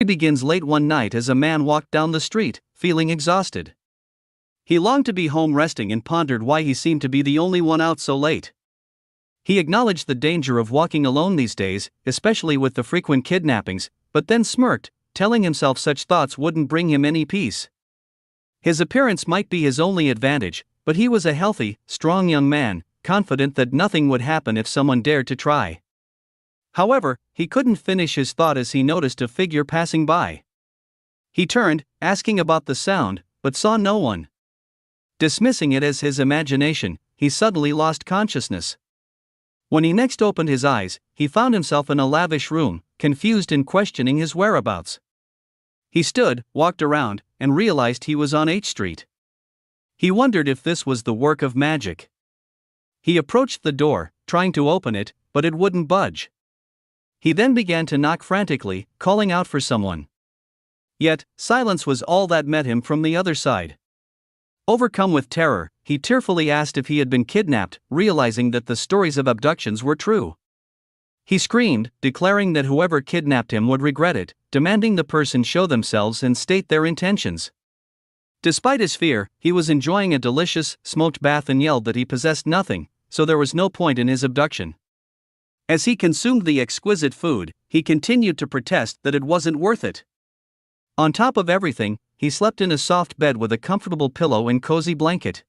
begins late one night as a man walked down the street, feeling exhausted. He longed to be home resting and pondered why he seemed to be the only one out so late. He acknowledged the danger of walking alone these days, especially with the frequent kidnappings, but then smirked, telling himself such thoughts wouldn't bring him any peace. His appearance might be his only advantage, but he was a healthy, strong young man, confident that nothing would happen if someone dared to try. However, he couldn't finish his thought as he noticed a figure passing by. He turned, asking about the sound, but saw no one. Dismissing it as his imagination, he suddenly lost consciousness. When he next opened his eyes, he found himself in a lavish room, confused and questioning his whereabouts. He stood, walked around, and realized he was on H Street. He wondered if this was the work of magic. He approached the door, trying to open it, but it wouldn't budge. He then began to knock frantically, calling out for someone. Yet, silence was all that met him from the other side. Overcome with terror, he tearfully asked if he had been kidnapped, realizing that the stories of abductions were true. He screamed, declaring that whoever kidnapped him would regret it, demanding the person show themselves and state their intentions. Despite his fear, he was enjoying a delicious, smoked bath and yelled that he possessed nothing, so there was no point in his abduction. As he consumed the exquisite food, he continued to protest that it wasn't worth it. On top of everything, he slept in a soft bed with a comfortable pillow and cozy blanket.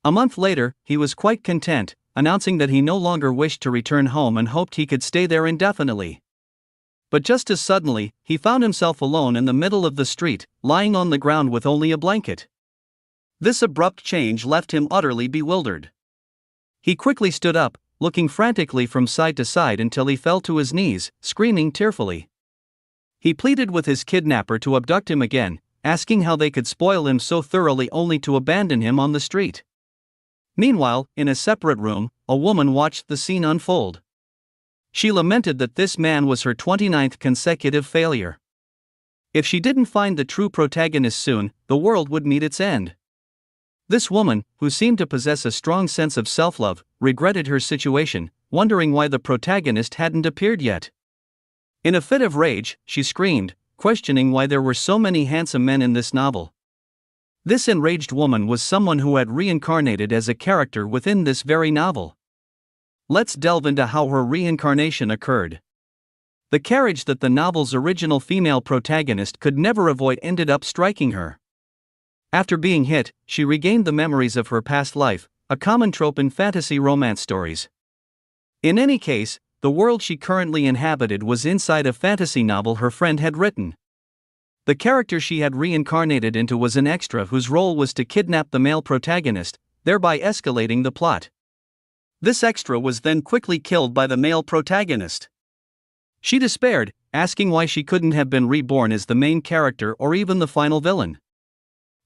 A month later, he was quite content, announcing that he no longer wished to return home and hoped he could stay there indefinitely. But just as suddenly, he found himself alone in the middle of the street, lying on the ground with only a blanket. This abrupt change left him utterly bewildered. He quickly stood up, looking frantically from side to side until he fell to his knees, screaming tearfully. He pleaded with his kidnapper to abduct him again, asking how they could spoil him so thoroughly only to abandon him on the street. Meanwhile, in a separate room, a woman watched the scene unfold. She lamented that this man was her 29th consecutive failure. If she didn't find the true protagonist soon, the world would meet its end. This woman, who seemed to possess a strong sense of self-love, regretted her situation, wondering why the protagonist hadn't appeared yet. In a fit of rage, she screamed, questioning why there were so many handsome men in this novel. This enraged woman was someone who had reincarnated as a character within this very novel. Let's delve into how her reincarnation occurred. The carriage that the novel's original female protagonist could never avoid ended up striking her. After being hit, she regained the memories of her past life, a common trope in fantasy romance stories. In any case, the world she currently inhabited was inside a fantasy novel her friend had written. The character she had reincarnated into was an extra whose role was to kidnap the male protagonist, thereby escalating the plot. This extra was then quickly killed by the male protagonist. She despaired, asking why she couldn't have been reborn as the main character or even the final villain.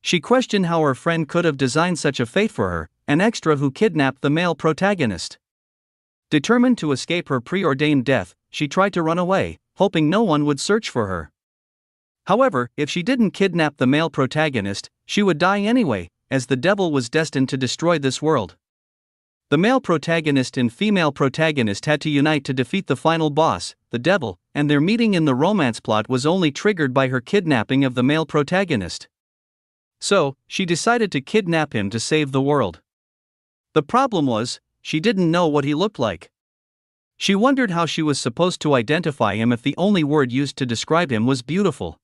She questioned how her friend could have designed such a fate for her, an extra who kidnapped the male protagonist. Determined to escape her preordained death, she tried to run away, hoping no one would search for her. However, if she didn't kidnap the male protagonist, she would die anyway, as the devil was destined to destroy this world. The male protagonist and female protagonist had to unite to defeat the final boss, the devil, and their meeting in the romance plot was only triggered by her kidnapping of the male protagonist. So, she decided to kidnap him to save the world. The problem was, she didn't know what he looked like. She wondered how she was supposed to identify him if the only word used to describe him was beautiful.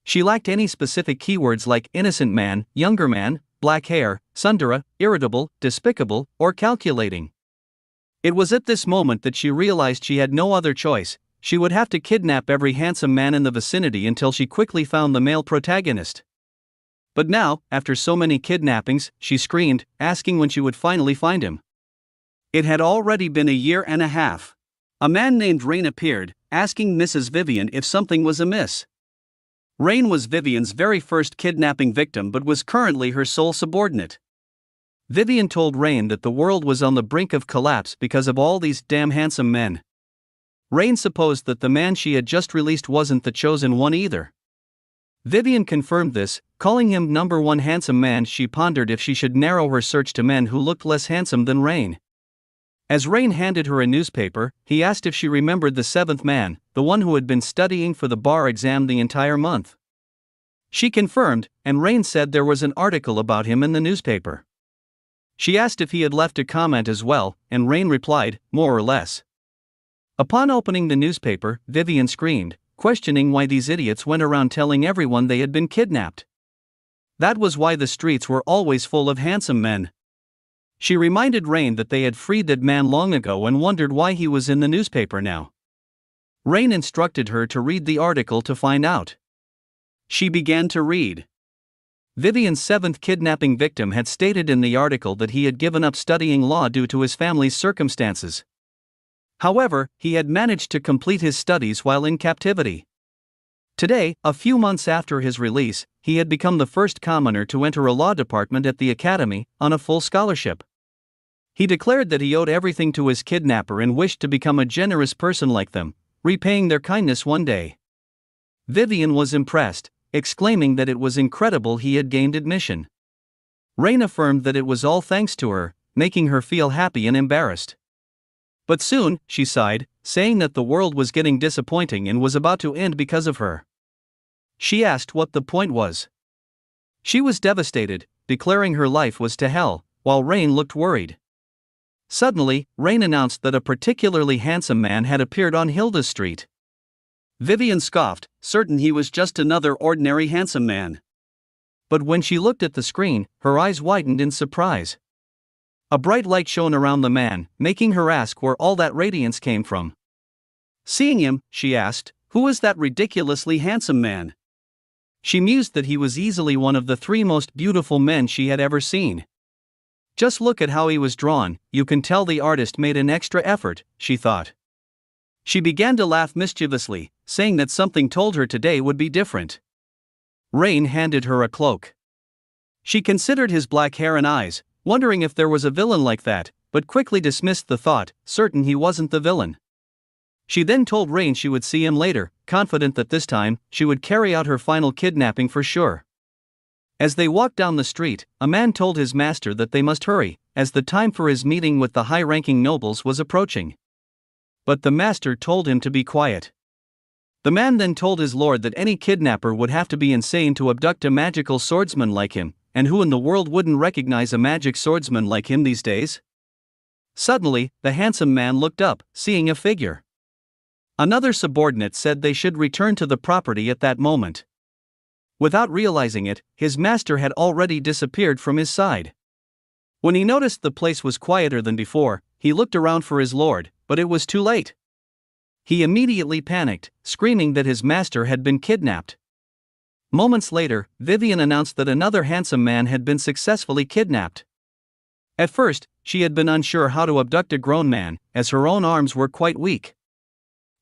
She lacked any specific keywords like innocent man, younger man, black hair, tsundere, irritable, despicable, or calculating. It was at this moment that she realized she had no other choice. She would have to kidnap every handsome man in the vicinity until she quickly found the male protagonist. But now, after so many kidnappings, she screamed, asking when she would finally find him. It had already been a year and a half. A man named Rain appeared, asking Mrs. Vivian if something was amiss. Rain was Vivian's very first kidnapping victim but was currently her sole subordinate. Vivian told Rain that the world was on the brink of collapse because of all these damn handsome men. Rain supposed that the man she had just released wasn't the chosen one either. Vivian confirmed this, calling him number one handsome man. She pondered if she should narrow her search to men who looked less handsome than Rain. As Rain handed her a newspaper, he asked if she remembered the seventh man, the one who had been studying for the bar exam the entire month. She confirmed, and Rain said there was an article about him in the newspaper. She asked if he had left a comment as well, and Rain replied, more or less. Upon opening the newspaper, Vivian screamed, questioning why these idiots went around telling everyone they had been kidnapped. That was why the streets were always full of handsome men. She reminded Rain that they had freed that man long ago and wondered why he was in the newspaper now. Rain instructed her to read the article to find out. She began to read. Vivian's seventh kidnapping victim had stated in the article that he had given up studying law due to his family's circumstances. However, he had managed to complete his studies while in captivity. Today, a few months after his release, he had become the first commoner to enter a law department at the academy, on a full scholarship. He declared that he owed everything to his kidnapper and wished to become a generous person like them, repaying their kindness one day. Vivian was impressed, exclaiming that it was incredible he had gained admission. Rain affirmed that it was all thanks to her, making her feel happy and embarrassed. But soon, she sighed, saying that the world was getting disappointing and was about to end because of her. She asked what the point was. She was devastated, declaring her life was to hell, while Rain looked worried. Suddenly, Rain announced that a particularly handsome man had appeared on Hilda Street. Vivian scoffed, certain he was just another ordinary handsome man. But when she looked at the screen, her eyes widened in surprise. A bright light shone around the man, making her ask where all that radiance came from. Seeing him, she asked, "Who is that ridiculously handsome man?" She mused that he was easily one of the three most beautiful men she had ever seen. Just look at how he was drawn, you can tell the artist made an extra effort, she thought. She began to laugh mischievously, saying that something told her today would be different. Rain handed her a cloak. She considered his black hair and eyes, wondering if there was a villain like that, but quickly dismissed the thought, certain he wasn't the villain. She then told Rain she would see him later, confident that this time, she would carry out her final kidnapping for sure. As they walked down the street, a man told his master that they must hurry, as the time for his meeting with the high-ranking nobles was approaching. But the master told him to be quiet. The man then told his lord that any kidnapper would have to be insane to abduct a magical swordsman like him, and who in the world wouldn't recognize a magic swordsman like him these days? Suddenly, the handsome man looked up, seeing a figure. Another subordinate said they should return to the property at that moment. Without realizing it, his master had already disappeared from his side. When he noticed the place was quieter than before, he looked around for his lord, but it was too late. He immediately panicked, screaming that his master had been kidnapped. Moments later, Vivian announced that another handsome man had been successfully kidnapped. At first, she had been unsure how to abduct a grown man, as her own arms were quite weak.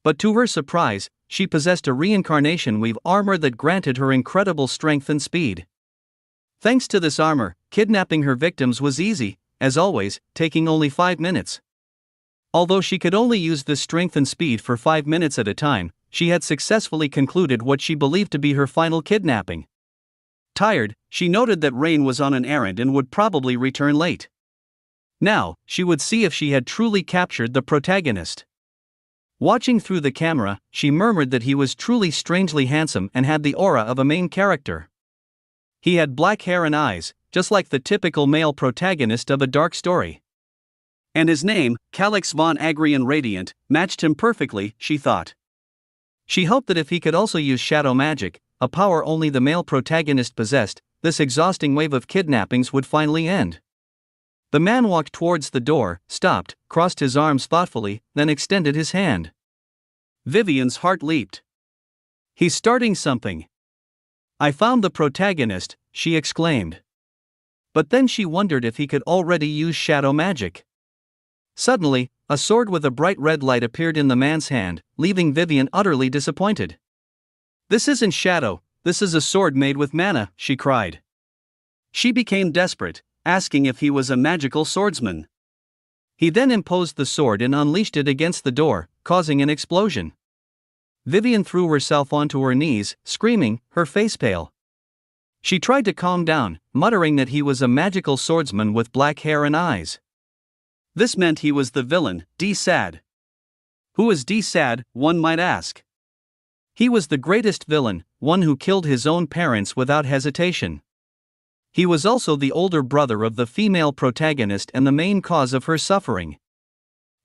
But to her surprise, she possessed a reincarnation weave armor that granted her incredible strength and speed. Thanks to this armor, kidnapping her victims was easy, as always, taking only 5 minutes. Although she could only use this strength and speed for 5 minutes at a time, she had successfully concluded what she believed to be her final kidnapping. Tired, she noted that Rain was on an errand and would probably return late. Now, she would see if she had truly captured the protagonist. Watching through the camera, she murmured that he was truly strangely handsome and had the aura of a main character. He had black hair and eyes, just like the typical male protagonist of a dark story. And his name, Calix von Agrian Radiant, matched him perfectly, she thought. She hoped that if he could also use shadow magic, a power only the male protagonist possessed, this exhausting wave of kidnappings would finally end. The man walked towards the door, stopped, crossed his arms thoughtfully, then extended his hand. Vivian's heart leaped. He's starting something. I found the protagonist, she exclaimed. But then she wondered if he could already use shadow magic. Suddenly, a sword with a bright red light appeared in the man's hand, leaving Vivian utterly disappointed. This isn't shadow, this is a sword made with mana, she cried. She became desperate, asking if he was a magical swordsman. He then imposed the sword and unleashed it against the door, causing an explosion. Vivian threw herself onto her knees, screaming, her face pale. She tried to calm down, muttering that he was a magical swordsman with black hair and eyes. This meant he was the villain, D-Sad. Who is D-Sad, one might ask? He was the greatest villain, one who killed his own parents without hesitation. He was also the older brother of the female protagonist and the main cause of her suffering.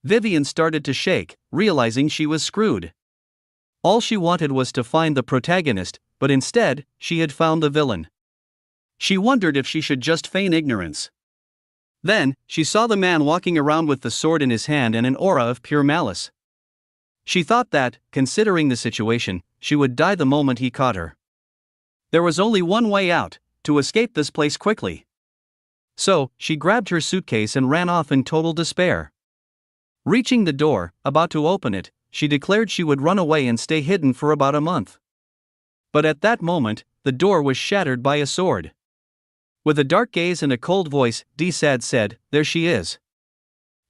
Vivian started to shake, realizing she was screwed. All she wanted was to find the protagonist, but instead, she had found the villain. She wondered if she should just feign ignorance. Then, she saw the man walking around with the sword in his hand and an aura of pure malice. She thought that, considering the situation, she would die the moment he caught her. There was only one way out: to escape this place quickly. So, she grabbed her suitcase and ran off in total despair. Reaching the door, about to open it, she declared she would run away and stay hidden for about a month. But at that moment, the door was shattered by a sword. With a dark gaze and a cold voice, D-Sad said, "There she is."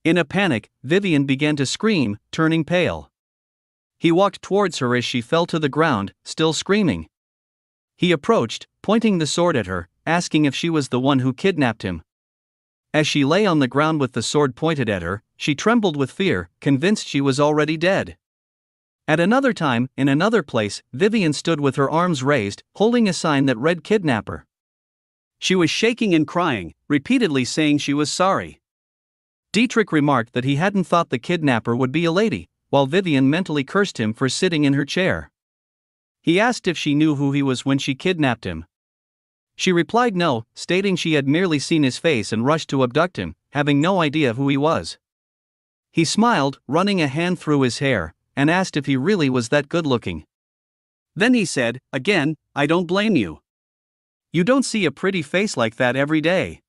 In a panic, Vivian began to scream, turning pale. He walked towards her as she fell to the ground, still screaming. He approached, pointing the sword at her, asking if she was the one who kidnapped him. As she lay on the ground with the sword pointed at her, she trembled with fear, convinced she was already dead. At another time, in another place, Vivian stood with her arms raised, holding a sign that read "Kidnapper." She was shaking and crying, repeatedly saying she was sorry. Dietrich remarked that he hadn't thought the kidnapper would be a lady, while Vivian mentally cursed him for sitting in her chair. He asked if she knew who he was when she kidnapped him. She replied no, stating she had merely seen his face and rushed to abduct him, having no idea who he was. He smiled, running a hand through his hair, and asked if he really was that good-looking. Then he said, "Again, I don't blame you. You don't see a pretty face like that every day."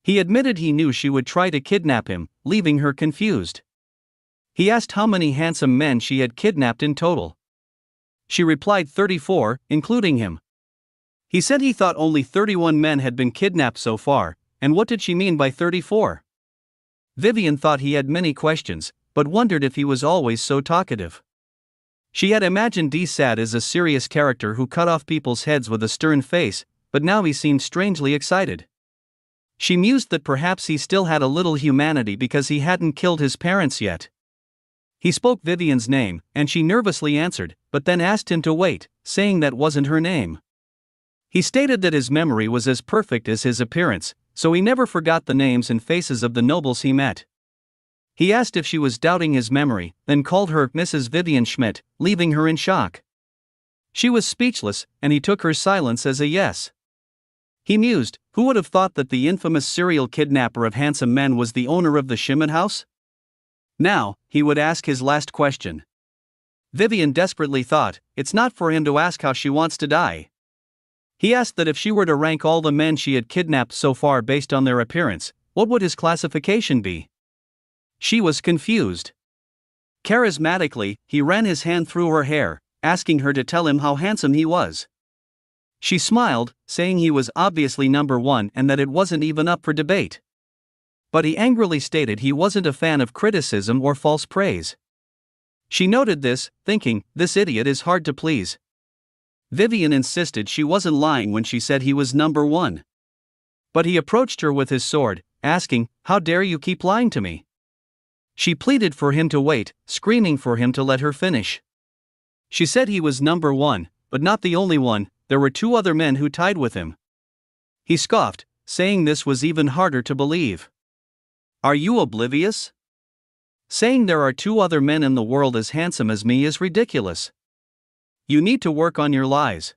He admitted he knew she would try to kidnap him, leaving her confused. He asked how many handsome men she had kidnapped in total. She replied 34, including him. He said he thought only 31 men had been kidnapped so far, and what did she mean by 34? Vivian thought he had many questions, but wondered if he was always so talkative. She had imagined D-Sad as a serious character who cut off people's heads with a stern face, but now he seemed strangely excited. She mused that perhaps he still had a little humanity because he hadn't killed his parents yet. He spoke Vivian's name, and she nervously answered, but then asked him to wait, saying that wasn't her name. He stated that his memory was as perfect as his appearance, so he never forgot the names and faces of the nobles he met. He asked if she was doubting his memory, then called her Mrs. Vivian Schmidt, leaving her in shock. She was speechless, and he took her silence as a yes. He mused, who would have thought that the infamous serial kidnapper of handsome men was the owner of the Schmidt house? Now, he would ask his last question. Vivian desperately thought, it's not for him to ask how she wants to die. He asked that if she were to rank all the men she had kidnapped so far based on their appearance, what would his classification be? She was confused. Charismatically, he ran his hand through her hair, asking her to tell him how handsome he was. She smiled, saying he was obviously number one and that it wasn't even up for debate. But he angrily stated he wasn't a fan of criticism or false praise. She noted this, thinking, this idiot is hard to please. Vivian insisted she wasn't lying when she said he was number one. But he approached her with his sword, asking, "How dare you keep lying to me?" She pleaded for him to wait, screaming for him to let her finish. She said he was number one, but not the only one, there were 2 other men who tied with him. He scoffed, saying this was even harder to believe. "Are you oblivious? Saying there are 2 other men in the world as handsome as me is ridiculous. You need to work on your lies."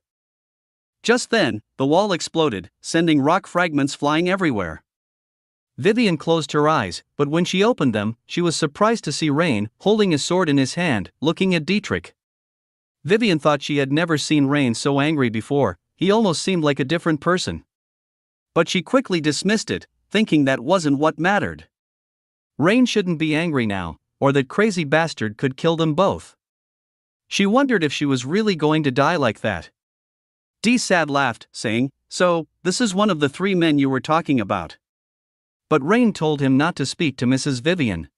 Just then, the wall exploded, sending rock fragments flying everywhere. Vivian closed her eyes, but when she opened them, she was surprised to see Rain, holding a sword in his hand, looking at Dietrich. Vivian thought she had never seen Rain so angry before, he almost seemed like a different person. But she quickly dismissed it, thinking that wasn't what mattered. Rain shouldn't be angry now, or that crazy bastard could kill them both. She wondered if she was really going to die like that. D-Sad laughed, saying, "So, this is one of the 3 men you were talking about." But Rain told him not to speak to Mrs. Vivian.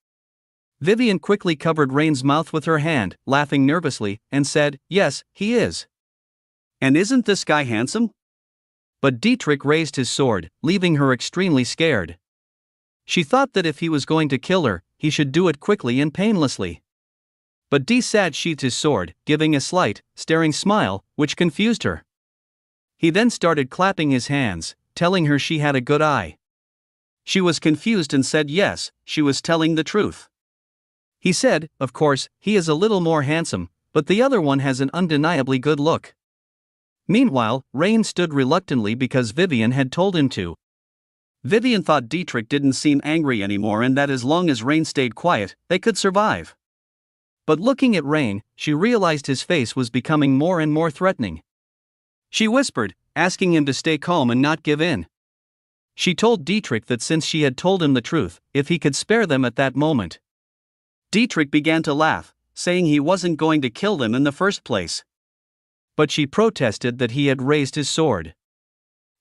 Vivian quickly covered Rain's mouth with her hand, laughing nervously, and said, "Yes, he is. And isn't this guy handsome?" But Dietrich raised his sword, leaving her extremely scared. She thought that if he was going to kill her, he should do it quickly and painlessly. But Sad sheathed his sword, giving a slight, staring smile, which confused her. He then started clapping his hands, telling her she had a good eye. She was confused and said yes, she was telling the truth. He said, of course, he is a little more handsome, but the other one has an undeniably good look. Meanwhile, Rain stood reluctantly because Vivian had told him to. Vivian thought Dietrich didn't seem angry anymore and that as long as Rain stayed quiet, they could survive. But looking at Rain, she realized his face was becoming more and more threatening. She whispered, asking him to stay calm and not give in. She told Dietrich that since she had told him the truth, if he could spare them at that moment. Dietrich began to laugh, saying he wasn't going to kill them in the first place. But she protested that he had raised his sword.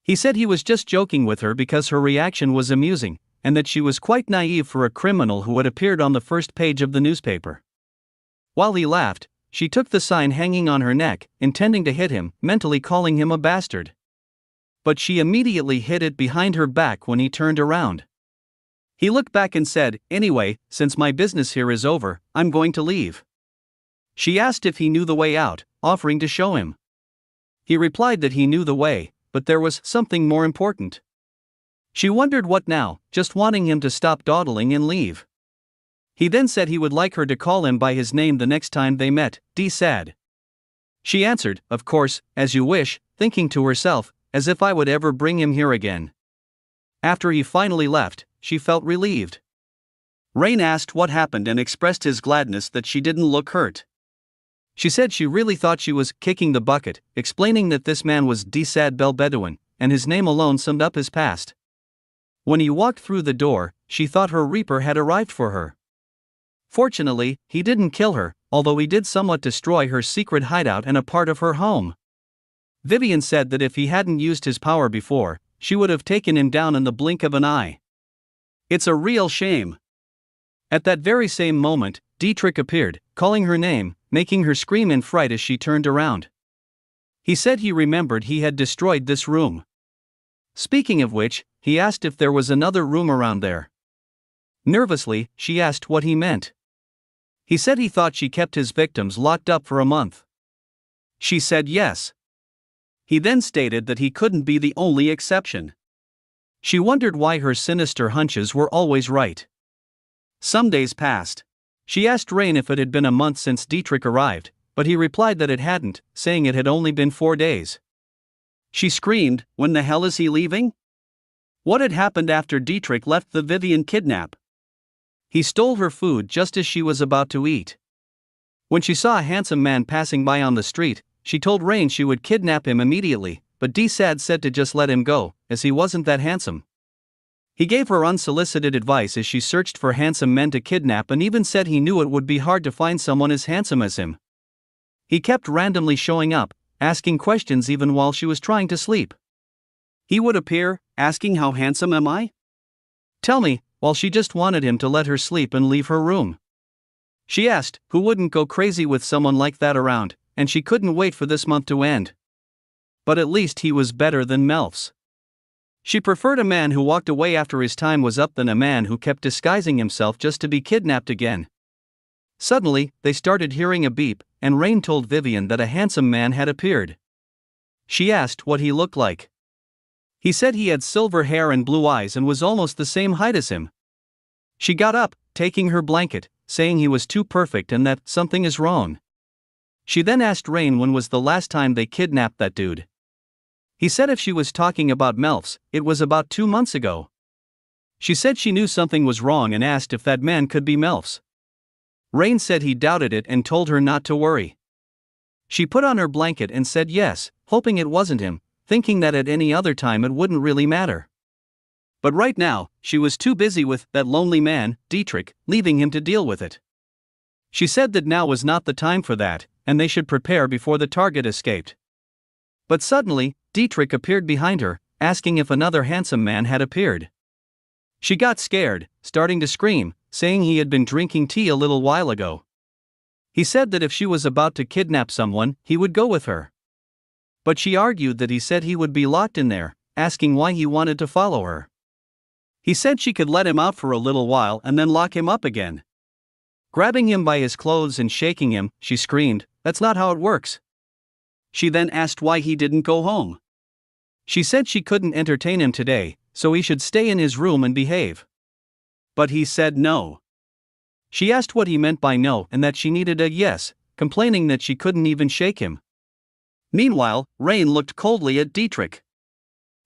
He said he was just joking with her because her reaction was amusing, and that she was quite naive for a criminal who had appeared on the first page of the newspaper. While he laughed, she took the sign hanging on her neck, intending to hit him, mentally calling him a bastard. But she immediately hid it behind her back when he turned around. He looked back and said, "Anyway, since my business here is over, I'm going to leave." She asked if he knew the way out, offering to show him. He replied that he knew the way, but there was something more important. She wondered what now, just wanting him to stop dawdling and leave. He then said he would like her to call him by his name the next time they met, Sad. She answered, "Of course, as you wish," thinking to herself, as if I would ever bring him here again. After he finally left, she felt relieved. Rain asked what happened and expressed his gladness that she didn't look hurt. She said she really thought she was kicking the bucket, explaining that this man was Sad Belbedouin, and his name alone summed up his past. When he walked through the door, she thought her reaper had arrived for her. Fortunately, he didn't kill her, although he did somewhat destroy her secret hideout and a part of her home. Vivian said that if he hadn't used his power before, she would have taken him down in the blink of an eye. It's a real shame. At that very same moment, Dietrich appeared, calling her name, making her scream in fright as she turned around. He said he remembered he had destroyed this room. Speaking of which, he asked if there was another room around there. Nervously, she asked what he meant. He said he thought she kept his victims locked up for a month. She said yes. He then stated that he couldn't be the only exception. She wondered why her sinister hunches were always right. Some days passed. She asked Rain if it had been a month since Dietrich arrived, but he replied that it hadn't, saying it had only been 4 days. She screamed, "When the hell is he leaving?" What had happened after Dietrich left the Vivian kidnap? He stole her food just as she was about to eat. When she saw a handsome man passing by on the street, she told Rain she would kidnap him immediately, but Sad said to just let him go, as he wasn't that handsome. He gave her unsolicited advice as she searched for handsome men to kidnap and even said he knew it would be hard to find someone as handsome as him. He kept randomly showing up, asking questions even while she was trying to sleep. He would appear, asking how handsome am I? Tell me, while she just wanted him to let her sleep and leave her room. She asked, who wouldn't go crazy with someone like that around, and she couldn't wait for this month to end. But at least he was better than Melfs. She preferred a man who walked away after his time was up than a man who kept disguising himself just to be kidnapped again. Suddenly, they started hearing a beep, and Rain told Vivian that a handsome man had appeared. She asked what he looked like. He said he had silver hair and blue eyes and was almost the same height as him. She got up, taking her blanket, saying he was too perfect and that something is wrong. She then asked Rain when was the last time they kidnapped that dude. He said if she was talking about Melfs, it was about 2 months ago. She said she knew something was wrong and asked if that man could be Melfs. Rain said he doubted it and told her not to worry. She put on her blanket and said yes, hoping it wasn't him, thinking that at any other time it wouldn't really matter. But right now, she was too busy with that lonely man, Dietrich, leaving him to deal with it. She said that now was not the time for that, and they should prepare before the target escaped. But suddenly, Dietrich appeared behind her, asking if another handsome man had appeared. She got scared, starting to scream, saying he had been drinking tea a little while ago. He said that if she was about to kidnap someone, he would go with her. But she argued that he said he would be locked in there, asking why he wanted to follow her. He said she could let him out for a little while and then lock him up again. Grabbing him by his clothes and shaking him, she screamed, "That's not how it works." She then asked why he didn't go home. She said she couldn't entertain him today, so he should stay in his room and behave. But he said no. She asked what he meant by no and that she needed a yes, complaining that she couldn't even shake him. Meanwhile, Rain looked coldly at Dietrich.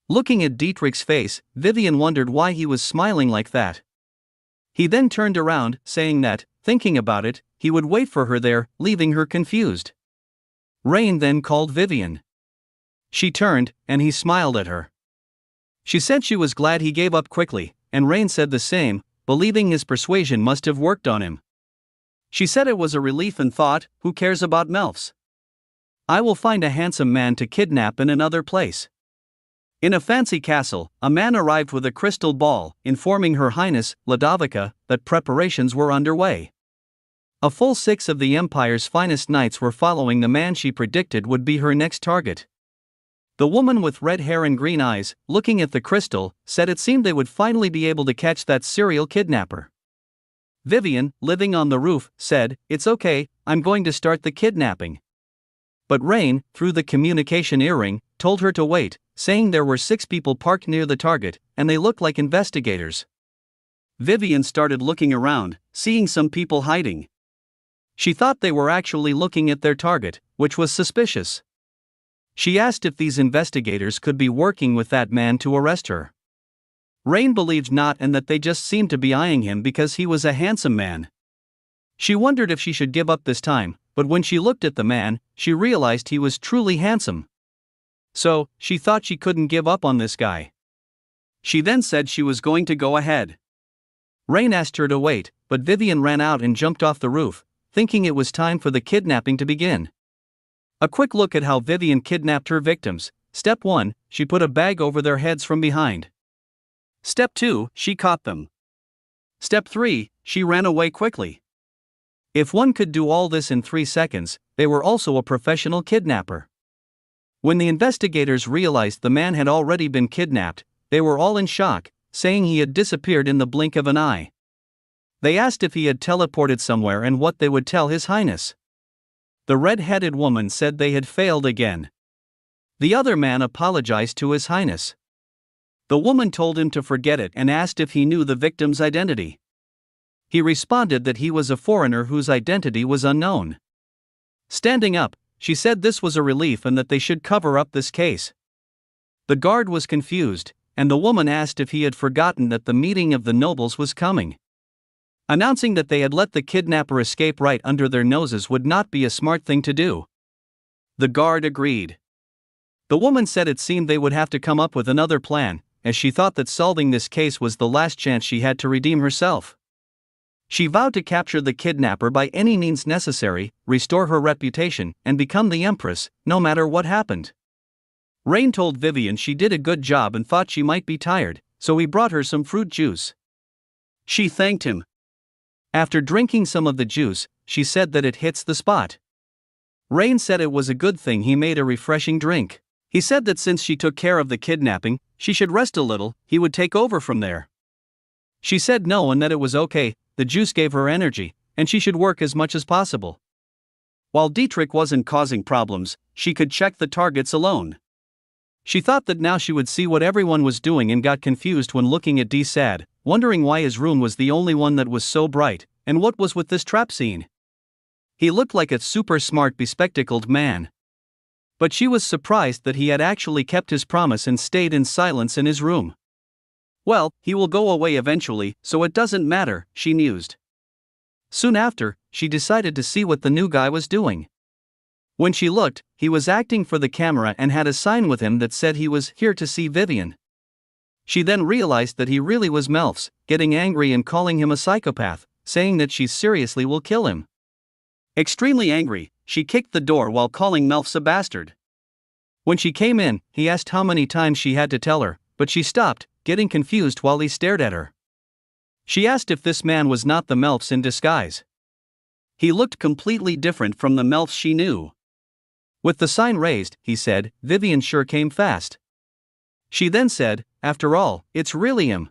Looking at Dietrich's face, Vivian wondered why he was smiling like that. He then turned around, saying that, thinking about it, he would wait for her there, leaving her confused. Rain then called Vivian. She turned, and he smiled at her. She said she was glad he gave up quickly, and Rain said the same, believing his persuasion must have worked on him. She said it was a relief and thought, who cares about MILFs? I will find a handsome man to kidnap in another place. In a fancy castle, a man arrived with a crystal ball, informing Her Highness, Ladovica, that preparations were underway. A full 6 of the Empire's finest knights were following the man she predicted would be her next target. The woman with red hair and green eyes, looking at the crystal, said it seemed they would finally be able to catch that serial kidnapper. Vivian, living on the roof, said, "It's okay, I'm going to start the kidnapping." But Rain, through the communication earring, told her to wait, saying there were 6 people parked near the target, and they looked like investigators. Vivian started looking around, seeing some people hiding. She thought they were actually looking at their target, which was suspicious. She asked if these investigators could be working with that man to arrest her. Rain believed not and that they just seemed to be eyeing him because he was a handsome man. She wondered if she should give up this time, but when she looked at the man, she realized he was truly handsome. So, she thought she couldn't give up on this guy. She then said she was going to go ahead. Rain asked her to wait, but Vivian ran out and jumped off the roof, thinking it was time for the kidnapping to begin. A quick look at how Vivian kidnapped her victims. Step 1, she put a bag over their heads from behind. Step 2, she caught them. Step 3, she ran away quickly. If one could do all this in 3 seconds, they were also a professional kidnapper. When the investigators realized the man had already been kidnapped, they were all in shock, saying he had disappeared in the blink of an eye. They asked if he had teleported somewhere and what they would tell His Highness. The red-headed woman said they had failed again. The other man apologized to His Highness. The woman told him to forget it and asked if he knew the victim's identity. He responded that he was a foreigner whose identity was unknown. Standing up, she said this was a relief and that they should cover up this case. The guard was confused, and the woman asked if he had forgotten that the meeting of the nobles was coming. Announcing that they had let the kidnapper escape right under their noses would not be a smart thing to do. The guard agreed. The woman said it seemed they would have to come up with another plan, as she thought that solving this case was the last chance she had to redeem herself. She vowed to capture the kidnapper by any means necessary, restore her reputation, and become the empress, no matter what happened. Rain told Vivian she did a good job and thought she might be tired, so he brought her some fruit juice. She thanked him. After drinking some of the juice, she said that it hits the spot. Rain said it was a good thing he made a refreshing drink. He said that since she took care of the kidnapping, she should rest a little, he would take over from there. She said no and that it was okay, the juice gave her energy, and she should work as much as possible. While Dietrich wasn't causing problems, she could check the targets alone. She thought that now she would see what everyone was doing and got confused when looking at Sad, wondering why his room was the only one that was so bright, and what was with this trap scene. He looked like a super smart bespectacled man. But she was surprised that he had actually kept his promise and stayed in silence in his room. Well, he will go away eventually, so it doesn't matter, she mused. Soon after, she decided to see what the new guy was doing. When she looked, he was acting for the camera and had a sign with him that said he was here to see Vivian. She then realized that he really was Melf's, getting angry and calling him a psychopath, saying that she seriously will kill him. Extremely angry, she kicked the door while calling Melf a bastard. When she came in, he asked how many times she had to tell her, but she stopped, getting confused while he stared at her. She asked if this man was not the Melfs in disguise. He looked completely different from the Melfs she knew. With the sign raised, he said, Vivian sure came fast. She then said, after all, it's really him.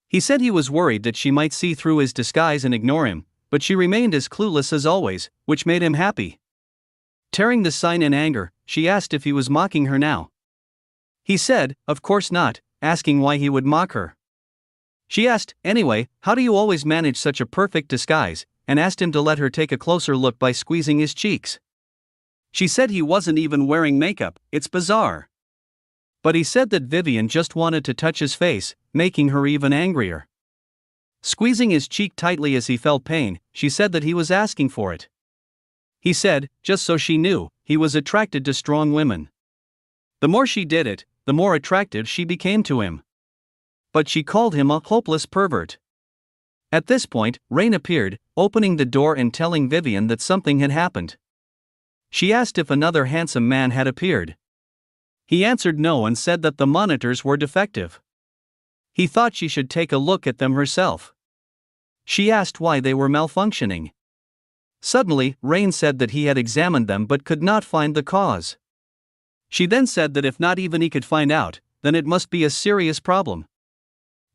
He said he was worried that she might see through his disguise and ignore him, but she remained as clueless as always, which made him happy. Tearing the sign in anger, she asked if he was mocking her now. He said, of course not, asking why he would mock her. She asked, anyway, how do you always manage such a perfect disguise, and asked him to let her take a closer look by squeezing his cheeks. She said he wasn't even wearing makeup, it's bizarre. But he said that Vivian just wanted to touch his face, making her even angrier. Squeezing his cheek tightly as he felt pain, she said that he was asking for it. He said, just so she knew, he was attracted to strong women. The more she did it, the more attractive she became to him. But she called him a hopeless pervert. At this point, Rain appeared, opening the door and telling Vivian that something had happened. She asked if another handsome man had appeared. He answered no and said that the monitors were defective. He thought she should take a look at them herself. She asked why they were malfunctioning. Suddenly, Rain said that he had examined them but could not find the cause. She then said that if not even he could find out, then it must be a serious problem.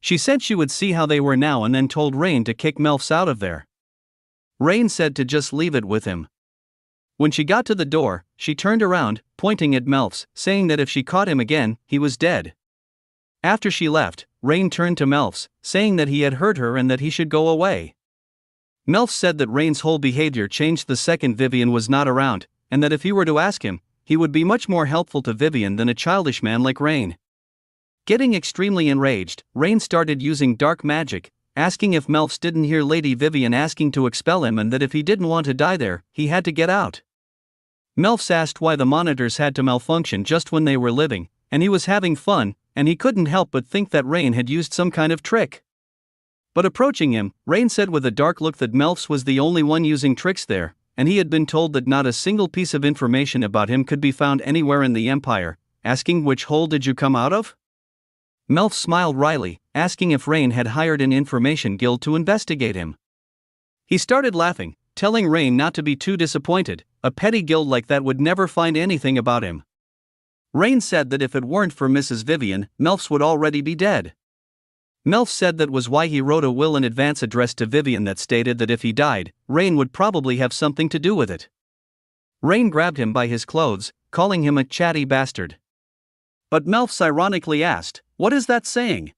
She said she would see how they were now and then told Rain to kick Melfs out of there. Rain said to just leave it with him. When she got to the door, she turned around, pointing at Melfs, saying that if she caught him again, he was dead. After she left, Rain turned to Melfs, saying that he had hurt her and that he should go away. Melfs said that Rain's whole behavior changed the second Vivian was not around, and that if he were to ask him, he would be much more helpful to Vivian than a childish man like Rain. Getting extremely enraged, Rain started using dark magic, asking if Melfs didn't hear Lady Vivian asking to expel him and that if he didn't want to die there, he had to get out. Melfs asked why the monitors had to malfunction just when they were living, and he was having fun, and he couldn't help but think that Rain had used some kind of trick. But approaching him, Rain said with a dark look that Melfs was the only one using tricks there, and he had been told that not a single piece of information about him could be found anywhere in the Empire, asking which hole did you come out of? Melfs smiled wryly, asking if Rain had hired an information guild to investigate him. He started laughing, telling Rain not to be too disappointed, a petty guild like that would never find anything about him. Rain said that if it weren't for Mrs. Vivian, Melfs would already be dead. Melfs said that was why he wrote a will in advance addressed to Vivian that stated that if he died, Rain would probably have something to do with it. Rain grabbed him by his clothes, calling him a chatty bastard. But Melfs ironically asked, "What is that saying?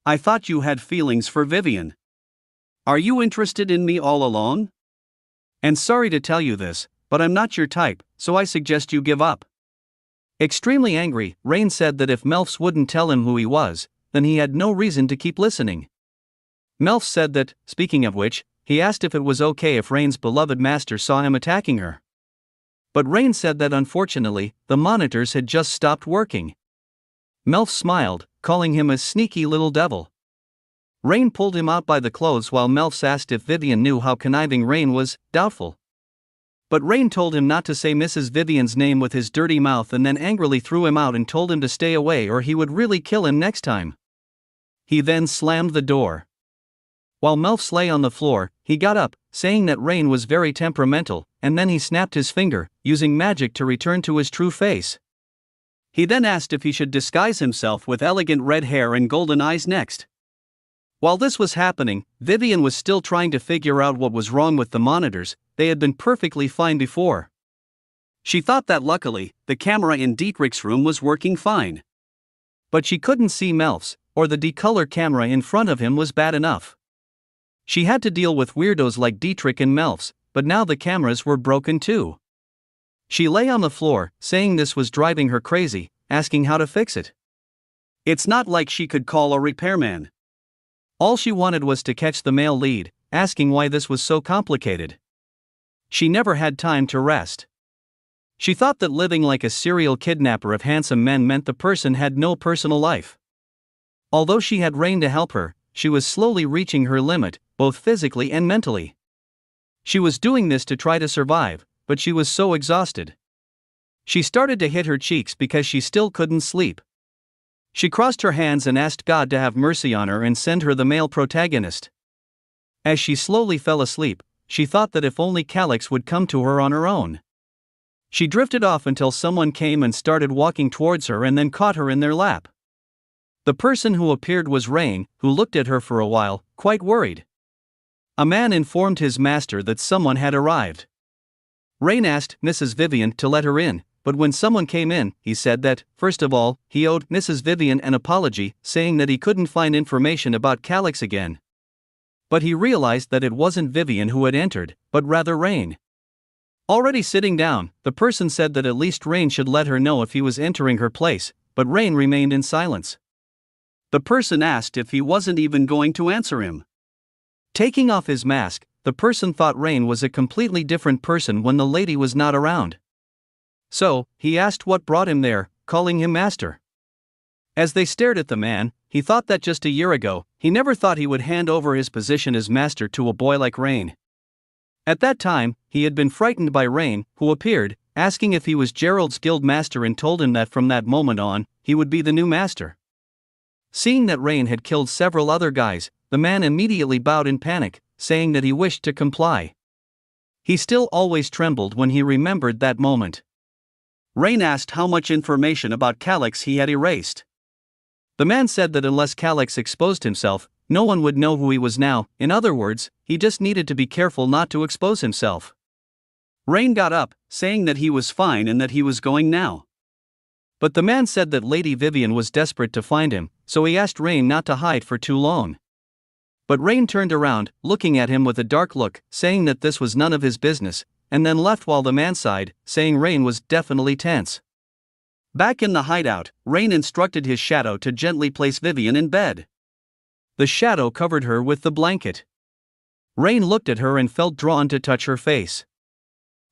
I thought you had feelings for Vivian. Are you interested in me all along? And sorry to tell you this, but I'm not your type, so I suggest you give up." Extremely angry, Rain said that if Melfs wouldn't tell him who he was, then he had no reason to keep listening. Melfs said that, speaking of which, he asked if it was okay if Rain's beloved master saw him attacking her. But Rain said that unfortunately, the monitors had just stopped working. Melfs smiled, calling him a sneaky little devil. Rain pulled him out by the clothes while Melfs asked if Vivian knew how conniving Rain was, doubtful. But Rain told him not to say Mrs. Vivian's name with his dirty mouth and then angrily threw him out and told him to stay away or he would really kill him next time. He then slammed the door. While Melfs lay on the floor, he got up, saying that Rain was very temperamental, and then he snapped his finger, using magic to return to his true face. He then asked if he should disguise himself with elegant red hair and golden eyes next. While this was happening, Vivian was still trying to figure out what was wrong with the monitors. They had been perfectly fine before. She thought that luckily, the camera in Dietrich's room was working fine. But she couldn't see Melfs, or the decolor camera in front of him was bad enough. She had to deal with weirdos like Dietrich and Melfs, but now the cameras were broken too. She lay on the floor, saying this was driving her crazy, asking how to fix it. It's not like she could call a repairman. All she wanted was to catch the male lead, asking why this was so complicated. She never had time to rest. She thought that living like a serial kidnapper of handsome men meant the person had no personal life. Although she had Rain to help her, she was slowly reaching her limit, both physically and mentally. She was doing this to try to survive, but she was so exhausted. She started to hit her cheeks because she still couldn't sleep. She crossed her hands and asked God to have mercy on her and send her the male protagonist. As she slowly fell asleep, she thought that if only Calix would come to her on her own. She drifted off until someone came and started walking towards her and then caught her in their lap. The person who appeared was Rain, who looked at her for a while, quite worried. A man informed his master that someone had arrived. Rain asked Mrs. Vivian to let her in, but when someone came in, he said that, first of all, he owed Mrs. Vivian an apology, saying that he couldn't find information about Calix again. But he realized that it wasn't Vivian who had entered, but rather Rain. Already sitting down, the person said that at least Rain should let her know if he was entering her place, but Rain remained in silence. The person asked if he wasn't even going to answer him. Taking off his mask, the person thought Rain was a completely different person when the lady was not around. So, he asked what brought him there, calling him master. As they stared at the man, he thought that just a year ago, he never thought he would hand over his position as master to a boy like Rain. At that time, he had been frightened by Rain, who appeared, asking if he was Gerald's guild master, and told him that from that moment on, he would be the new master. Seeing that Rain had killed several other guys, the man immediately bowed in panic, saying that he wished to comply. He still always trembled when he remembered that moment. Rain asked how much information about Calix he had erased. The man said that unless Calix exposed himself, no one would know who he was now. In other words, he just needed to be careful not to expose himself. Rain got up, saying that he was fine and that he was going now. But the man said that Lady Vivian was desperate to find him, so he asked Rain not to hide for too long. But Rain turned around, looking at him with a dark look, saying that this was none of his business, and then left while the man sighed, saying Rain was definitely tense. Back in the hideout, Rain instructed his shadow to gently place Vivian in bed. The shadow covered her with the blanket. Rain looked at her and felt drawn to touch her face.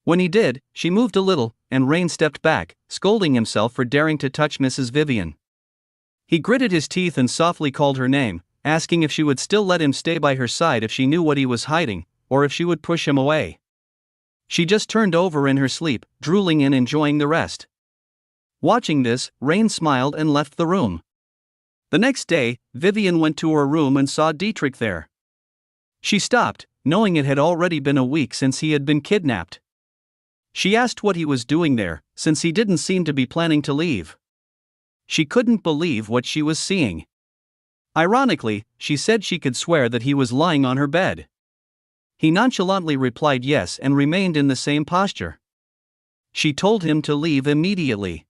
When he did, she moved a little, and Rain stepped back, scolding himself for daring to touch Mrs. Vivian. He gritted his teeth and softly called her name, asking if she would still let him stay by her side if she knew what he was hiding, or if she would push him away. She just turned over in her sleep, drooling and enjoying the rest. Watching this, Rain smiled and left the room. The next day, Vivian went to her room and saw Dietrich there. She stopped, knowing it had already been a week since he had been kidnapped. She asked what he was doing there, since he didn't seem to be planning to leave. She couldn't believe what she was seeing. Ironically, she said she could swear that he was lying on her bed. He nonchalantly replied yes and remained in the same posture. She told him to leave immediately.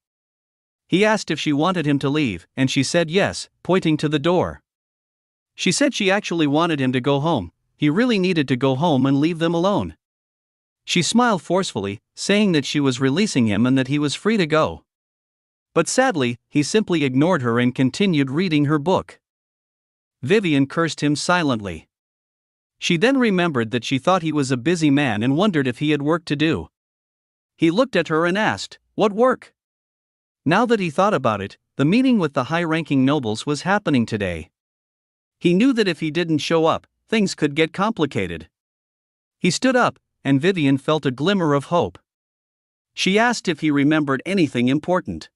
He asked if she wanted him to leave, and she said yes, pointing to the door. She said she actually wanted him to go home. He really needed to go home and leave them alone. She smiled forcefully, saying that she was releasing him and that he was free to go. But sadly, he simply ignored her and continued reading her book. Vivian cursed him silently. She then remembered that she thought he was a busy man and wondered if he had work to do. He looked at her and asked, "What work?" Now that he thought about it, the meeting with the high-ranking nobles was happening today. He knew that if he didn't show up, things could get complicated. He stood up, and Vivian felt a glimmer of hope. She asked if he remembered anything important.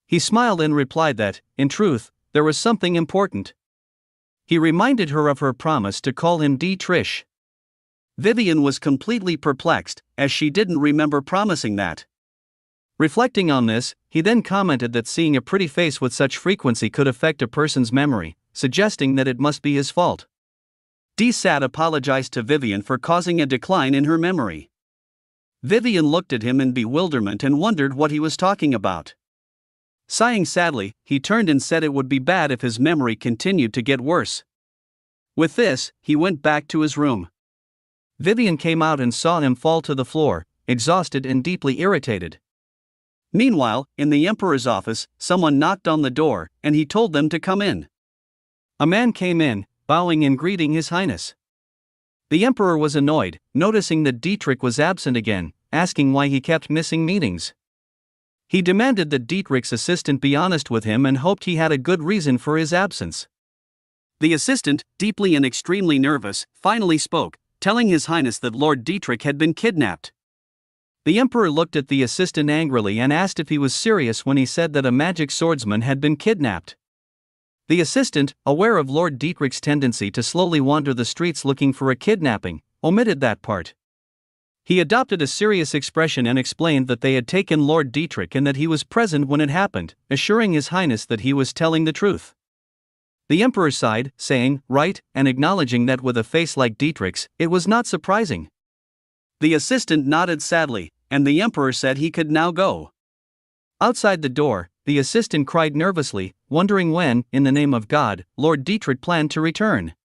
He smiled and replied that, in truth, there was something important. He reminded her of her promise to call him Dietrich. Vivian was completely perplexed, as she didn't remember promising that. Reflecting on this, he then commented that seeing a pretty face with such frequency could affect a person's memory, suggesting that it must be his fault. Sad apologized to Vivian for causing a decline in her memory. Vivian looked at him in bewilderment and wondered what he was talking about. Sighing sadly, he turned and said it would be bad if his memory continued to get worse. With this, he went back to his room. Vivian came out and saw him fall to the floor, exhausted and deeply irritated. Meanwhile, in the Emperor's office, someone knocked on the door, and he told them to come in. A man came in, bowing and greeting His Highness. The Emperor was annoyed, noticing that Dietrich was absent again, asking why he kept missing meetings. He demanded that Dietrich's assistant be honest with him and hoped he had a good reason for his absence. The assistant, deeply and extremely nervous, finally spoke, telling His Highness that Lord Dietrich had been kidnapped. The Emperor looked at the assistant angrily and asked if he was serious when he said that a magic swordsman had been kidnapped. The assistant, aware of Lord Dietrich's tendency to slowly wander the streets looking for a kidnapping, omitted that part. He adopted a serious expression and explained that they had taken Lord Dietrich and that he was present when it happened, assuring His Highness that he was telling the truth. The emperor sighed, saying, "Right," and acknowledging that with a face like Dietrich's, it was not surprising. The assistant nodded sadly, and the emperor said he could now go. Outside the door, the assistant cried nervously, wondering when, in the name of God, Lord Dietrich planned to return.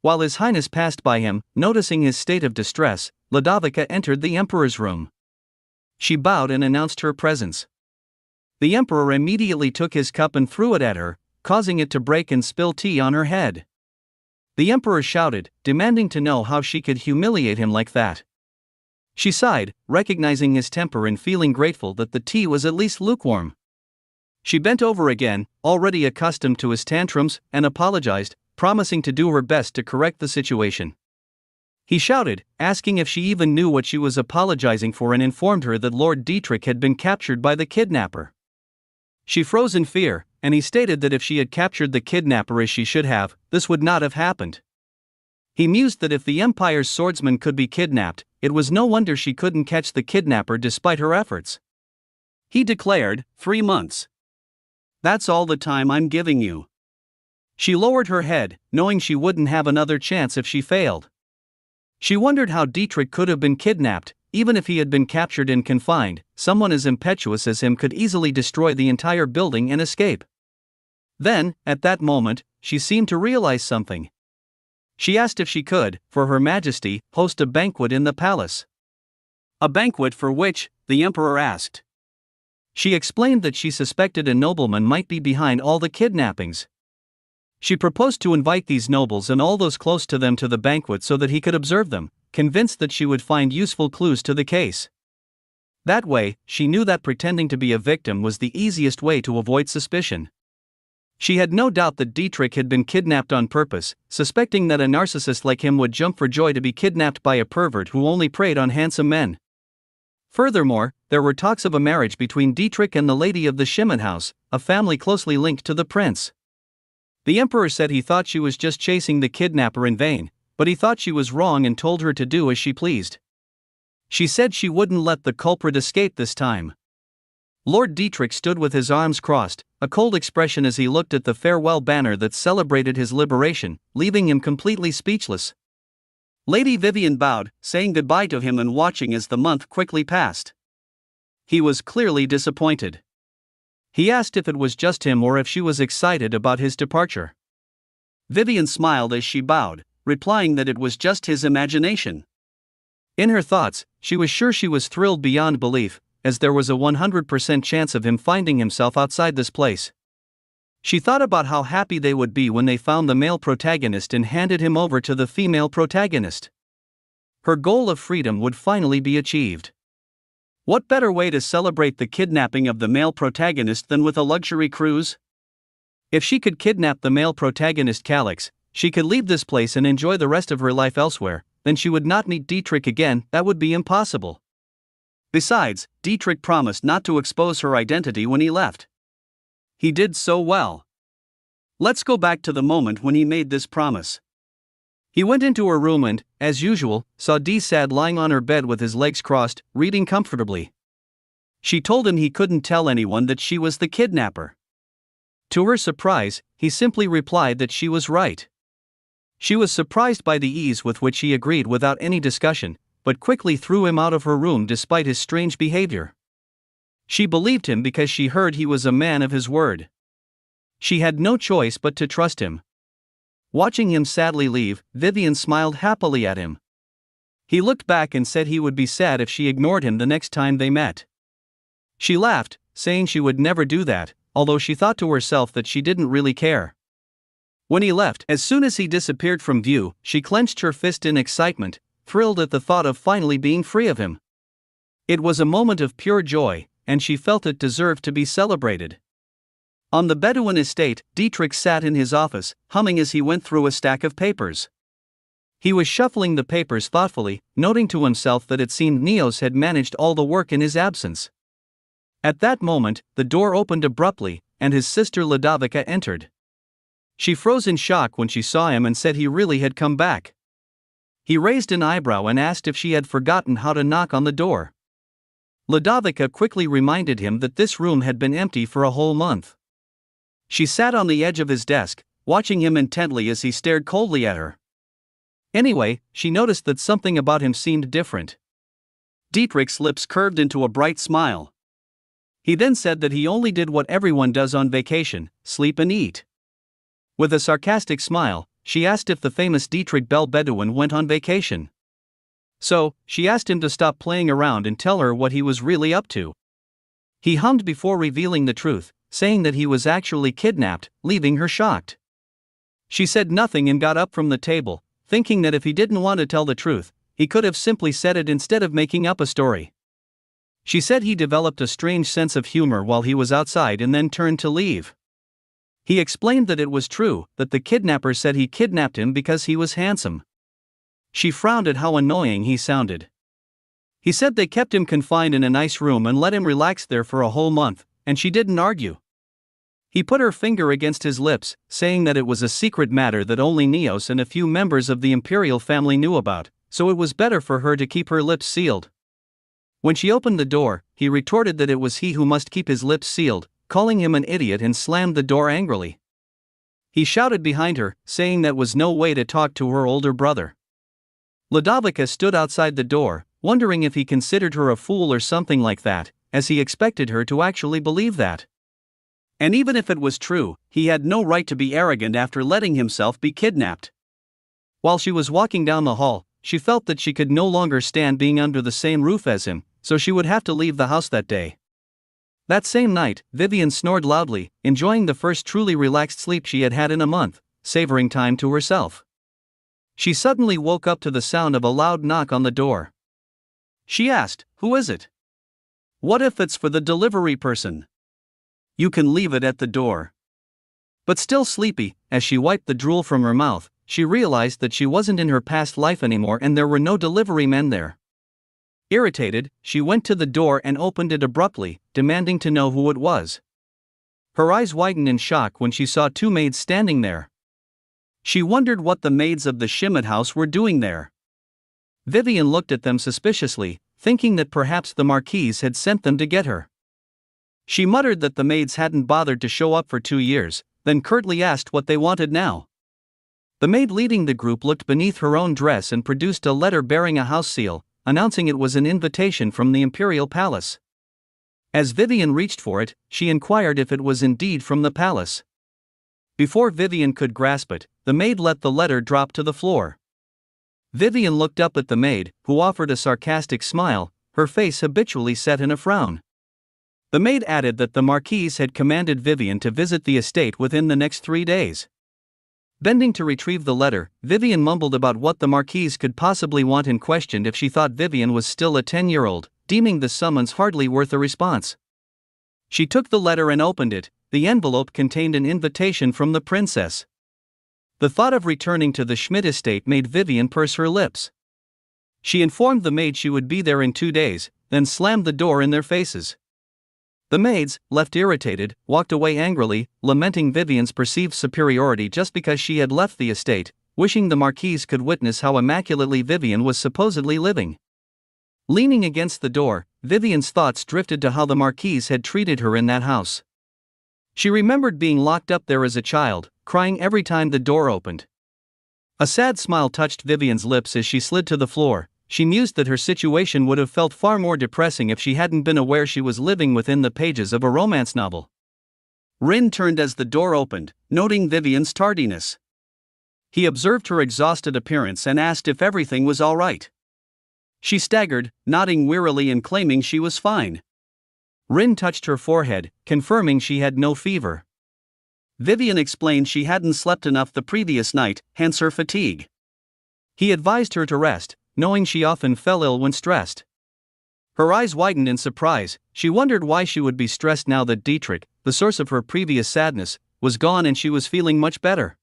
While His Highness passed by him, noticing his state of distress, Ludovica entered the emperor's room. She bowed and announced her presence. The emperor immediately took his cup and threw it at her, causing it to break and spill tea on her head. The emperor shouted, demanding to know how she could humiliate him like that. She sighed, recognizing his temper and feeling grateful that the tea was at least lukewarm. She bent over again, already accustomed to his tantrums, and apologized, promising to do her best to correct the situation. He shouted, asking if she even knew what she was apologizing for, and informed her that Lord Dietrich had been captured by the kidnapper. She froze in fear, and he stated that if she had captured the kidnapper as she should have, this would not have happened. He mused that if the Empire's swordsman could be kidnapped, it was no wonder she couldn't catch the kidnapper despite her efforts. He declared, 3 months. That's all the time I'm giving you. She lowered her head, knowing she wouldn't have another chance if she failed. She wondered how Dietrich could have been kidnapped. Even if he had been captured and confined, someone as impetuous as him could easily destroy the entire building and escape. Then, at that moment, she seemed to realize something. She asked if she could, for Her Majesty, host a banquet in the palace. A banquet for which? The emperor asked. She explained that she suspected a nobleman might be behind all the kidnappings. She proposed to invite these nobles and all those close to them to the banquet so that he could observe them, convinced that she would find useful clues to the case. That way, she knew that pretending to be a victim was the easiest way to avoid suspicion. She had no doubt that Dietrich had been kidnapped on purpose, suspecting that a narcissist like him would jump for joy to be kidnapped by a pervert who only preyed on handsome men. Furthermore, there were talks of a marriage between Dietrich and the lady of the Schimmen house, a family closely linked to the prince. The emperor said he thought she was just chasing the kidnapper in vain, but he thought she was wrong and told her to do as she pleased. She said she wouldn't let the culprit escape this time. Lord Dietrich stood with his arms crossed, a cold expression as he looked at the farewell banner that celebrated his liberation, leaving him completely speechless. Lady Vivian bowed, saying goodbye to him and watching as the month quickly passed. He was clearly disappointed. He asked if it was just him or if she was excited about his departure. Vivian smiled as she bowed, replying that it was just his imagination. In her thoughts, she was sure she was thrilled beyond belief, as there was a 100% chance of him finding himself outside this place. She thought about how happy they would be when they found the male protagonist and handed him over to the female protagonist. Her goal of freedom would finally be achieved. What better way to celebrate the kidnapping of the male protagonist than with a luxury cruise? If she could kidnap the male protagonist Calix, she could leave this place and enjoy the rest of her life elsewhere, then she would not meet Dietrich again. That would be impossible. Besides, Dietrich promised not to expose her identity when he left. He did so well. Let's go back to the moment when he made this promise. He went into her room and, as usual, saw Sad lying on her bed with his legs crossed, reading comfortably. She told him he couldn't tell anyone that she was the kidnapper. To her surprise, he simply replied that she was right. She was surprised by the ease with which he agreed without any discussion, but quickly threw him out of her room despite his strange behavior. She believed him because she heard he was a man of his word. She had no choice but to trust him. Watching him sadly leave, Vivian smiled happily at him. He looked back and said he would be sad if she ignored him the next time they met. She laughed, saying she would never do that, although she thought to herself that she didn't really care. When he left, as soon as he disappeared from view, she clenched her fist in excitement, thrilled at the thought of finally being free of him. It was a moment of pure joy, and she felt it deserved to be celebrated. On the Bedouin estate, Dietrich sat in his office, humming as he went through a stack of papers. He was shuffling the papers thoughtfully, noting to himself that it seemed Neos had managed all the work in his absence. At that moment, the door opened abruptly, and his sister Ludovica entered. She froze in shock when she saw him and said he really had come back. He raised an eyebrow and asked if she had forgotten how to knock on the door. Ludovica quickly reminded him that this room had been empty for a whole month. She sat on the edge of his desk, watching him intently as he stared coldly at her. Anyway, she noticed that something about him seemed different. Dietrich's lips curved into a bright smile. He then said that he only did what everyone does on vacation: sleep and eat. With a sarcastic smile, she asked if the famous Dietrich Bell-Bedouin went on vacation. So, she asked him to stop playing around and tell her what he was really up to. He hummed before revealing the truth, saying that he was actually kidnapped, leaving her shocked. She said nothing and got up from the table, thinking that if he didn't want to tell the truth, he could have simply said it instead of making up a story. She said he developed a strange sense of humor while he was outside and then turned to leave. He explained that it was true, that the kidnapper said he kidnapped him because he was handsome. She frowned at how annoying he sounded. He said they kept him confined in a nice room and let him relax there for a whole month, and she didn't argue. He put her finger against his lips, saying that it was a secret matter that only Neos and a few members of the imperial family knew about, so it was better for her to keep her lips sealed. When she opened the door, he retorted that it was he who must keep his lips sealed, calling him an idiot, and slammed the door angrily. He shouted behind her, saying that was no way to talk to her older brother. Ludovica stood outside the door, wondering if he considered her a fool or something like that, as he expected her to actually believe that. And even if it was true, he had no right to be arrogant after letting himself be kidnapped. While she was walking down the hall, she felt that she could no longer stand being under the same roof as him, so she would have to leave the house that day. That same night, Vivian snored loudly, enjoying the first truly relaxed sleep she had had in a month, savoring time to herself. She suddenly woke up to the sound of a loud knock on the door. She asked, "Who is it? What if it's for the delivery person?" "You can leave it at the door." But still sleepy, as she wiped the drool from her mouth, she realized that she wasn't in her past life anymore and there were no delivery men there. Irritated, she went to the door and opened it abruptly, demanding to know who it was. Her eyes widened in shock when she saw two maids standing there. She wondered what the maids of the Schmidt house were doing there. Vivian looked at them suspiciously, thinking that perhaps the Marquise had sent them to get her. She muttered that the maids hadn't bothered to show up for 2 years, then curtly asked what they wanted now. The maid leading the group looked beneath her own dress and produced a letter bearing a house seal, announcing it was an invitation from the imperial palace. As Vivian reached for it, she inquired if it was indeed from the palace. Before Vivian could grasp it, the maid let the letter drop to the floor. Vivian looked up at the maid, who offered a sarcastic smile, her face habitually set in a frown. The maid added that the Marquise had commanded Vivian to visit the estate within the next 3 days. Bending to retrieve the letter, Vivian mumbled about what the Marquise could possibly want and questioned if she thought Vivian was still a 10-year-old, deeming the summons hardly worth a response. She took the letter and opened it. The envelope contained an invitation from the princess. The thought of returning to the Schmidt estate made Vivian purse her lips. She informed the maid she would be there in 2 days, then slammed the door in their faces. The maids, left irritated, walked away angrily, lamenting Vivian's perceived superiority just because she had left the estate, wishing the Marquise could witness how immaculately Vivian was supposedly living. Leaning against the door, Vivian's thoughts drifted to how the Marquise had treated her in that house. She remembered being locked up there as a child, crying every time the door opened. A sad smile touched Vivian's lips as she slid to the floor. She mused that her situation would have felt far more depressing if she hadn't been aware she was living within the pages of a romance novel. Rin turned as the door opened, noting Vivian's tardiness. He observed her exhausted appearance and asked if everything was all right. She staggered, nodding wearily and claiming she was fine. Rin touched her forehead, confirming she had no fever. Vivian explained she hadn't slept enough the previous night, hence her fatigue. He advised her to rest, knowing she often fell ill when stressed. Her eyes widened in surprise. She wondered why she would be stressed now that Dietrich, the source of her previous sadness, was gone and she was feeling much better.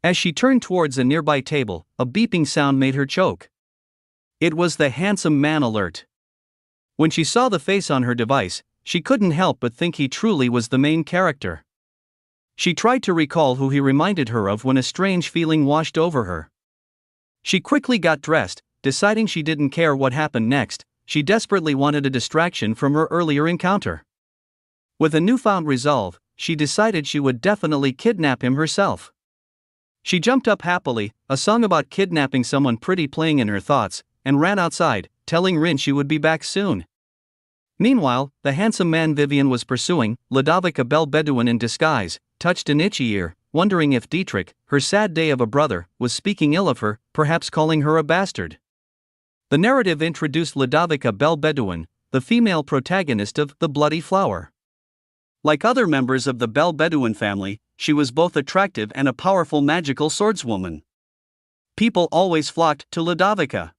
As she turned towards a nearby table, a beeping sound made her choke. It was the handsome man alert. When she saw the face on her device, she couldn't help but think he truly was the main character. She tried to recall who he reminded her of when a strange feeling washed over her. She quickly got dressed, deciding she didn't care what happened next. She desperately wanted a distraction from her earlier encounter. With a newfound resolve, she decided she would definitely kidnap him herself. She jumped up happily, a song about kidnapping someone pretty playing in her thoughts, and ran outside, telling Rin she would be back soon. Meanwhile, the handsome man Vivian was pursuing, Ludovic, a belle Bedouin in disguise, touched an itchy ear, wondering if Dietrich, her sad day of a brother, was speaking ill of her, perhaps calling her a bastard. The narrative introduced Ludovic, a belle Bedouin, the female protagonist of The Bloody Flower. Like other members of the belle Bedouin family, she was both attractive and a powerful magical swordswoman. People always flocked to Ludovica.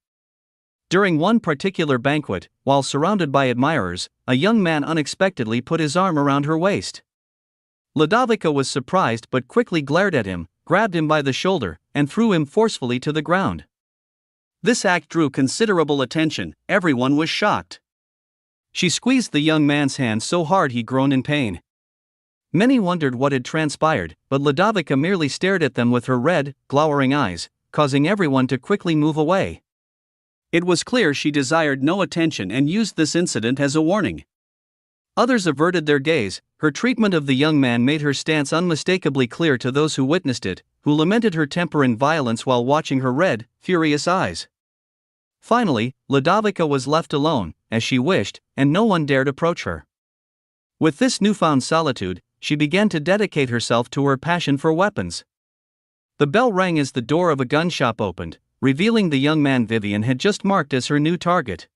During one particular banquet, while surrounded by admirers, a young man unexpectedly put his arm around her waist. Ludovica was surprised but quickly glared at him, grabbed him by the shoulder, and threw him forcefully to the ground. This act drew considerable attention, everyone was shocked. She squeezed the young man's hand so hard he groaned in pain. Many wondered what had transpired, but Ludovica merely stared at them with her red, glowering eyes, causing everyone to quickly move away. It was clear she desired no attention and used this incident as a warning. Others averted their gaze. Her treatment of the young man made her stance unmistakably clear to those who witnessed it, who lamented her temper and violence while watching her red, furious eyes. Finally, Ludovica was left alone, as she wished, and no one dared approach her. With this newfound solitude, she began to dedicate herself to her passion for weapons. The bell rang as the door of a gun shop opened, revealing the young man Vivian had just marked as her new target.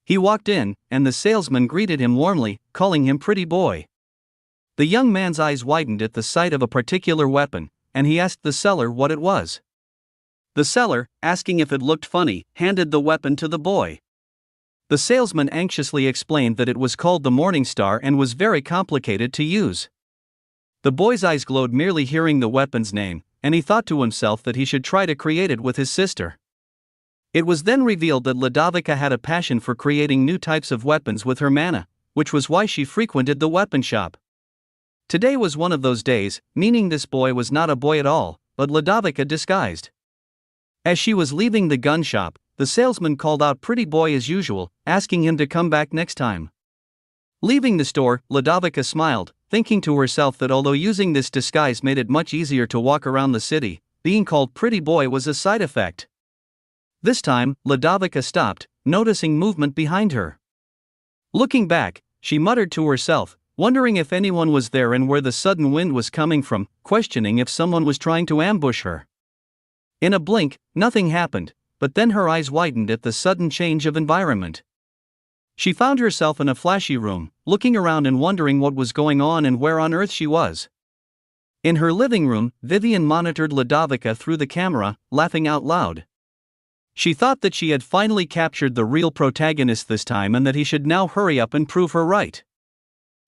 He walked in, and the salesman greeted him warmly, calling him pretty boy. The young man's eyes widened at the sight of a particular weapon, and he asked the seller what it was. The seller, asking if it looked funny, handed the weapon to the boy. The salesman anxiously explained that it was called the Morning Star and was very complicated to use. The boy's eyes glowed merely hearing the weapon's name, and he thought to himself that he should try to create it with his sister. It was then revealed that Ludovica had a passion for creating new types of weapons with her mana, which was why she frequented the weapon shop. Today was one of those days, meaning this boy was not a boy at all, but Ludovica disguised. As she was leaving the gun shop, the salesman called out pretty boy as usual, asking him to come back next time. Leaving the store, Ludovica smiled, thinking to herself that although using this disguise made it much easier to walk around the city, being called pretty boy was a side effect. This time, Ludovica stopped, noticing movement behind her. Looking back, she muttered to herself, wondering if anyone was there and where the sudden wind was coming from, questioning if someone was trying to ambush her. In a blink, nothing happened, but then her eyes widened at the sudden change of environment. She found herself in a flashy room, looking around and wondering what was going on and where on earth she was. In her living room, Vivian monitored Ludovica through the camera, laughing out loud. She thought that she had finally captured the real protagonist this time and that he should now hurry up and prove her right.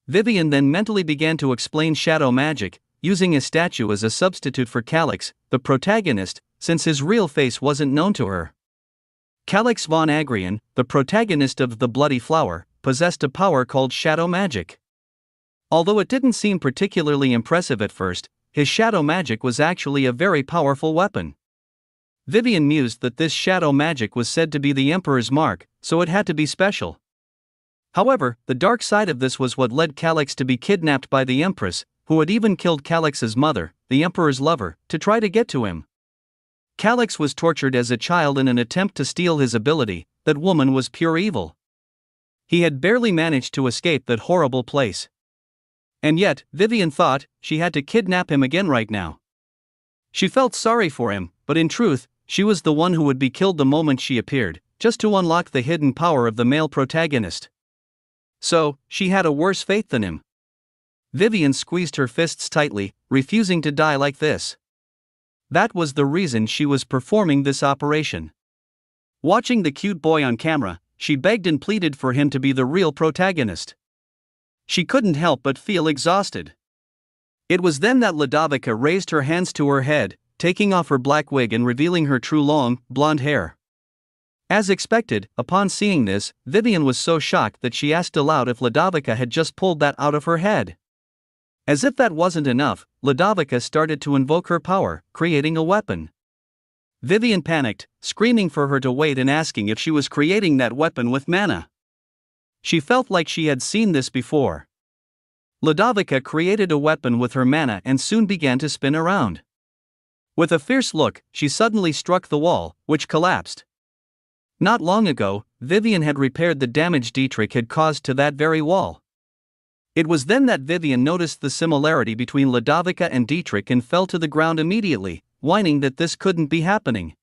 Vivian then mentally began to explain shadow magic, using a statue as a substitute for Calix, the protagonist, since his real face wasn't known to her. Calix von Agrian, the protagonist of The Bloody Flower, possessed a power called shadow magic. Although it didn't seem particularly impressive at first, his shadow magic was actually a very powerful weapon. Vivian mused that this shadow magic was said to be the Emperor's mark, so it had to be special. However, the dark side of this was what led Calix to be kidnapped by the Empress, who had even killed Calix's mother, the Emperor's lover, to try to get to him. Calix was tortured as a child in an attempt to steal his ability. That woman was pure evil. He had barely managed to escape that horrible place. And yet, Vivian thought, she had to kidnap him again right now. She felt sorry for him, but in truth, she was the one who would be killed the moment she appeared, just to unlock the hidden power of the male protagonist. So, she had a worse fate than him. Vivian squeezed her fists tightly, refusing to die like this. That was the reason she was performing this operation. Watching the cute boy on camera, she begged and pleaded for him to be the real protagonist. She couldn't help but feel exhausted. It was then that Ludovica raised her hands to her head, taking off her black wig and revealing her true long, blonde hair. As expected, upon seeing this, Vivian was so shocked that she asked aloud if Ludovica had just pulled that out of her head. As if that wasn't enough, Ludovica started to invoke her power, creating a weapon. Vivian panicked, screaming for her to wait and asking if she was creating that weapon with mana. She felt like she had seen this before. Ludovica created a weapon with her mana and soon began to spin around. With a fierce look, she suddenly struck the wall, which collapsed. Not long ago, Vivian had repaired the damage Dietrich had caused to that very wall. It was then that Vivian noticed the similarity between Ludovica and Dietrich and fell to the ground immediately, whining that this couldn't be happening.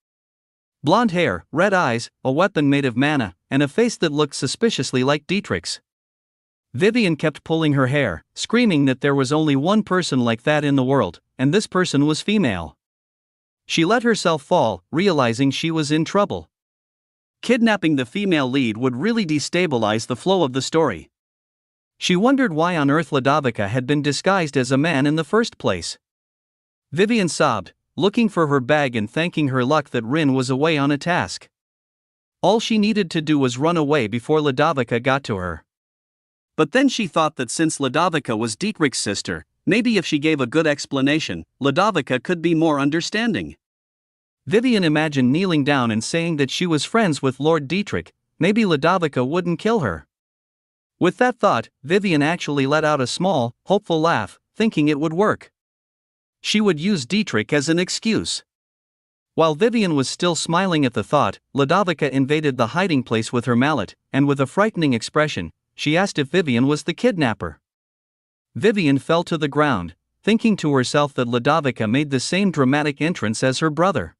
Blonde hair, red eyes, a weapon made of mana, and a face that looked suspiciously like Dietrich's. Vivian kept pulling her hair, screaming that there was only one person like that in the world, and this person was female. She let herself fall, realizing she was in trouble. Kidnapping the female lead would really destabilize the flow of the story. She wondered why on earth Ludovica had been disguised as a man in the first place. Vivian sobbed, looking for her bag and thanking her luck that Rin was away on a task. All she needed to do was run away before Ludovica got to her. But then she thought that since Ludovica was Dietrich's sister, maybe if she gave a good explanation, Ludovica could be more understanding. Vivian imagined kneeling down and saying that she was friends with Lord Dietrich, maybe Ludovica wouldn't kill her. With that thought, Vivian actually let out a small, hopeful laugh, thinking it would work. She would use Dietrich as an excuse. While Vivian was still smiling at the thought, Ludovica invaded the hiding place with her mallet, and with a frightening expression, she asked if Vivian was the kidnapper. Vivian fell to the ground, thinking to herself that Ludovica made the same dramatic entrance as her brother.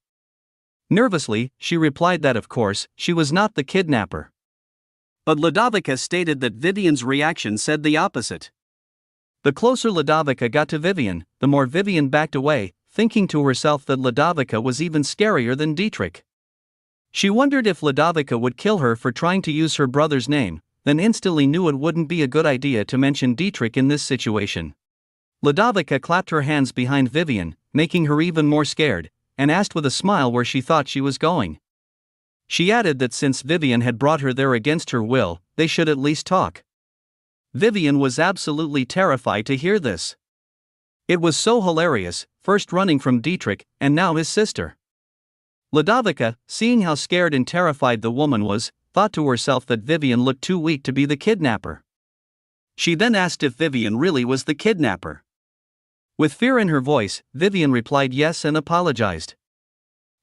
Nervously, she replied that of course, she was not the kidnapper. But Ludovica stated that Vivian's reaction said the opposite. The closer Ludovica got to Vivian, the more Vivian backed away, thinking to herself that Ludovica was even scarier than Dietrich. She wondered if Ludovica would kill her for trying to use her brother's name, then instantly knew it wouldn't be a good idea to mention Dietrich in this situation. Ludovica clapped her hands behind Vivian, making her even more scared, and asked with a smile where she thought she was going. She added that since Vivian had brought her there against her will, they should at least talk. Vivian was absolutely terrified to hear this. It was so hilarious, first running from Dietrich, and now his sister. Ludovica, seeing how scared and terrified the woman was, thought to herself that Vivian looked too weak to be the kidnapper. She then asked if Vivian really was the kidnapper. With fear in her voice, Vivian replied yes and apologized.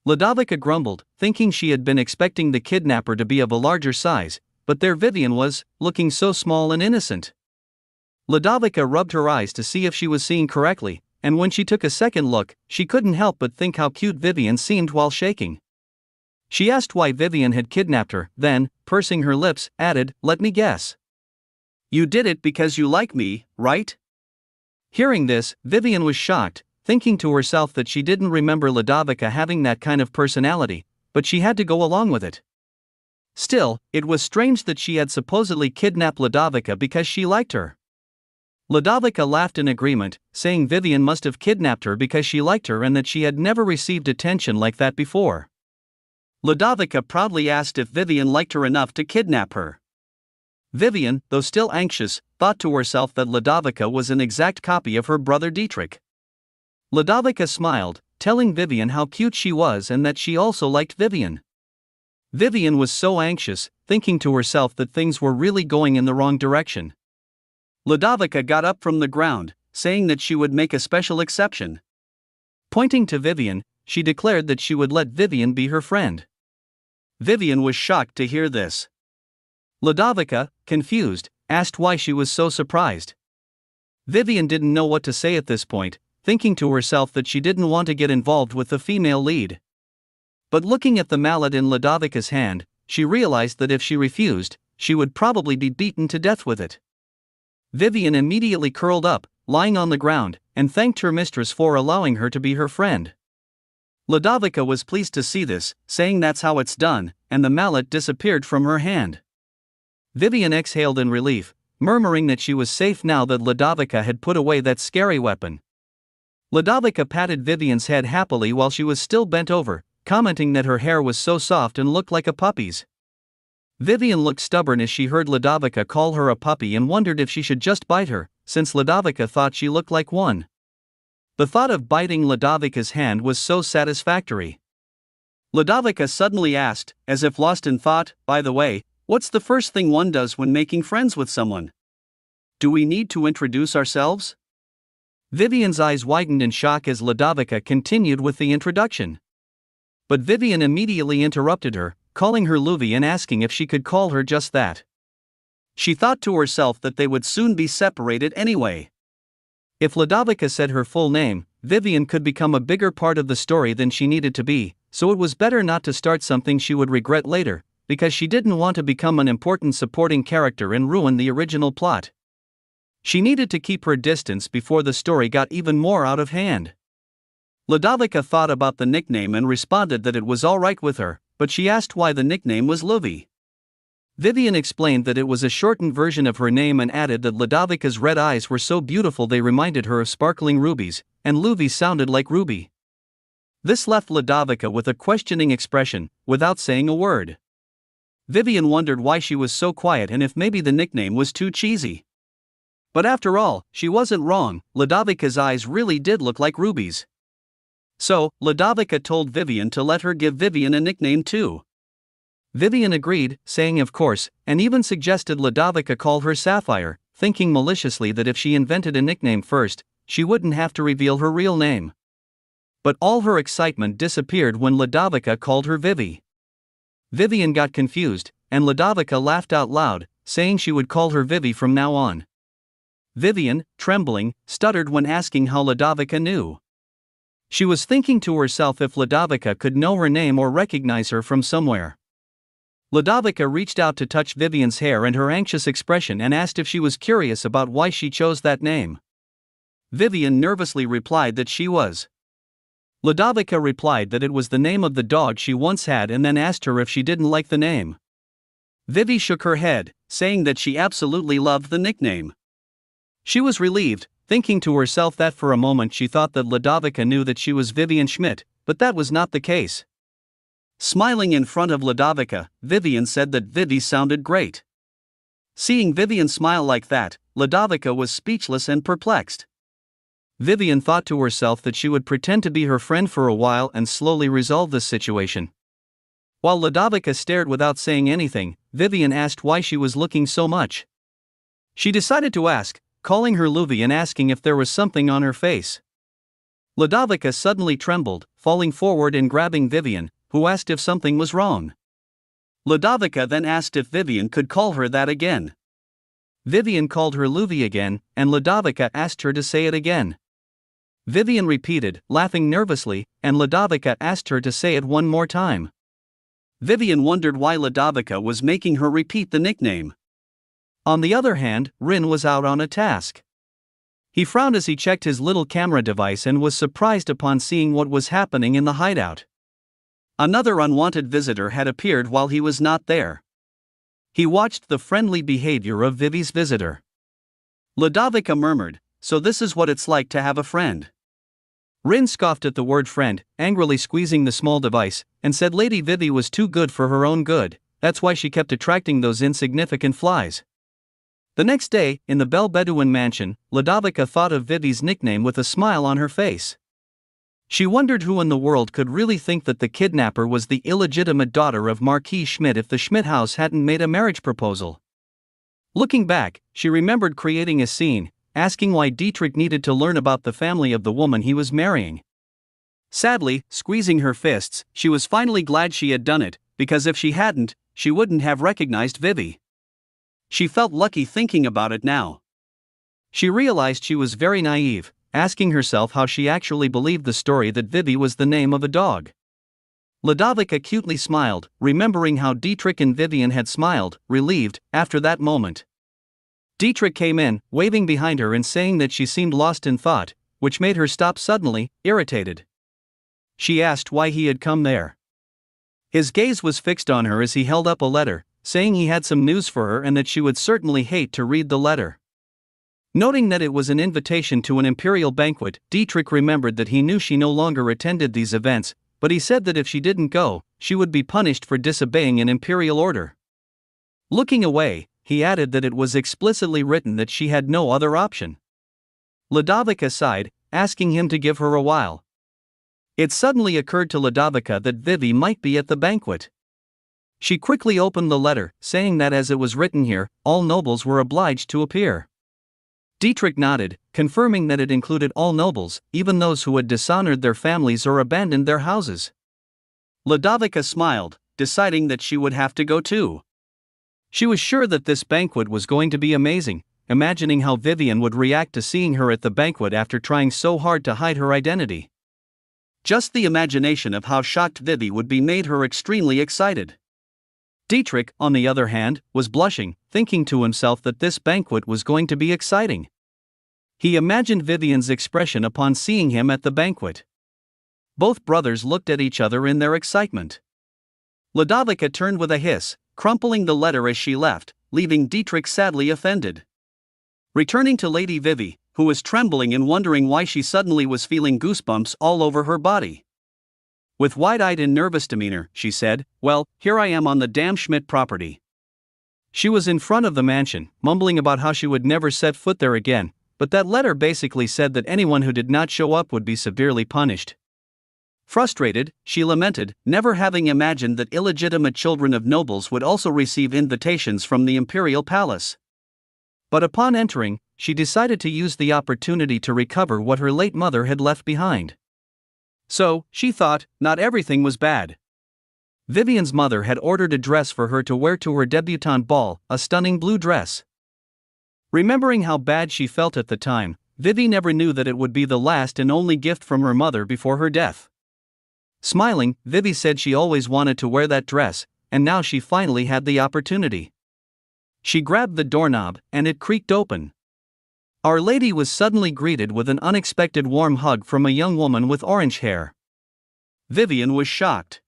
Ludovica grumbled, thinking she had been expecting the kidnapper to be of a larger size, but there Vivian was, looking so small and innocent. Ludovica rubbed her eyes to see if she was seeing correctly, and when she took a second look, she couldn't help but think how cute Vivian seemed while shaking. She asked why Vivian had kidnapped her, then, pursing her lips, added, "Let me guess. You did it because you like me, right?" Hearing this, Vivian was shocked, thinking to herself that she didn't remember Ludovica having that kind of personality, but she had to go along with it. Still, it was strange that she had supposedly kidnapped Ludovica because she liked her. Ludovica laughed in agreement, saying Vivian must have kidnapped her because she liked her and that she had never received attention like that before. Ludovica proudly asked if Vivian liked her enough to kidnap her. Vivian, though still anxious, thought to herself that Ludovica was an exact copy of her brother Dietrich. Ludovica smiled, telling Vivian how cute she was and that she also liked Vivian. Vivian was so anxious, thinking to herself that things were really going in the wrong direction. Ludovica got up from the ground, saying that she would make a special exception. Pointing to Vivian, she declared that she would let Vivian be her friend. Vivian was shocked to hear this. Ludovica, confused, asked why she was so surprised. Vivian didn't know what to say at this point, thinking to herself that she didn't want to get involved with the female lead. But looking at the mallet in Ludovica's hand, she realized that if she refused, she would probably be beaten to death with it. Vivian immediately curled up, lying on the ground, and thanked her mistress for allowing her to be her friend. Ludovica was pleased to see this, saying that's how it's done, and the mallet disappeared from her hand. Vivian exhaled in relief, murmuring that she was safe now that Ludovica had put away that scary weapon. Ludovica patted Vivian's head happily while she was still bent over, commenting that her hair was so soft and looked like a puppy's. Vivian looked stubborn as she heard Ludovica call her a puppy and wondered if she should just bite her, since Ludovica thought she looked like one. The thought of biting Ludovica's hand was so satisfactory. Ludovica suddenly asked, as if lost in thought, "By the way, what's the first thing one does when making friends with someone?" Do we need to introduce ourselves? Vivian's eyes widened in shock as Ludovica continued with the introduction. But Vivian immediately interrupted her, calling her Luvi and asking if she could call her just that. She thought to herself that they would soon be separated anyway. If Ludovica said her full name, Vivian could become a bigger part of the story than she needed to be, so it was better not to start something she would regret later, because she didn't want to become an important supporting character and ruin the original plot. She needed to keep her distance before the story got even more out of hand. Ludovica thought about the nickname and responded that it was alright with her, but she asked why the nickname was Luvi. Vivian explained that it was a shortened version of her name and added that Ludovica's red eyes were so beautiful they reminded her of sparkling rubies, and Luvi sounded like ruby. This left Ludovica with a questioning expression, without saying a word. Vivian wondered why she was so quiet and if maybe the nickname was too cheesy. But after all, she wasn't wrong, Ludovica's eyes really did look like rubies. So, Ludovica told Vivian to let her give Vivian a nickname too. Vivian agreed, saying of course, and even suggested Ludovica call her Sapphire, thinking maliciously that if she invented a nickname first, she wouldn't have to reveal her real name. But all her excitement disappeared when Ludovica called her Vivi. Vivian got confused, and Ludovica laughed out loud, saying she would call her Vivi from now on. Vivian, trembling, stuttered when asking how Ludovica knew. She was thinking to herself if Ludovica could know her name or recognize her from somewhere. Ludovica reached out to touch Vivian's hair and her anxious expression and asked if she was curious about why she chose that name. Vivian nervously replied that she was. Ludovica replied that it was the name of the dog she once had and then asked her if she didn't like the name. Vivi shook her head, saying that she absolutely loved the nickname. She was relieved, thinking to herself that for a moment she thought that Ludovica knew that she was Vivian Schmidt, but that was not the case. Smiling in front of Ludovica, Vivian said that Vivi sounded great. Seeing Vivian smile like that, Ludovica was speechless and perplexed. Vivian thought to herself that she would pretend to be her friend for a while and slowly resolve this situation. While Ludovica stared without saying anything, Vivian asked why she was looking so much. She decided to ask, calling her Luvi and asking if there was something on her face. Ludovica suddenly trembled, falling forward and grabbing Vivian, who asked if something was wrong. Ludovica then asked if Vivian could call her that again. Vivian called her Luvi again, and Ludovica asked her to say it again. Vivian repeated, laughing nervously, and Ludovica asked her to say it one more time. Vivian wondered why Ludovica was making her repeat the nickname. On the other hand, Rin was out on a task. He frowned as he checked his little camera device and was surprised upon seeing what was happening in the hideout. Another unwanted visitor had appeared while he was not there. He watched the friendly behavior of Vivi's visitor. Ludovica murmured, "So this is what it's like to have a friend." Rin scoffed at the word friend, angrily squeezing the small device, and said Lady Vivi was too good for her own good, that's why she kept attracting those insignificant flies. The next day, in the Belle Bedouin mansion, Ludovica thought of Vivi's nickname with a smile on her face. She wondered who in the world could really think that the kidnapper was the illegitimate daughter of Marquis Schmidt if the Schmidt house hadn't made a marriage proposal. Looking back, she remembered creating a scene, asking why Dietrich needed to learn about the family of the woman he was marrying. Sadly, squeezing her fists, she was finally glad she had done it, because if she hadn't, she wouldn't have recognized Vivi. She felt lucky thinking about it now. She realized she was very naive, asking herself how she actually believed the story that Vivi was the name of a dog. Ludovica cutely smiled, remembering how Dietrich and Vivian had smiled, relieved, after that moment. Dietrich came in, waving behind her and saying that she seemed lost in thought, which made her stop suddenly, irritated. She asked why he had come there. His gaze was fixed on her as he held up a letter, saying he had some news for her and that she would certainly hate to read the letter. Noting that it was an invitation to an imperial banquet, Dietrich remembered that he knew she no longer attended these events, but he said that if she didn't go, she would be punished for disobeying an imperial order. Looking away, he added that it was explicitly written that she had no other option. Ludovica sighed, asking him to give her a while. It suddenly occurred to Ludovica that Vivi might be at the banquet. She quickly opened the letter, saying that as it was written here, all nobles were obliged to appear. Dietrich nodded, confirming that it included all nobles, even those who had dishonored their families or abandoned their houses. Ludovica smiled, deciding that she would have to go too. She was sure that this banquet was going to be amazing, imagining how Vivian would react to seeing her at the banquet after trying so hard to hide her identity. Just the imagination of how shocked Vivi would be made her extremely excited. Dietrich, on the other hand, was blushing, thinking to himself that this banquet was going to be exciting. He imagined Vivian's expression upon seeing him at the banquet. Both brothers looked at each other in their excitement. Ludovica turned with a hiss, crumpling the letter as she left, leaving Dietrich sadly offended. Returning to Lady Vivi, who was trembling and wondering why she suddenly was feeling goosebumps all over her body. With wide-eyed and nervous demeanor, she said, "Well, here I am on the damn Schmidt property." She was in front of the mansion, mumbling about how she would never set foot there again, but that letter basically said that anyone who did not show up would be severely punished. Frustrated, she lamented, never having imagined that illegitimate children of nobles would also receive invitations from the imperial palace. But upon entering, she decided to use the opportunity to recover what her late mother had left behind. So, she thought, not everything was bad. Vivian's mother had ordered a dress for her to wear to her debutante ball, a stunning blue dress. Remembering how bad she felt at the time, Vivi never knew that it would be the last and only gift from her mother before her death. Smiling, Vivi said she always wanted to wear that dress, and now she finally had the opportunity. She grabbed the doorknob, and it creaked open. Our Lady was suddenly greeted with an unexpected warm hug from a young woman with orange hair. Vivian was shocked.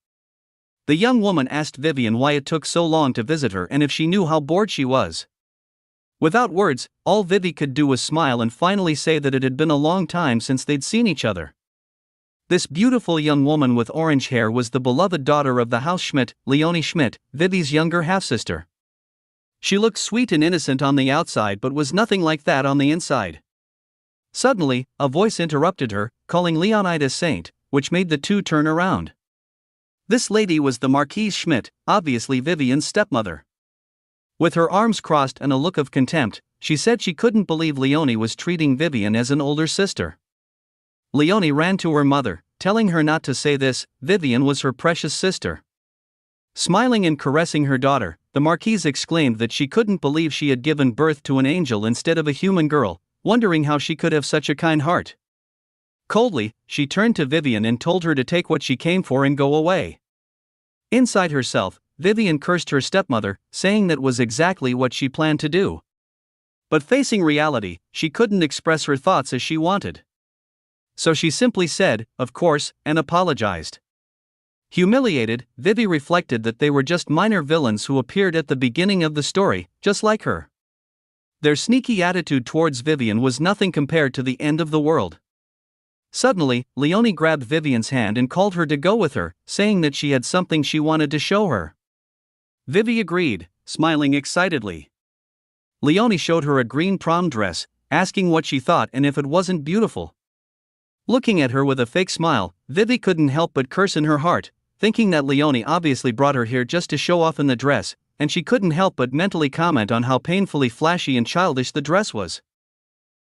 The young woman asked Vivian why it took so long to visit her and if she knew how bored she was. Without words, all Vivi could do was smile and finally say that it had been a long time since they'd seen each other. This beautiful young woman with orange hair was the beloved daughter of the House Schmidt, Leonie Schmidt, Vivi's younger half-sister. She looked sweet and innocent on the outside but was nothing like that on the inside. Suddenly, a voice interrupted her, calling Leonide a saint, which made the two turn around. This lady was the Marquise Schmidt, obviously Vivian's stepmother. With her arms crossed and a look of contempt, she said she couldn't believe Leonie was treating Vivian as an older sister. Leonie ran to her mother, telling her not to say this. Vivian was her precious sister. Smiling and caressing her daughter, the Marquise exclaimed that she couldn't believe she had given birth to an angel instead of a human girl, wondering how she could have such a kind heart. Coldly, she turned to Vivian and told her to take what she came for and go away. Inside herself, Vivian cursed her stepmother, saying that was exactly what she planned to do. But facing reality, she couldn't express her thoughts as she wanted. So she simply said, "Of course," and apologized. Humiliated, Vivi reflected that they were just minor villains who appeared at the beginning of the story, just like her. Their sneaky attitude towards Vivian was nothing compared to the end of the world. Suddenly, Leonie grabbed Vivian's hand and called her to go with her, saying that she had something she wanted to show her. Vivi agreed, smiling excitedly. Leonie showed her a green prom dress, asking what she thought and if it wasn't beautiful. Looking at her with a fake smile, Vivi couldn't help but curse in her heart, thinking that Leonie obviously brought her here just to show off in the dress, and she couldn't help but mentally comment on how painfully flashy and childish the dress was.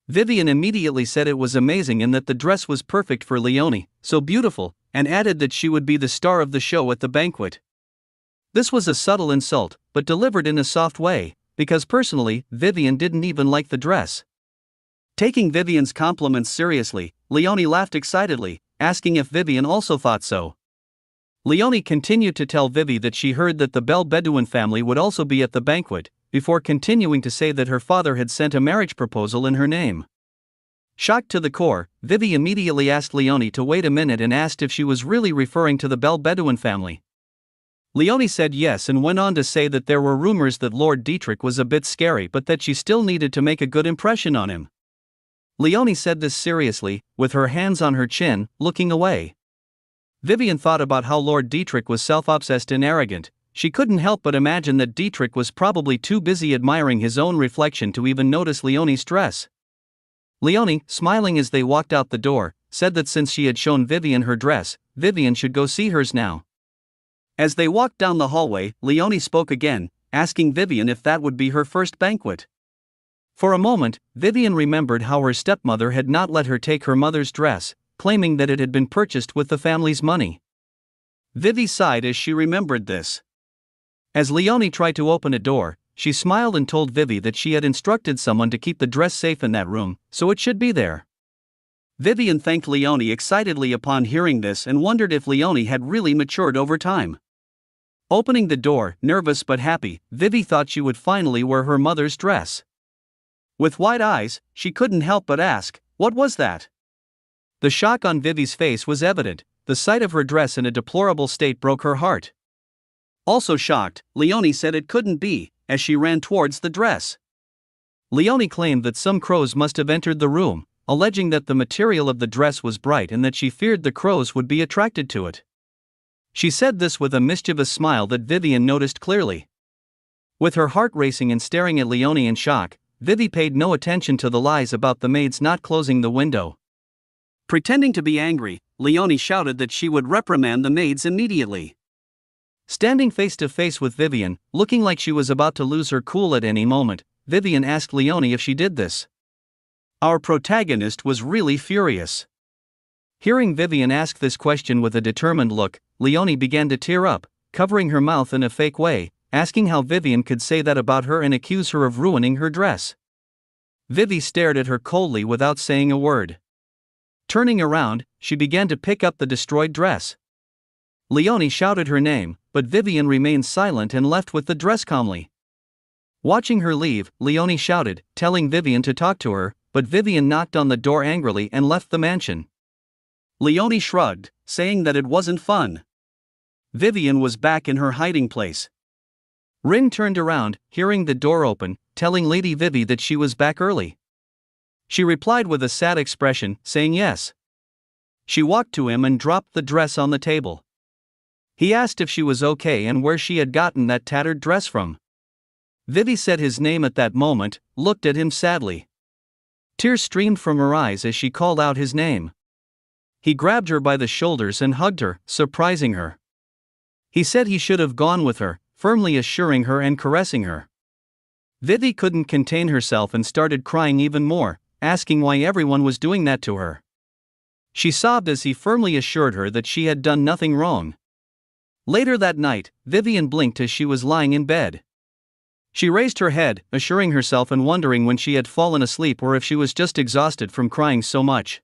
Vivian immediately said it was amazing and that the dress was perfect for Leonie, so beautiful, and added that she would be the star of the show at the banquet. This was a subtle insult, but delivered in a soft way, because personally, Vivian didn't even like the dress. Taking Vivian's compliments seriously, Leonie laughed excitedly, asking if Vivian also thought so. Leonie continued to tell Vivi that she heard that the Bel Bedouin family would also be at the banquet, before continuing to say that her father had sent a marriage proposal in her name. Shocked to the core, Vivi immediately asked Leonie to wait a minute and asked if she was really referring to the Bel Bedouin family. Leonie said yes and went on to say that there were rumors that Lord Dietrich was a bit scary but that she still needed to make a good impression on him. Leonie said this seriously, with her hands on her chin, looking away. Vivian thought about how Lord Dietrich was self-obsessed and arrogant. She couldn't help but imagine that Dietrich was probably too busy admiring his own reflection to even notice Leonie's dress. Leonie, smiling as they walked out the door, said that since she had shown Vivian her dress, Vivian should go see hers now. As they walked down the hallway, Leonie spoke again, asking Vivian if that would be her first banquet. For a moment, Vivian remembered how her stepmother had not let her take her mother's dress, claiming that it had been purchased with the family's money. Vivi sighed as she remembered this. As Leonie tried to open a door, she smiled and told Vivi that she had instructed someone to keep the dress safe in that room, so it should be there. Vivian thanked Leonie excitedly upon hearing this and wondered if Leonie had really matured over time. Opening the door, nervous but happy, Vivi thought she would finally wear her mother's dress. With wide eyes, she couldn't help but ask, "What was that?" The shock on Vivi's face was evident. The sight of her dress in a deplorable state broke her heart. Also shocked, Leonie said it couldn't be, as she ran towards the dress. Leonie claimed that some crows must have entered the room, alleging that the material of the dress was bright and that she feared the crows would be attracted to it. She said this with a mischievous smile that Vivian noticed clearly. With her heart racing and staring at Leonie in shock, Vivi paid no attention to the lies about the maids not closing the window. Pretending to be angry, Leonie shouted that she would reprimand the maids immediately. Standing face to face with Vivian, looking like she was about to lose her cool at any moment, Vivian asked Leonie if she did this. Our protagonist was really furious. Hearing Vivian ask this question with a determined look, Leonie began to tear up, covering her mouth in a fake way, asking how Vivian could say that about her and accuse her of ruining her dress. Vivi stared at her coldly without saying a word. Turning around, she began to pick up the destroyed dress. Leonie shouted her name, but Vivian remained silent and left with the dress calmly. Watching her leave, Leonie shouted, telling Vivian to talk to her, but Vivian knocked on the door angrily and left the mansion. Leonie shrugged, saying that it wasn't fun. Vivian was back in her hiding place. Rin turned around, hearing the door open, telling Lady Vivi that she was back early. She replied with a sad expression, saying yes. She walked to him and dropped the dress on the table. He asked if she was okay and where she had gotten that tattered dress from. Vivi said his name at that moment, looked at him sadly. Tears streamed from her eyes as she called out his name. He grabbed her by the shoulders and hugged her, surprising her. He said he should have gone with her, firmly assuring her and caressing her. Vivi couldn't contain herself and started crying even more, asking why everyone was doing that to her. She sobbed as he firmly assured her that she had done nothing wrong. Later that night, Vivian blinked as she was lying in bed. She raised her head, assuring herself and wondering when she had fallen asleep or if she was just exhausted from crying so much.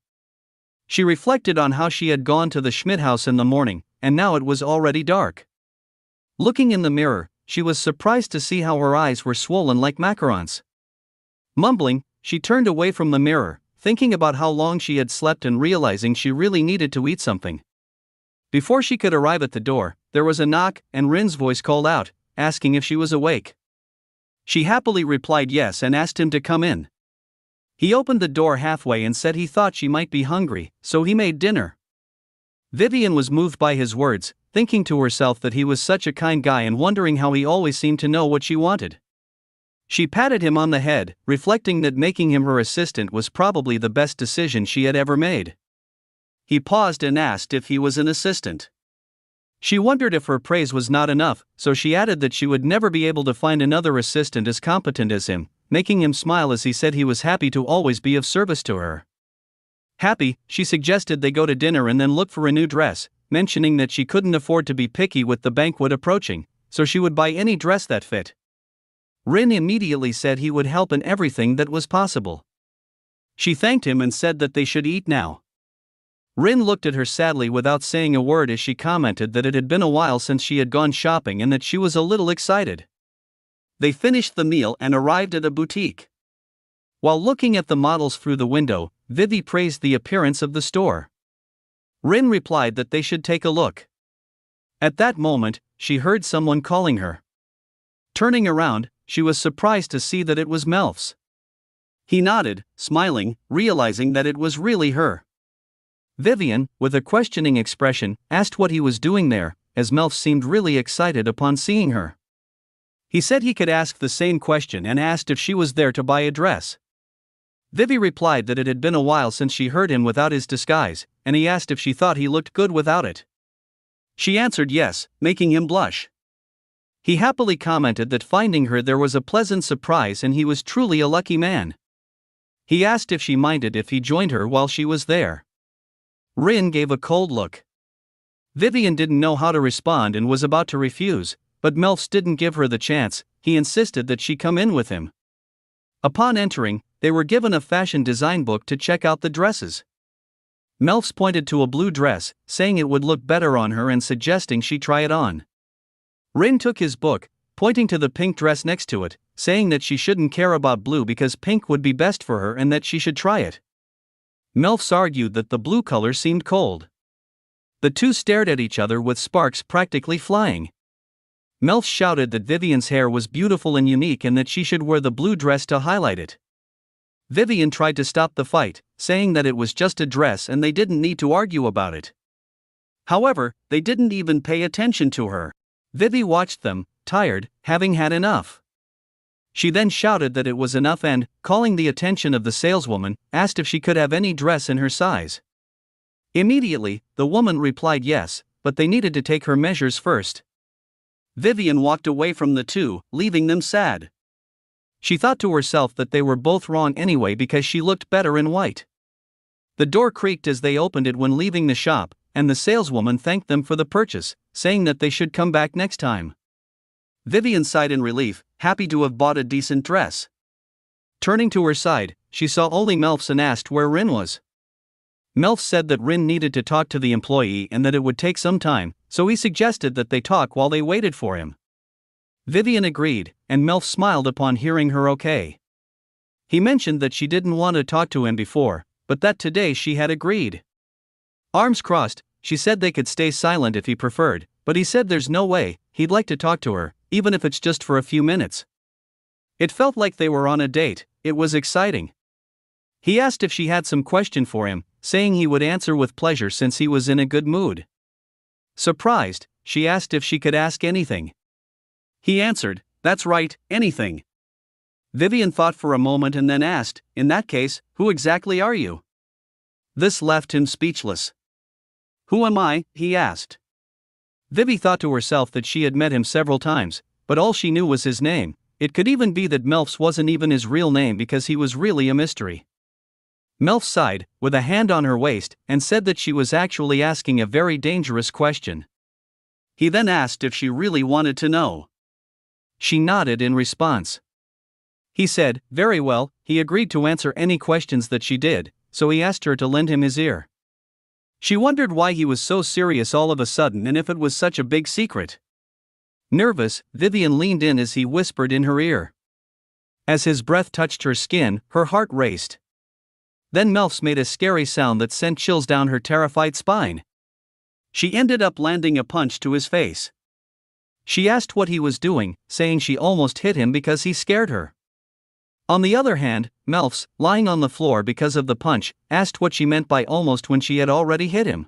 She reflected on how she had gone to the Schmidt house in the morning, and now it was already dark. Looking in the mirror, she was surprised to see how her eyes were swollen like macarons. Mumbling, she turned away from the mirror, thinking about how long she had slept and realizing she really needed to eat something. Before she could arrive at the door, there was a knock, and Rin's voice called out, asking if she was awake. She happily replied yes and asked him to come in. He opened the door halfway and said he thought she might be hungry, so he made dinner. Vivian was moved by his words, thinking to herself that he was such a kind guy and wondering how he always seemed to know what she wanted. She patted him on the head, reflecting that making him her assistant was probably the best decision she had ever made. He paused and asked if he was an assistant. She wondered if her praise was not enough, so she added that she would never be able to find another assistant as competent as him, making him smile as he said he was happy to always be of service to her. Happy, she suggested they go to dinner and then look for a new dress, mentioning that she couldn't afford to be picky with the banquet approaching, so she would buy any dress that fit. Rin immediately said he would help in everything that was possible. She thanked him and said that they should eat now. Rin looked at her sadly without saying a word as she commented that it had been a while since she had gone shopping and that she was a little excited. They finished the meal and arrived at a boutique. While looking at the models through the window, Vivi praised the appearance of the store. Rin replied that they should take a look. At that moment, she heard someone calling her. Turning around, she was surprised to see that it was Melf's. He nodded, smiling, realizing that it was really her. Vivian, with a questioning expression, asked what he was doing there, as Melf seemed really excited upon seeing her. He said he could ask the same question and asked if she was there to buy a dress. Vivi replied that it had been a while since she heard him without his disguise, and he asked if she thought he looked good without it. She answered yes, making him blush. He happily commented that finding her there was a pleasant surprise and he was truly a lucky man. He asked if she minded if he joined her while she was there. Rin gave a cold look. Vivian didn't know how to respond and was about to refuse, but Melfs didn't give her the chance. He insisted that she come in with him. Upon entering, they were given a fashion design book to check out the dresses. Melfs pointed to a blue dress, saying it would look better on her and suggesting she try it on. Rin took his book, pointing to the pink dress next to it, saying that she shouldn't care about blue because pink would be best for her and that she should try it. Melfs argued that the blue color seemed cold. The two stared at each other with sparks practically flying. Melfs shouted that Vivian's hair was beautiful and unique and that she should wear the blue dress to highlight it. Vivian tried to stop the fight, saying that it was just a dress and they didn't need to argue about it. However, they didn't even pay attention to her. Vivi watched them, tired, having had enough. She then shouted that it was enough and, calling the attention of the saleswoman, asked if she could have any dress in her size. Immediately, the woman replied yes, but they needed to take her measures first. Vivian walked away from the two, leaving them sad. She thought to herself that they were both wrong anyway because she looked better in white. The door creaked as they opened it when leaving the shop, and the saleswoman thanked them for the purchase, saying that they should come back next time. Vivian sighed in relief, happy to have bought a decent dress. Turning to her side, she saw only Melfs and asked where Rin was. Melfs said that Rin needed to talk to the employee and that it would take some time, so he suggested that they talk while they waited for him. Vivian agreed, and Melfs smiled upon hearing her okay. He mentioned that she didn't want to talk to him before, but that today she had agreed. Arms crossed, she said they could stay silent if he preferred, but he said there's no way, he'd like to talk to her, even if it's just for a few minutes. It felt like they were on a date. It was exciting. He asked if she had some question for him, saying he would answer with pleasure since he was in a good mood. Surprised, she asked if she could ask anything. He answered, "That's right, anything." Vivian thought for a moment and then asked, "In that case, who exactly are you?" This left him speechless. "Who am I?" he asked. Vivi thought to herself that she had met him several times, but all she knew was his name. It could even be that Melfs wasn't even his real name because he was really a mystery. Melfs sighed, with a hand on her waist, and said that she was actually asking a very dangerous question. He then asked if she really wanted to know. She nodded in response. He said, very well. He agreed to answer any questions that she did, so he asked her to lend him his ear. She wondered why he was so serious all of a sudden and if it was such a big secret. Nervous, Vivian leaned in as he whispered in her ear. As his breath touched her skin, her heart raced. Then Melfs made a scary sound that sent chills down her terrified spine. She ended up landing a punch to his face. She asked what he was doing, saying she almost hit him because he scared her. On the other hand, Melfs, lying on the floor because of the punch, asked what she meant by almost when she had already hit him.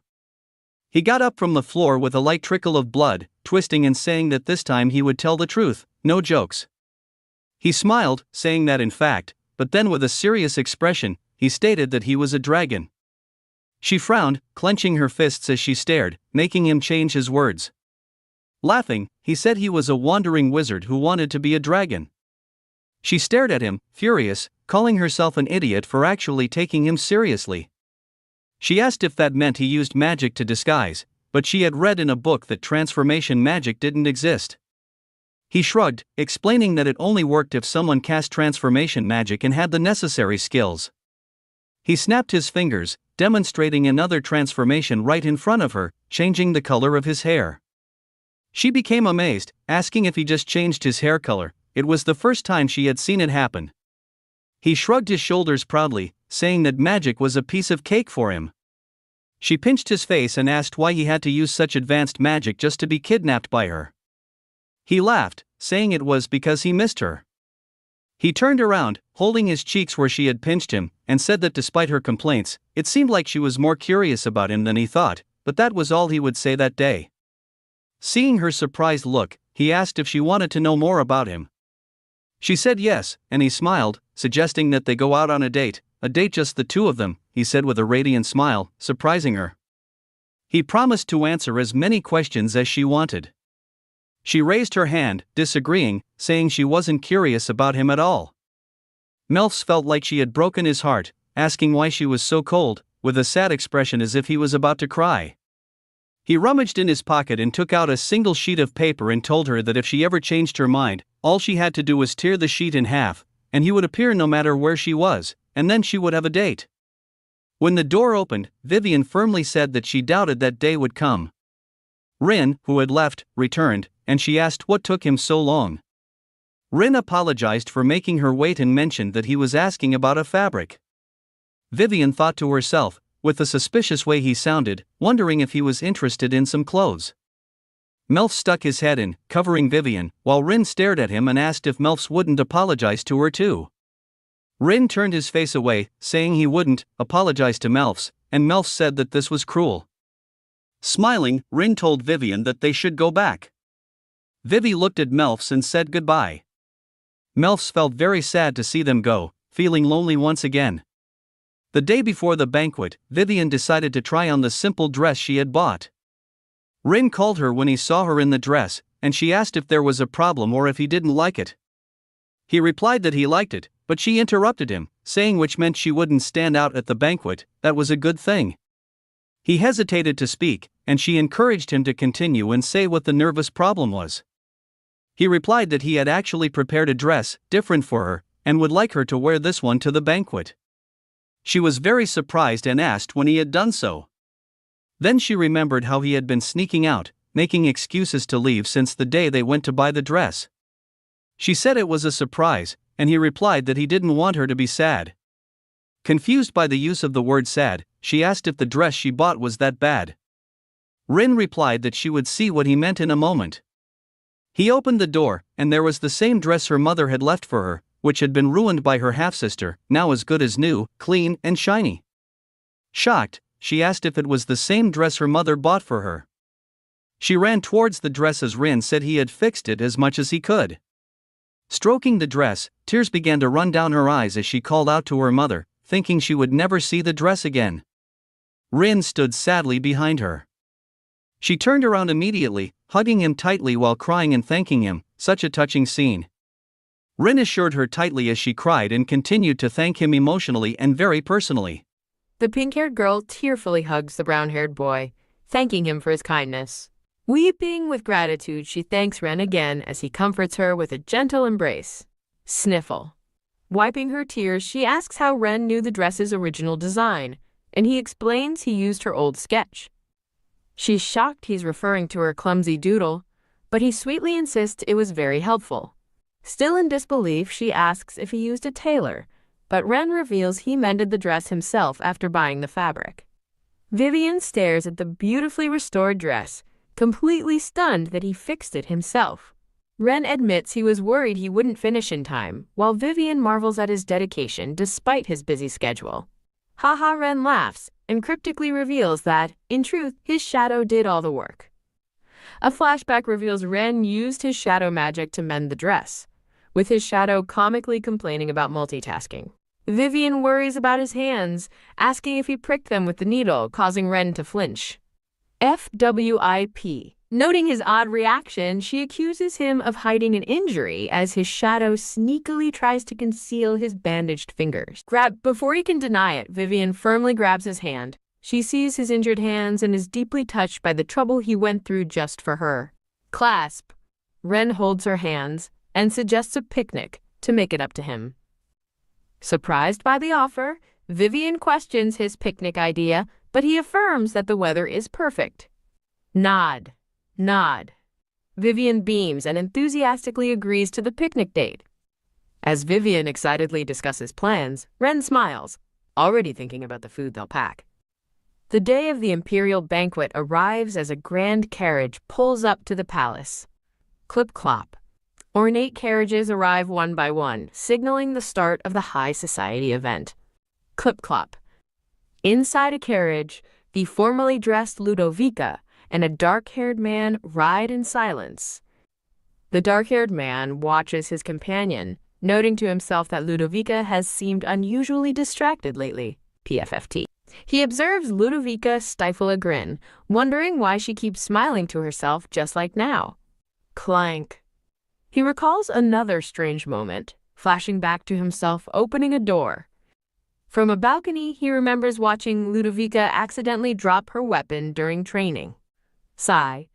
He got up from the floor with a light trickle of blood, twisting and saying that this time he would tell the truth, no jokes. He smiled, saying that in fact, but then with a serious expression, he stated that he was a dragon. She frowned, clenching her fists as she stared, making him change his words. Laughing, he said he was a wandering wizard who wanted to be a dragon. She stared at him, furious, calling herself an idiot for actually taking him seriously. She asked if that meant he used magic to disguise, but she had read in a book that transformation magic didn't exist. He shrugged, explaining that it only worked if someone cast transformation magic and had the necessary skills. He snapped his fingers, demonstrating another transformation right in front of her, changing the color of his hair. She became amazed, asking if he just changed his hair color. It was the first time she had seen it happen. He shrugged his shoulders proudly, saying that magic was a piece of cake for him. She pinched his face and asked why he had to use such advanced magic just to be kidnapped by her. He laughed, saying it was because he missed her. He turned around, holding his cheeks where she had pinched him, and said that despite her complaints, it seemed like she was more curious about him than he thought, but that was all he would say that day. Seeing her surprised look, he asked if she wanted to know more about him. She said yes, and he smiled, suggesting that they go out on a date just the two of them, he said with a radiant smile, surprising her. He promised to answer as many questions as she wanted. She raised her hand, disagreeing, saying she wasn't curious about him at all. Melfs felt like she had broken his heart, asking why she was so cold, with a sad expression as if he was about to cry. He rummaged in his pocket and took out a single sheet of paper and told her that if she ever changed her mind, all she had to do was tear the sheet in half, and he would appear no matter where she was, and then she would have a date. When the door opened, Vivian firmly said that she doubted that day would come. Rin, who had left, returned, and she asked what took him so long. Rin apologized for making her wait and mentioned that he was asking about a fabric. Vivian thought to herself, with the suspicious way he sounded, wondering if he was interested in some clothes. Melf stuck his head in, covering Vivian, while Rin stared at him and asked if Melfs wouldn't apologize to her too. Rin turned his face away, saying he wouldn't apologize to Melfs, and Melfs said that this was cruel. Smiling, Rin told Vivian that they should go back. Vivi looked at Melfs and said goodbye. Melfs felt very sad to see them go, feeling lonely once again. The day before the banquet, Vivian decided to try on the simple dress she had bought. Rin called her when he saw her in the dress, and she asked if there was a problem or if he didn't like it. He replied that he liked it, but she interrupted him, saying which meant she wouldn't stand out at the banquet, that was a good thing. He hesitated to speak, and she encouraged him to continue and say what the nervous problem was. He replied that he had actually prepared a dress, different for her, and would like her to wear this one to the banquet. She was very surprised and asked when he had done so. Then she remembered how he had been sneaking out, making excuses to leave since the day they went to buy the dress. She said it was a surprise, and he replied that he didn't want her to be sad. Confused by the use of the word sad, she asked if the dress she bought was that bad. Rin replied that she would see what he meant in a moment. He opened the door, and there was the same dress her mother had left for her, which had been ruined by her half-sister, now as good as new, clean and shiny. Shocked, she asked if it was the same dress her mother bought for her. She ran towards the dress as Rin said he had fixed it as much as he could. Stroking the dress, tears began to run down her eyes as she called out to her mother, thinking she would never see the dress again. Rin stood sadly behind her. She turned around immediately, hugging him tightly while crying and thanking him, such a touching scene. Rin assured her tightly as she cried and continued to thank him emotionally and very personally. The pink-haired girl tearfully hugs the brown-haired boy, thanking him for his kindness. Weeping with gratitude, she thanks Ren again as he comforts her with a gentle embrace. Sniffle. Wiping her tears, she asks how Ren knew the dress's original design, and he explains he used her old sketch. She's shocked he's referring to her clumsy doodle, but he sweetly insists it was very helpful. Still in disbelief, she asks if he used a tailor, but Ren reveals he mended the dress himself after buying the fabric. Vivian stares at the beautifully restored dress, completely stunned that he fixed it himself. Ren admits he was worried he wouldn't finish in time, while Vivian marvels at his dedication despite his busy schedule. Haha, Ren laughs and cryptically reveals that, in truth, his shadow did all the work. A flashback reveals Ren used his shadow magic to mend the dress, with his shadow comically complaining about multitasking. Vivian worries about his hands, asking if he pricked them with the needle, causing Ren to flinch. FWIP. Noting his odd reaction, she accuses him of hiding an injury as his shadow sneakily tries to conceal his bandaged fingers. Before he can deny it, Vivian firmly grabs his hand. She sees his injured hands and is deeply touched by the trouble he went through just for her. Clasp. Ren holds her hands and suggests a picnic to make it up to him. Surprised by the offer, Vivian questions his picnic idea, but he affirms that the weather is perfect. Nod. Nod. Vivian beams and enthusiastically agrees to the picnic date. As Vivian excitedly discusses plans, Ren smiles, already thinking about the food they'll pack. The day of the imperial banquet arrives as a grand carriage pulls up to the palace. Clip-clop. Ornate carriages arrive one by one, signaling the start of the high society event. Clip-clop. Inside a carriage, the formally dressed Ludovica and a dark-haired man ride in silence. The dark-haired man watches his companion, noting to himself that Ludovica has seemed unusually distracted lately. PFFT. He observes Ludovica stifle a grin, wondering why she keeps smiling to herself just like now. Clank. He recalls another strange moment, flashing back to himself opening a door. From a balcony, he remembers watching Ludovica accidentally drop her weapon during training. Sigh.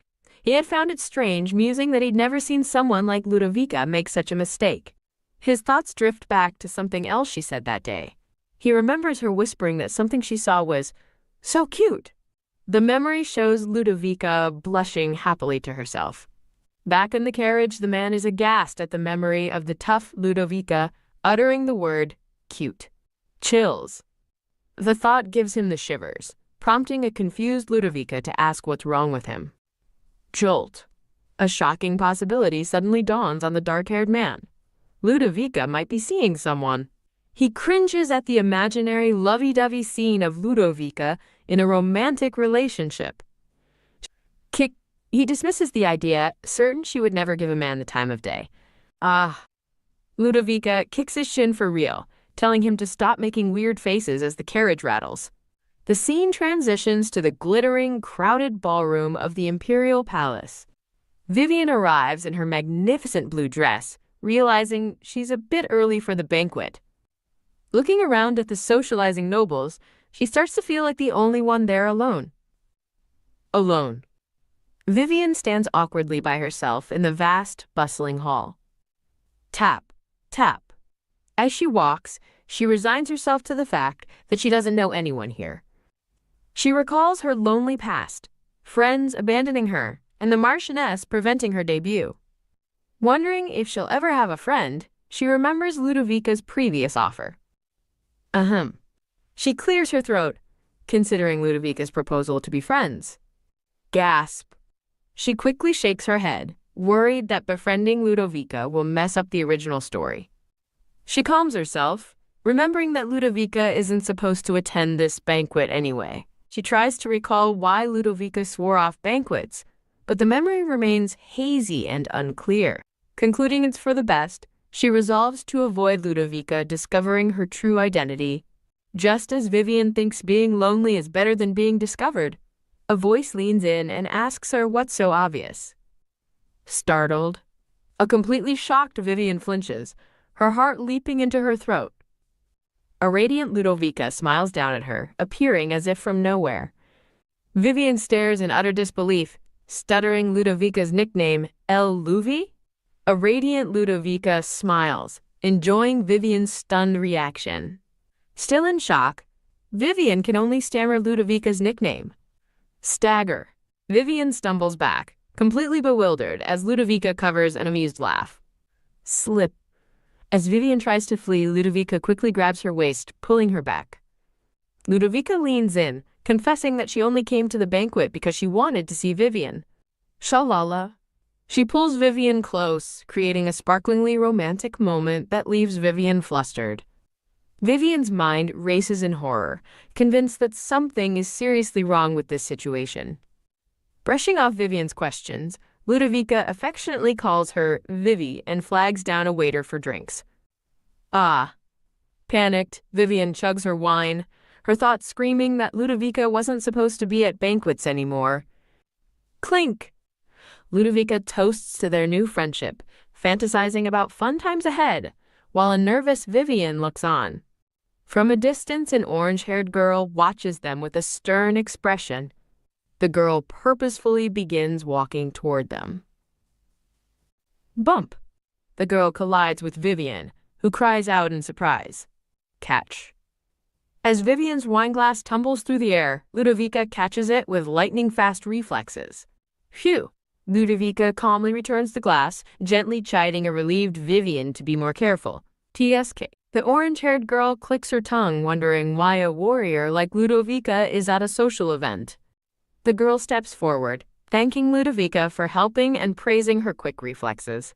He had found it strange, musing that he'd never seen someone like Ludovica make such a mistake. His thoughts drift back to something else she said that day. He remembers her whispering that something she saw was so cute. The memory shows Ludovica blushing happily to herself. Back in the carriage, the man is aghast at the memory of the tough Ludovica uttering the word cute. Chills. The thought gives him the shivers, prompting a confused Ludovica to ask what's wrong with him. Jolt. A shocking possibility suddenly dawns on the dark-haired man. Ludovica might be seeing someone. He cringes at the imaginary lovey-dovey scene of Ludovica in a romantic relationship. He dismisses the idea, certain she would never give a man the time of day. Ludovica kicks his shin for real, telling him to stop making weird faces as the carriage rattles. The scene transitions to the glittering, crowded ballroom of the Imperial Palace. Vivian arrives in her magnificent blue dress, realizing she's a bit early for the banquet. Looking around at the socializing nobles, she starts to feel like the only one there alone. Alone. Vivian stands awkwardly by herself in the vast, bustling hall. Tap, tap. As she walks, she resigns herself to the fact that she doesn't know anyone here. She recalls her lonely past, friends abandoning her, and the Marchioness preventing her debut. Wondering if she'll ever have a friend, she remembers Ludovica's previous offer. She clears her throat, considering Ludovica's proposal to be friends. Gasp. She quickly shakes her head, worried that befriending Ludovica will mess up the original story. She calms herself, remembering that Ludovica isn't supposed to attend this banquet anyway. She tries to recall why Ludovica swore off banquets, but the memory remains hazy and unclear. Concluding it's for the best, she resolves to avoid Ludovica discovering her true identity. Just as Vivian thinks being lonely is better than being discovered, a voice leans in and asks her what's so obvious. Startled. A completely shocked Vivian flinches, her heart leaping into her throat. A radiant Ludovica smiles down at her, appearing as if from nowhere. Vivian stares in utter disbelief, stuttering Ludovica's nickname, El Luvi? A radiant Ludovica smiles, enjoying Vivian's stunned reaction. Still in shock, Vivian can only stammer Ludovica's nickname. Stagger. Vivian stumbles back, completely bewildered as Ludovica covers an amused laugh. Slip. As Vivian tries to flee, Ludovica quickly grabs her waist, pulling her back. Ludovica leans in, confessing that she only came to the banquet because she wanted to see Vivian. Shalala. She pulls Vivian close, creating a sparklingly romantic moment that leaves Vivian flustered. Vivian's mind races in horror, convinced that something is seriously wrong with this situation. Brushing off Vivian's questions, Ludovica affectionately calls her Vivi and flags down a waiter for drinks. Panicked, Vivian chugs her wine, her thoughts screaming that Ludovica wasn't supposed to be at banquets anymore. Clink! Ludovica toasts to their new friendship, fantasizing about fun times ahead, while a nervous Vivian looks on. From a distance, an orange-haired girl watches them with a stern expression. The girl purposefully begins walking toward them. Bump! The girl collides with Vivian, who cries out in surprise. Catch! As Vivian's wineglass tumbles through the air, Ludovica catches it with lightning-fast reflexes. Phew! Ludovica calmly returns the glass, gently chiding a relieved Vivian to be more careful. TSK. The orange-haired girl clicks her tongue, wondering why a warrior like Ludovica is at a social event. The girl steps forward, thanking Ludovica for helping and praising her quick reflexes.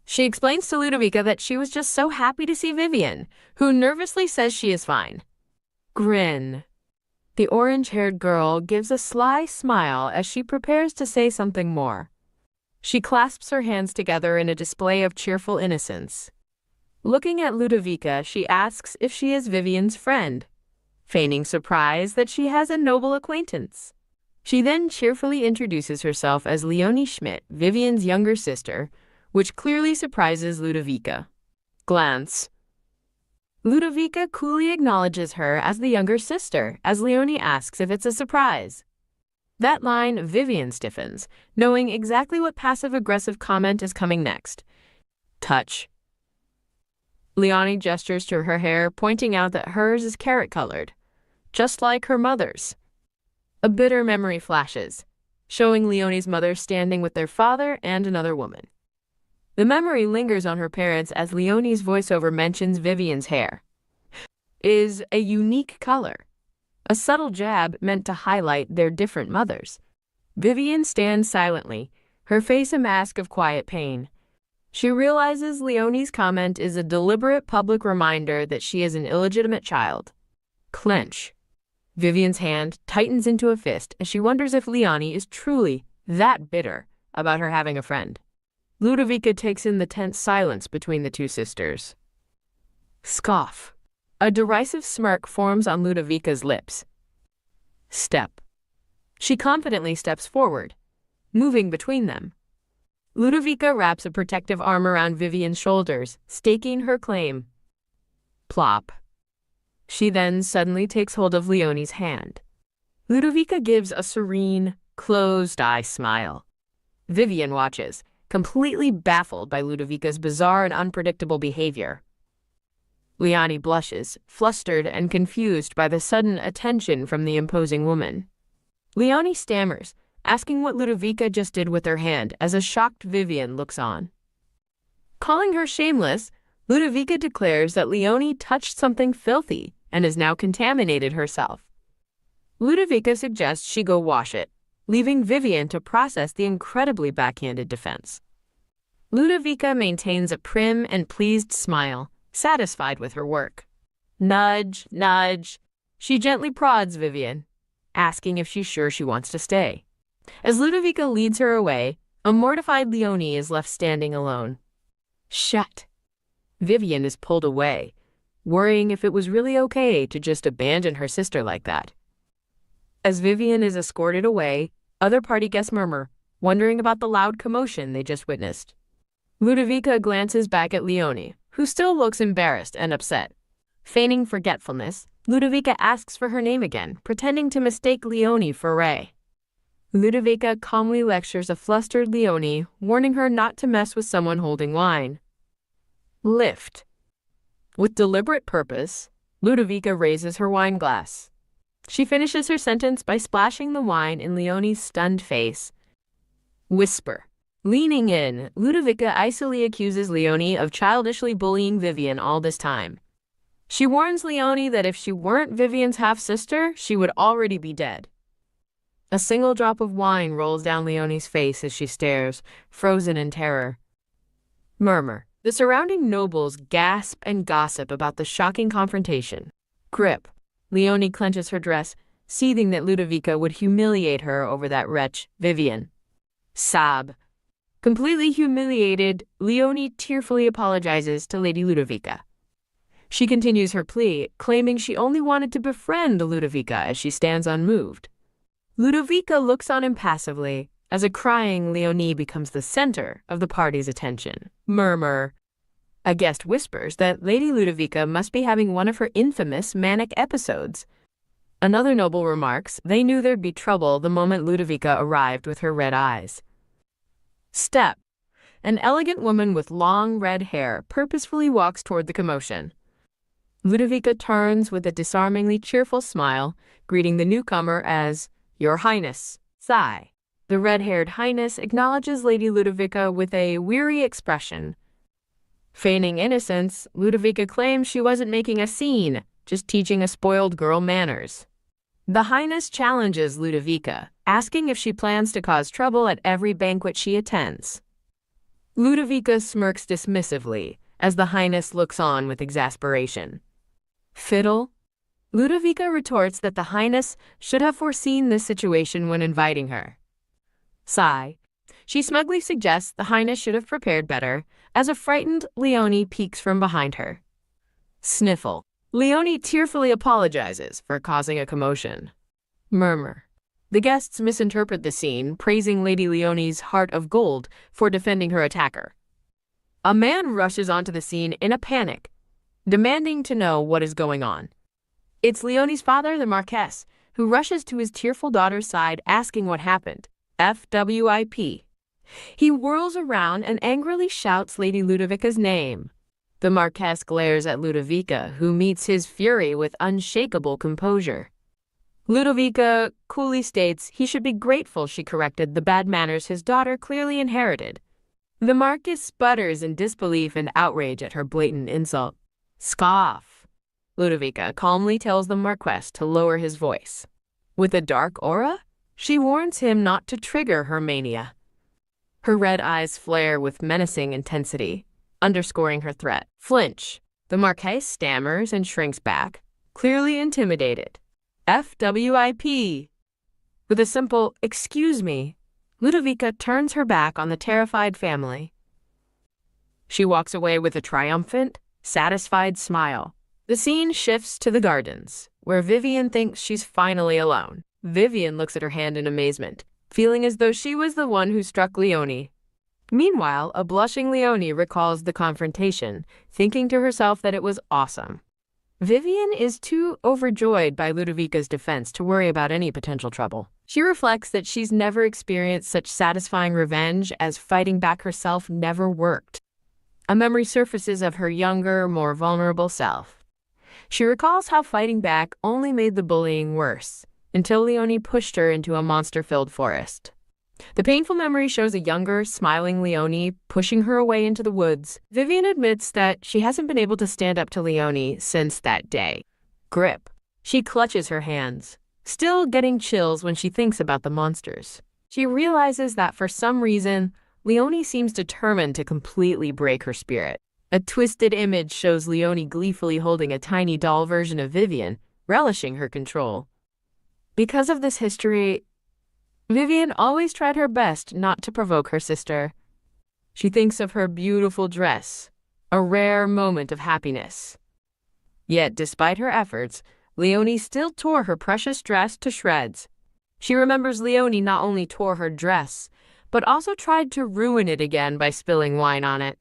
She explains to Ludovica that she was just so happy to see Vivian, who nervously says she is fine. Grin. The orange-haired girl gives a sly smile as she prepares to say something more. She clasps her hands together in a display of cheerful innocence. Looking at Ludovica, she asks if she is Vivian's friend, feigning surprise that she has a noble acquaintance. She then cheerfully introduces herself as Leonie Schmidt, Vivian's younger sister, which clearly surprises Ludovica. Glance. Ludovica coolly acknowledges her as the younger sister, as Leonie asks if it's a surprise. That line, Vivian stiffens, knowing exactly what passive-aggressive comment is coming next. Touch. Leonie gestures to her hair, pointing out that hers is carrot-colored, just like her mother's. A bitter memory flashes, showing Leonie's mother standing with their father and another woman. The memory lingers on her parents as Leonie's voiceover mentions Vivian's hair is a unique color, a subtle jab meant to highlight their different mothers. Vivian stands silently, her face a mask of quiet pain. She realizes Leonie's comment is a deliberate public reminder that she is an illegitimate child. Clench. Vivian's hand tightens into a fist as she wonders if Leonie is truly that bitter about her having a friend. Ludovica takes in the tense silence between the two sisters. Scoff. A derisive smirk forms on Ludovica's lips. Step. She confidently steps forward, moving between them. Ludovica wraps a protective arm around Vivian's shoulders, staking her claim. Plop. She then suddenly takes hold of Leonie's hand. Ludovica gives a serene, closed-eye smile. Vivian watches, completely baffled by Ludovica's bizarre and unpredictable behavior. Leonie blushes, flustered and confused by the sudden attention from the imposing woman. Leonie stammers, asking what Ludovica just did with her hand as a shocked Vivian looks on. Calling her shameless, Ludovica declares that Leonie touched something filthy and has now contaminated herself. Ludovica suggests she go wash it, leaving Vivian to process the incredibly backhanded defense. Ludovica maintains a prim and pleased smile, satisfied with her work. Nudge, nudge. She gently prods Vivian, asking if she's sure she wants to stay. As Ludovica leads her away, a mortified Leonie is left standing alone. Shut. Vivian is pulled away, worrying if it was really okay to just abandon her sister like that. As Vivian is escorted away, other party guests murmur, wondering about the loud commotion they just witnessed. Ludovica glances back at Leonie, who still looks embarrassed and upset. Feigning forgetfulness, Ludovica asks for her name again, pretending to mistake Leonie for Ray. Ludovica calmly lectures a flustered Leonie, warning her not to mess with someone holding wine. Lift. With deliberate purpose, Ludovica raises her wine glass. She finishes her sentence by splashing the wine in Leonie's stunned face. Whisper. Leaning in, Ludovica icily accuses Leonie of childishly bullying Vivian all this time. She warns Leonie that if she weren't Vivian's half-sister, she would already be dead. A single drop of wine rolls down Leonie's face as she stares, frozen in terror. Murmur. The surrounding nobles gasp and gossip about the shocking confrontation. Grip. Leonie clenches her dress, seething that Ludovica would humiliate her over that wretch, Vivian. Sob. Completely humiliated, Leonie tearfully apologizes to Lady Ludovica. She continues her plea, claiming she only wanted to befriend Ludovica as she stands unmoved. Ludovica looks on impassively, as a crying Leonie becomes the center of the party's attention. Murmur. A guest whispers that Lady Ludovica must be having one of her infamous manic episodes. Another noble remarks they knew there'd be trouble the moment Ludovica arrived with her red eyes. Step. An elegant woman with long red hair purposefully walks toward the commotion. Ludovica turns with a disarmingly cheerful smile, greeting the newcomer as, Your Highness. Sigh. The red-haired highness acknowledges Lady Ludovica with a weary expression. Feigning innocence, Ludovica claims she wasn't making a scene, just teaching a spoiled girl manners. The highness challenges Ludovica, asking if she plans to cause trouble at every banquet she attends. Ludovica smirks dismissively, as the highness looks on with exasperation. Fiddle? Ludovica retorts that the highness should have foreseen this situation when inviting her. Sigh. She smugly suggests the highness should have prepared better, as a frightened Leonie peeks from behind her. Sniffle. Leonie tearfully apologizes for causing a commotion. Murmur. The guests misinterpret the scene, praising Lady Leonie's heart of gold for defending her attacker. A man rushes onto the scene in a panic, demanding to know what is going on. It's Leonie's father, the Marquess, who rushes to his tearful daughter's side asking what happened. FWIP. He whirls around and angrily shouts Lady Ludovica's name. The Marquess glares at Ludovica, who meets his fury with unshakable composure. Ludovica coolly states he should be grateful she corrected the bad manners his daughter clearly inherited. The Marquess sputters in disbelief and outrage at her blatant insult. Scoff. Ludovica calmly tells the Marquess to lower his voice. With a dark aura, she warns him not to trigger her mania. Her red eyes flare with menacing intensity, underscoring her threat. Flinch. The Marquess stammers and shrinks back, clearly intimidated. FWIP. With a simple, "Excuse me," Ludovica turns her back on the terrified family. She walks away with a triumphant, satisfied smile. The scene shifts to the gardens, where Vivian thinks she's finally alone. Vivian looks at her hand in amazement, feeling as though she was the one who struck Leonie. Meanwhile, a blushing Leonie recalls the confrontation, thinking to herself that it was awesome. Vivian is too overjoyed by Ludovica's defense to worry about any potential trouble. She reflects that she's never experienced such satisfying revenge, as fighting back herself never worked. A memory surfaces of her younger, more vulnerable self. She recalls how fighting back only made the bullying worse, until Leonie pushed her into a monster-filled forest. The painful memory shows a younger, smiling Leonie pushing her away into the woods. Vivian admits that she hasn't been able to stand up to Leonie since that day. Grip. She clutches her hands, still getting chills when she thinks about the monsters. She realizes that for some reason, Leonie seems determined to completely break her spirit. A twisted image shows Leonie gleefully holding a tiny doll version of Vivian, relishing her control. Because of this history, Vivian always tried her best not to provoke her sister. She thinks of her beautiful dress, a rare moment of happiness. Yet, despite her efforts, Leonie still tore her precious dress to shreds. She remembers Leonie not only tore her dress, but also tried to ruin it again by spilling wine on it.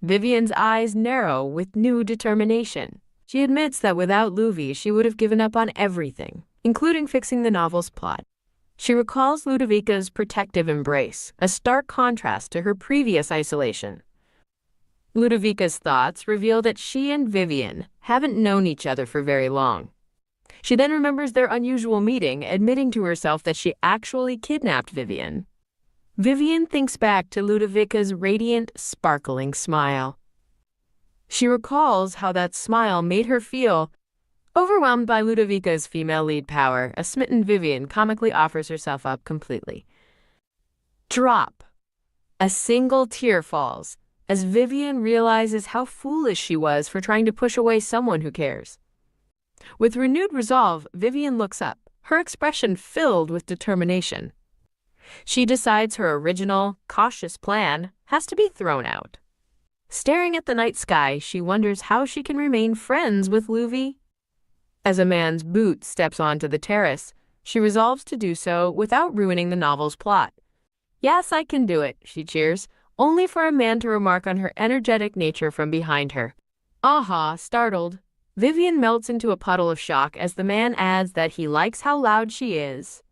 Vivian's eyes narrow with new determination. She admits that without Louvi, she would have given up on everything, including fixing the novel's plot. She recalls Ludovica's protective embrace, a stark contrast to her previous isolation. Ludovica's thoughts reveal that she and Vivian haven't known each other for very long. She then remembers their unusual meeting, admitting to herself that she actually kidnapped Vivian. Vivian thinks back to Ludovica's radiant, sparkling smile. She recalls how that smile made her feel overwhelmed by Ludovica's female lead power. A smitten Vivian comically offers herself up completely. Drop. A single tear falls as Vivian realizes how foolish she was for trying to push away someone who cares. With renewed resolve, Vivian looks up, her expression filled with determination. She decides her original, cautious plan has to be thrown out. Staring at the night sky, she wonders how she can remain friends with Louvi. As a man's boot steps onto the terrace, she resolves to do so without ruining the novel's plot. Yes, I can do it, she cheers, only for a man to remark on her energetic nature from behind her. Aha, startled, Vivian melts into a puddle of shock as the man adds that he likes how loud she is.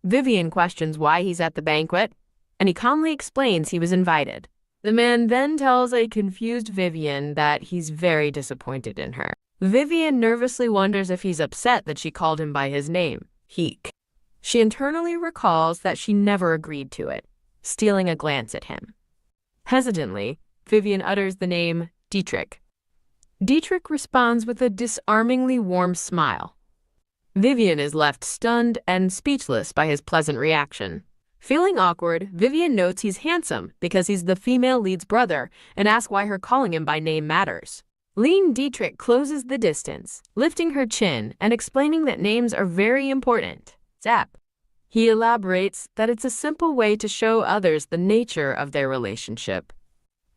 Vivian questions why he's at the banquet, and he calmly explains he was invited. The man then tells a confused Vivian that he's very disappointed in her. Vivian nervously wonders if he's upset that she called him by his name, Heek. She internally recalls that she never agreed to it, stealing a glance at him. Hesitantly, Vivian utters the name Dietrich. Dietrich responds with a disarmingly warm smile. Vivian is left stunned and speechless by his pleasant reaction. Feeling awkward, Vivian notes he's handsome because he's the female lead's brother and asks why her calling him by name matters. Lean Dietrich closes the distance, lifting her chin and explaining that names are very important. Zap. He elaborates that it's a simple way to show others the nature of their relationship.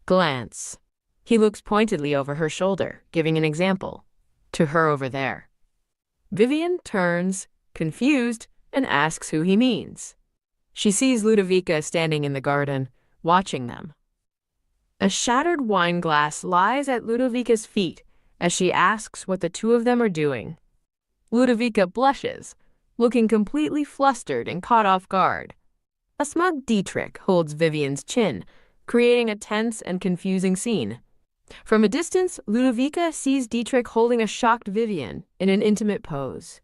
Glance. He looks pointedly over her shoulder, giving an example. To her over there. Vivian turns, confused, and asks who he means. She sees Ludovica standing in the garden, watching them. A shattered wine glass lies at Ludovica's feet as she asks what the two of them are doing. Ludovica blushes, looking completely flustered and caught off guard. A smug Dietrich holds Vivian's chin, creating a tense and confusing scene. From a distance, Ludovica sees Dietrich holding a shocked Vivian in an intimate pose.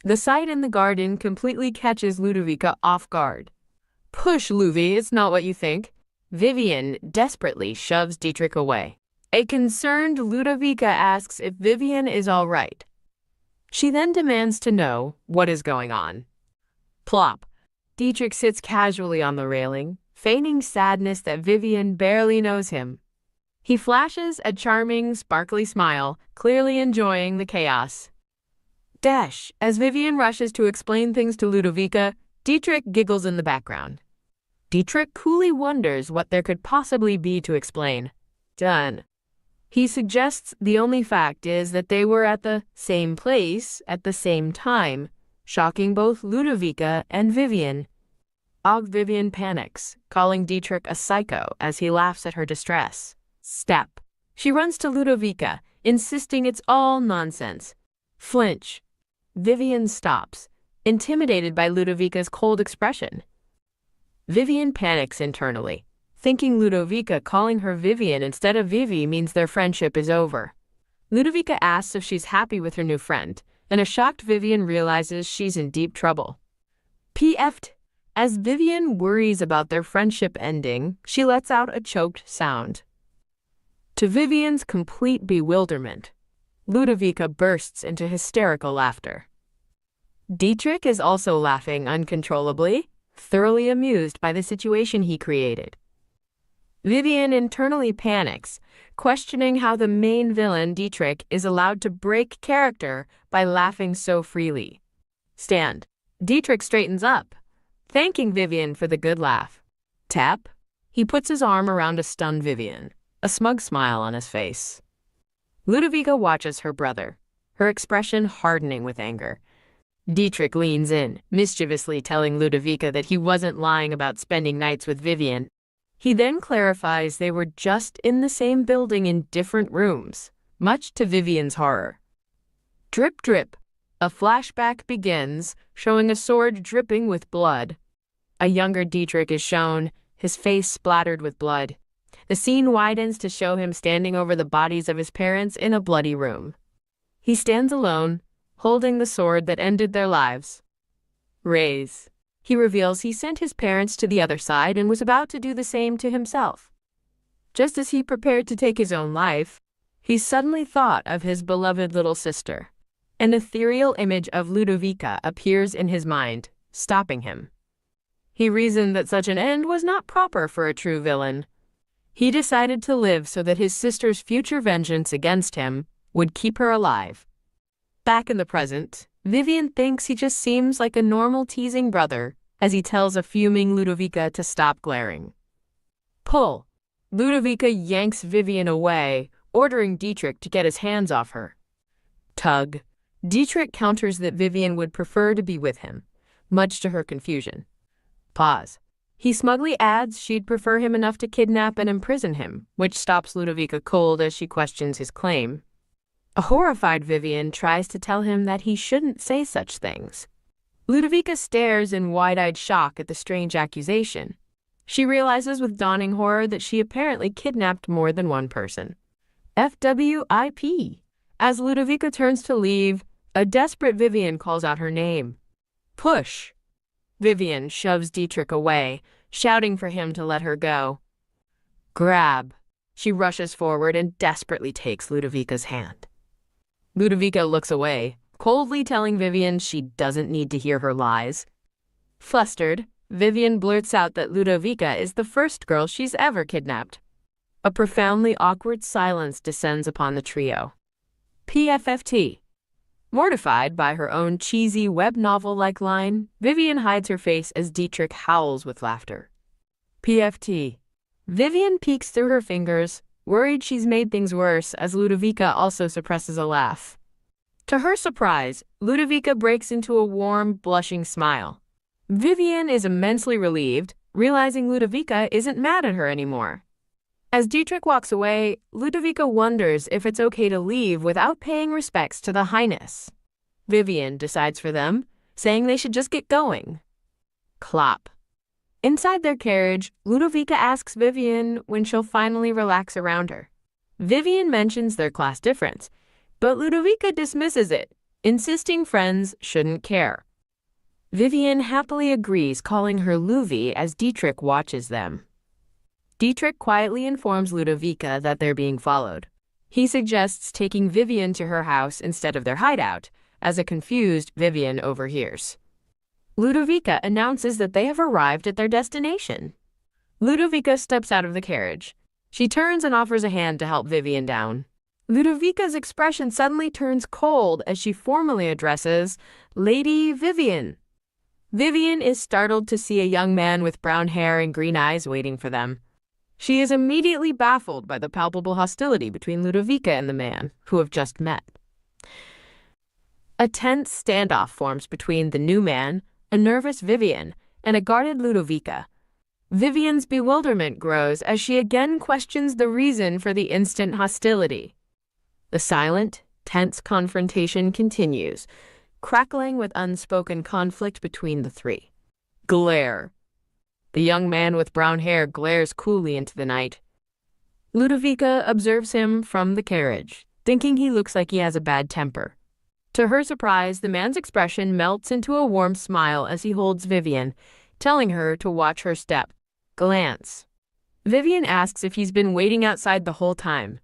The sight in the garden completely catches Ludovica off guard. "Push, Luvi, it's not what you think." Vivian desperately shoves Dietrich away. A concerned Ludovica asks if Vivian is all right. She then demands to know what is going on. Plop. Dietrich sits casually on the railing, feigning sadness that Vivian barely knows him. He flashes a charming, sparkly smile, clearly enjoying the chaos. Dash. As Vivian rushes to explain things to Ludovica, Dietrich giggles in the background. Dietrich coolly wonders what there could possibly be to explain. Done. He suggests the only fact is that they were at the same place at the same time, shocking both Ludovica and Vivian. Vivian panics, calling Dietrich a psycho as he laughs at her distress. Step. She runs to Ludovica, insisting it's all nonsense. Flinch. Vivian stops, intimidated by Ludovica's cold expression. Vivian panics internally, thinking Ludovica calling her Vivian instead of Vivi means their friendship is over. Ludovica asks if she's happy with her new friend, and a shocked Vivian realizes she's in deep trouble. PF'd. As Vivian worries about their friendship ending, she lets out a choked sound. To Vivian's complete bewilderment, Ludovica bursts into hysterical laughter. Dietrich is also laughing uncontrollably, thoroughly amused by the situation he created. Vivian internally panics, questioning how the main villain, Dietrich, is allowed to break character by laughing so freely. Stand. Dietrich straightens up, thanking Vivian for the good laugh. Tap. He puts his arm around a stunned Vivian, a smug smile on his face. Ludovica watches her brother, her expression hardening with anger. Dietrich leans in, mischievously telling Ludovica that he wasn't lying about spending nights with Vivian. He then clarifies they were just in the same building in different rooms, much to Vivian's horror. Drip, drip. A flashback begins, showing a sword dripping with blood. A younger Dietrich is shown, his face splattered with blood. The scene widens to show him standing over the bodies of his parents in a bloody room. He stands alone, holding the sword that ended their lives. Raise. He reveals he sent his parents to the other side and was about to do the same to himself. Just as he prepared to take his own life, he suddenly thought of his beloved little sister. An ethereal image of Ludovica appears in his mind, stopping him. He reasoned that such an end was not proper for a true villain. He decided to live so that his sister's future vengeance against him would keep her alive. Back in the present, Vivian thinks he just seems like a normal teasing brother as he tells a fuming Ludovica to stop glaring. Pull. Ludovica yanks Vivian away, ordering Dietrich to get his hands off her. Tug. Dietrich counters that Vivian would prefer to be with him, much to her confusion. Pause. He smugly adds she'd prefer him enough to kidnap and imprison him, which stops Ludovica cold as she questions his claim. A horrified Vivian tries to tell him that he shouldn't say such things. Ludovica stares in wide-eyed shock at the strange accusation. She realizes with dawning horror that she apparently kidnapped more than one person. FWIP. As Ludovica turns to leave, a desperate Vivian calls out her name. Push. Vivian shoves Dietrich away, shouting for him to let her go. Grab. She rushes forward and desperately takes Ludovica's hand. Ludovica looks away, coldly telling Vivian she doesn't need to hear her lies. Flustered, Vivian blurts out that Ludovica is the first girl she's ever kidnapped. A profoundly awkward silence descends upon the trio. PFFT. Mortified by her own cheesy web novel-like line, Vivian hides her face as Dietrich howls with laughter. PFT. Vivian peeks through her fingers, worried she's made things worse as Ludovica also suppresses a laugh. To her surprise, Ludovica breaks into a warm, blushing smile. Vivian is immensely relieved, realizing Ludovica isn't mad at her anymore. As Dietrich walks away, Ludovica wonders if it's okay to leave without paying respects to the Highness. Vivian decides for them, saying they should just get going. Clop. Inside their carriage, Ludovica asks Vivian when she'll finally relax around her. Vivian mentions their class difference, but Ludovica dismisses it, insisting friends shouldn't care. Vivian happily agrees, calling her Luvi as Dietrich watches them. Dietrich quietly informs Ludovica that they're being followed. He suggests taking Vivian to her house instead of their hideout, as a confused Vivian overhears. Ludovica announces that they have arrived at their destination. Ludovica steps out of the carriage. She turns and offers a hand to help Vivian down. Ludovica's expression suddenly turns cold as she formally addresses Lady Vivian. Vivian is startled to see a young man with brown hair and green eyes waiting for them. She is immediately baffled by the palpable hostility between Ludovica and the man, who have just met. A tense standoff forms between the new man, a nervous Vivian, and a guarded Ludovica. Vivian's bewilderment grows as she again questions the reason for the instant hostility. The silent, tense confrontation continues, crackling with unspoken conflict between the three. Glare. The young man with brown hair glares coolly into the night. Ludovica observes him from the carriage, thinking he looks like he has a bad temper. To her surprise, the man's expression melts into a warm smile as he holds Vivian, telling her to watch her step. Glance. Vivian asks if he's been waiting outside the whole time.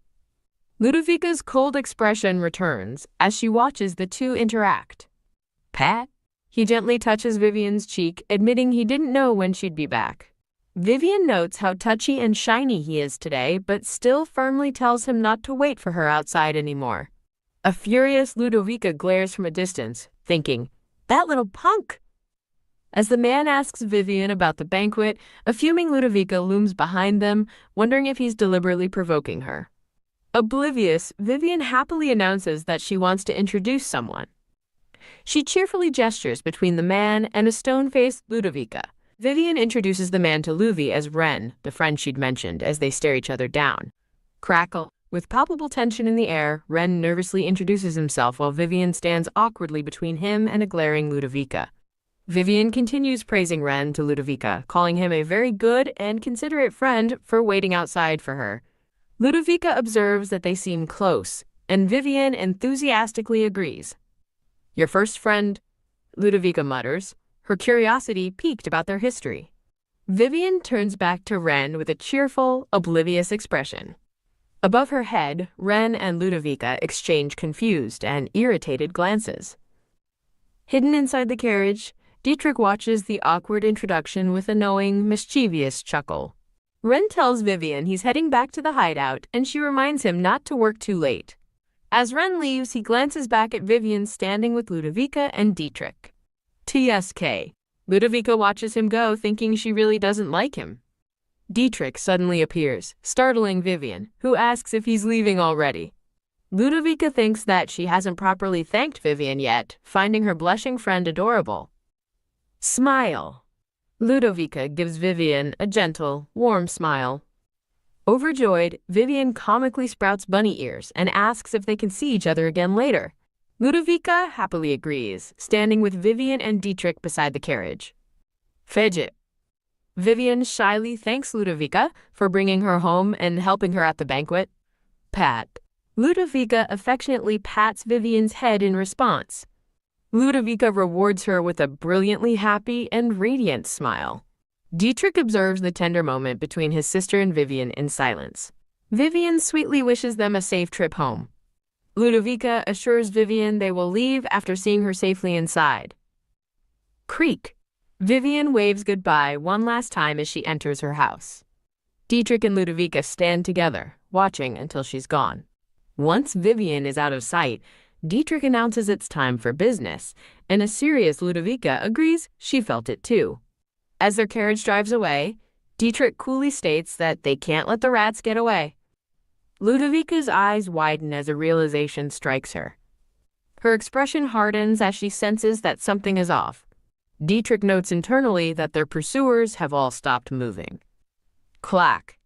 Ludovica's cold expression returns as she watches the two interact. Pat? He gently touches Vivian's cheek, admitting he didn't know when she'd be back. Vivian notes how touchy and shiny he is today, but still firmly tells him not to wait for her outside anymore. A furious Ludovica glares from a distance, thinking, "That little punk!" As the man asks Vivian about the banquet, a fuming Ludovica looms behind them, wondering if he's deliberately provoking her. Oblivious, Vivian happily announces that she wants to introduce someone. She cheerfully gestures between the man and a stone-faced Ludovica. Vivian introduces the man to Luvi as Ren, the friend she'd mentioned, as they stare each other down. Crackle. With palpable tension in the air, Ren nervously introduces himself while Vivian stands awkwardly between him and a glaring Ludovica. Vivian continues praising Ren to Ludovica, calling him a very good and considerate friend for waiting outside for her. Ludovica observes that they seem close, and Vivian enthusiastically agrees. "Your first friend," Ludovica mutters, her curiosity piqued about their history. Vivian turns back to Ren with a cheerful, oblivious expression. Above her head, Ren and Ludovica exchange confused and irritated glances. Hidden inside the carriage, Dietrich watches the awkward introduction with a knowing, mischievous chuckle. Ren tells Vivian he's heading back to the hideout, and she reminds him not to work too late. As Ren leaves, he glances back at Vivian standing with Ludovica and Dietrich. TSK. Ludovica watches him go, thinking she really doesn't like him. Dietrich suddenly appears, startling Vivian, who asks if he's leaving already. Ludovica thinks that she hasn't properly thanked Vivian yet, finding her blushing friend adorable. Smile. Ludovica gives Vivian a gentle, warm smile. Overjoyed, Vivian comically sprouts bunny ears and asks if they can see each other again later. Ludovica happily agrees, standing with Vivian and Dietrich beside the carriage. Fidget. Vivian shyly thanks Ludovica for bringing her home and helping her at the banquet. Pat. Ludovica affectionately pats Vivian's head in response. Ludovica rewards her with a brilliantly happy and radiant smile. Dietrich observes the tender moment between his sister and Vivian in silence. Vivian sweetly wishes them a safe trip home. Ludovica assures Vivian they will leave after seeing her safely inside. Creak. Vivian waves goodbye one last time as she enters her house. Dietrich and Ludovica stand together, watching until she's gone. Once Vivian is out of sight, Dietrich announces it's time for business, and a serious Ludovica agrees she felt it too. As their carriage drives away, Dietrich coolly states that they can't let the rats get away. Ludovica's eyes widen as a realization strikes her. Her expression hardens as she senses that something is off. Dietrich notes internally that their pursuers have all stopped moving. Clack.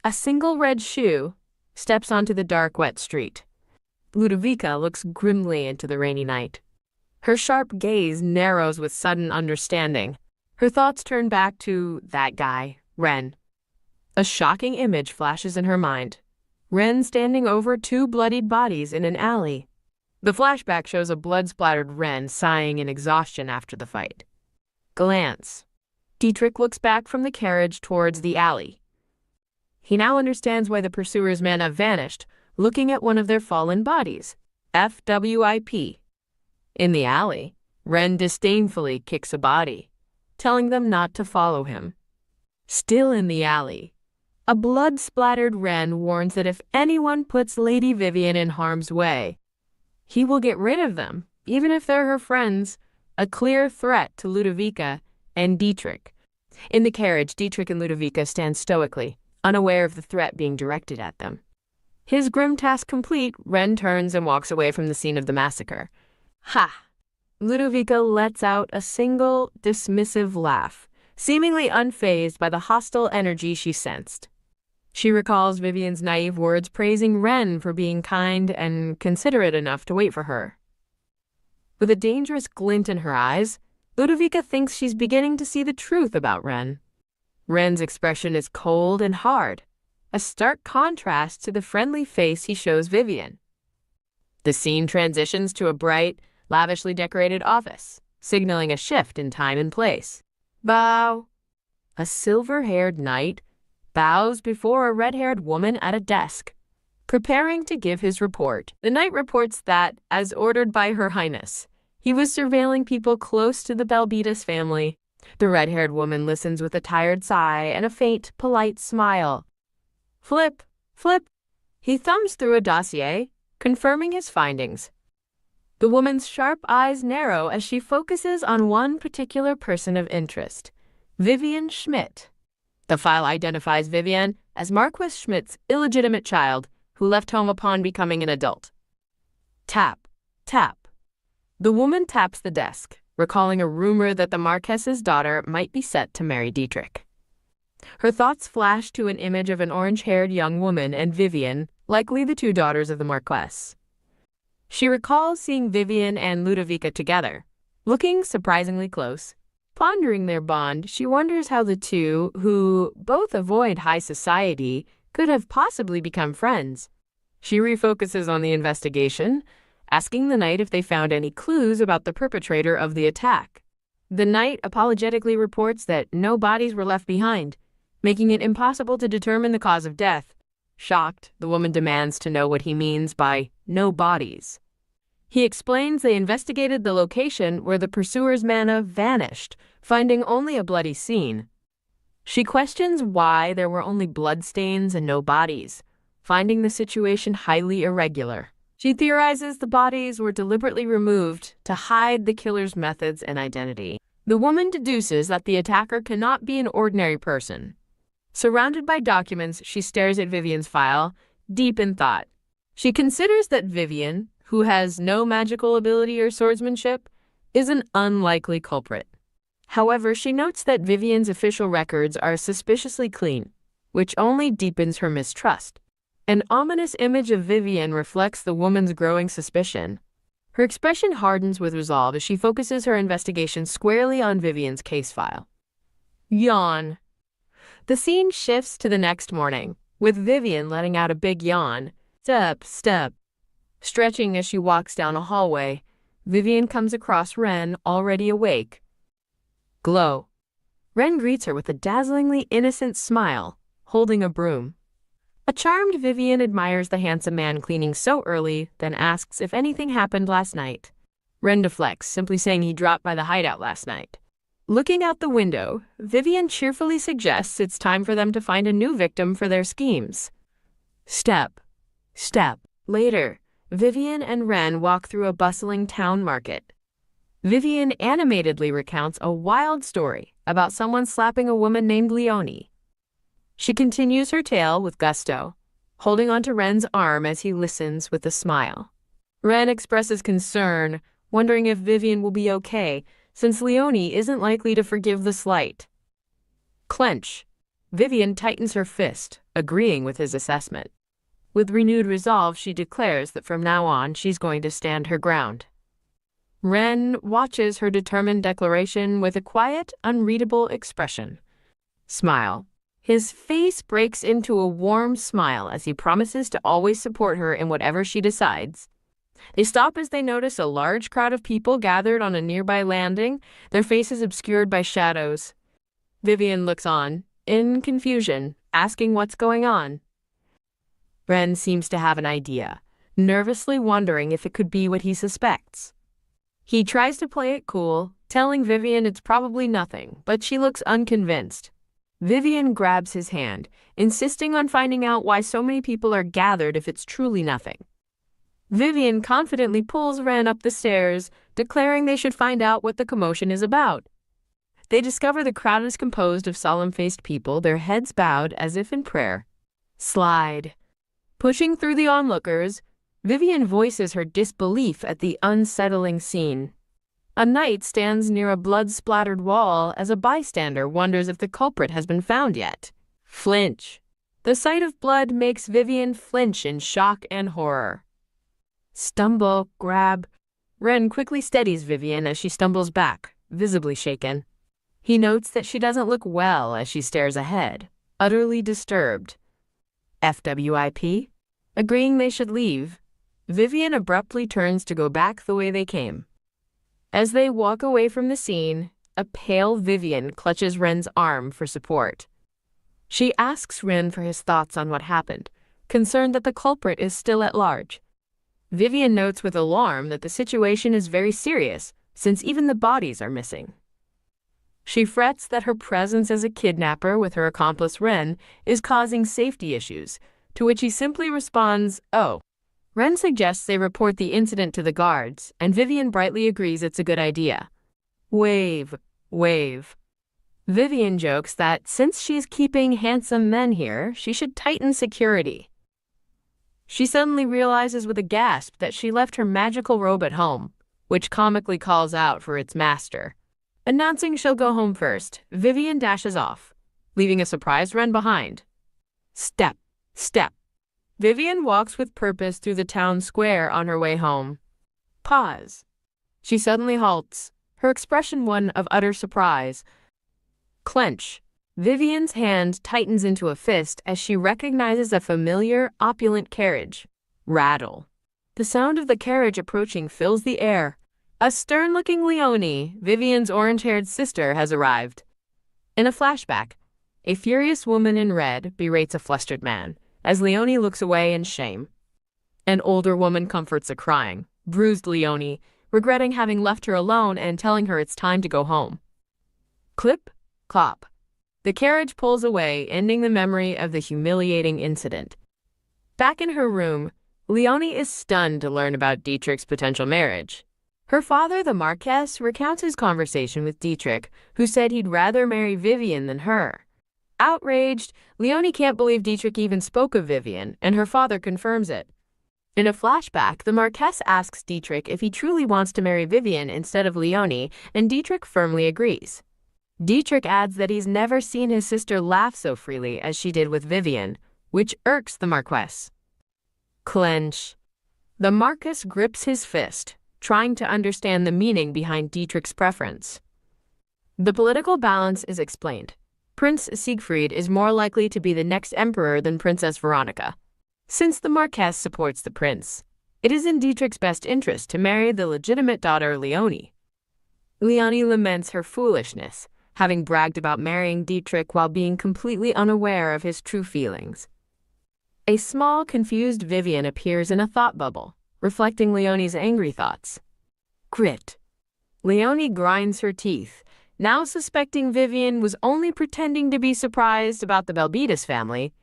A single red shoe steps onto the dark, wet street. Ludovica looks grimly into the rainy night. Her sharp gaze narrows with sudden understanding. Her thoughts turn back to that guy, Ren. A shocking image flashes in her mind. Ren standing over two bloodied bodies in an alley. The flashback shows a blood-splattered Ren sighing in exhaustion after the fight. Glance. Dietrich looks back from the carriage towards the alley. He now understands why the pursuers' men have vanished, looking at one of their fallen bodies. FWIP. In the alley, Ren disdainfully kicks a body, telling them not to follow him. Still in the alley, a blood-splattered Ren warns that if anyone puts Lady Vivian in harm's way, he will get rid of them, even if they're her friends, a clear threat to Ludovica and Dietrich. In the carriage, Dietrich and Ludovica stand stoically, unaware of the threat being directed at them. His grim task complete, Ren turns and walks away from the scene of the massacre. Ha! Ludovica lets out a single, dismissive laugh, seemingly unfazed by the hostile energy she sensed. She recalls Vivian's naive words praising Ren for being kind and considerate enough to wait for her. With a dangerous glint in her eyes, Ludovica thinks she's beginning to see the truth about Ren. Ren's expression is cold and hard, a stark contrast to the friendly face he shows Vivian. The scene transitions to a bright, lavishly decorated office, signaling a shift in time and place. Bow. A silver-haired knight bows before a red-haired woman at a desk, preparing to give his report. The knight reports that, as ordered by Her Highness, he was surveilling people close to the Belbitas family. The red-haired woman listens with a tired sigh and a faint, polite smile. Flip, flip. He thumbs through a dossier, confirming his findings. The woman's sharp eyes narrow as she focuses on one particular person of interest, Vivian Schmidt. The file identifies Vivian as Marquis Schmidt's illegitimate child who left home upon becoming an adult. Tap, tap. The woman taps the desk, recalling a rumor that the Marquess's daughter might be set to marry Dietrich. Her thoughts flash to an image of an orange-haired young woman and Vivian, likely the two daughters of the Marquess. She recalls seeing Vivian and Ludovica together, looking surprisingly close. Pondering their bond, she wonders how the two, who both avoid high society, could have possibly become friends. She refocuses on the investigation, asking the knight if they found any clues about the perpetrator of the attack. The knight apologetically reports that no bodies were left behind, making it impossible to determine the cause of death. Shocked, the woman demands to know what he means by no bodies. He explains they investigated the location where the pursuer's mana vanished, finding only a bloody scene. She questions why there were only bloodstains and no bodies, finding the situation highly irregular. She theorizes the bodies were deliberately removed to hide the killer's methods and identity. The woman deduces that the attacker cannot be an ordinary person. Surrounded by documents, she stares at Vivian's file, deep in thought. She considers that Vivian, who has no magical ability or swordsmanship, is an unlikely culprit. However, she notes that Vivian's official records are suspiciously clean, which only deepens her mistrust. An ominous image of Vivian reflects the woman's growing suspicion. Her expression hardens with resolve as she focuses her investigation squarely on Vivian's case file. Yawn. The scene shifts to the next morning, with Vivian letting out a big yawn. Step, step. Stretching as she walks down a hallway, Vivian comes across Ren, already awake. Glow. Ren greets her with a dazzlingly innocent smile, holding a broom. A charmed Vivian admires the handsome man cleaning so early, then asks if anything happened last night. Ren deflects, simply saying he dropped by the hideout last night. Looking out the window, Vivian cheerfully suggests it's time for them to find a new victim for their schemes. Step. Step. Later, Vivian and Ren walk through a bustling town market. Vivian animatedly recounts a wild story about someone slapping a woman named Leonie. She continues her tale with gusto, holding onto Ren's arm as he listens with a smile. Ren expresses concern, wondering if Vivian will be okay, since Leonie isn't likely to forgive the slight. Clench. Vivian tightens her fist, agreeing with his assessment. With renewed resolve, she declares that from now on she's going to stand her ground. Ren watches her determined declaration with a quiet, unreadable expression. Smile. His face breaks into a warm smile as he promises to always support her in whatever she decides. They stop as they notice a large crowd of people gathered on a nearby landing, their faces obscured by shadows. Vivian looks on, in confusion, asking what's going on. Ren seems to have an idea, nervously wondering if it could be what he suspects. He tries to play it cool, telling Vivian it's probably nothing, but she looks unconvinced. Vivian grabs his hand, insisting on finding out why so many people are gathered if it's truly nothing. Vivian confidently pulls Ren up the stairs, declaring they should find out what the commotion is about. They discover the crowd is composed of solemn-faced people, their heads bowed as if in prayer. Slide. Pushing through the onlookers, Vivian voices her disbelief at the unsettling scene. A knight stands near a blood-splattered wall as a bystander wonders if the culprit has been found yet. Flinch. The sight of blood makes Vivian flinch in shock and horror. Stumble, grab. Ren quickly steadies Vivian as she stumbles back, visibly shaken. He notes that she doesn't look well as she stares ahead, utterly disturbed. FWIP? Agreeing they should leave, Vivian abruptly turns to go back the way they came. As they walk away from the scene, a pale Vivian clutches Ren's arm for support. She asks Ren for his thoughts on what happened, concerned that the culprit is still at large. Vivian notes with alarm that the situation is very serious, since even the bodies are missing. She frets that her presence as a kidnapper with her accomplice Ren is causing safety issues, to which he simply responds, "Oh." Ren suggests they report the incident to the guards, and Vivian brightly agrees it's a good idea. Wave, wave. Vivian jokes that since she's keeping handsome men here, she should tighten security. She suddenly realizes with a gasp that she left her magical robe at home, which comically calls out for its master. Announcing she'll go home first, Vivian dashes off, leaving a surprised Ren behind. Step, step. Vivian walks with purpose through the town square on her way home. Pause. She suddenly halts, her expression one of utter surprise. Clench. Vivian's hand tightens into a fist as she recognizes a familiar, opulent carriage. Rattle. The sound of the carriage approaching fills the air. A stern-looking Leonie, Vivian's orange-haired sister, has arrived. In a flashback, a furious woman in red berates a flustered man, as Leonie looks away in shame. An older woman comforts a crying, bruised Leonie, regretting having left her alone and telling her it's time to go home. Clip, clop. The carriage pulls away, ending the memory of the humiliating incident. Back in her room, Leonie is stunned to learn about Dietrich's potential marriage. Her father, the Marquess, recounts his conversation with Dietrich, who said he'd rather marry Vivian than her. Outraged, Leonie can't believe Dietrich even spoke of Vivian, and her father confirms it. In a flashback, the Marquess asks Dietrich if he truly wants to marry Vivian instead of Leonie, and Dietrich firmly agrees. Dietrich adds that he's never seen his sister laugh so freely as she did with Vivian, which irks the Marquess. Clench. The Marquess grips his fist, trying to understand the meaning behind Dietrich's preference. The political balance is explained. Prince Siegfried is more likely to be the next emperor than Princess Veronica. Since the Marquess supports the prince, it is in Dietrich's best interest to marry the legitimate daughter Leonie. Leonie laments her foolishness, having bragged about marrying Dietrich while being completely unaware of his true feelings. A small, confused Vivian appears in a thought bubble, reflecting Leonie's angry thoughts. Grit. Leonie grinds her teeth, now suspecting Vivian was only pretending to be surprised about the Belbidas family.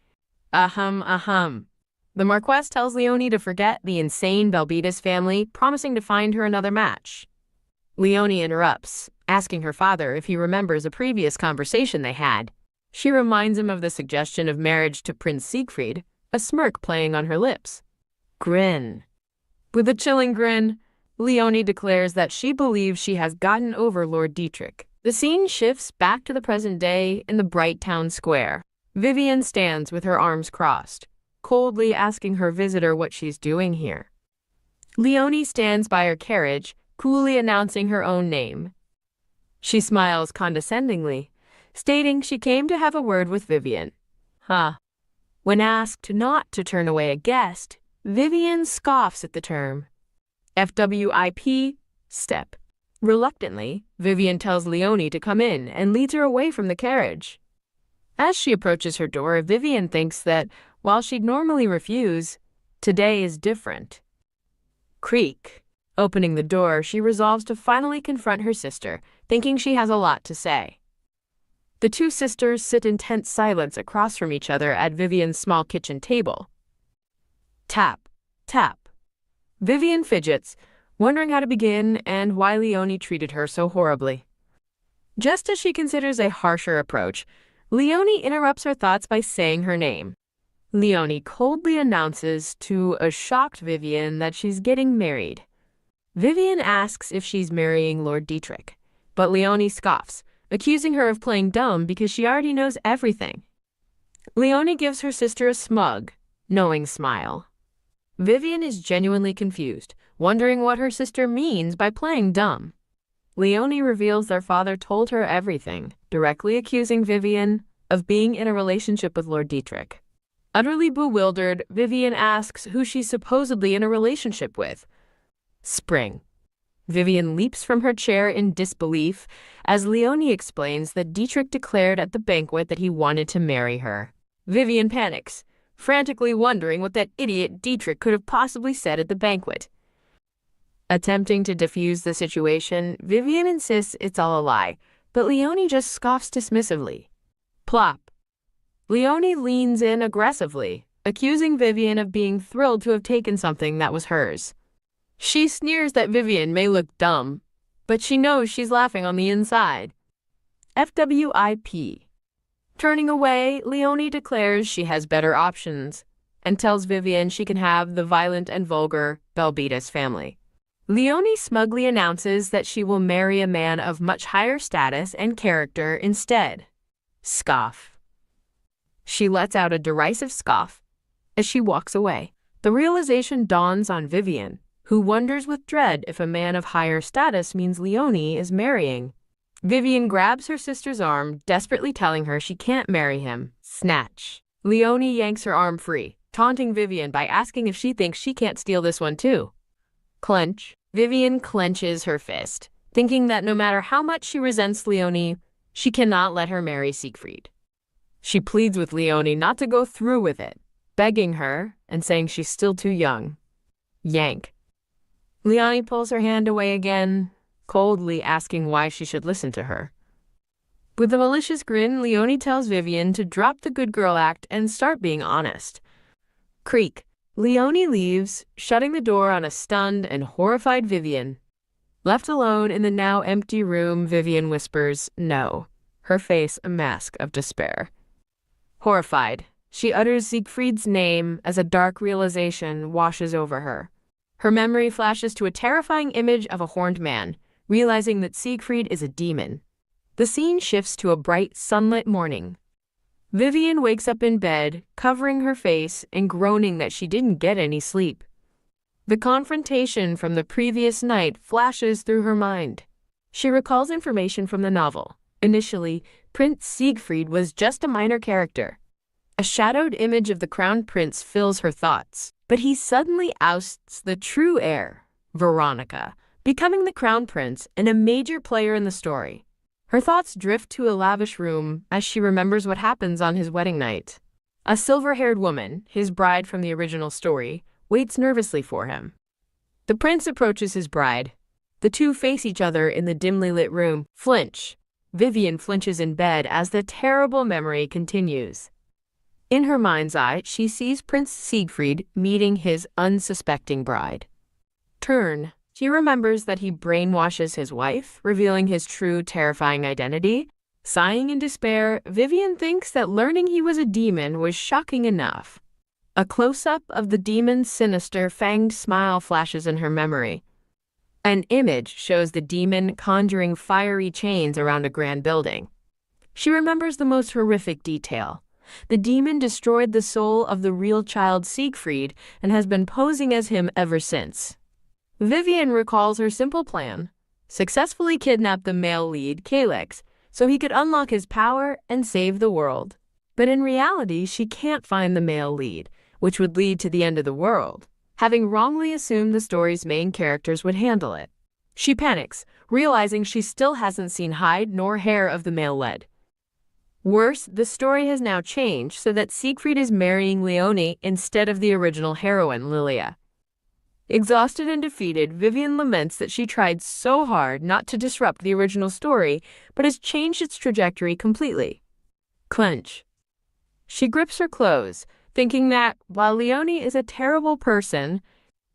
Ahem. The Marquess tells Leonie to forget the insane Belbidas family, promising to find her another match. Leonie interrupts, asking her father if he remembers a previous conversation they had. She reminds him of the suggestion of marriage to Prince Siegfried, a smirk playing on her lips. Grin. With a chilling grin, Leonie declares that she believes she has gotten over Lord Dietrich. The scene shifts back to the present day in the bright town square. Vivian stands with her arms crossed, coldly asking her visitor what she's doing here. Leonie stands by her carriage, coolly announcing her own name. She smiles condescendingly, stating she came to have a word with Vivian. When asked not to turn away a guest, Vivian scoffs at the term. FWIP, step. Reluctantly, Vivian tells Leonie to come in and leads her away from the carriage. As she approaches her door, Vivian thinks that, while she'd normally refuse, today is different. Creak. Opening the door, she resolves to finally confront her sister, thinking she has a lot to say. The two sisters sit in tense silence across from each other at Vivian's small kitchen table. Tap, tap. Vivian fidgets, wondering how to begin and why Leonie treated her so horribly. Just as she considers a harsher approach, Leonie interrupts her thoughts by saying her name. Leonie coldly announces to a shocked Vivian that she's getting married. Vivian asks if she's marrying Lord Dietrich, but Leonie scoffs, accusing her of playing dumb because she already knows everything. Leonie gives her sister a smug, knowing smile. Vivian is genuinely confused, wondering what her sister means by playing dumb. Leonie reveals their father told her everything, directly accusing Vivian of being in a relationship with Lord Dietrich. Utterly bewildered, Vivian asks who she's supposedly in a relationship with. Spring. Vivian leaps from her chair in disbelief as Leonie explains that Dietrich declared at the banquet that he wanted to marry her. Vivian panics, frantically wondering what that idiot Dietrich could have possibly said at the banquet. Attempting to defuse the situation, Vivian insists it's all a lie, but Leonie just scoffs dismissively. Plop. Leonie leans in aggressively, accusing Vivian of being thrilled to have taken something that was hers. She sneers that Vivian may look dumb, but she knows she's laughing on the inside. FWIP. Turning away, Leonie declares she has better options and tells Vivian she can have the violent and vulgar Belbetis family. Leonie smugly announces that she will marry a man of much higher status and character instead. Scoff. She lets out a derisive scoff as she walks away. The realization dawns on Vivian, who wonders with dread if a man of higher status means Leonie is marrying. Vivian grabs her sister's arm, desperately telling her she can't marry him. Snatch. Leonie yanks her arm free, taunting Vivian by asking if she thinks she can't steal this one too. Clench. Vivian clenches her fist, thinking that no matter how much she resents Leonie, she cannot let her marry Siegfried. She pleads with Leonie not to go through with it, begging her and saying she's still too young. Yank. Leonie pulls her hand away again, coldly asking why she should listen to her. With a malicious grin, Leonie tells Vivian to drop the good girl act and start being honest. Creak. Leonie leaves, shutting the door on a stunned and horrified Vivian. Left alone in the now empty room, Vivian whispers, "No," her face a mask of despair. Horrified, she utters Siegfried's name as a dark realization washes over her. Her memory flashes to a terrifying image of a horned man, realizing that Siegfried is a demon. The scene shifts to a bright, sunlit morning. Vivian wakes up in bed, covering her face and groaning that she didn't get any sleep. The confrontation from the previous night flashes through her mind. She recalls information from the novel. Initially, Prince Siegfried was just a minor character. A shadowed image of the crowned prince fills her thoughts, but he suddenly ousts the true heir, Veronica, becoming the crown prince and a major player in the story. Her thoughts drift to a lavish room as she remembers what happens on his wedding night. A silver-haired woman, his bride from the original story, waits nervously for him. The prince approaches his bride. The two face each other in the dimly lit room. Flinch. Vivian flinches in bed as the terrible memory continues. In her mind's eye, she sees Prince Siegfried meeting his unsuspecting bride. Turn. She remembers that he brainwashes his wife, revealing his true, terrifying identity. Sighing in despair, Vivian thinks that learning he was a demon was shocking enough. A close-up of the demon's sinister, fanged smile flashes in her memory. An image shows the demon conjuring fiery chains around a grand building. She remembers the most horrific detail. The demon destroyed the soul of the real child Siegfried and has been posing as him ever since. Vivian recalls her simple plan: successfully kidnap the male lead, Calyx, so he could unlock his power and save the world. But in reality, she can't find the male lead, which would lead to the end of the world, having wrongly assumed the story's main characters would handle it. She panics, realizing she still hasn't seen hide nor hair of the male lead. Worse, the story has now changed so that Siegfried is marrying Leonie instead of the original heroine, Lilia. Exhausted and defeated, Vivian laments that she tried so hard not to disrupt the original story, but has changed its trajectory completely. Clench. She grips her clothes, thinking that, while Leonie is a terrible person,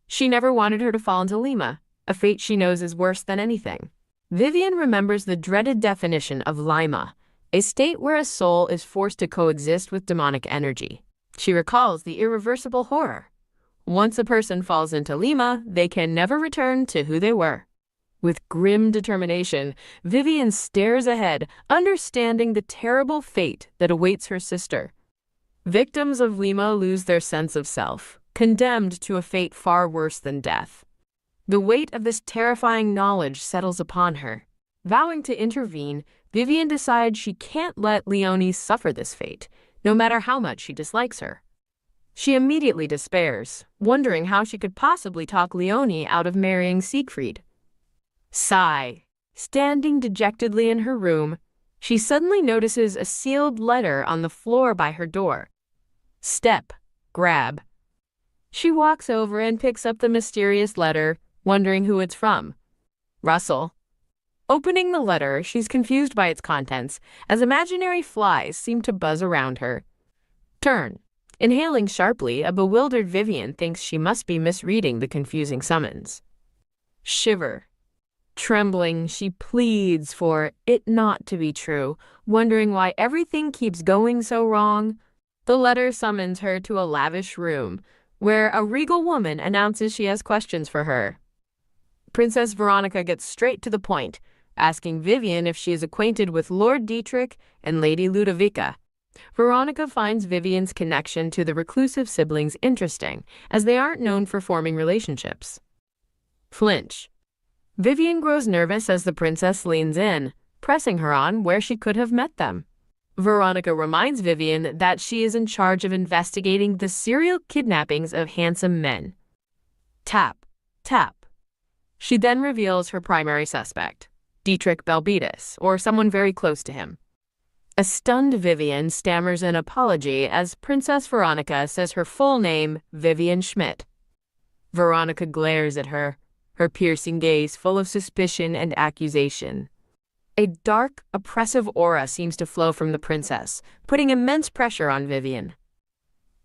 she never wanted her to fall into Lima, a fate she knows is worse than anything. Vivian remembers the dreaded definition of Lima, a state where a soul is forced to coexist with demonic energy. She recalls the irreversible horror. Once a person falls into Lima, they can never return to who they were. With grim determination, Vivian stares ahead, understanding the terrible fate that awaits her sister. Victims of Lima lose their sense of self, condemned to a fate far worse than death. The weight of this terrifying knowledge settles upon her. Vowing to intervene, Vivian decides she can't let Leonie suffer this fate, no matter how much she dislikes her. She immediately despairs, wondering how she could possibly talk Leonie out of marrying Siegfried. Sigh. Standing dejectedly in her room, she suddenly notices a sealed letter on the floor by her door. Step. Grab. She walks over and picks up the mysterious letter, wondering who it's from. Russell. Opening the letter, she's confused by its contents, as imaginary flies seem to buzz around her. Turn. Inhaling sharply, a bewildered Vivian thinks she must be misreading the confusing summons. Shiver. Trembling, she pleads for it not to be true, wondering why everything keeps going so wrong. The letter summons her to a lavish room, where a regal woman announces she has questions for her. Princess Veronica gets straight to the point, asking Vivian if she is acquainted with Lord Dietrich and Lady Ludovica. Veronica finds Vivian's connection to the reclusive siblings interesting, as they aren't known for forming relationships. Flinch. Vivian grows nervous as the princess leans in, pressing her on where she could have met them. Veronica reminds Vivian that she is in charge of investigating the serial kidnappings of handsome men. Tap. Tap. She then reveals her primary suspect, Dietrich Belbetis, or someone very close to him. A stunned Vivian stammers an apology as Princess Veronica says her full name, Vivian Schmidt. Veronica glares at her, her piercing gaze full of suspicion and accusation. A dark, oppressive aura seems to flow from the princess, putting immense pressure on Vivian.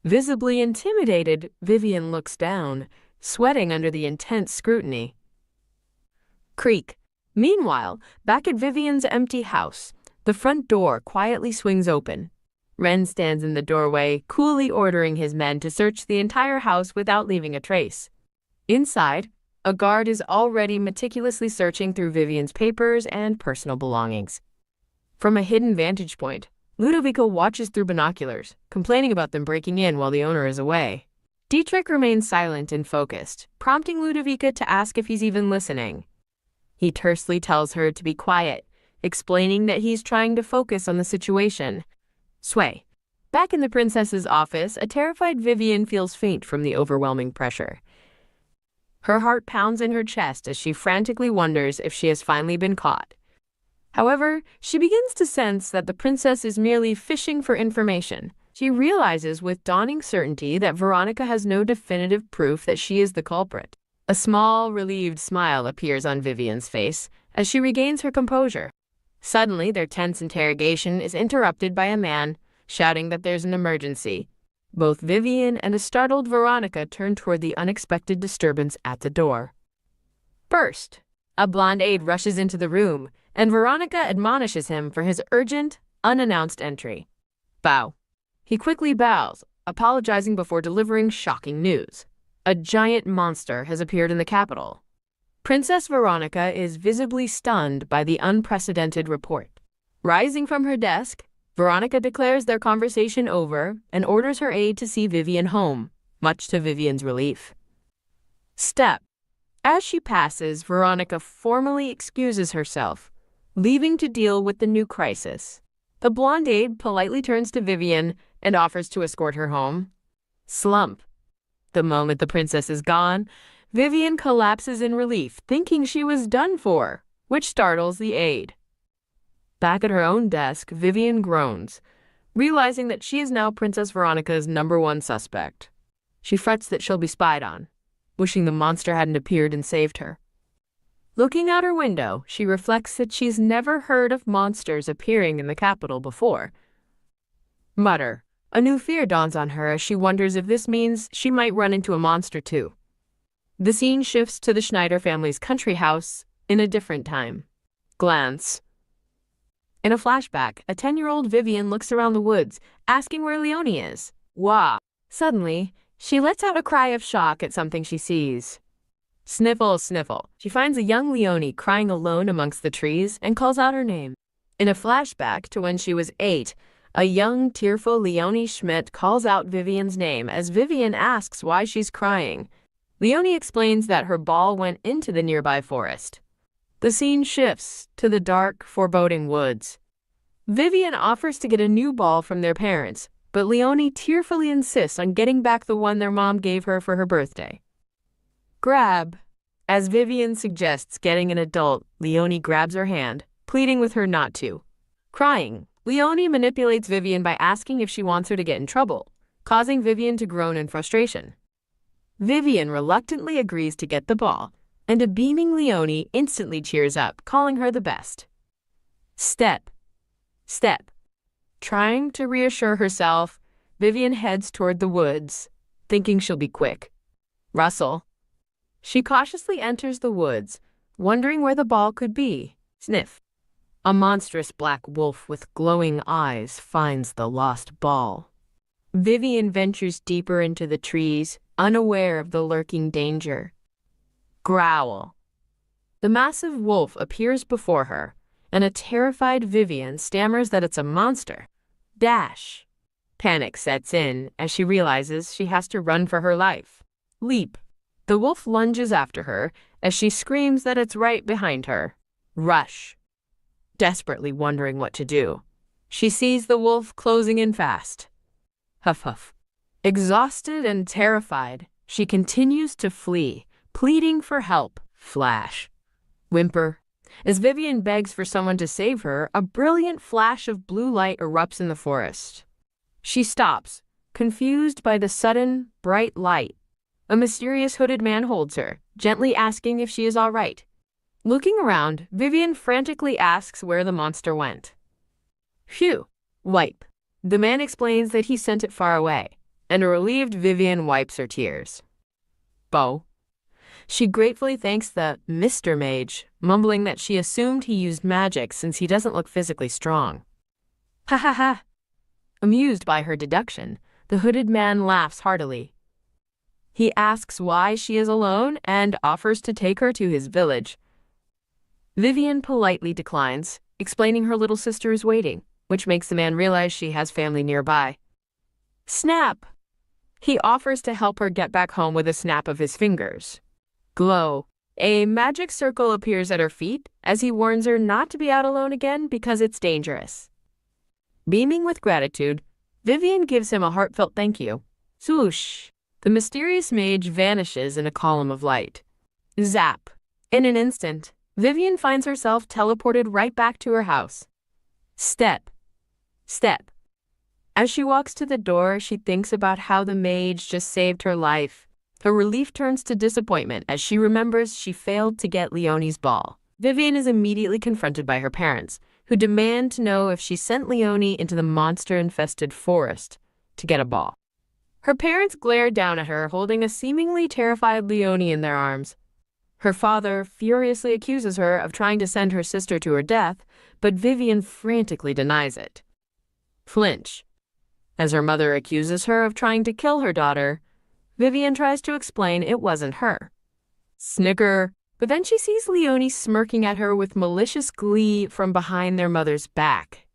Visibly intimidated, Vivian looks down, sweating under the intense scrutiny. Creak. Meanwhile, back at Vivian's empty house, the front door quietly swings open. Ren stands in the doorway, coolly ordering his men to search the entire house without leaving a trace. Inside, a guard is already meticulously searching through Vivian's papers and personal belongings. From a hidden vantage point, Ludovica watches through binoculars, complaining about them breaking in while the owner is away. Dietrich remains silent and focused, prompting Ludovica to ask if he's even listening. He tersely tells her to be quiet, explaining that he's trying to focus on the situation. Sway. Back in the princess's office, a terrified Vivian feels faint from the overwhelming pressure. Her heart pounds in her chest as she frantically wonders if she has finally been caught. However, she begins to sense that the princess is merely fishing for information. She realizes with dawning certainty that Veronica has no definitive proof that she is the culprit. A small, relieved smile appears on Vivian's face as she regains her composure. Suddenly, their tense interrogation is interrupted by a man, shouting that there's an emergency. Both Vivian and a startled Veronica turn toward the unexpected disturbance at the door. First, a blonde aide rushes into the room, and Veronica admonishes him for his urgent, unannounced entry. Bow. He quickly bows, apologizing before delivering shocking news. A giant monster has appeared in the capital. Princess Veronica is visibly stunned by the unprecedented report. Rising from her desk, Veronica declares their conversation over and orders her aide to see Vivian home, much to Vivian's relief. Step. As she passes, Veronica formally excuses herself, leaving to deal with the new crisis. The blonde aide politely turns to Vivian and offers to escort her home. Slump. The moment the princess is gone, Vivian collapses in relief, thinking she was done for, which startles the aide. Back at her own desk, Vivian groans, realizing that she is now Princess Veronica's #1 suspect. She frets that she'll be spied on, wishing the monster hadn't appeared and saved her. Looking out her window, she reflects that she's never heard of monsters appearing in the capital before. Mutter. A new fear dawns on her as she wonders if this means she might run into a monster too. The scene shifts to the Schneider family's country house in a different time. Glance. In a flashback, a 10-year-old Vivian looks around the woods, asking where Leonie is. Wah! Suddenly, she lets out a cry of shock at something she sees. Sniffle, sniffle. She finds a young Leonie crying alone amongst the trees and calls out her name. In a flashback to when she was 8, a young, tearful Leonie Schmidt calls out Vivian's name as Vivian asks why she's crying. Leonie explains that her ball went into the nearby forest. The scene shifts to the dark, foreboding woods. Vivian offers to get a new ball from their parents, but Leonie tearfully insists on getting back the one their mom gave her for her birthday. Grab. As Vivian suggests getting an adult, Leonie grabs her hand, pleading with her not to. Crying, Leonie manipulates Vivian by asking if she wants her to get in trouble, causing Vivian to groan in frustration. Vivian reluctantly agrees to get the ball, and a beaming Leonie instantly cheers up, calling her the best. Step. Step. Trying to reassure herself, Vivian heads toward the woods, thinking she'll be quick. Rustle. She cautiously enters the woods, wondering where the ball could be. Sniff. A monstrous black wolf with glowing eyes finds the lost ball. Vivian ventures deeper into the trees, unaware of the lurking danger. Growl. The massive wolf appears before her, and a terrified Vivian stammers that it's a monster. Dash. Panic sets in as she realizes she has to run for her life. Leap. The wolf lunges after her as she screams that it's right behind her. Rush. Desperately wondering what to do, she sees the wolf closing in fast. Huff huff. Exhausted and terrified, she continues to flee, pleading for help. Flash. Whimper. As Vivian begs for someone to save her, a brilliant flash of blue light erupts in the forest. She stops, confused by the sudden, bright light. A mysterious hooded man holds her, gently asking if she is all right. Looking around, Vivian frantically asks where the monster went. Phew. Wipe. The man explains that he sent it far away, and a relieved Vivian wipes her tears. Bow. She gratefully thanks the Mr. Mage, mumbling that she assumed he used magic since he doesn't look physically strong. Ha ha ha. Amused by her deduction, the hooded man laughs heartily. He asks why she is alone and offers to take her to his village. Vivian politely declines, explaining her little sister is waiting, which makes the man realize she has family nearby. Snap! He offers to help her get back home with a snap of his fingers. Glow. A magic circle appears at her feet as he warns her not to be out alone again because it's dangerous. Beaming with gratitude, Vivian gives him a heartfelt thank you. Swoosh! The mysterious mage vanishes in a column of light. Zap! In an instant, Vivian finds herself teleported right back to her house. Step. Step. As she walks to the door, she thinks about how the mage just saved her life. Her relief turns to disappointment as she remembers she failed to get Leonie's ball. Vivian is immediately confronted by her parents, who demand to know if she sent Leonie into the monster-infested forest to get a ball. Her parents glare down at her, holding a seemingly terrified Leonie in their arms. Her father furiously accuses her of trying to send her sister to her death, but Vivian frantically denies it. Flinch. As her mother accuses her of trying to kill her daughter, Vivian tries to explain it wasn't her. Snicker, but then she sees Leonie smirking at her with malicious glee from behind their mother's back.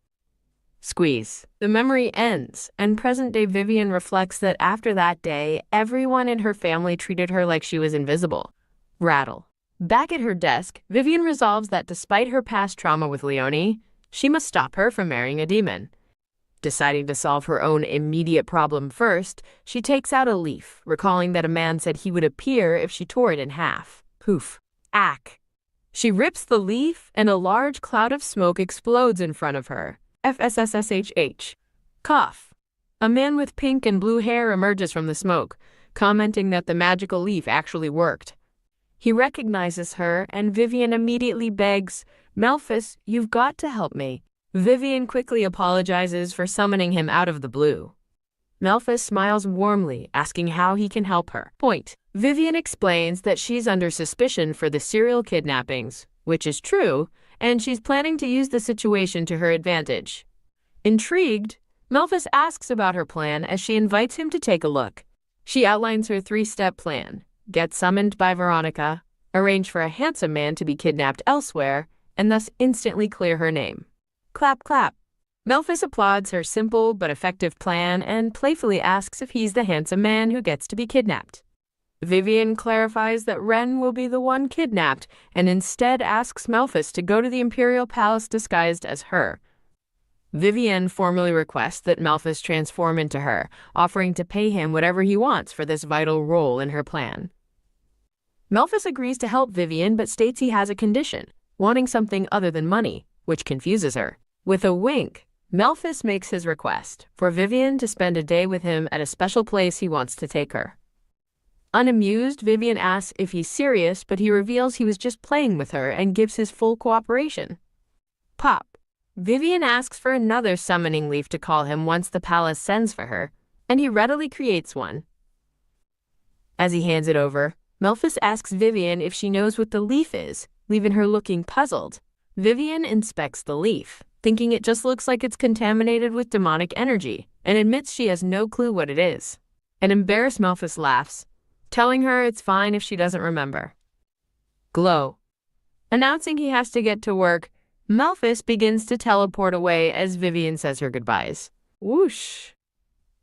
Squeeze. The memory ends, and present-day Vivian reflects that after that day, everyone in her family treated her like she was invisible. Rattle. Back at her desk, Vivian resolves that despite her past trauma with Leonie, she must stop her from marrying a demon. Deciding to solve her own immediate problem first, she takes out a leaf, recalling that a man said he would appear if she tore it in half. Poof. Ack. She rips the leaf, and a large cloud of smoke explodes in front of her. FSSSHH. Cough. A man with pink and blue hair emerges from the smoke, commenting that the magical leaf actually worked. He recognizes her, and Vivian immediately begs, "Malphus, you've got to help me." Vivian quickly apologizes for summoning him out of the blue. Malphus smiles warmly, asking how he can help her. Vivian explains that she's under suspicion for the serial kidnappings, which is true, and she's planning to use the situation to her advantage. Intrigued, Malphus asks about her plan as she invites him to take a look. She outlines her 3-step plan: get summoned by Veronica, arrange for a handsome man to be kidnapped elsewhere, and thus instantly clear her name. Clap, clap. Malphus applauds her simple but effective plan and playfully asks if he's the handsome man who gets to be kidnapped. Vivian clarifies that Ren will be the one kidnapped and instead asks Malphus to go to the Imperial Palace disguised as her. Vivian formally requests that Malphus transform into her, offering to pay him whatever he wants for this vital role in her plan. Malphus agrees to help Vivian but states he has a condition, wanting something other than money, which confuses her. With a wink, Malphus makes his request for Vivian to spend a day with him at a special place he wants to take her. Unamused, Vivian asks if he's serious, but he reveals he was just playing with her and gives his full cooperation. Pop. Vivian asks for another summoning leaf to call him once the palace sends for her, and he readily creates one. As he hands it over, Malphus asks Vivian if she knows what the leaf is, leaving her looking puzzled. Vivian inspects the leaf, thinking it just looks like it's contaminated with demonic energy, and admits she has no clue what it is. An embarrassed Malphus laughs, telling her it's fine if she doesn't remember. Glow. Announcing he has to get to work, Malphus begins to teleport away as Vivian says her goodbyes. Whoosh.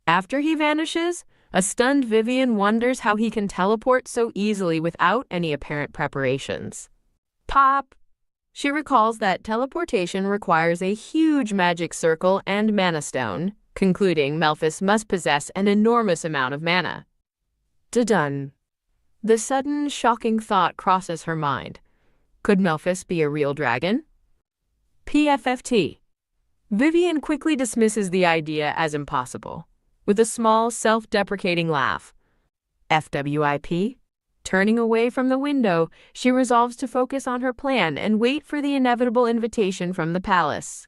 After he vanishes, a stunned Vivian wonders how he can teleport so easily without any apparent preparations. Pop. She recalls that teleportation requires a huge magic circle and mana stone, concluding Malphus must possess an enormous amount of mana. Done. The sudden, shocking thought crosses her mind. Could Malphus be a real dragon? PFFT. Vivian quickly dismisses the idea as impossible, with a small, self-deprecating laugh. FWIP? Turning away from the window, she resolves to focus on her plan and wait for the inevitable invitation from the palace.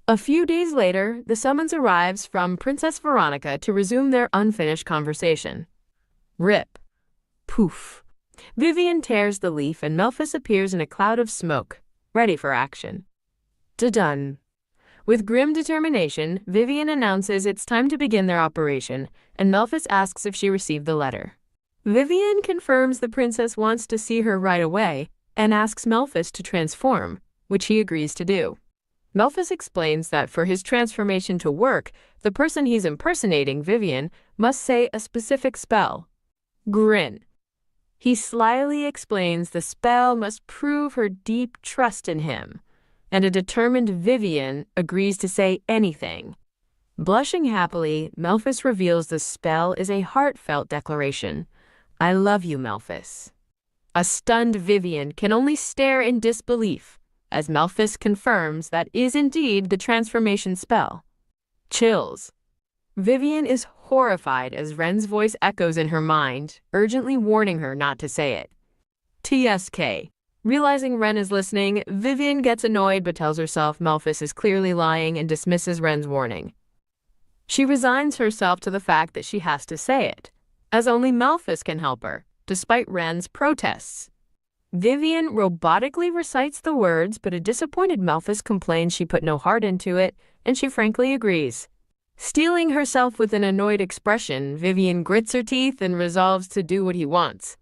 A few days later, the summons arrives from Princess Veronica to resume their unfinished conversation. Rip. Poof. Vivian tears the leaf and Malphus appears in a cloud of smoke, ready for action. Done. With grim determination, Vivian announces it's time to begin their operation, and Malphus asks if she received the letter. Vivian confirms the princess wants to see her right away and asks Malphus to transform, which he agrees to do. Malphus explains that for his transformation to work, the person he's impersonating, Vivian, must say a specific spell. Grin. He slyly explains the spell must prove her deep trust in him, and a determined Vivian agrees to say anything. Blushing happily, Malphus reveals the spell is a heartfelt declaration. I love you, Malphus. A stunned Vivian can only stare in disbelief, as Malphus confirms that is indeed the transformation spell. Chills. Vivian is horrified as Ren's voice echoes in her mind, urgently warning her not to say it. TSK. Realizing Ren is listening, Vivian gets annoyed but tells herself Malphus is clearly lying and dismisses Ren's warning. She resigns herself to the fact that she has to say it, as only Malphus can help her, despite Ren's protests. Vivian robotically recites the words, but a disappointed Malphus complains she put no heart into it, and she frankly agrees. Steeling herself with an annoyed expression, Vivian grits her teeth and resolves to do what he wants.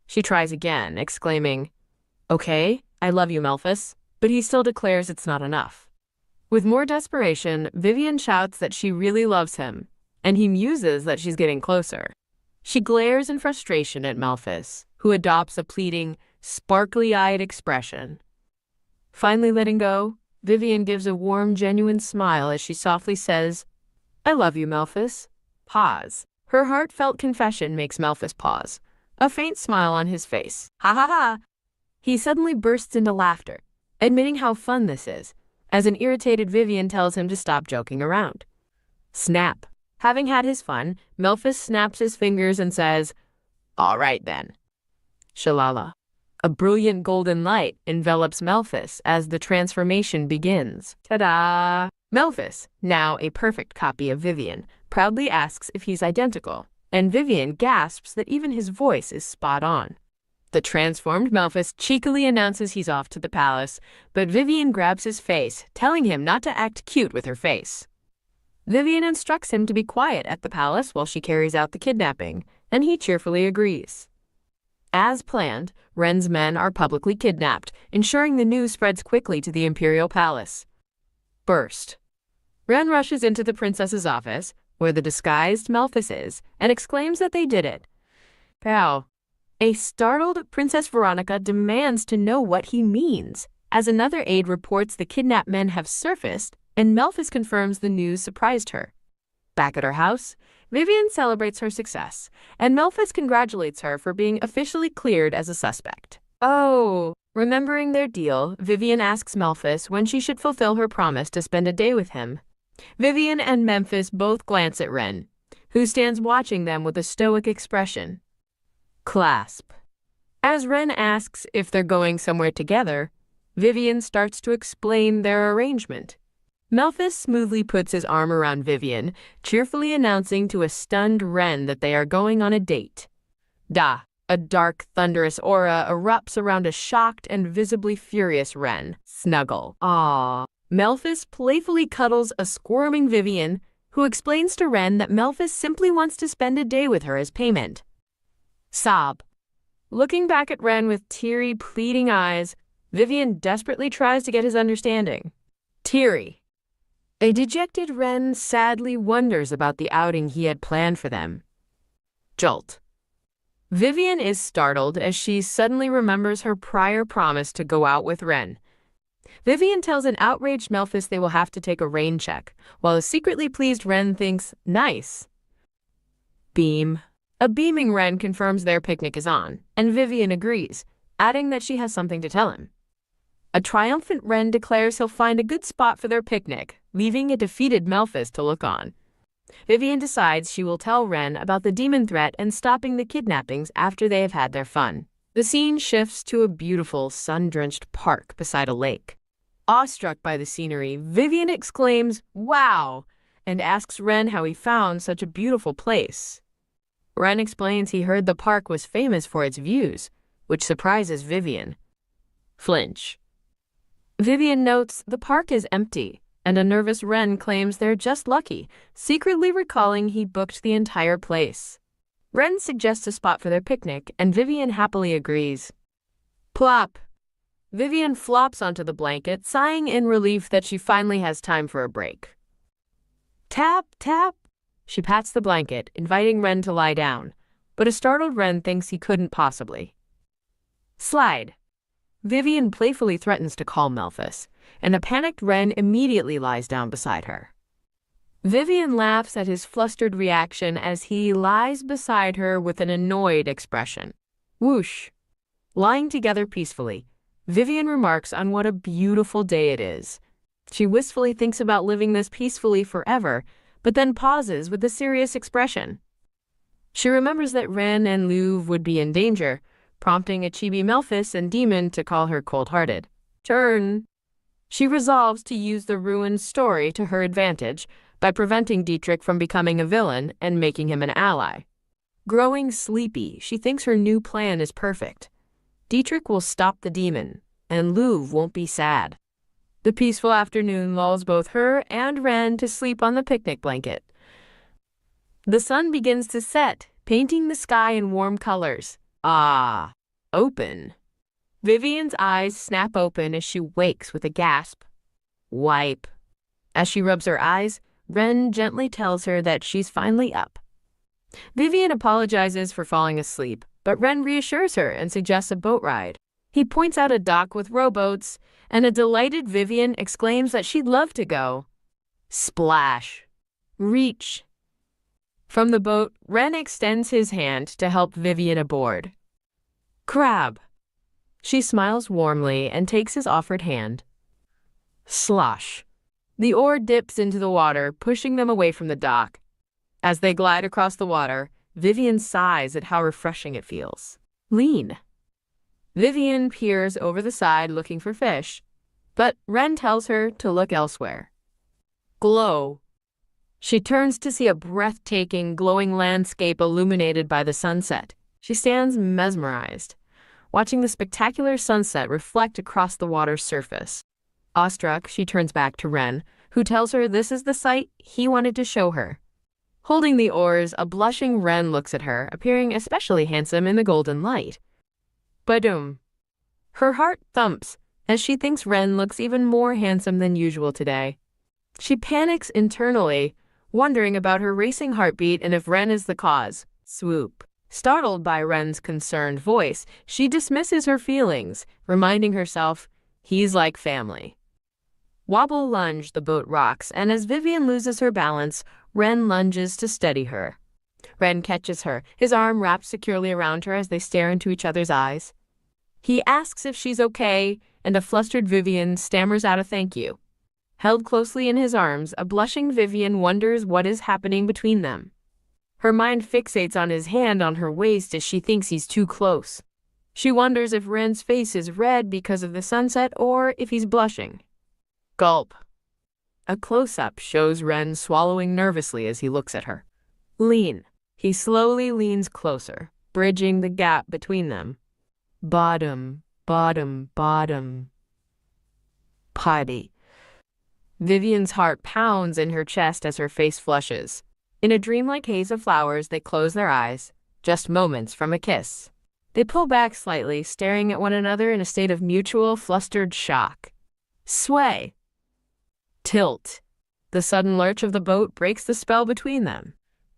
She tries again, exclaiming, "Okay, I love you, Melphis," but he still declares it's not enough. With more desperation, Vivian shouts that she really loves him, and he muses that she's getting closer. She glares in frustration at Melphis, who adopts a pleading, sparkly-eyed expression. Finally letting go, Vivian gives a warm, genuine smile as she softly says, "I love you, Melphis." Pause. Her heartfelt confession makes Melphis pause, a faint smile on his face. Ha ha ha! He suddenly bursts into laughter, admitting how fun this is, as an irritated Vivian tells him to stop joking around. Snap. Having had his fun, Melphis snaps his fingers and says, "All right then." Shalala. A brilliant golden light envelops Melphis as the transformation begins. Ta-da! Melphis, now a perfect copy of Vivian, proudly asks if he's identical, and Vivian gasps that even his voice is spot on. The transformed Melphis cheekily announces he's off to the palace, but Vivian grabs his face, telling him not to act cute with her face. Vivian instructs him to be quiet at the palace while she carries out the kidnapping, and he cheerfully agrees. As planned, Ren's men are publicly kidnapped, ensuring the news spreads quickly to the imperial palace. Burst. Ren rushes into the princess's office, where the disguised Melphis is, and exclaims that they did it. Pow. A startled Princess Veronica demands to know what he means, as another aide reports the kidnapped men have surfaced, and Melphis confirms the news surprised her. Back at her house, Vivian celebrates her success, and Melphis congratulates her for being officially cleared as a suspect. Oh, remembering their deal, Vivian asks Melphis when she should fulfill her promise to spend a day with him. Vivian and Memphis both glance at Ren, who stands watching them with a stoic expression. Clasp. As Ren asks if they're going somewhere together, Vivian starts to explain their arrangement. Melphis smoothly puts his arm around Vivian, cheerfully announcing to a stunned Ren that they are going on a date. Da! A dark, thunderous aura erupts around a shocked and visibly furious Ren. Snuggle. Aww. Melphis playfully cuddles a squirming Vivian, who explains to Ren that Melphis simply wants to spend a day with her as payment. Sob. Looking back at Ren with teary, pleading eyes, Vivian desperately tries to get his understanding. Teary. A dejected Ren sadly wonders about the outing he had planned for them. Jolt. Vivian is startled as she suddenly remembers her prior promise to go out with Ren. Vivian tells an outraged Melphis they will have to take a rain check, while a secretly pleased Ren thinks, nice. Beam. A beaming Ren confirms their picnic is on, and Vivian agrees, adding that she has something to tell him. A triumphant Ren declares he'll find a good spot for their picnic, leaving a defeated Melphis to look on. Vivian decides she will tell Ren about the demon threat and stopping the kidnappings after they have had their fun. The scene shifts to a beautiful, sun-drenched park beside a lake. Awestruck by the scenery, Vivian exclaims, "Wow!" and asks Ren how he found such a beautiful place. Ren explains he heard the park was famous for its views, which surprises Vivian. Flinch. Vivian notes the park is empty, and a nervous Ren claims they're just lucky, secretly recalling he booked the entire place. Ren suggests a spot for their picnic, and Vivian happily agrees. Plop. Vivian flops onto the blanket, sighing in relief that she finally has time for a break. Tap, tap. She pats the blanket, inviting Ren to lie down, but a startled Ren thinks he couldn't possibly. Slide. Vivian playfully threatens to call Melphis, and a panicked Ren immediately lies down beside her. Vivian laughs at his flustered reaction as he lies beside her with an annoyed expression. Whoosh. Lying together peacefully, Vivian remarks on what a beautiful day it is. She wistfully thinks about living this peacefully forever, but then pauses with a serious expression. She remembers that Ren and Louvre would be in danger, prompting a chibi Melphis and demon to call her cold-hearted. Turn. She resolves to use the ruined story to her advantage by preventing Dietrich from becoming a villain and making him an ally. Growing sleepy, she thinks her new plan is perfect. Dietrich will stop the demon, and Louvre won't be sad. The peaceful afternoon lulls both her and Ren to sleep on the picnic blanket. The sun begins to set, painting the sky in warm colors. Ah, open. Vivian's eyes snap open as she wakes with a gasp. Wipe. As she rubs her eyes, Ren gently tells her that she's finally up. Vivian apologizes for falling asleep, but Ren reassures her and suggests a boat ride. He points out a dock with rowboats, and a delighted Vivian exclaims that she'd love to go. Splash. Reach. From the boat, Ren extends his hand to help Vivian aboard. Crab. She smiles warmly and takes his offered hand. Slosh. The oar dips into the water, pushing them away from the dock. As they glide across the water, Vivian sighs at how refreshing it feels. Lean. Vivian peers over the side looking for fish, but Ren tells her to look elsewhere. Glow. She turns to see a breathtaking, glowing landscape illuminated by the sunset. She stands mesmerized, watching the spectacular sunset reflect across the water's surface. Awestruck, she turns back to Ren, who tells her this is the sight he wanted to show her. Holding the oars, a blushing Ren looks at her, appearing especially handsome in the golden light. Badoom. Her heart thumps as she thinks Ren looks even more handsome than usual today. She panics internally, wondering about her racing heartbeat and if Ren is the cause. Swoop. Startled by Ren's concerned voice, she dismisses her feelings, reminding herself, he's like family. Wobble lunge, the boat rocks, and as Vivian loses her balance, Ren lunges to steady her. Ren catches her, his arm wrapped securely around her as they stare into each other's eyes. He asks if she's okay, and a flustered Vivian stammers out a thank you. Held closely in his arms, a blushing Vivian wonders what is happening between them. Her mind fixates on his hand on her waist as she thinks he's too close. She wonders if Ren's face is red because of the sunset or if he's blushing. Gulp. A close-up shows Ren swallowing nervously as he looks at her. Lean. He slowly leans closer, bridging the gap between them. Bottom, bottom, bottom. Potty. Vivian's heart pounds in her chest as her face flushes. In a dreamlike haze of flowers, they close their eyes, just moments from a kiss. They pull back slightly, staring at one another in a state of mutual, flustered shock. Sway. Tilt. The sudden lurch of the boat breaks the spell between them.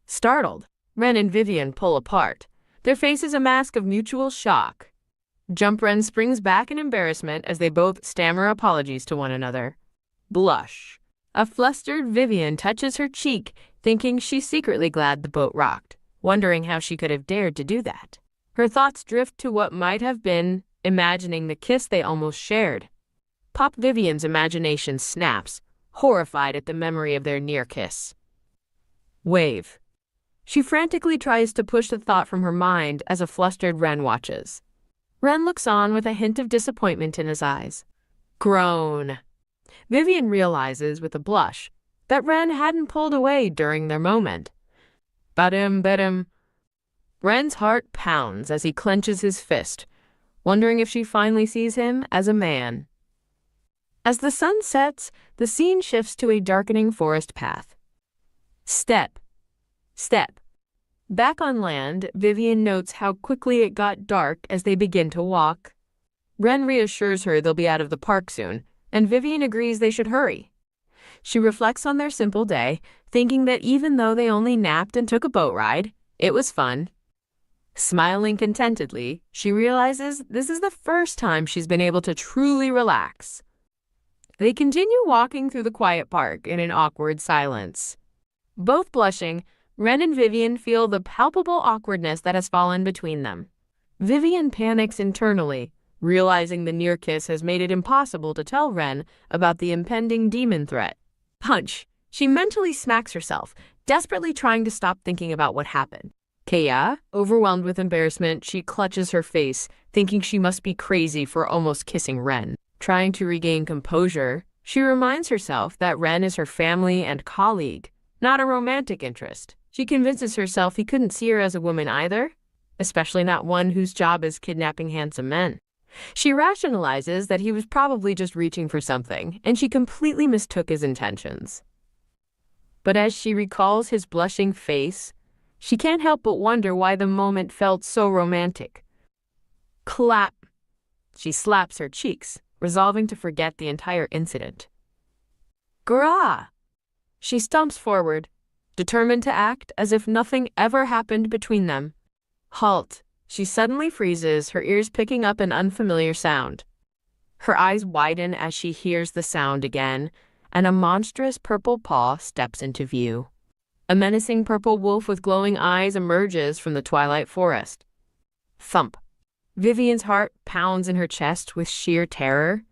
Startled, Ren and Vivian pull apart, their faces a mask of mutual shock. Jump Ren springs back in embarrassment as they both stammer apologies to one another. Blush. A flustered Vivian touches her cheek, thinking she's secretly glad the boat rocked, wondering how she could have dared to do that. Her thoughts drift to what might have been, imagining the kiss they almost shared. Pop Vivian's imagination snaps, horrified at the memory of their near kiss. Wave. She frantically tries to push the thought from her mind as a flustered Ren watches. Ren looks on with a hint of disappointment in his eyes. Groan. Vivian realizes with a blush that Ren hadn't pulled away during their moment. Badum. Ren's heart pounds as he clenches his fist, wondering if she finally sees him as a man. As the sun sets, the scene shifts to a darkening forest path. Step. Back on land, Vivian notes how quickly it got dark as they begin to walk. Ren reassures her they'll be out of the park soon, and Vivian agrees they should hurry. She reflects on their simple day, thinking that even though they only napped and took a boat ride, it was fun. Smiling contentedly, she realizes this is the first time she's been able to truly relax. They continue walking through the quiet park in an awkward silence. Both blushing, Ren and Vivian feel the palpable awkwardness that has fallen between them. Vivian panics internally, realizing the near kiss has made it impossible to tell Ren about the impending demon threat. Punch! She mentally smacks herself, desperately trying to stop thinking about what happened. Kaya, overwhelmed with embarrassment, she clutches her face, thinking she must be crazy for almost kissing Ren. Trying to regain composure, she reminds herself that Ren is her family and colleague, not a romantic interest. She convinces herself he couldn't see her as a woman either, especially not one whose job is kidnapping handsome men. She rationalizes that he was probably just reaching for something, and she completely mistook his intentions. But as she recalls his blushing face, she can't help but wonder why the moment felt so romantic. Clap! She slaps her cheeks, resolving to forget the entire incident. Gra! She stumps forward, determined to act as if nothing ever happened between them. Halt! She suddenly freezes, her ears picking up an unfamiliar sound. Her eyes widen as she hears the sound again, and a monstrous purple paw steps into view. A menacing purple wolf with glowing eyes emerges from the twilight forest. Thump! Vivian's heart pounds in her chest with sheer terror.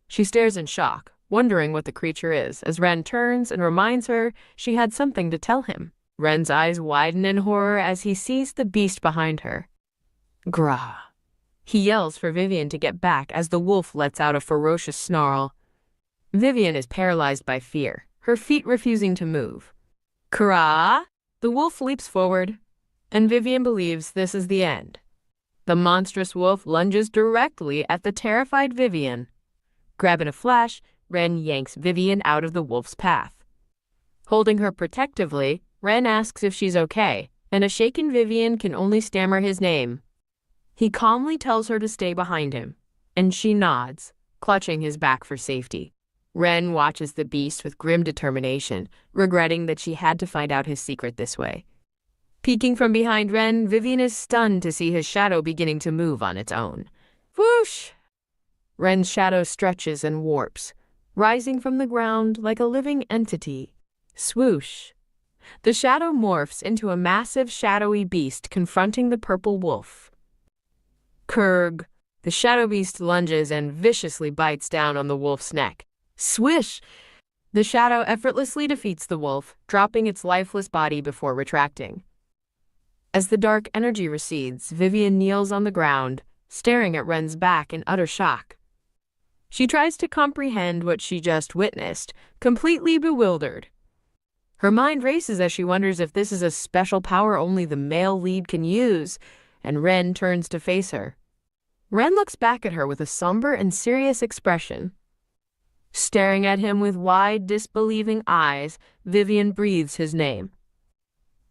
She stares in shock, wondering what the creature is, as Ren turns and reminds her she had something to tell him. Ren's eyes widen in horror as he sees the beast behind her. Gra! He yells for Vivian to get back as the wolf lets out a ferocious snarl. Vivian is paralyzed by fear, her feet refusing to move. Kra! The wolf leaps forward, and Vivian believes this is the end. The monstrous wolf lunges directly at the terrified Vivian. Grabbing a flash, Ren yanks Vivian out of the wolf's path. Holding her protectively, Ren asks if she's okay, and a shaken Vivian can only stammer his name. He calmly tells her to stay behind him, and she nods, clutching his back for safety. Ren watches the beast with grim determination, regretting that she had to find out his secret this way. Peeking from behind Ren, Vivian is stunned to see his shadow beginning to move on its own. Whoosh! Ren's shadow stretches and warps, rising from the ground like a living entity. Swoosh! The shadow morphs into a massive shadowy beast confronting the purple wolf. Kurg! The shadow beast lunges and viciously bites down on the wolf's neck. Swish! The shadow effortlessly defeats the wolf, dropping its lifeless body before retracting. As the dark energy recedes, Vivian kneels on the ground, staring at Ren's back in utter shock. She tries to comprehend what she just witnessed, completely bewildered. Her mind races as she wonders if this is a special power only the male lead can use, and Ren turns to face her. Ren looks back at her with a somber and serious expression. Staring at him with wide, disbelieving eyes, Vivian breathes his name.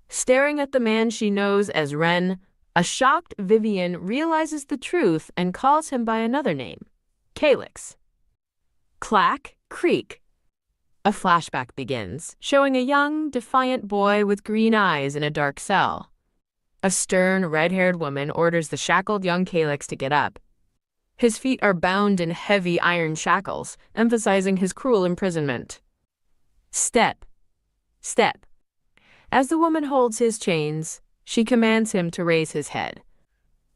Staring at the man she knows as Ren, a shocked Vivian realizes the truth and calls him by another name, Calyx. Clack, creak. A flashback begins, showing a young, defiant boy with green eyes in a dark cell. A stern, red-haired woman orders the shackled young Calyx to get up. His feet are bound in heavy iron shackles, emphasizing his cruel imprisonment. Step, step. As the woman holds his chains, she commands him to raise his head.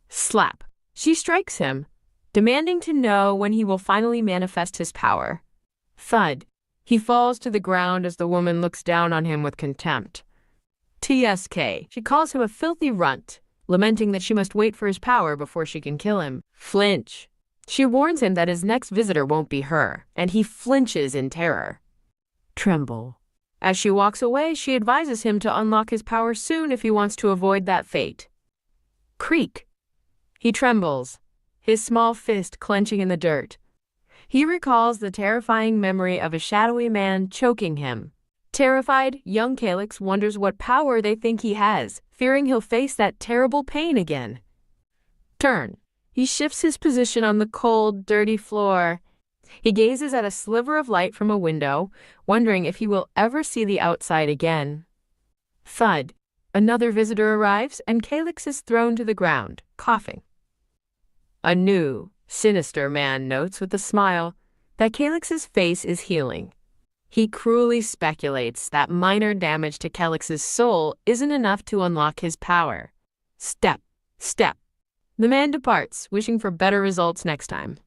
Slap. She strikes him, demanding to know when he will finally manifest his power. Thud. He falls to the ground as the woman looks down on him with contempt. TSK. She calls him a filthy runt, lamenting that she must wait for his power before she can kill him. Flinch. She warns him that his next visitor won't be her, and he flinches in terror. Tremble. As she walks away, she advises him to unlock his power soon if he wants to avoid that fate. Creak. He trembles, his small fist clenching in the dirt. He recalls the terrifying memory of a shadowy man choking him. Terrified, young Calyx wonders what power they think he has, fearing he'll face that terrible pain again. Turn. He shifts his position on the cold, dirty floor. He gazes at a sliver of light from a window, wondering if he will ever see the outside again. Thud. Another visitor arrives, and Calyx is thrown to the ground, coughing. A new, sinister man notes with a smile that Calyx's face is healing. He cruelly speculates that minor damage to Calyx's soul isn't enough to unlock his power. Step, step. The man departs, wishing for better results next time.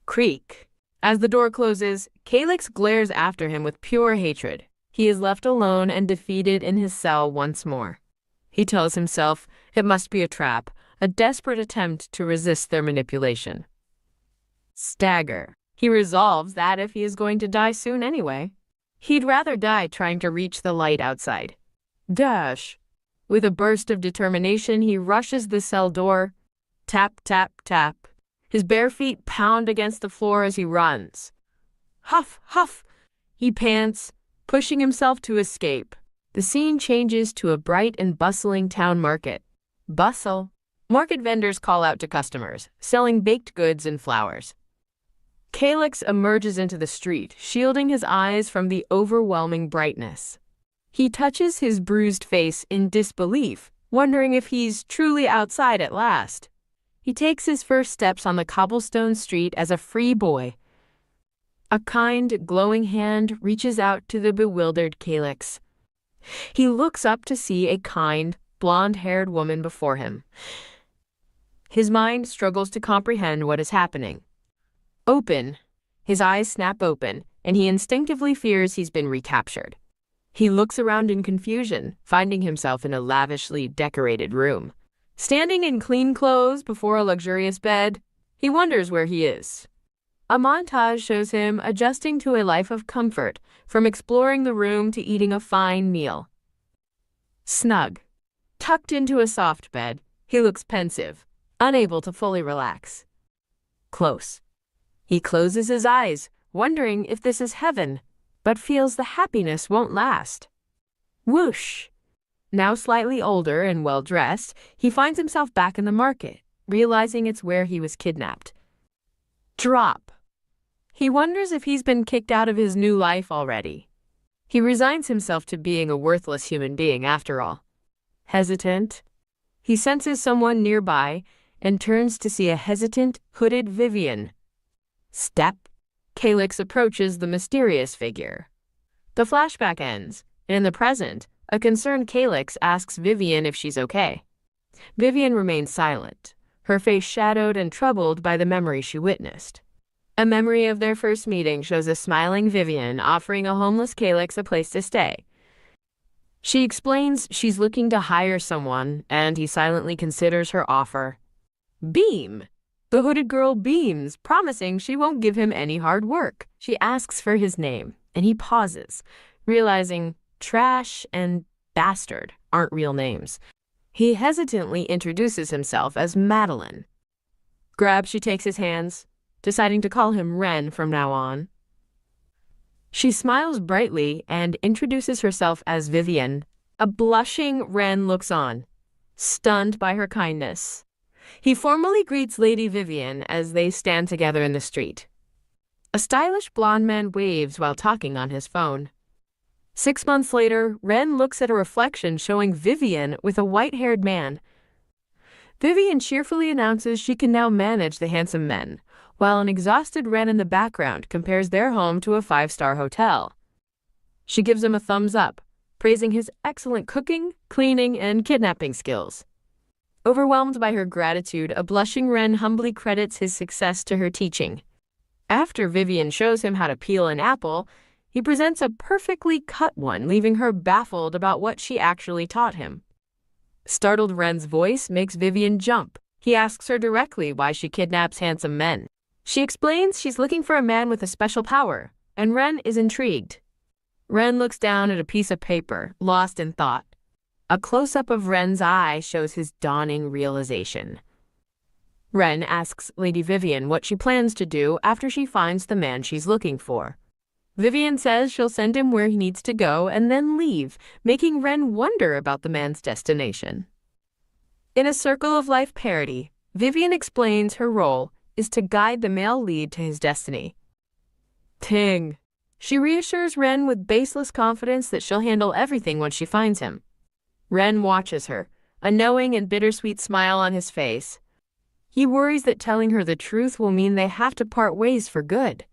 Creak. As the door closes, Calyx glares after him with pure hatred. He is left alone and defeated in his cell once more. He tells himself it must be a trap, a desperate attempt to resist their manipulation. Stagger. He resolves that if he is going to die soon anyway, he'd rather die trying to reach the light outside. Dash. With a burst of determination, he rushes the cell door. Tap, tap, tap. His bare feet pound against the floor as he runs. Huff, huff, he pants, pushing himself to escape. The scene changes to a bright and bustling town market. Bustle. Market vendors call out to customers, selling baked goods and flowers. Calyx emerges into the street, shielding his eyes from the overwhelming brightness. He touches his bruised face in disbelief, wondering if he's truly outside at last. He takes his first steps on the cobblestone street as a free boy. A kind, glowing hand reaches out to the bewildered Calyx. He looks up to see a kind, blonde-haired woman before him. His mind struggles to comprehend what is happening. Open. His eyes snap open, and he instinctively fears he's been recaptured. He looks around in confusion, finding himself in a lavishly decorated room. Standing in clean clothes before a luxurious bed, he wonders where he is. A montage shows him adjusting to a life of comfort, from exploring the room to eating a fine meal. Snug. Tucked into a soft bed, he looks pensive, unable to fully relax. Close. He closes his eyes, wondering if this is heaven, but feels the happiness won't last. Whoosh! Now slightly older and well-dressed, he finds himself back in the market, realizing it's where he was kidnapped. Drop. He wonders if he's been kicked out of his new life already. He resigns himself to being a worthless human being after all. Hesitant. He senses someone nearby and turns to see a hesitant, hooded Vivian. Step. Calyx approaches the mysterious figure. The flashback ends, and in the present, a concerned Calyx asks Vivian if she's okay. Vivian remains silent, her face shadowed and troubled by the memory she witnessed. A memory of their first meeting shows a smiling Vivian offering a homeless Calyx a place to stay. She explains she's looking to hire someone, and he silently considers her offer. Beam! The hooded girl beams, promising she won't give him any hard work. She asks for his name, and he pauses, realizing trash and bastard aren't real names. He hesitantly introduces himself as Madeline. She takes his hands, deciding to call him Ren from now on. She smiles brightly and introduces herself as Vivian. A blushing Ren looks on, stunned by her kindness. He formally greets Lady Vivian as they stand together in the street. A stylish blonde man waves while talking on his phone. 6 months later, Ren looks at a reflection showing Vivian with a white-haired man. Vivian cheerfully announces she can now manage the handsome men, while an exhausted Ren in the background compares their home to a 5-star hotel. She gives him a thumbs up, praising his excellent cooking, cleaning, and kidnapping skills. Overwhelmed by her gratitude, a blushing Ren humbly credits his success to her teaching. After Vivian shows him how to peel an apple, he presents a perfectly cut one, leaving her baffled about what she actually taught him. Startled Ren's voice makes Vivian jump. He asks her directly why she kidnaps handsome men. She explains she's looking for a man with a special power, and Ren is intrigued. Ren looks down at a piece of paper, lost in thought. A close-up of Ren's eye shows his dawning realization. Ren asks Lady Vivian what she plans to do after she finds the man she's looking for. Vivian says she'll send him where he needs to go and then leave, making Ren wonder about the man's destination. In a Circle of Life parody, Vivian explains her role is to guide the male lead to his destiny. Ting. She reassures Ren with baseless confidence that she'll handle everything once she finds him. Ren watches her, a knowing and bittersweet smile on his face. He worries that telling her the truth will mean they have to part ways for good.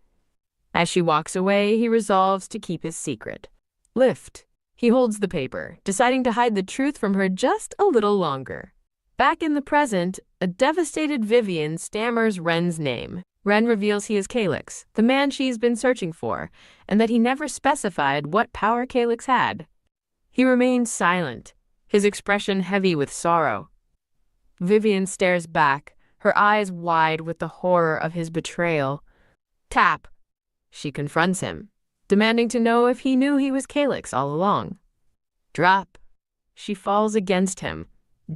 As she walks away, he resolves to keep his secret. Lift. He holds the paper, deciding to hide the truth from her just a little longer. Back in the present, a devastated Vivian stammers Ren's name. Ren reveals he is Calyx, the man she's been searching for, and that he never specified what power Calyx had. He remains silent, his expression heavy with sorrow. Vivian stares back, her eyes wide with the horror of his betrayal. Tap. She confronts him, demanding to know if he knew he was Calyx all along. Drop. She falls against him,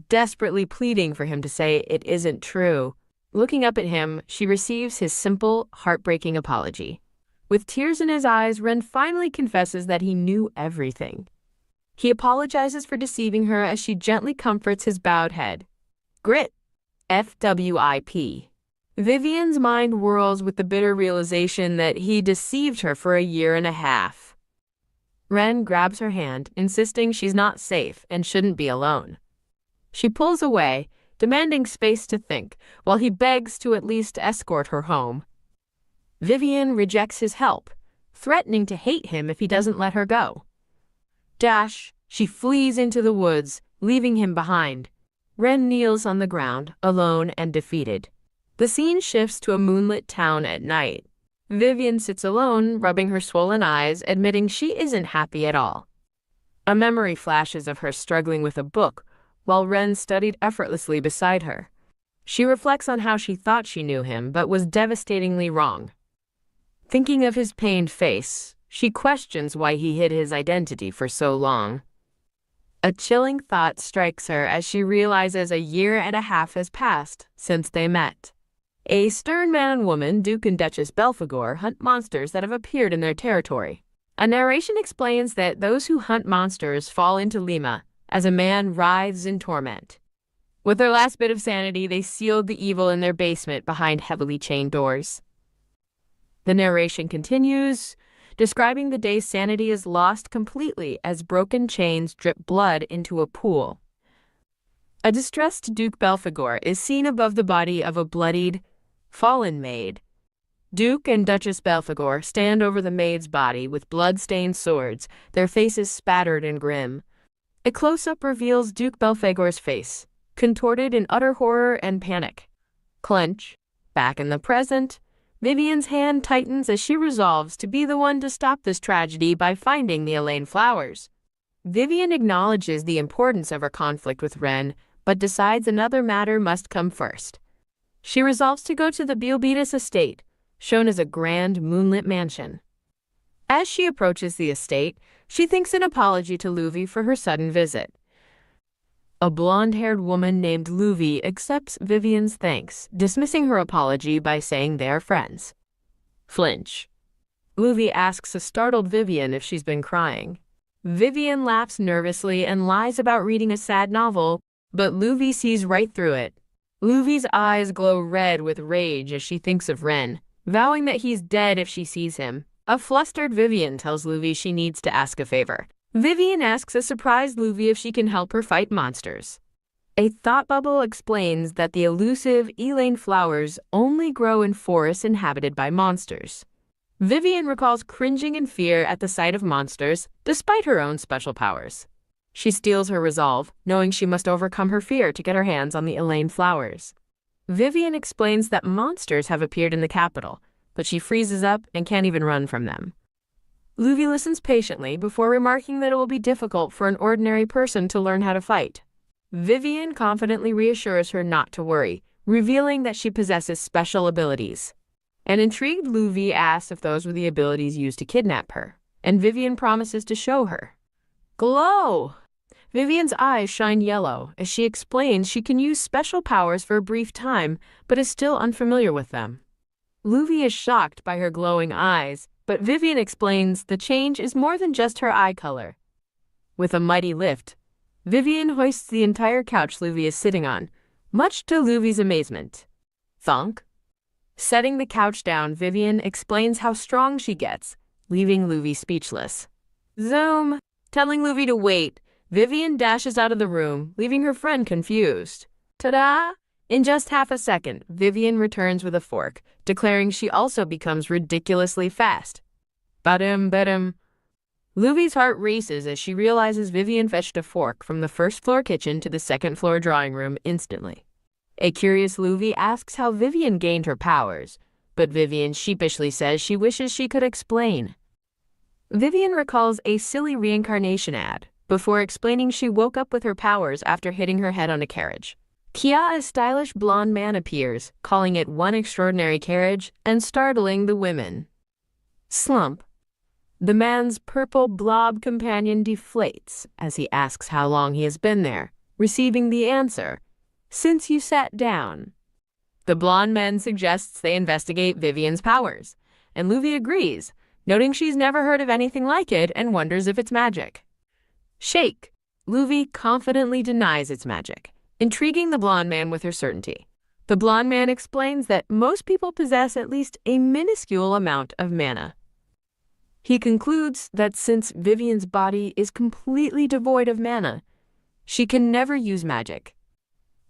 desperately pleading for him to say it isn't true. Looking up at him, she receives his simple, heartbreaking apology. With tears in his eyes, Ren finally confesses that he knew everything. He apologizes for deceiving her as she gently comforts his bowed head. Grit. FWIP. Vivian's mind whirls with the bitter realization that he deceived her for a year and a half. Ren grabs her hand, insisting she's not safe and shouldn't be alone. She pulls away, demanding space to think, while he begs to at least escort her home. Vivian rejects his help, threatening to hate him if he doesn't let her go. She flees into the woods, leaving him behind. Ren kneels on the ground, alone and defeated. The scene shifts to a moonlit town at night. Vivian sits alone, rubbing her swollen eyes, admitting she isn't happy at all. A memory flashes of her struggling with a book, while Ren studied effortlessly beside her. She reflects on how she thought she knew him, but was devastatingly wrong. Thinking of his pained face, she questions why he hid his identity for so long. A chilling thought strikes her as she realizes a year and a half has passed since they met. A stern man and woman, Duke and Duchess Belphegor, hunt monsters that have appeared in their territory. A narration explains that those who hunt monsters fall into Lima as a man writhes in torment. With their last bit of sanity, they sealed the evil in their basement behind heavily chained doors. The narration continues, describing the day sanity is lost completely as broken chains drip blood into a pool. A distressed Duke Belphegor is seen above the body of a bloodied, fallen maid. Duke and Duchess Belphegor stand over the maid's body with blood-stained swords, their faces spattered and grim. A close-up reveals Duke Belphegor's face, contorted in utter horror and panic. Clench. Back in the present, Vivian's hand tightens as she resolves to be the one to stop this tragedy by finding the Elaine flowers. Vivian acknowledges the importance of her conflict with Ren, but decides another matter must come first. She resolves to go to the Bilbitis estate, shown as a grand moonlit mansion. As she approaches the estate, she thinks an apology to Luvi for her sudden visit. A blonde-haired woman named Luvi accepts Vivian's thanks, dismissing her apology by saying they are friends. Flinch. Luvi asks a startled Vivian if she's been crying. Vivian laughs nervously and lies about reading a sad novel, but Luvi sees right through it. Luvi's eyes glow red with rage as she thinks of Ren, vowing that he's dead if she sees him. A flustered Vivian tells Luvi she needs to ask a favor. Vivian asks a surprised Luvi if she can help her fight monsters. A thought bubble explains that the elusive Elaine flowers only grow in forests inhabited by monsters. Vivian recalls cringing in fear at the sight of monsters, despite her own special powers. She steels her resolve, knowing she must overcome her fear to get her hands on the Elaine flowers. Vivian explains that monsters have appeared in the capital, but she freezes up and can't even run from them. Luvi listens patiently before remarking that it will be difficult for an ordinary person to learn how to fight. Vivian confidently reassures her not to worry, revealing that she possesses special abilities. An intrigued Luvi asks if those were the abilities used to kidnap her, and Vivian promises to show her. Glow! Vivian's eyes shine yellow as she explains she can use special powers for a brief time, but is still unfamiliar with them. Luvi is shocked by her glowing eyes, but Vivian explains the change is more than just her eye color. With a mighty lift, Vivian hoists the entire couch Luvi is sitting on, much to Luvi's amazement. Thunk. Setting the couch down, Vivian explains how strong she gets, leaving Luvi speechless. Zoom. Telling Luvi to wait, Vivian dashes out of the room, leaving her friend confused. Ta-da! In just half a second, Vivian returns with a fork, declaring she also becomes ridiculously fast. Ba-dum. Luvi's heart races as she realizes Vivian fetched a fork from the first-floor kitchen to the second-floor drawing room instantly. A curious Luvi asks how Vivian gained her powers, but Vivian sheepishly says she wishes she could explain. Vivian recalls a silly reincarnation ad, before explaining she woke up with her powers after hitting her head on a carriage. Kia, a stylish blonde man, appears, calling it one extraordinary carriage and startling the women. Slump. The man's purple blob companion deflates as he asks how long he has been there, receiving the answer, "Since you sat down." The blonde man suggests they investigate Vivian's powers, and Luvi agrees, noting she's never heard of anything like it and wonders if it's magic. Shake. Luvi confidently denies it's magic, intriguing the blonde man with her certainty. The blonde man explains that most people possess at least a minuscule amount of mana. He concludes that since Vivian's body is completely devoid of mana, she can never use magic.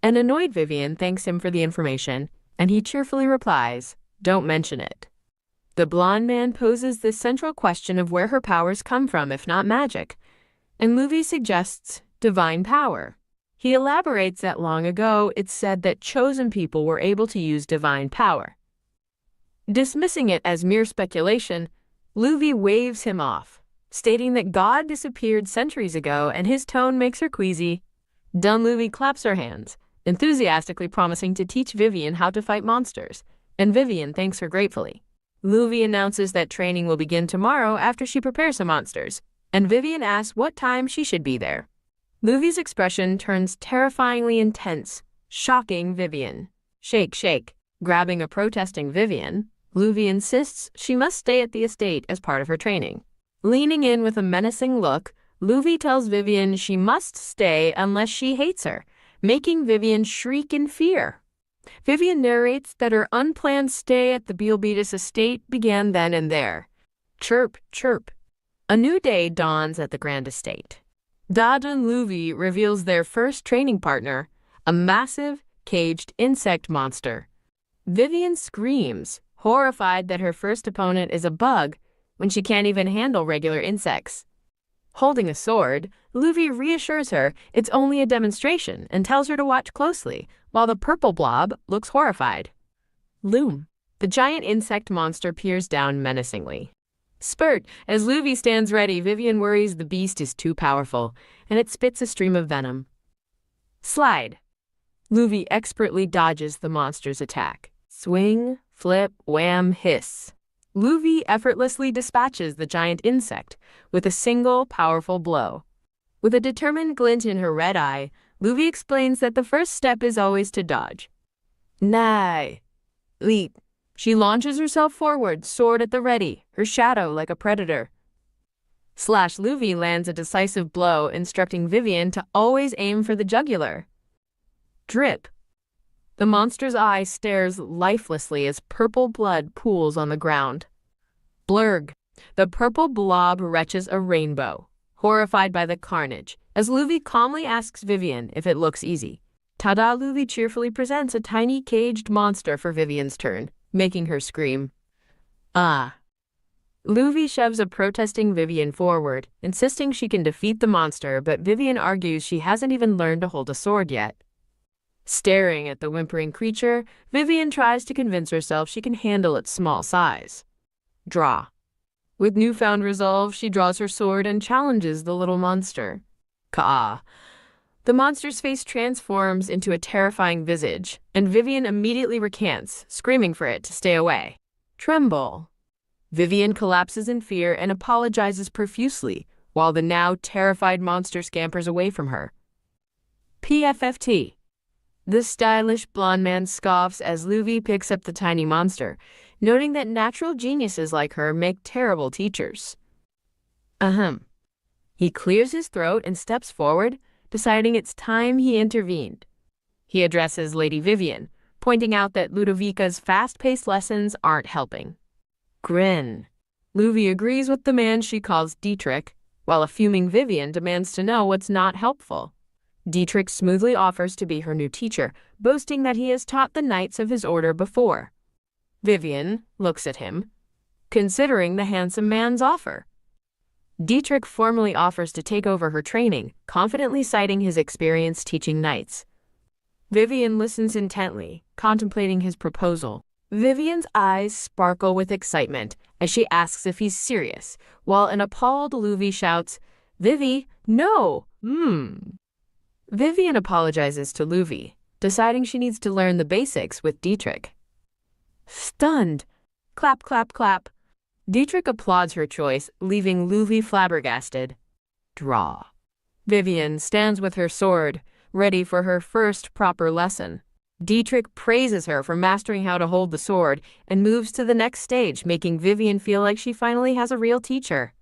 An annoyed Vivian thanks him for the information, and he cheerfully replies, "Don't mention it." The blonde man poses the central question of where her powers come from if not magic, and Luvi suggests divine power. He elaborates that long ago it's said that chosen people were able to use divine power. Dismissing it as mere speculation, Luvi waves him off, stating that God disappeared centuries ago and his tone makes her queasy. Dumb Luvi claps her hands, enthusiastically promising to teach Vivian how to fight monsters, and Vivian thanks her gratefully. Luvi announces that training will begin tomorrow after she prepares some monsters, and Vivian asks what time she should be there. Luvi's expression turns terrifyingly intense, shocking Vivian. Shake, shake. Grabbing a protesting Vivian, Luvi insists she must stay at the estate as part of her training. Leaning in with a menacing look, Luvi tells Vivian she must stay unless she hates her, making Vivian shriek in fear. Vivian narrates that her unplanned stay at the Beelbeatus estate began then and there. Chirp, chirp. A new day dawns at the Grand Estate. Dada and Luvi reveals their first training partner, a massive, caged insect monster. Vivian screams, horrified that her first opponent is a bug when she can't even handle regular insects. Holding a sword, Luvi reassures her it's only a demonstration and tells her to watch closely, while the purple blob looks horrified. Loom. The giant insect monster peers down menacingly. Spurt. As Luvi stands ready, Vivian worries the beast is too powerful, and it spits a stream of venom. Slide. Luvi expertly dodges the monster's attack. Swing, flip, wham, hiss. Luvi effortlessly dispatches the giant insect with a single powerful blow. With a determined glint in her red eye, Luvi explains that the first step is always to dodge. Nay. Leap. She launches herself forward, sword at the ready, her shadow like a predator. Slash. Luvi lands a decisive blow, instructing Vivian to always aim for the jugular. Drip. The monster's eye stares lifelessly as purple blood pools on the ground. Blurg. The purple blob retches a rainbow, horrified by the carnage, as Luvi calmly asks Vivian if it looks easy. Ta-da! Luvi cheerfully presents a tiny caged monster for Vivian's turn, making her scream. Ah. Luvi shoves a protesting Vivian forward, insisting she can defeat the monster, but Vivian argues she hasn't even learned to hold a sword yet. Staring at the whimpering creature, Vivian tries to convince herself she can handle its small size. Draw. With newfound resolve, she draws her sword and challenges the little monster. Ka. The monster's face transforms into a terrifying visage, and Vivian immediately recants, screaming for it to stay away. Tremble. Vivian collapses in fear and apologizes profusely, while the now terrified monster scampers away from her. PFFT. The stylish blonde man scoffs as Luvi picks up the tiny monster, noting that natural geniuses like her make terrible teachers. Ahem. He clears his throat and steps forward, deciding it's time he intervened. He addresses Lady Vivian, pointing out that Ludovica's fast-paced lessons aren't helping. Grin. Luvi agrees with the man she calls Dietrich, while a fuming Vivian demands to know what's not helpful. Dietrich smoothly offers to be her new teacher, boasting that he has taught the knights of his order before. Vivian looks at him, considering the handsome man's offer. Dietrich formally offers to take over her training, confidently citing his experience teaching knights. Vivian listens intently, contemplating his proposal. Vivian's eyes sparkle with excitement as she asks if he's serious, while an appalled Luvi shouts, "Vivi, no! Vivian apologizes to Luvi, deciding she needs to learn the basics with Dietrich. Stunned. Clap, clap, clap. Dietrich applauds her choice, leaving Luvi flabbergasted. Draw. Vivian stands with her sword, ready for her first proper lesson. Dietrich praises her for mastering how to hold the sword and moves to the next stage, making Vivian feel like she finally has a real teacher.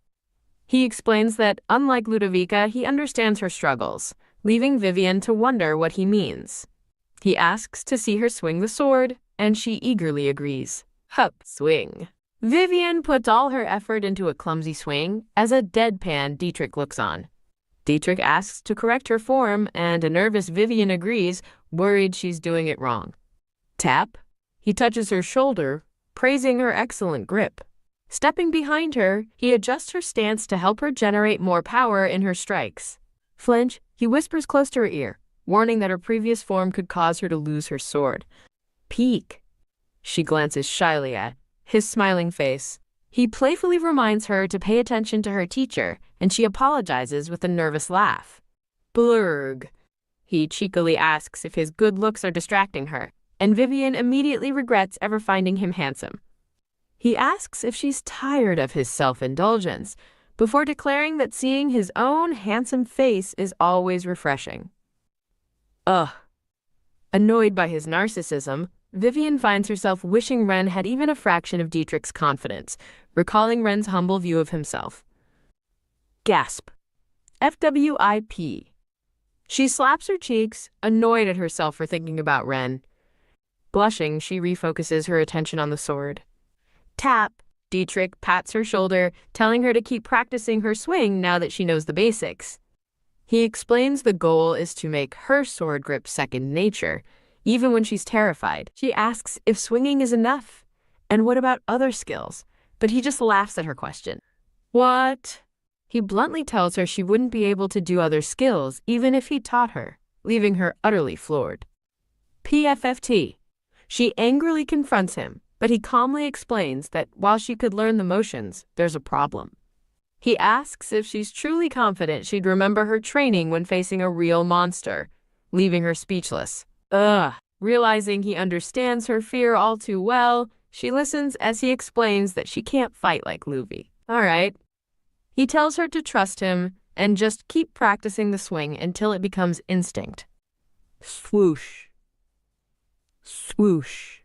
He explains that, unlike Ludovica, he understands her struggles, leaving Vivian to wonder what he means. He asks to see her swing the sword, and she eagerly agrees. Hup, swing. Vivian puts all her effort into a clumsy swing as a deadpan Dietrich looks on. Dietrich asks to correct her form, and a nervous Vivian agrees, worried she's doing it wrong. Tap. He touches her shoulder, praising her excellent grip. Stepping behind her, he adjusts her stance to help her generate more power in her strikes. Flinch, he whispers close to her ear, warning that her previous form could cause her to lose her sword. Peek. She glances shyly at his smiling face. He playfully reminds her to pay attention to her teacher, and she apologizes with a nervous laugh. Blurg. He cheekily asks if his good looks are distracting her, and Vivian immediately regrets ever finding him handsome. He asks if she's tired of his self-indulgence, before declaring that seeing his own handsome face is always refreshing. Ugh. Annoyed by his narcissism, Vivian finds herself wishing Ren had even a fraction of Dietrich's confidence, recalling Ren's humble view of himself. Gasp. FWIP. She slaps her cheeks, annoyed at herself for thinking about Ren. Blushing, she refocuses her attention on the sword. Tap. Dietrich pats her shoulder, telling her to keep practicing her swing now that she knows the basics. He explains the goal is to make her sword grip second nature, even when she's terrified. She asks if swinging is enough, and what about other skills, but he just laughs at her question. What? He bluntly tells her she wouldn't be able to do other skills even if he taught her, leaving her utterly floored. PFFT. She angrily confronts him, but he calmly explains that while she could learn the motions, there's a problem. He asks if she's truly confident she'd remember her training when facing a real monster, leaving her speechless. Ugh. Realizing he understands her fear all too well, she listens as he explains that she can't fight like Luvi. All right. He tells her to trust him and just keep practicing the swing until it becomes instinct. Swoosh. Swoosh.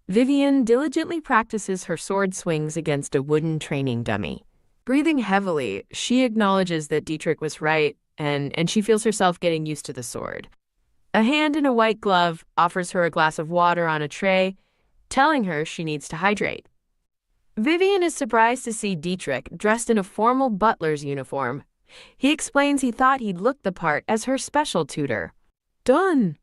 Vivian diligently practices her sword swings against a wooden training dummy. Breathing heavily, she acknowledges that Dietrich was right, and she feels herself getting used to the sword. A hand in a white glove offers her a glass of water on a tray, telling her she needs to hydrate. Vivian is surprised to see Dietrich dressed in a formal butler's uniform. He explains he thought he'd look the part as her special tutor. Done!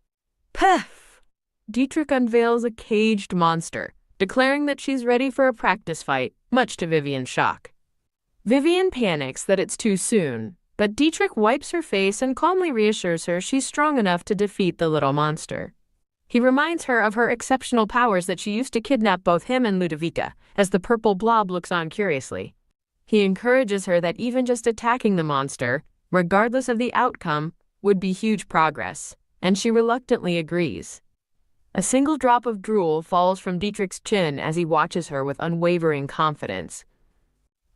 Puff! Dietrich unveils a caged monster, declaring that she's ready for a practice fight, much to Vivian's shock. Vivian panics that it's too soon, but Dietrich wipes her face and calmly reassures her she's strong enough to defeat the little monster. He reminds her of her exceptional powers that she used to kidnap both him and Ludovica, as the purple blob looks on curiously. He encourages her that even just attacking the monster, regardless of the outcome, would be huge progress, and she reluctantly agrees. A single drop of drool falls from Dietrich's chin as he watches her with unwavering confidence.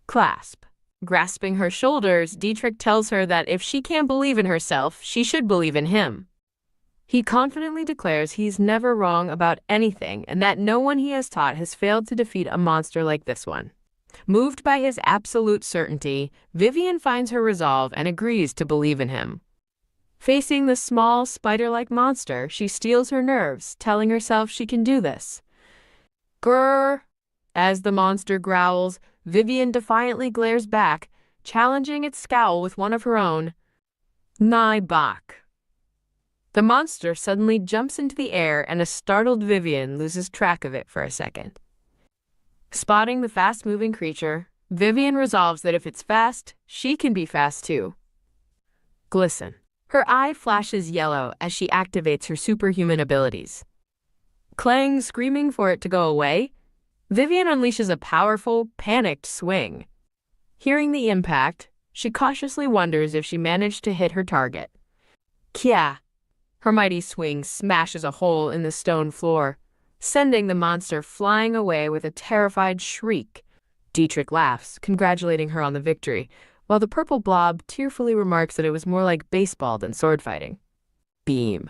Clasp. Grasping her shoulders, Dietrich tells her that if she can't believe in herself, she should believe in him. He confidently declares he's never wrong about anything and that no one he has taught has failed to defeat a monster like this one. Moved by his absolute certainty, Vivian finds her resolve and agrees to believe in him. Facing the small, spider-like monster, she steels her nerves, telling herself she can do this. Grrr! As the monster growls, Vivian defiantly glares back, challenging its scowl with one of her own. Bak. The monster suddenly jumps into the air and a startled Vivian loses track of it for a second. Spotting the fast-moving creature, Vivian resolves that if it's fast, she can be fast too. Glisten. Her eye flashes yellow as she activates her superhuman abilities. Clang, screaming for it to go away, Vivian unleashes a powerful, panicked swing. Hearing the impact, she cautiously wonders if she managed to hit her target. Kya! Her mighty swing smashes a hole in the stone floor, sending the monster flying away with a terrified shriek. Dietrich laughs, congratulating her on the victory, while the purple blob tearfully remarks that it was more like baseball than sword fighting. Beam.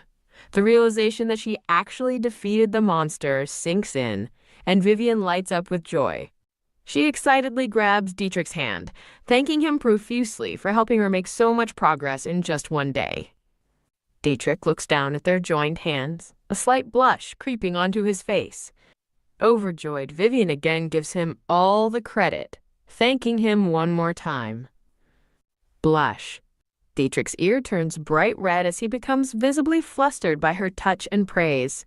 The realization that she actually defeated the monster sinks in, and Vivian lights up with joy. She excitedly grabs Dietrich's hand, thanking him profusely for helping her make so much progress in just one day. Dietrich looks down at their joined hands, a slight blush creeping onto his face. Overjoyed, Vivian again gives him all the credit, thanking him one more time. Blush. Dietrich's ear turns bright red as he becomes visibly flustered by her touch and praise.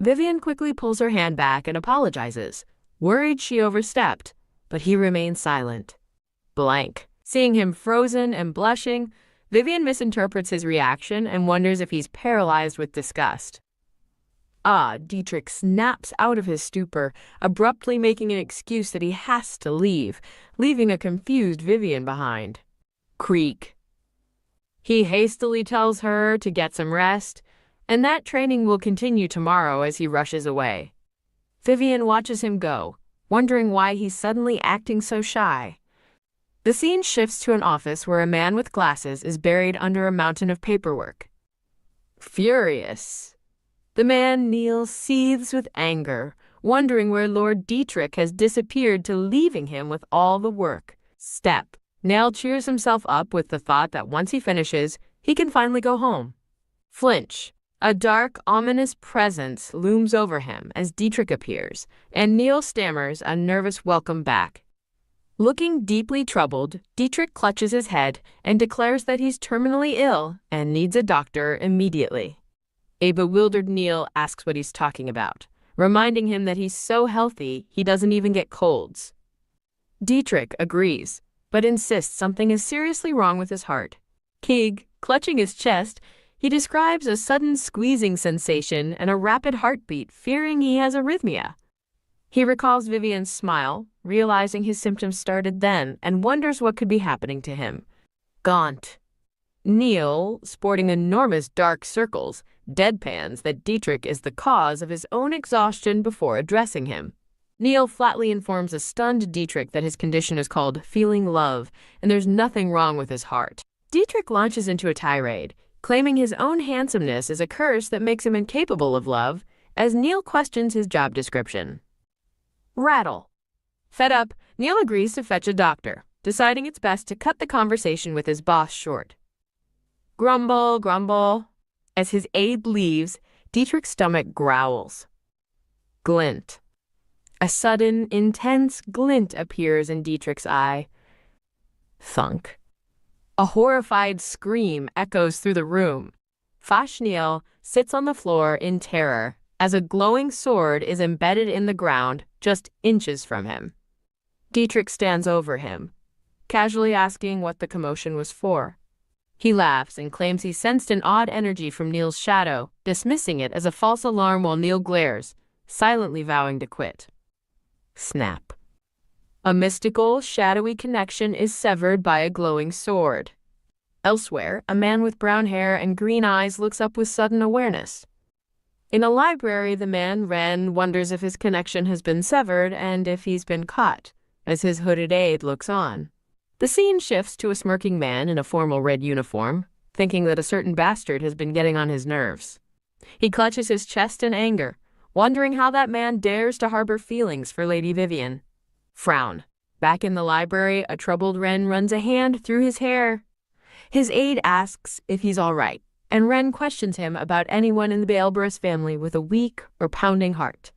Vivian quickly pulls her hand back and apologizes, worried she overstepped, but he remains silent. Blank. Seeing him frozen and blushing, Vivian misinterprets his reaction and wonders if he's paralyzed with disgust. Dietrich snaps out of his stupor, abruptly making an excuse that he has to leave, leaving a confused Vivian behind. Creak. He hastily tells her to get some rest, and that training will continue tomorrow as he rushes away. Vivian watches him go, wondering why he's suddenly acting so shy. The scene shifts to an office where a man with glasses is buried under a mountain of paperwork. Furious, the man Neil seethes with anger, wondering where Lord Dietrich has disappeared to leaving him with all the work. Step. Neil cheers himself up with the thought that once he finishes, he can finally go home. Flinch. A dark, ominous presence looms over him as Dietrich appears, and Neil stammers a nervous welcome back. Looking deeply troubled, Dietrich clutches his head and declares that he's terminally ill and needs a doctor immediately. A bewildered Neil asks what he's talking about, reminding him that he's so healthy he doesn't even get colds. Dietrich agrees, but insists something is seriously wrong with his heart. Clutching his chest, he describes a sudden squeezing sensation and a rapid heartbeat, fearing he has arrhythmia. He recalls Vivian's smile, realizing his symptoms started then, and wonders what could be happening to him. Gaunt. Neil, sporting enormous dark circles, deadpans that Dietrich is the cause of his own exhaustion before addressing him. Neil flatly informs a stunned Dietrich that his condition is called feeling love, and there's nothing wrong with his heart. Dietrich launches into a tirade, claiming his own handsomeness is a curse that makes him incapable of love, as Neil questions his job description. Rattle. Fed up, Neil agrees to fetch a doctor, deciding it's best to cut the conversation with his boss short. Grumble, grumble. As his aide leaves, Dietrich's stomach growls. Glint. A sudden, intense glint appears in Dietrich's eye. Thunk. A horrified scream echoes through the room. Fashniel sits on the floor in terror as a glowing sword is embedded in the ground just inches from him. Dietrich stands over him, casually asking what the commotion was for. He laughs and claims he sensed an odd energy from Neil's shadow, dismissing it as a false alarm while Neil glares, silently vowing to quit. Snap. A mystical, shadowy connection is severed by a glowing sword. Elsewhere, a man with brown hair and green eyes looks up with sudden awareness. In a library, the man, Ren, wonders if his connection has been severed and if he's been caught, as his hooded aide looks on. The scene shifts to a smirking man in a formal red uniform, thinking that a certain bastard has been getting on his nerves. He clutches his chest in anger, wondering how that man dares to harbor feelings for Lady Vivian. Frown. Back in the library, a troubled Ren runs a hand through his hair. His aide asks if he's all right, and Ren questions him about anyone in the Baelbrus family with a weak or pounding heart.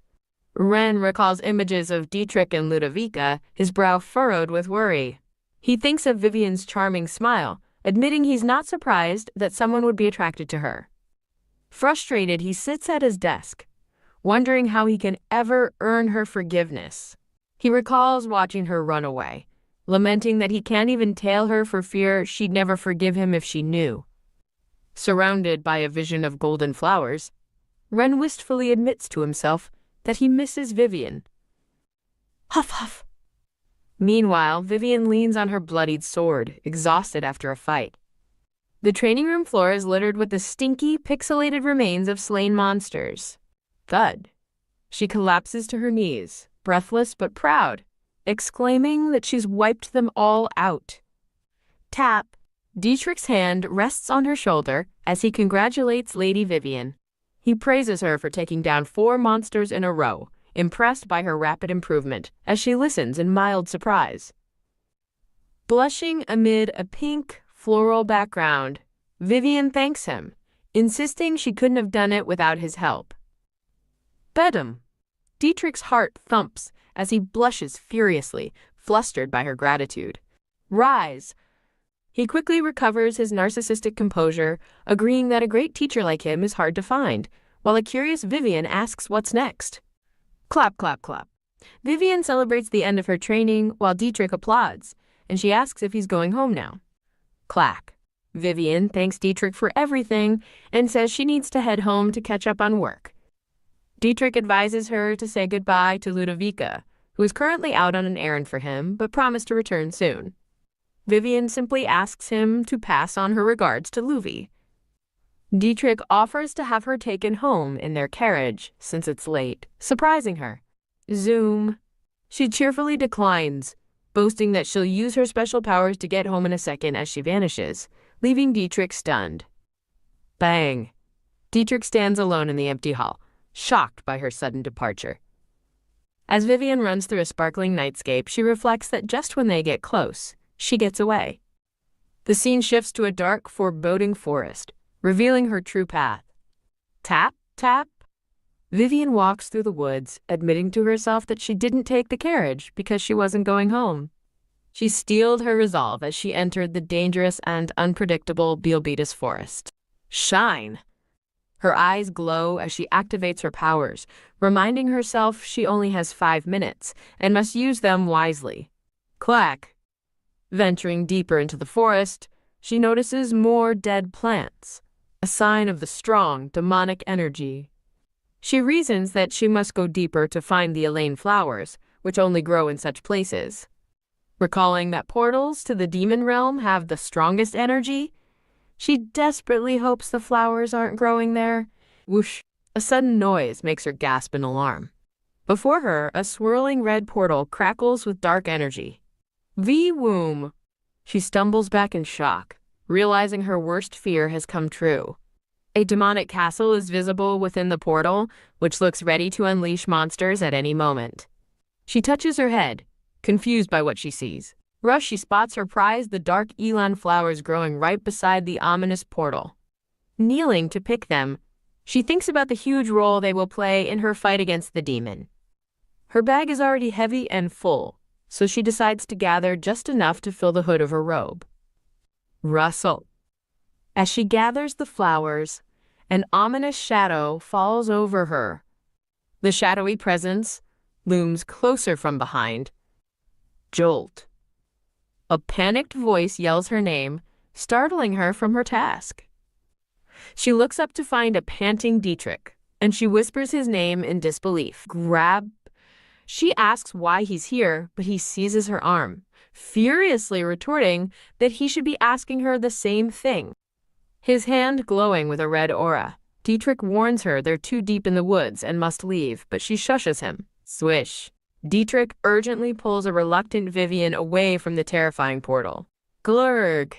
Ren recalls images of Dietrich and Ludovica, his brow furrowed with worry. He thinks of Vivian's charming smile, admitting he's not surprised that someone would be attracted to her. Frustrated, he sits at his desk, wondering how he can ever earn her forgiveness. He recalls watching her run away, lamenting that he can't even tail her for fear she'd never forgive him if she knew. Surrounded by a vision of golden flowers, Ren wistfully admits to himself that he misses Vivian. Huff, huff. Meanwhile, Vivian leans on her bloodied sword, exhausted after a fight. The training room floor is littered with the stinky, pixelated remains of slain monsters. Thud. She collapses to her knees, breathless but proud, exclaiming that she's wiped them all out. Tap. Dietrich's hand rests on her shoulder as he congratulates Lady Vivian. He praises her for taking down 4 monsters in a row, impressed by her rapid improvement, as she listens in mild surprise. Blushing amid a pink, floral background, Vivian thanks him, insisting she couldn't have done it without his help. Bedum. Dietrich's heart thumps as he blushes furiously, flustered by her gratitude. Rise. He quickly recovers his narcissistic composure, agreeing that a great teacher like him is hard to find, while a curious Vivian asks what's next. Clap, clap, clap. Vivian celebrates the end of her training while Dietrich applauds, and she asks if he's going home now. Clack. Vivian thanks Dietrich for everything and says she needs to head home to catch up on work. Dietrich advises her to say goodbye to Ludovica, who is currently out on an errand for him but promised to return soon. Vivian simply asks him to pass on her regards to Luvi. Dietrich offers to have her taken home in their carriage since it's late, surprising her. Zoom. She cheerfully declines, boasting that she'll use her special powers to get home in a second as she vanishes, leaving Dietrich stunned. Bang. Dietrich stands alone in the empty hall, shocked by her sudden departure. As Vivian runs through a sparkling nightscape, she reflects that just when they get close, she gets away. The scene shifts to a dark, foreboding forest, revealing her true path. Tap, tap. Vivian walks through the woods, admitting to herself that she didn't take the carriage because she wasn't going home. She steeled her resolve as she entered the dangerous and unpredictable Beelbetis forest. Shine! Her eyes glow as she activates her powers, reminding herself she only has 5 minutes and must use them wisely. Clack! Venturing deeper into the forest, she notices more dead plants, a sign of the strong, demonic energy. She reasons that she must go deeper to find the Elaine flowers, which only grow in such places. Recalling that portals to the demon realm have the strongest energy, she desperately hopes the flowers aren't growing there. Whoosh! A sudden noise makes her gasp in alarm. Before her, a swirling red portal crackles with dark energy. V-Woom! She stumbles back in shock, realizing her worst fear has come true. A demonic castle is visible within the portal, which looks ready to unleash monsters at any moment. She touches her head, confused by what she sees. Rush, she spots her prize, the dark elan flowers growing right beside the ominous portal. Kneeling to pick them, she thinks about the huge role they will play in her fight against the demon. Her bag is already heavy and full, so she decides to gather just enough to fill the hood of her robe. Rustle. As she gathers the flowers, an ominous shadow falls over her. The shadowy presence looms closer from behind. Jolt. A panicked voice yells her name, startling her from her task. She looks up to find a panting Dietrich, and she whispers his name in disbelief. Grab. She asks why he's here, but he seizes her arm, furiously retorting that he should be asking her the same thing. His hand glowing with a red aura. Dietrich warns her they're too deep in the woods and must leave, but she shushes him. Swish. Dietrich urgently pulls a reluctant Vivian away from the terrifying portal. Glurg.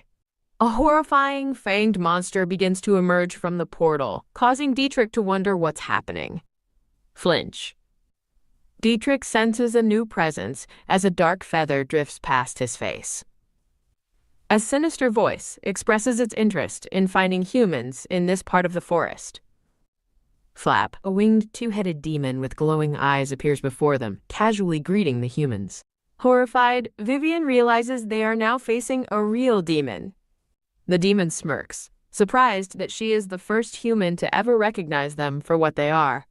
A horrifying, fanged monster begins to emerge from the portal, causing Dietrich to wonder what's happening. Flinch. Dietrich senses a new presence as a dark feather drifts past his face. A sinister voice expresses its interest in finding humans in this part of the forest. Flap, a winged two-headed demon with glowing eyes appears before them, casually greeting the humans. Horrified, Vivian realizes they are now facing a real demon. The demon smirks, surprised that she is the first human to ever recognize them for what they are.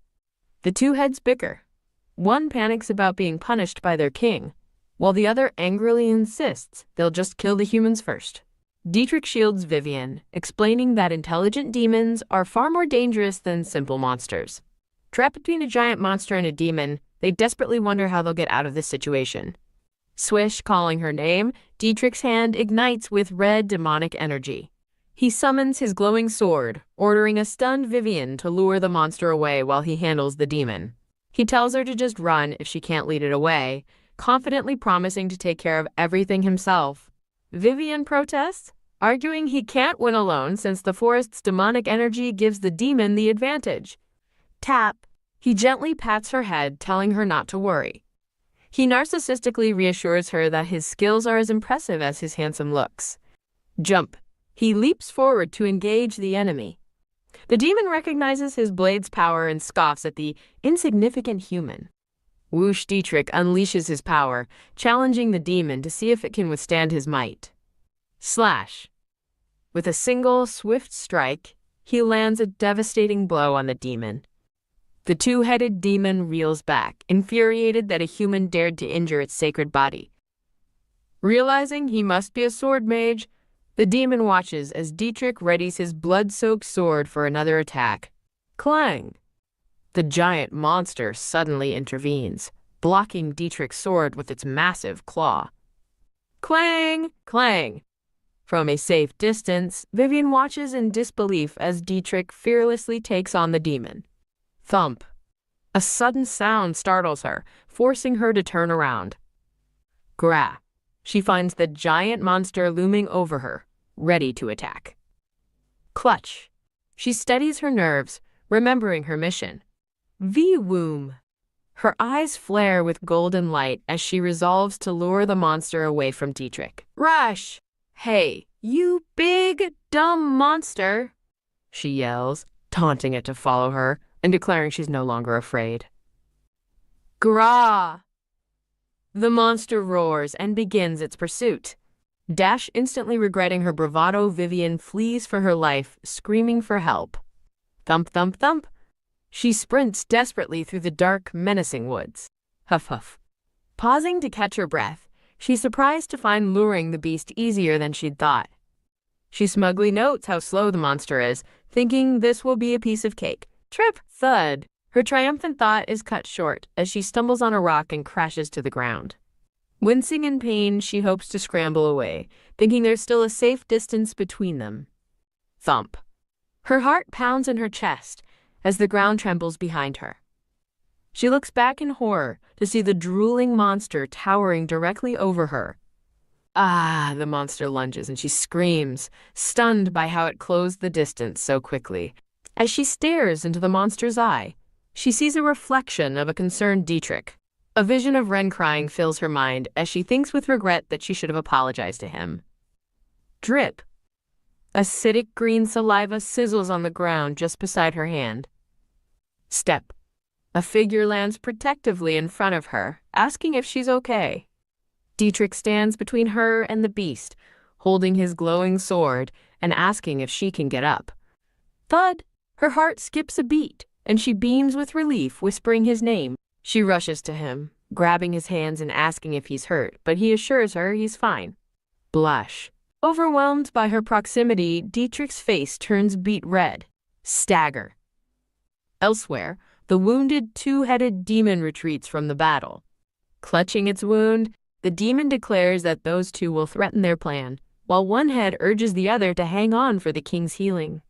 The two heads bicker. One panics about being punished by their king, while the other angrily insists they'll just kill the humans first. Dietrich shields Vivian, explaining that intelligent demons are far more dangerous than simple monsters. Trapped between a giant monster and a demon, they desperately wonder how they'll get out of this situation. Swish calling her name, Dietrich's hand ignites with red demonic energy. He summons his glowing sword, ordering a stunned Vivian to lure the monster away while he handles the demon. He tells her to just run if she can't lead it away, confidently promising to take care of everything himself. Vivian protests, arguing he can't win alone since the forest's demonic energy gives the demon the advantage. Tap. He gently pats her head, telling her not to worry. He narcissistically reassures her that his skills are as impressive as his handsome looks. Jump. He leaps forward to engage the enemy. The demon recognizes his blade's power and scoffs at the insignificant human. Whoosh. Dietrich unleashes his power, challenging the demon to see if it can withstand his might. Slash. With a single, swift strike, he lands a devastating blow on the demon. The two-headed demon reels back, infuriated that a human dared to injure its sacred body. Realizing he must be a sword mage, the demon watches as Dietrich readies his blood-soaked sword for another attack. Clang! The giant monster suddenly intervenes, blocking Dietrich's sword with its massive claw. Clang! Clang! From a safe distance, Vivian watches in disbelief as Dietrich fearlessly takes on the demon. Thump. A sudden sound startles her, forcing her to turn around. Gra. She finds the giant monster looming over her, ready to attack. Clutch. She steadies her nerves, remembering her mission. V-Woom. Her eyes flare with golden light as she resolves to lure the monster away from Dietrich. Rush! Hey, you big, dumb monster! She yells, taunting it to follow her and declaring she's no longer afraid. Gra! The monster roars and begins its pursuit. Dash, instantly regretting her bravado, Vivian flees for her life, screaming for help. Thump, thump, thump. She sprints desperately through the dark, menacing woods. Huff, huff. Pausing to catch her breath, she's surprised to find luring the beast easier than she'd thought. She smugly notes how slow the monster is, thinking this will be a piece of cake. Trip! Thud! Her triumphant thought is cut short as she stumbles on a rock and crashes to the ground. Wincing in pain, she hopes to scramble away, thinking there's still a safe distance between them. Thump. Her heart pounds in her chest as the ground trembles behind her. She looks back in horror to see the drooling monster towering directly over her. Ah, the monster lunges and she screams, stunned by how it closed the distance so quickly. As she stares into the monster's eye, she sees a reflection of a concerned Dietrich. A vision of Ren crying fills her mind as she thinks with regret that she should have apologized to him. Drip. Acidic green saliva sizzles on the ground just beside her hand. Step. A figure lands protectively in front of her, asking if she's okay. Dietrich stands between her and the beast, holding his glowing sword and asking if she can get up. Thud! Her heart skips a beat, and she beams with relief, whispering his name. She rushes to him, grabbing his hands and asking if he's hurt, but he assures her he's fine. Blush. Overwhelmed by her proximity, Dietrich's face turns beet red. Stagger. Elsewhere, the wounded two-headed demon retreats from the battle. Clutching its wound, the demon declares that those two will threaten their plan, while one head urges the other to hang on for the king's healing.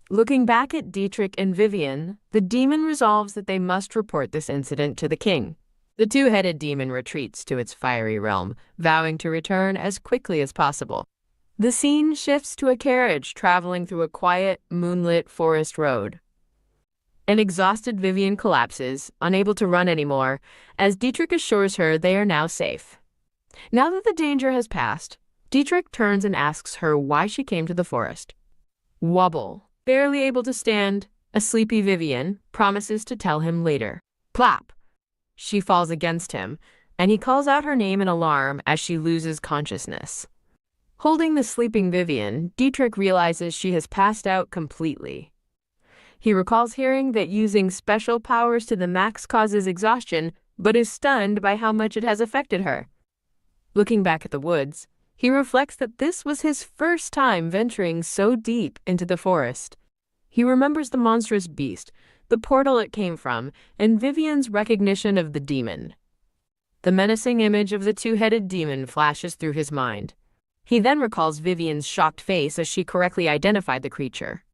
Looking back at Dietrich and Vivian, the demon resolves that they must report this incident to the king. The two-headed demon retreats to its fiery realm, vowing to return as quickly as possible. The scene shifts to a carriage traveling through a quiet, moonlit forest road. An exhausted Vivian collapses, unable to run anymore, as Dietrich assures her they are now safe. Now that the danger has passed, Dietrich turns and asks her why she came to the forest. Wobble. Barely able to stand, a sleepy Vivian promises to tell him later. Plop! She falls against him, and he calls out her name in alarm as she loses consciousness. Holding the sleeping Vivian, Dietrich realizes she has passed out completely. He recalls hearing that using special powers to the max causes exhaustion, but is stunned by how much it has affected her. Looking back at the woods, he reflects that this was his first time venturing so deep into the forest. He remembers the monstrous beast, the portal it came from, and Vivian's recognition of the demon. The menacing image of the two-headed demon flashes through his mind. He then recalls Vivian's shocked face as she correctly identified the creature.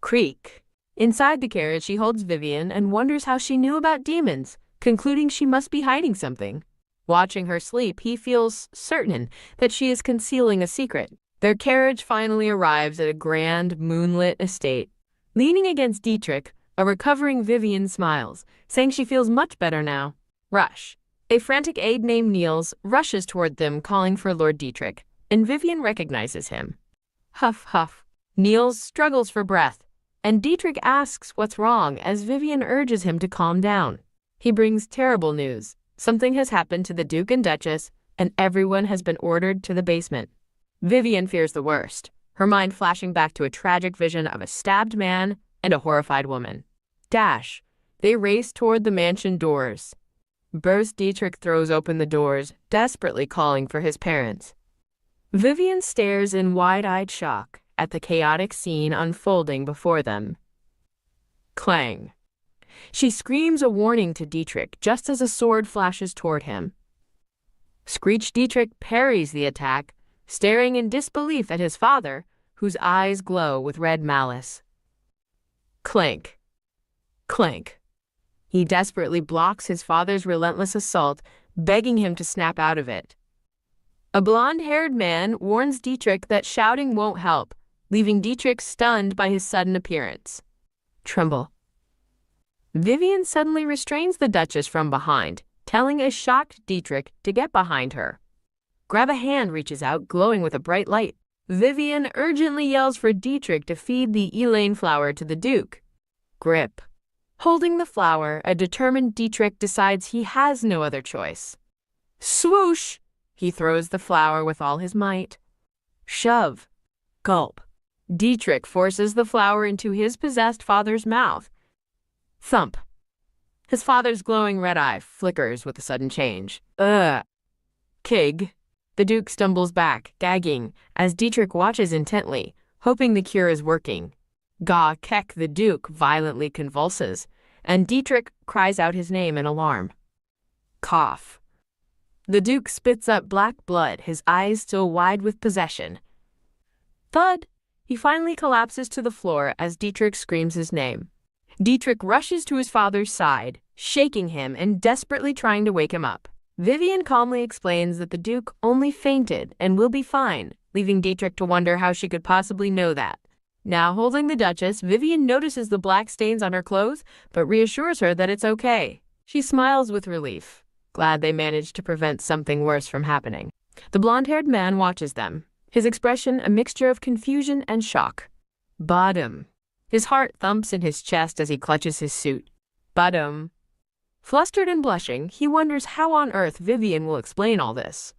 Creak. Inside the carriage, he holds Vivian and wonders how she knew about demons, concluding she must be hiding something. Watching her sleep, he feels certain that she is concealing a secret. Their carriage finally arrives at a grand, moonlit estate. Leaning against Dietrich, a recovering Vivian smiles, saying she feels much better now. Rush. A frantic aide named Niels rushes toward them, calling for Lord Dietrich, and Vivian recognizes him. Huff, huff. Niels struggles for breath, and Dietrich asks what's wrong as Vivian urges him to calm down. He brings terrible news. Something has happened to the Duke and Duchess, and everyone has been ordered to the basement. Vivian fears the worst, her mind flashing back to a tragic vision of a stabbed man and a horrified woman. Dash. They race toward the mansion doors. Burst Dietrich throws open the doors, desperately calling for his parents. Vivian stares in wide-eyed shock at the chaotic scene unfolding before them. Clang. She screams a warning to Dietrich just as a sword flashes toward him. Screech Dietrich parries the attack, staring in disbelief at his father, whose eyes glow with red malice. Clank. Clank. He desperately blocks his father's relentless assault, begging him to snap out of it. A blonde-haired man warns Dietrich that shouting won't help, leaving Dietrich stunned by his sudden appearance. Tremble. Vivian suddenly restrains the Duchess from behind, telling a shocked Dietrich to get behind her. Grab a hand reaches out, glowing with a bright light. Vivian urgently yells for Dietrich to feed the Elaine flower to the Duke. Grip. Holding the flower, a determined Dietrich decides he has no other choice. Swoosh! He throws the flower with all his might. Shove. Gulp. Dietrich forces the flower into his possessed father's mouth. Thump. His father's glowing red eye flickers with a sudden change. Ugh. Kig. The Duke stumbles back, gagging, as Dietrich watches intently, hoping the cure is working. Ga Kek, the Duke, violently convulses, and Dietrich cries out his name in alarm. Cough. The Duke spits up black blood, his eyes still wide with possession. Thud! He finally collapses to the floor as Dietrich screams his name. Dietrich rushes to his father's side, shaking him and desperately trying to wake him up. Vivian calmly explains that the Duke only fainted and will be fine, leaving Dietrich to wonder how she could possibly know that. Now holding the Duchess, Vivian notices the black stains on her clothes, but reassures her that it's okay. She smiles with relief, glad they managed to prevent something worse from happening. The blonde-haired man watches them, his expression a mixture of confusion and shock. Bottom. His heart thumps in his chest as he clutches his suit. Bottom. Flustered and blushing, he wonders how on earth Vivian will explain all this.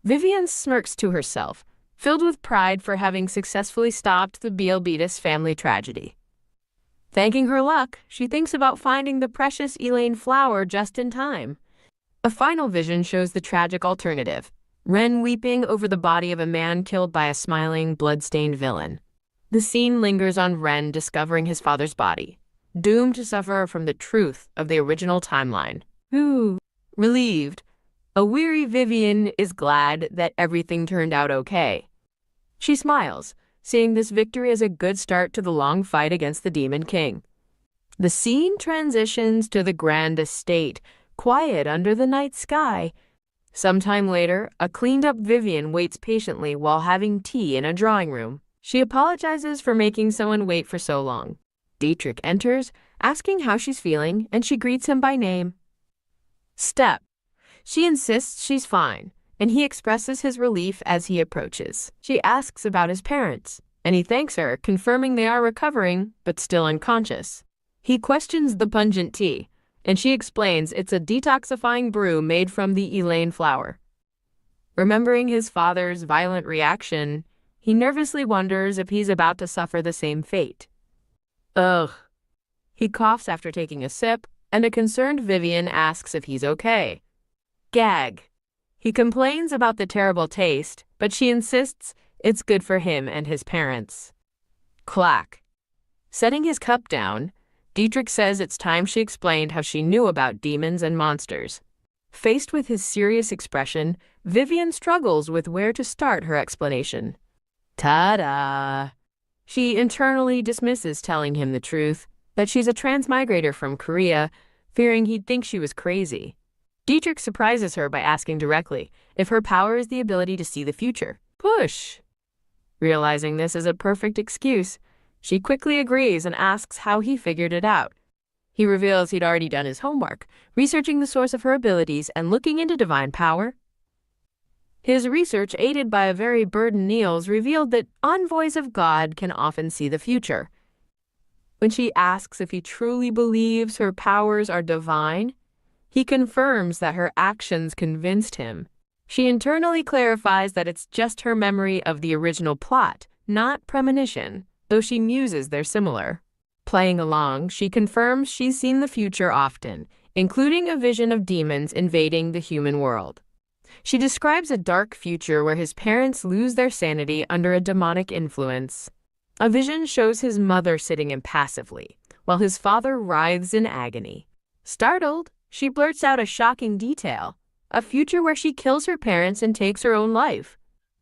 Vivian smirks to herself, filled with pride for having successfully stopped the Bielbitis family tragedy. Thanking her luck, she thinks about finding the precious Elaine flower just in time. A final vision shows the tragic alternative, Ren weeping over the body of a man killed by a smiling, blood-stained villain. The scene lingers on Ren discovering his father's body, doomed to suffer from the truth of the original timeline. Ooh, relieved. A weary Vivian is glad that everything turned out okay. She smiles, seeing this victory as a good start to the long fight against the Demon King. The scene transitions to the grand estate, quiet under the night sky. Sometime later, a cleaned-up Vivian waits patiently while having tea in a drawing room. She apologizes for making someone wait for so long. Dietrich enters, asking how she's feeling, and she greets him by name. Step. She insists she's fine, and he expresses his relief as he approaches. She asks about his parents, and he thanks her, confirming they are recovering, but still unconscious. He questions the pungent tea, and she explains it's a detoxifying brew made from the Elaine flower. Remembering his father's violent reaction, he nervously wonders if he's about to suffer the same fate. Ugh. He coughs after taking a sip, and a concerned Vivian asks if he's okay. Gag. He complains about the terrible taste, but she insists it's good for him and his parents. Clack. Setting his cup down, Dietrich says it's time she explained how she knew about demons and monsters. Faced with his serious expression, Vivian struggles with where to start her explanation. Ta-da! She internally dismisses telling him the truth, that she's a transmigrator from Korea, fearing he'd think she was crazy. Dietrich surprises her by asking directly if her power is the ability to see the future. Push! Realizing this is a perfect excuse, she quickly agrees and asks how he figured it out. He reveals he'd already done his homework, researching the source of her abilities and looking into divine power. His research, aided by a very burdened Niels, revealed that envoys of God can often see the future. When she asks if he truly believes her powers are divine, he confirms that her actions convinced him. She internally clarifies that it's just her memory of the original plot, not premonition, though she muses they're similar. Playing along, she confirms she's seen the future often, including a vision of demons invading the human world. She describes a dark future where his parents lose their sanity under a demonic influence. A vision shows his mother sitting impassively, while his father writhes in agony. Startled, she blurts out a shocking detail, a future where she kills her parents and takes her own life.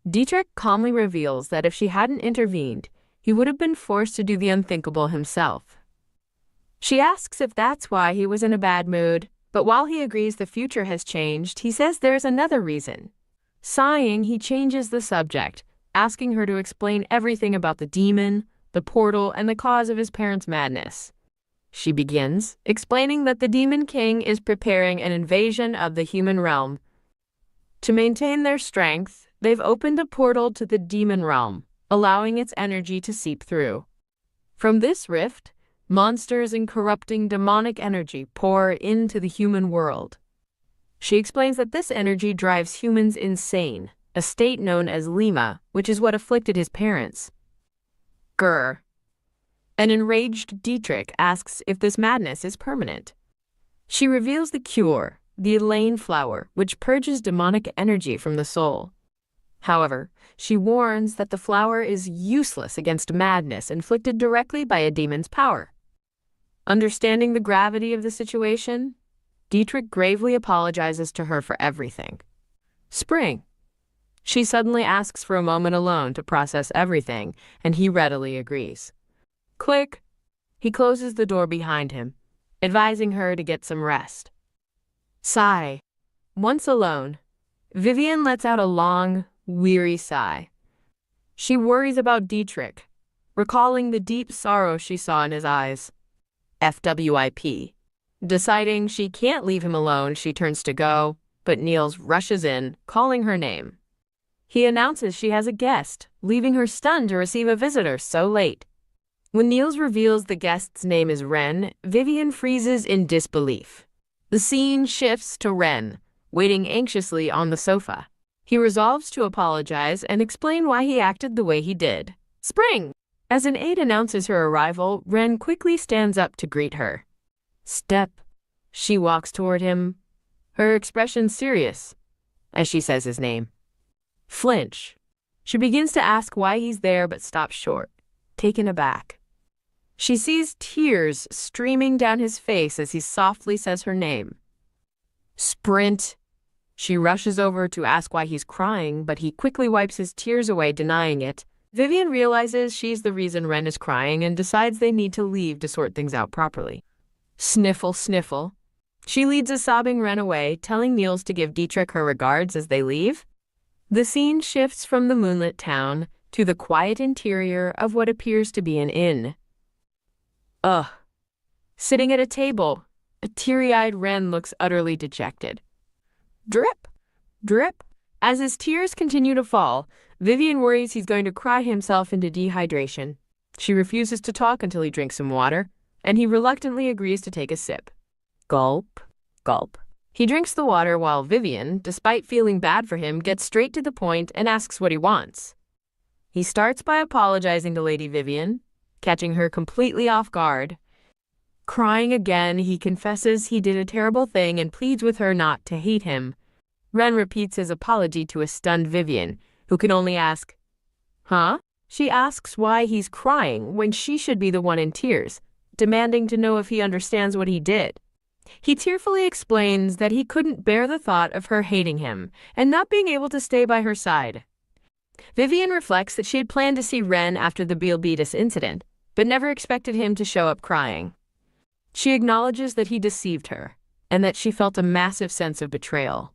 Dietrich calmly reveals that if she hadn't intervened, he would have been forced to do the unthinkable himself. She asks if that's why he was in a bad mood, but while he agrees the future has changed, he says there's another reason. Sighing, he changes the subject, asking her to explain everything about the demon, the portal, and the cause of his parents' madness. She begins, explaining that the Demon King is preparing an invasion of the human realm. To maintain their strength, they've opened a portal to the demon realm, allowing its energy to seep through. From this rift, monsters and corrupting demonic energy pour into the human world. She explains that this energy drives humans insane, a state known as Lima, which is what afflicted his parents. Grr. An enraged Dietrich asks if this madness is permanent. She reveals the cure, the Elaine flower, which purges demonic energy from the soul. However, she warns that the flower is useless against madness inflicted directly by a demon's power. Understanding the gravity of the situation, Dietrich gravely apologizes to her for everything. Spring. She suddenly asks for a moment alone to process everything, and he readily agrees. Click. He closes the door behind him, advising her to get some rest. Sigh. Once alone, Vivian lets out a long, weary sigh. She worries about Dietrich, recalling the deep sorrow she saw in his eyes. FWIP. Deciding she can't leave him alone, she turns to go, but Niels rushes in, calling her name. He announces she has a guest, leaving her stunned to receive a visitor so late. When Niels reveals the guest's name is Ren, Vivian freezes in disbelief. The scene shifts to Ren, waiting anxiously on the sofa. He resolves to apologize and explain why he acted the way he did. Spring! As an aide announces her arrival, Ren quickly stands up to greet her. Step. She walks toward him, her expression serious, as she says his name. Flinch. She begins to ask why he's there but stops short, taken aback. She sees tears streaming down his face as he softly says her name. Sprint. She rushes over to ask why he's crying, but he quickly wipes his tears away, denying it. Vivian realizes she's the reason Ren is crying and decides they need to leave to sort things out properly. Sniffle, sniffle. She leads a sobbing Ren away, telling Niels to give Dietrich her regards as they leave. The scene shifts from the moonlit town to the quiet interior of what appears to be an inn. Ugh. Sitting at a table, a teary-eyed Ren looks utterly dejected. Drip, drip. As his tears continue to fall, Vivian worries he's going to cry himself into dehydration. She refuses to talk until he drinks some water, and he reluctantly agrees to take a sip. Gulp, gulp. He drinks the water while Vivian, despite feeling bad for him, gets straight to the point and asks what he wants. He starts by apologizing to Lady Vivian, catching her completely off guard. Crying again, he confesses he did a terrible thing and pleads with her not to hate him. Ren repeats his apology to a stunned Vivian, who can only ask, Huh? She asks why he's crying when she should be the one in tears, demanding to know if he understands what he did. He tearfully explains that he couldn't bear the thought of her hating him and not being able to stay by her side. Vivian reflects that she had planned to see Ren after the Beelbetis incident, but never expected him to show up crying. She acknowledges that he deceived her, and that she felt a massive sense of betrayal.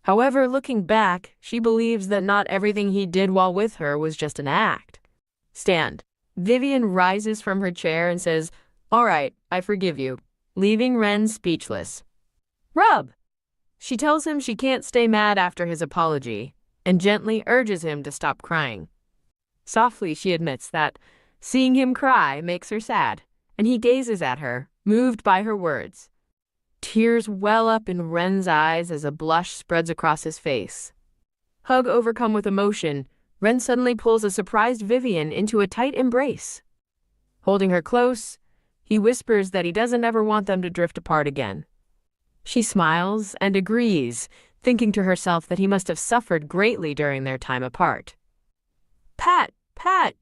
However, looking back, she believes that not everything he did while with her was just an act. Stand. Vivian rises from her chair and says, "All right, I forgive you," leaving Ren speechless. Rub! She tells him she can't stay mad after his apology and gently urges him to stop crying. Softly, she admits that seeing him cry makes her sad, and he gazes at her, moved by her words. Tears well up in Ren's eyes as a blush spreads across his face. Hug overcome with emotion, Ren suddenly pulls a surprised Vivian into a tight embrace. Holding her close, he whispers that he doesn't ever want them to drift apart again. She smiles and agrees, thinking to herself that he must have suffered greatly during their time apart. "Pat, Pat!"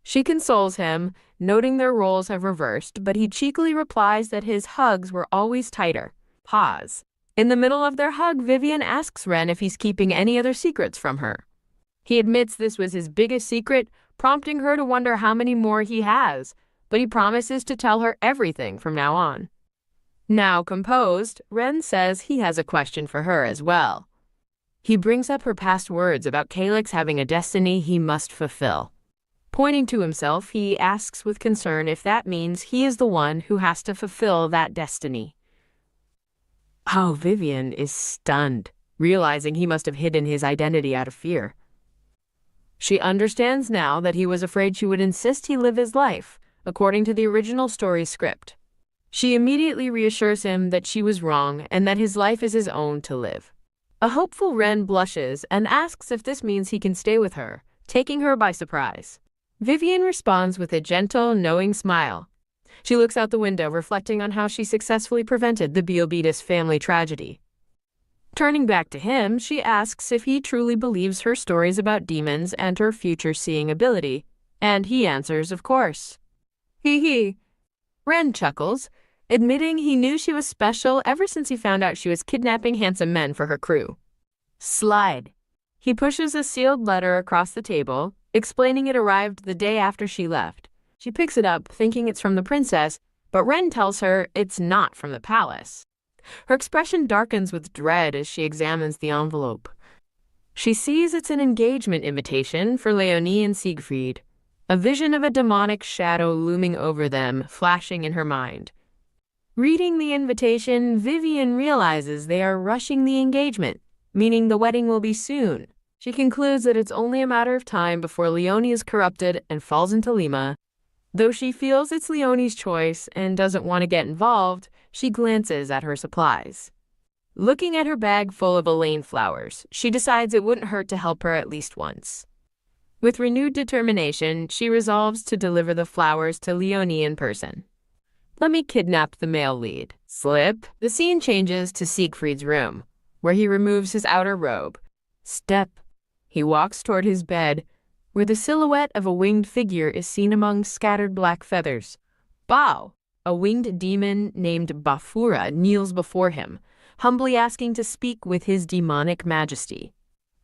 She consoles him, noting their roles have reversed, but he cheekily replies that his hugs were always tighter. Pause. In the middle of their hug, Vivian asks Ren if he's keeping any other secrets from her. He admits this was his biggest secret, prompting her to wonder how many more he has, but he promises to tell her everything from now on. Now composed, Ren says he has a question for her as well. He brings up her past words about Calyx having a destiny he must fulfill. Pointing to himself, he asks with concern if that means he is the one who has to fulfill that destiny. Oh, Vivian is stunned, realizing he must have hidden his identity out of fear. She understands now that he was afraid she would insist he live his life, according to the original story script. She immediately reassures him that she was wrong and that his life is his own to live. A hopeful Ren blushes and asks if this means he can stay with her, taking her by surprise. Vivian responds with a gentle, knowing smile. She looks out the window, reflecting on how she successfully prevented the Biobetis family tragedy. Turning back to him, she asks if he truly believes her stories about demons and her future seeing ability, and he answers, of course. Hee. Ren chuckles, admitting he knew she was special ever since he found out she was kidnapping handsome men for her crew. Slide. He pushes a sealed letter across the table, explaining it arrived the day after she left. She picks it up, thinking it's from the princess, but Ren tells her it's not from the palace. Her expression darkens with dread as she examines the envelope. She sees it's an engagement invitation for Leonie and Siegfried, a vision of a demonic shadow looming over them, flashing in her mind. Reading the invitation, Vivian realizes they are rushing the engagement, meaning the wedding will be soon. She concludes that it's only a matter of time before Leonie is corrupted and falls into Lima. Though she feels it's Leonie's choice and doesn't want to get involved, she glances at her supplies. Looking at her bag full of Elaine flowers, she decides it wouldn't hurt to help her at least once. With renewed determination, she resolves to deliver the flowers to Leonie in person. Let me kidnap the male lead. Slip. The scene changes to Siegfried's room, where he removes his outer robe. Step. He walks toward his bed, where the silhouette of a winged figure is seen among scattered black feathers. Bow. A winged demon named Bafura kneels before him, humbly asking to speak with his demonic majesty.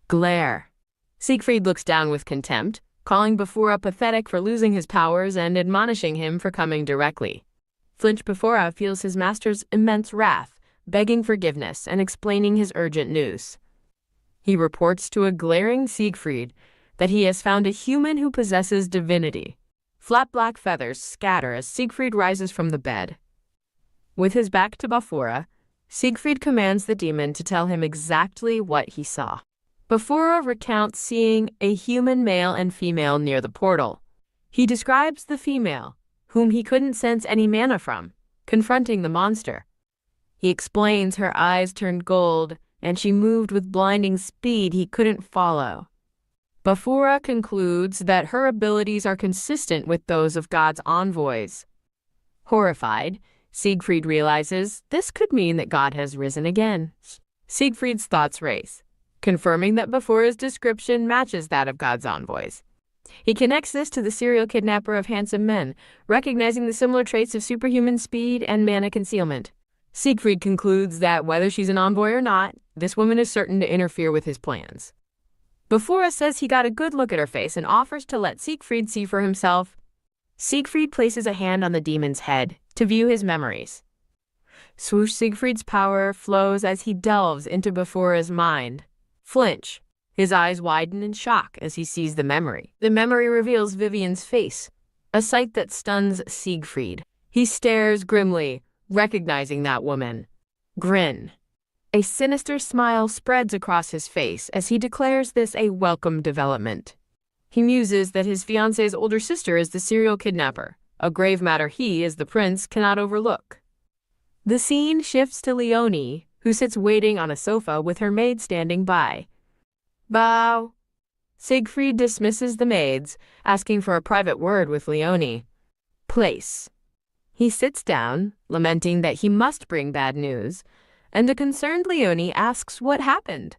Glare. Siegfried looks down with contempt, calling Bafura pathetic for losing his powers and admonishing him for coming directly. Flinch Bafura feels his master's immense wrath, begging forgiveness and explaining his urgent news. He reports to a glaring Siegfried that he has found a human who possesses divinity. Flat black feathers scatter as Siegfried rises from the bed. With his back to Bafura, Siegfried commands the demon to tell him exactly what he saw. Bafura recounts seeing a human male and female near the portal. He describes the female, whom he couldn't sense any mana from, confronting the monster. He explains her eyes turned gold, and she moved with blinding speed he couldn't follow. Bafura concludes that her abilities are consistent with those of God's envoys. Horrified, Siegfried realizes this could mean that God has risen again. Siegfried's thoughts race, confirming that Bafura's description matches that of God's envoys. He connects this to the serial kidnapper of handsome men, recognizing the similar traits of superhuman speed and mana concealment. Siegfried concludes that whether she's an envoy or not, this woman is certain to interfere with his plans. Bafura says he got a good look at her face and offers to let Siegfried see for himself. Siegfried places a hand on the demon's head to view his memories. Swoosh Siegfried's power flows as he delves into Baphora's mind. Flinch. His eyes widen in shock as he sees the memory. The memory reveals Vivian's face, a sight that stuns Siegfried. He stares grimly, recognizing that woman. Grin. A sinister smile spreads across his face as he declares this a welcome development. He muses that his fiancée's older sister is the serial kidnapper, a grave matter he, as the prince, cannot overlook. The scene shifts to Leonie, who sits waiting on a sofa with her maid standing by. Bow. Siegfried dismisses the maids, asking for a private word with Leonie. Place. He sits down, lamenting that he must bring bad news, and a concerned Leonie asks what happened.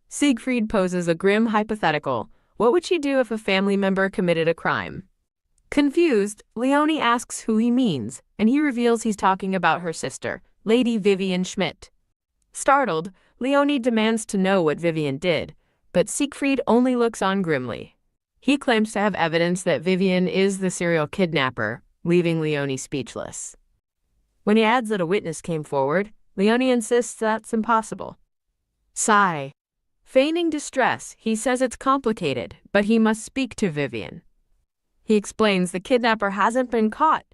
Siegfried poses a grim hypothetical. What would she do if a family member committed a crime? Confused, Leonie asks who he means, and he reveals he's talking about her sister, Lady Vivian Schmidt. Startled, Leonie demands to know what Vivian did, but Siegfried only looks on grimly. He claims to have evidence that Vivian is the serial kidnapper, leaving Leonie speechless. When he adds that a witness came forward, Leonie insists that's impossible. Sigh. Feigning distress, he says it's complicated, but he must speak to Vivian. He explains the kidnapper hasn't been caught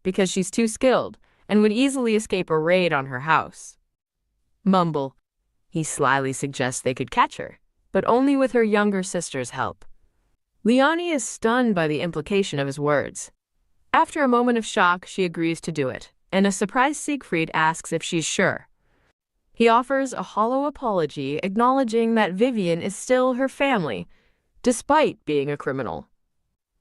because she's too skilled and would easily escape a raid on her house. Mumble. He slyly suggests they could catch her, but only with her younger sister's help. Leonie is stunned by the implication of his words. After a moment of shock, she agrees to do it, and a surprised Siegfried asks if she's sure. He offers a hollow apology, acknowledging that Vivian is still her family, despite being a criminal.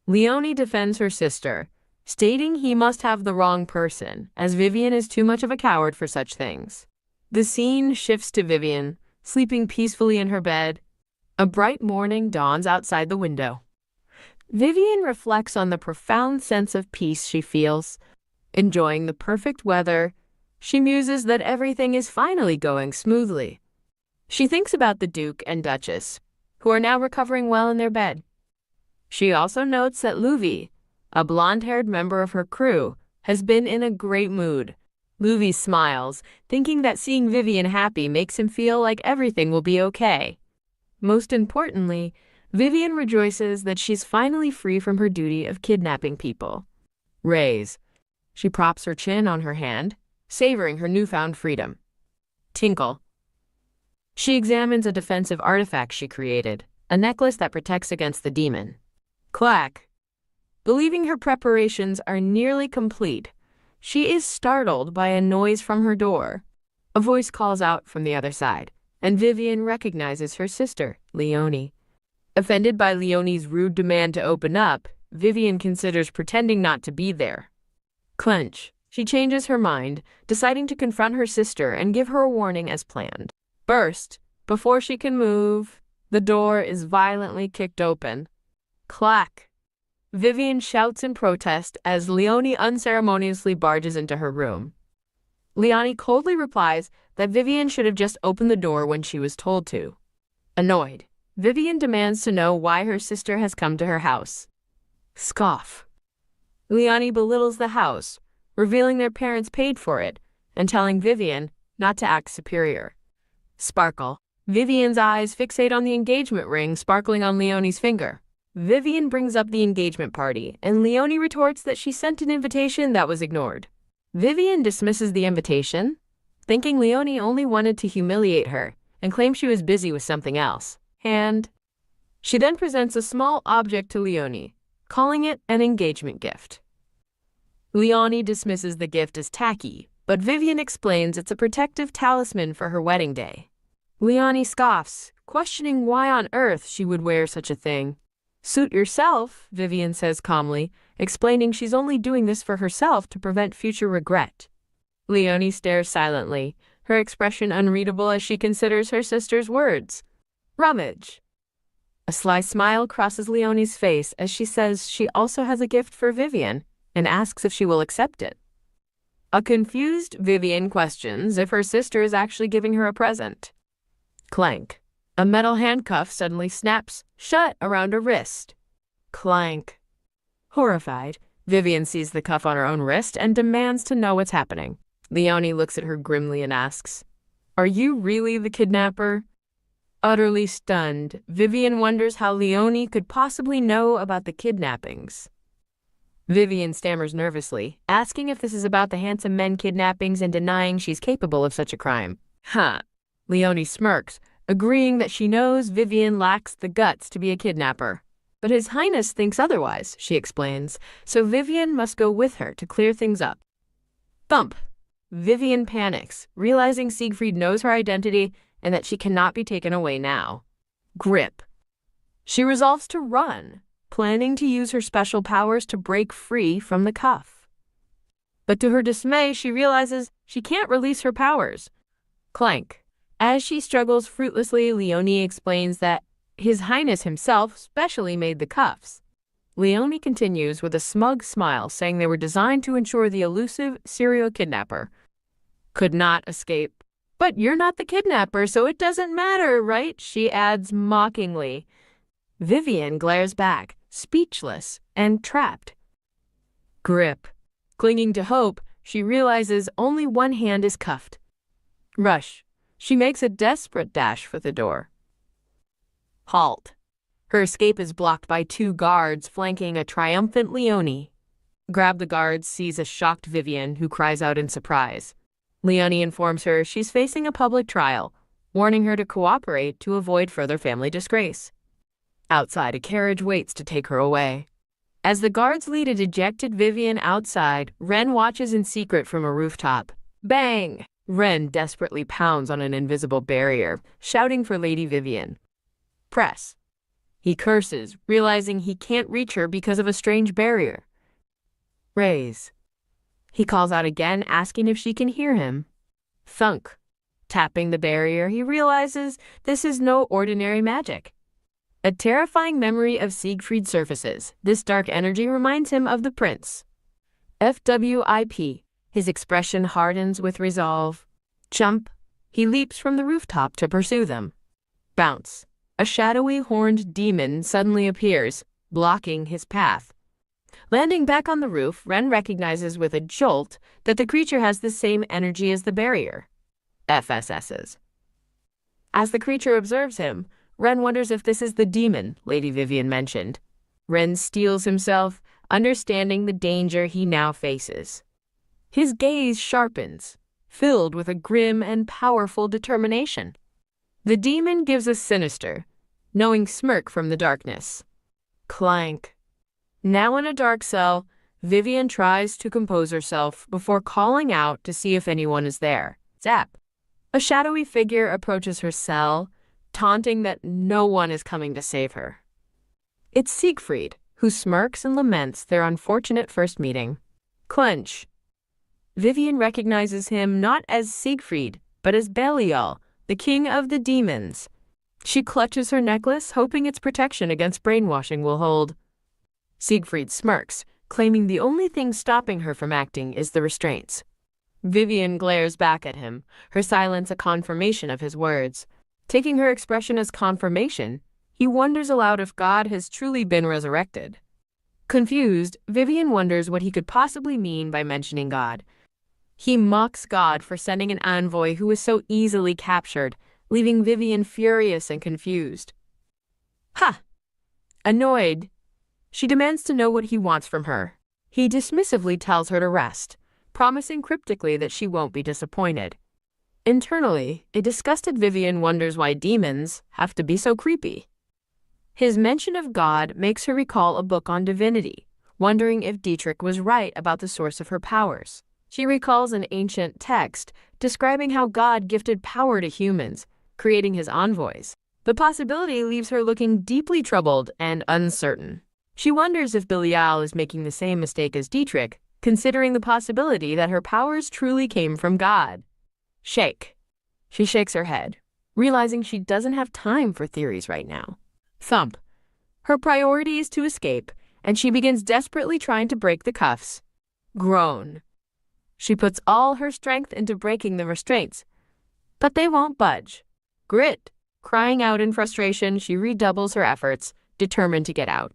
Leonie defends her sister, stating he must have the wrong person, as Vivian is too much of a coward for such things. The scene shifts to Vivian, sleeping peacefully in her bed. A bright morning dawns outside the window. Vivian reflects on the profound sense of peace she feels. Enjoying the perfect weather, she muses that everything is finally going smoothly. She thinks about the Duke and Duchess, who are now recovering well in their bed. She also notes that Luvi, a blonde-haired member of her crew, has been in a great mood. Luvi smiles, thinking that seeing Vivian happy makes him feel like everything will be okay. Most importantly, Vivian rejoices that she's finally free from her duty of kidnapping people. Raise. She props her chin on her hand, savoring her newfound freedom. Tinkle. She examines a defensive artifact she created, a necklace that protects against the demon. Clack. Believing her preparations are nearly complete, she is startled by a noise from her door. A voice calls out from the other side, and Vivian recognizes her sister, Leonie. Offended by Leonie's rude demand to open up, Vivian considers pretending not to be there. Clench. She changes her mind, deciding to confront her sister and give her a warning as planned. Burst. Before she can move, the door is violently kicked open. Clack. Vivian shouts in protest as Leonie unceremoniously barges into her room. Leonie coldly replies that Vivian should have just opened the door when she was told to. Annoyed, Vivian demands to know why her sister has come to her house. Scoff. Leonie belittles the house, revealing their parents paid for it, and telling Vivian not to act superior. Sparkle. Vivian's eyes fixate on the engagement ring sparkling on Leonie's finger. Vivian brings up the engagement party, and Leonie retorts that she sent an invitation that was ignored. Vivian dismisses the invitation, thinking Leonie only wanted to humiliate her, and claims she was busy with something else. She then presents a small object to Leonie, calling it an engagement gift. Leonie dismisses the gift as tacky, but Vivian explains it's a protective talisman for her wedding day. Leonie scoffs, questioning why on earth she would wear such a thing. Suit yourself, Vivian says calmly, explaining she's only doing this for herself to prevent future regret. Leonie stares silently, her expression unreadable as she considers her sister's words. Rummage. A sly smile crosses Leonie's face as she says she also has a gift for Vivian and asks if she will accept it. A confused Vivian questions if her sister is actually giving her a present. Clank. A metal handcuff suddenly snaps shut around her wrist. Clank. Horrified, Vivian sees the cuff on her own wrist and demands to know what's happening. Leonie looks at her grimly and asks, "Are you really the kidnapper?" Utterly stunned, Vivian wonders how Leonie could possibly know about the kidnappings. Vivian stammers nervously, asking if this is about the handsome men kidnappings and denying she's capable of such a crime. Huh. Leonie smirks, agreeing that she knows Vivian lacks the guts to be a kidnapper. But His Highness thinks otherwise, she explains, so Vivian must go with her to clear things up. Thump! Vivian panics, realizing Siegfried knows her identity and that she cannot be taken away now. Grip. She resolves to run, planning to use her special powers to break free from the cuff. But to her dismay, she realizes she can't release her powers. Clank. As she struggles fruitlessly, Leonie explains that His Highness himself specially made the cuffs. Leonie continues with a smug smile, saying they were designed to ensure the elusive serial kidnapper could not escape. "But you're not the kidnapper, so it doesn't matter, right?" she adds mockingly. Vivian glares back, speechless and trapped. Grip. Clinging to hope, she realizes only one hand is cuffed. Rush. She makes a desperate dash for the door. Halt. Her escape is blocked by two guards flanking a triumphant Leonie. Grab the guards sees a shocked Vivian, who cries out in surprise. Leonie informs her she's facing a public trial, warning her to cooperate to avoid further family disgrace. Outside, a carriage waits to take her away. As the guards lead a dejected Vivian outside, Ren watches in secret from a rooftop. Bang! Ren desperately pounds on an invisible barrier, shouting for Lady Vivian. Press. He curses, realizing he can't reach her because of a strange barrier. Raise. He calls out again, asking if she can hear him. Thunk. Tapping the barrier, he realizes this is no ordinary magic. A terrifying memory of Siegfried surfaces. This dark energy reminds him of the prince. FWIP. His expression hardens with resolve. Jump. He leaps from the rooftop to pursue them. Bounce. A shadowy horned demon suddenly appears, blocking his path. Landing back on the roof, Ren recognizes with a jolt that the creature has the same energy as the barrier. FSS's. As the creature observes him, Ren wonders if this is the demon Lady Vivian mentioned. Ren steels himself, understanding the danger he now faces. His gaze sharpens, filled with a grim and powerful determination. The demon gives a sinister, knowing smirk from the darkness. Clank. Now in a dark cell, Vivian tries to compose herself before calling out to see if anyone is there. Zap. A shadowy figure approaches her cell, taunting that no one is coming to save her. It's Siegfried, who smirks and laments their unfortunate first meeting. Clench. Vivian recognizes him not as Siegfried, but as Belial, the king of the demons. She clutches her necklace, hoping its protection against brainwashing will hold. Siegfried smirks, claiming the only thing stopping her from acting is the restraints. Vivian glares back at him, her silence a confirmation of his words. Taking her expression as confirmation, he wonders aloud if God has truly been resurrected. Confused, Vivian wonders what he could possibly mean by mentioning God. He mocks God for sending an envoy who was so easily captured, leaving Vivian furious and confused. Ha! Annoyed, she demands to know what he wants from her. He dismissively tells her to rest, promising cryptically that she won't be disappointed. Internally, a disgusted Vivian wonders why demons have to be so creepy. His mention of God makes her recall a book on divinity, wondering if Dietrich was right about the source of her powers. She recalls an ancient text describing how God gifted power to humans, creating his envoys. The possibility leaves her looking deeply troubled and uncertain. She wonders if Belial is making the same mistake as Dietrich, considering the possibility that her powers truly came from God. Shake. She shakes her head, realizing she doesn't have time for theories right now. Thump. Her priority is to escape, and she begins desperately trying to break the cuffs. Groan. She puts all her strength into breaking the restraints, but they won't budge. Grit. Crying out in frustration, she redoubles her efforts, determined to get out.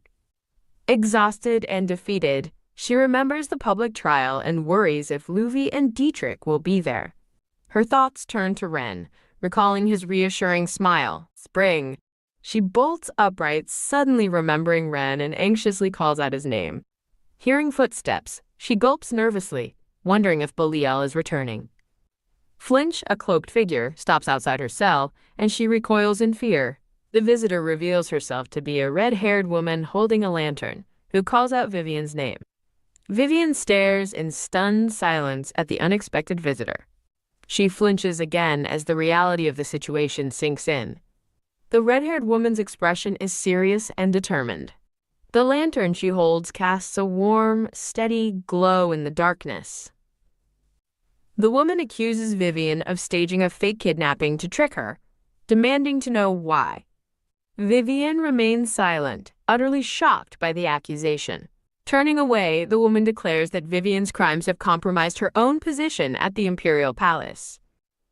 Exhausted and defeated, She remembers the public trial and worries if Luvi and Dietrich will be there. Her thoughts turn to Ren, recalling his reassuring smile. Spring. She bolts upright, suddenly remembering Ren, and anxiously calls out his name. Hearing footsteps, she gulps nervously, wondering if Belial is returning. Flinch, a cloaked figure, stops outside her cell, and she recoils in fear. The visitor reveals herself to be a red-haired woman holding a lantern, who calls out Vivian's name. Vivian stares in stunned silence at the unexpected visitor. She flinches again as the reality of the situation sinks in. The red-haired woman's expression is serious and determined. The lantern she holds casts a warm, steady glow in the darkness. The woman accuses Vivian of staging a fake kidnapping to trick her, demanding to know why. Vivian remains silent, utterly shocked by the accusation. Turning away, the woman declares that Vivian's crimes have compromised her own position at the Imperial Palace.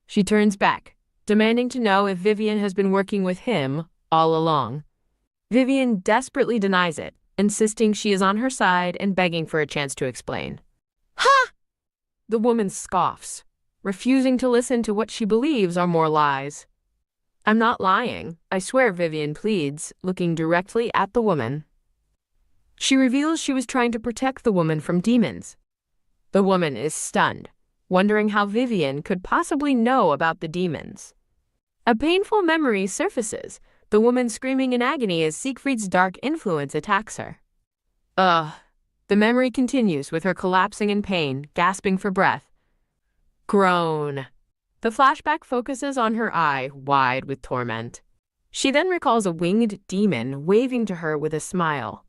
She turns back, demanding to know if Vivian has been working with him all along. Vivian desperately denies it, insisting she is on her side and begging for a chance to explain. Ha! The woman scoffs, refusing to listen to what she believes are more lies. I'm not lying, I swear, Vivian pleads, looking directly at the woman. She reveals she was trying to protect the woman from demons. The woman is stunned, wondering how Vivian could possibly know about the demons. A painful memory surfaces, the woman screaming in agony as Siegfried's dark influence attacks her. The memory continues with her collapsing in pain, gasping for breath. Groan. The flashback focuses on her eye, wide with torment. She then recalls a winged demon waving to her with a smile.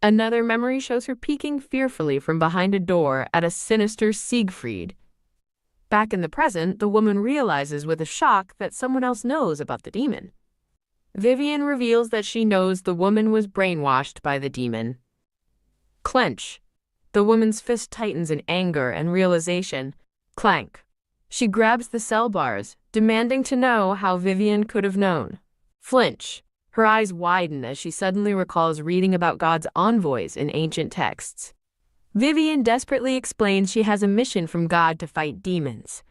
Another memory shows her peeking fearfully from behind a door at a sinister Siegfried. Back in the present, the woman realizes with a shock that someone else knows about the demon. Vivian reveals that she knows the woman was brainwashed by the demon. Clench. The woman's fist tightens in anger and realization. Clank. She grabs the cell bars, demanding to know how Vivian could have known. Flinch. Her eyes widen as she suddenly recalls reading about God's envoys in ancient texts. Vivian desperately explains she has a mission from God to fight demons.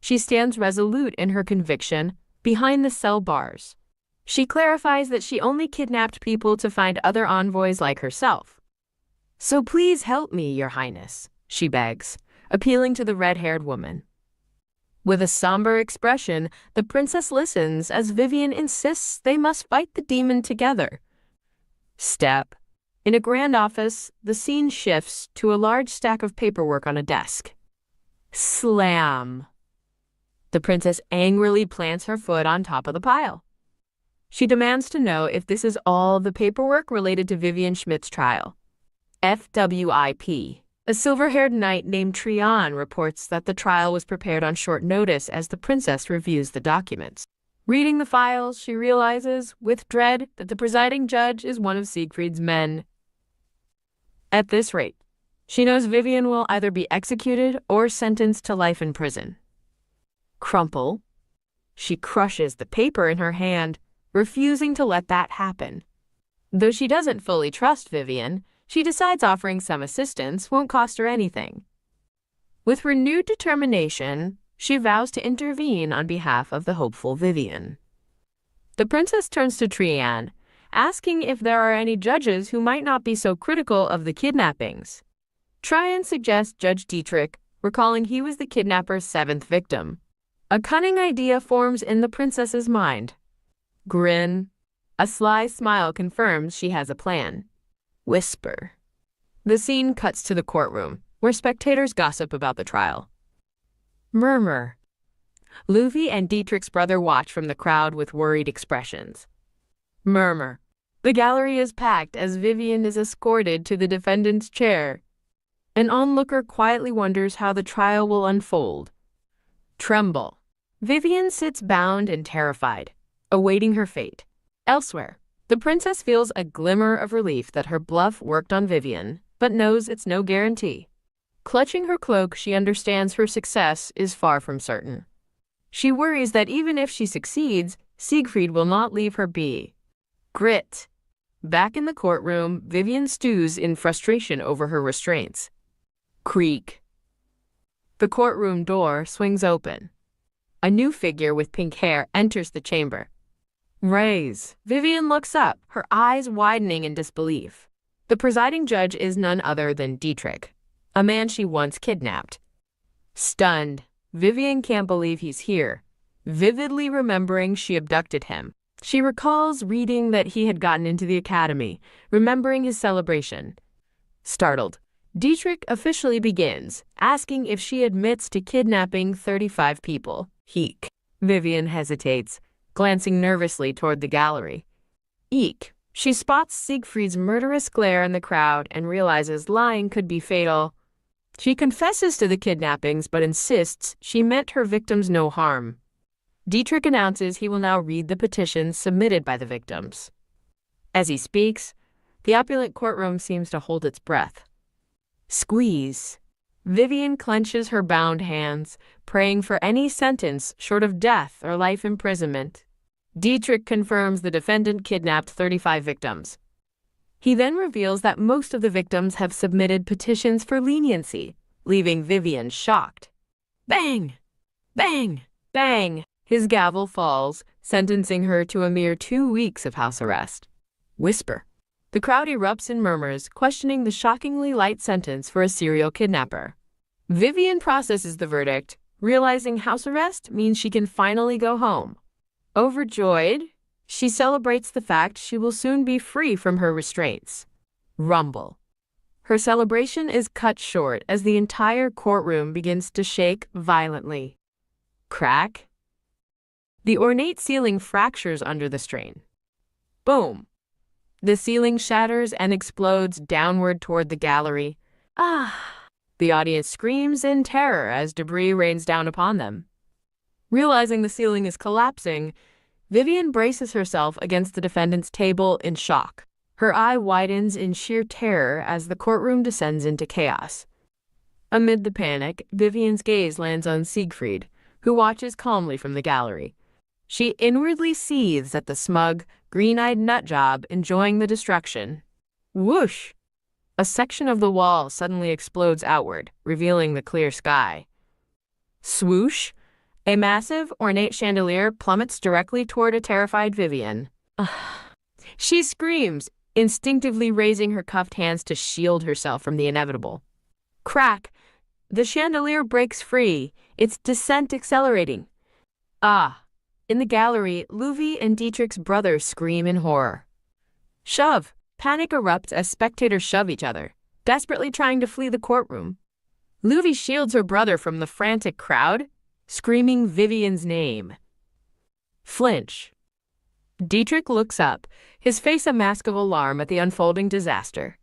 She stands resolute in her conviction, behind the cell bars. She clarifies that she only kidnapped people to find other envoys like herself. So please help me, Your Highness, she begs, appealing to the red-haired woman. With a somber expression, the princess listens as Vivian insists they must fight the demon together. Step. In a grand office, the scene shifts to a large stack of paperwork on a desk. Slam. The princess angrily plants her foot on top of the pile. She demands to know if this is all the paperwork related to Vivian Schmidt's trial. FWIP. A silver-haired knight named Trion reports that the trial was prepared on short notice as the princess reviews the documents. Reading the files, she realizes, with dread, that the presiding judge is one of Siegfried's men. At this rate, she knows Vivian will either be executed or sentenced to life in prison. Crumple. She crushes the paper in her hand, refusing to let that happen. Though she doesn't fully trust Vivian, she decides offering some assistance won't cost her anything. With renewed determination, she vows to intervene on behalf of the hopeful Vivian. The princess turns to Trian, asking if there are any judges who might not be so critical of the kidnappings. Trian suggests Judge Dietrich, recalling he was the kidnapper's 7th victim. A cunning idea forms in the princess's mind. Grin. A sly smile confirms she has a plan. Whisper. The scene cuts to the courtroom, where spectators gossip about the trial. Murmur. Luvi and Dietrich's brother watch from the crowd with worried expressions. Murmur. The gallery is packed as Vivian is escorted to the defendant's chair. An onlooker quietly wonders how the trial will unfold. Tremble. Vivian sits bound and terrified, awaiting her fate. Elsewhere, the princess feels a glimmer of relief that her bluff worked on Vivian, but knows it's no guarantee. Clutching her cloak, she understands her success is far from certain. She worries that even if she succeeds, Siegfried will not leave her be. Grit. Back in the courtroom, Vivian stews in frustration over her restraints. Creak. The courtroom door swings open. A new figure with pink hair enters the chamber. Raise. Vivian looks up, her eyes widening in disbelief. The presiding judge is none other than Dietrich, a man she once kidnapped. Stunned, Vivian can't believe he's here, vividly remembering she abducted him. She recalls reading that he had gotten into the academy, remembering his celebration. Startled, Dietrich officially begins, asking if she admits to kidnapping 35 people. Eek. Vivian hesitates, glancing nervously toward the gallery. Eek. She spots Siegfried's murderous glare in the crowd and realizes lying could be fatal. She confesses to the kidnappings but insists she meant her victims no harm. Dietrich announces he will now read the petitions submitted by the victims. As he speaks, the opulent courtroom seems to hold its breath. Squeeze. Vivian clenches her bound hands, praying for any sentence short of death or life imprisonment. Dietrich confirms the defendant kidnapped 35 victims. He then reveals that most of the victims have submitted petitions for leniency, leaving Vivian shocked. Bang! Bang! Bang! His gavel falls, sentencing her to a mere 2 weeks of house arrest. Whisper. The crowd erupts in murmurs, questioning the shockingly light sentence for a serial kidnapper. Vivian processes the verdict, realizing house arrest means she can finally go home. Overjoyed, she celebrates the fact she will soon be free from her restraints. Rumble. Her celebration is cut short as the entire courtroom begins to shake violently. Crack. The ornate ceiling fractures under the strain. Boom. The ceiling shatters and explodes downward toward the gallery. Ah! The audience screams in terror as debris rains down upon them. Realizing the ceiling is collapsing, Vivian braces herself against the defendant's table in shock. Her eye widens in sheer terror as the courtroom descends into chaos. Amid the panic, Vivian's gaze lands on Siegfried, who watches calmly from the gallery. She inwardly seethes at the smug, green-eyed nutjob enjoying the destruction. Whoosh! A section of the wall suddenly explodes outward, revealing the clear sky. Swoosh! A massive, ornate chandelier plummets directly toward a terrified Vivian. She screams, instinctively raising her cuffed hands to shield herself from the inevitable. Crack! The chandelier breaks free, its descent accelerating. Ah! In the gallery, Luvi and Dietrich's brother scream in horror. Shove! Panic erupts as spectators shove each other, desperately trying to flee the courtroom. Luvi shields her brother from the frantic crowd, screaming Vivian's name. Flinch. Dietrich looks up, his face a mask of alarm at the unfolding disaster.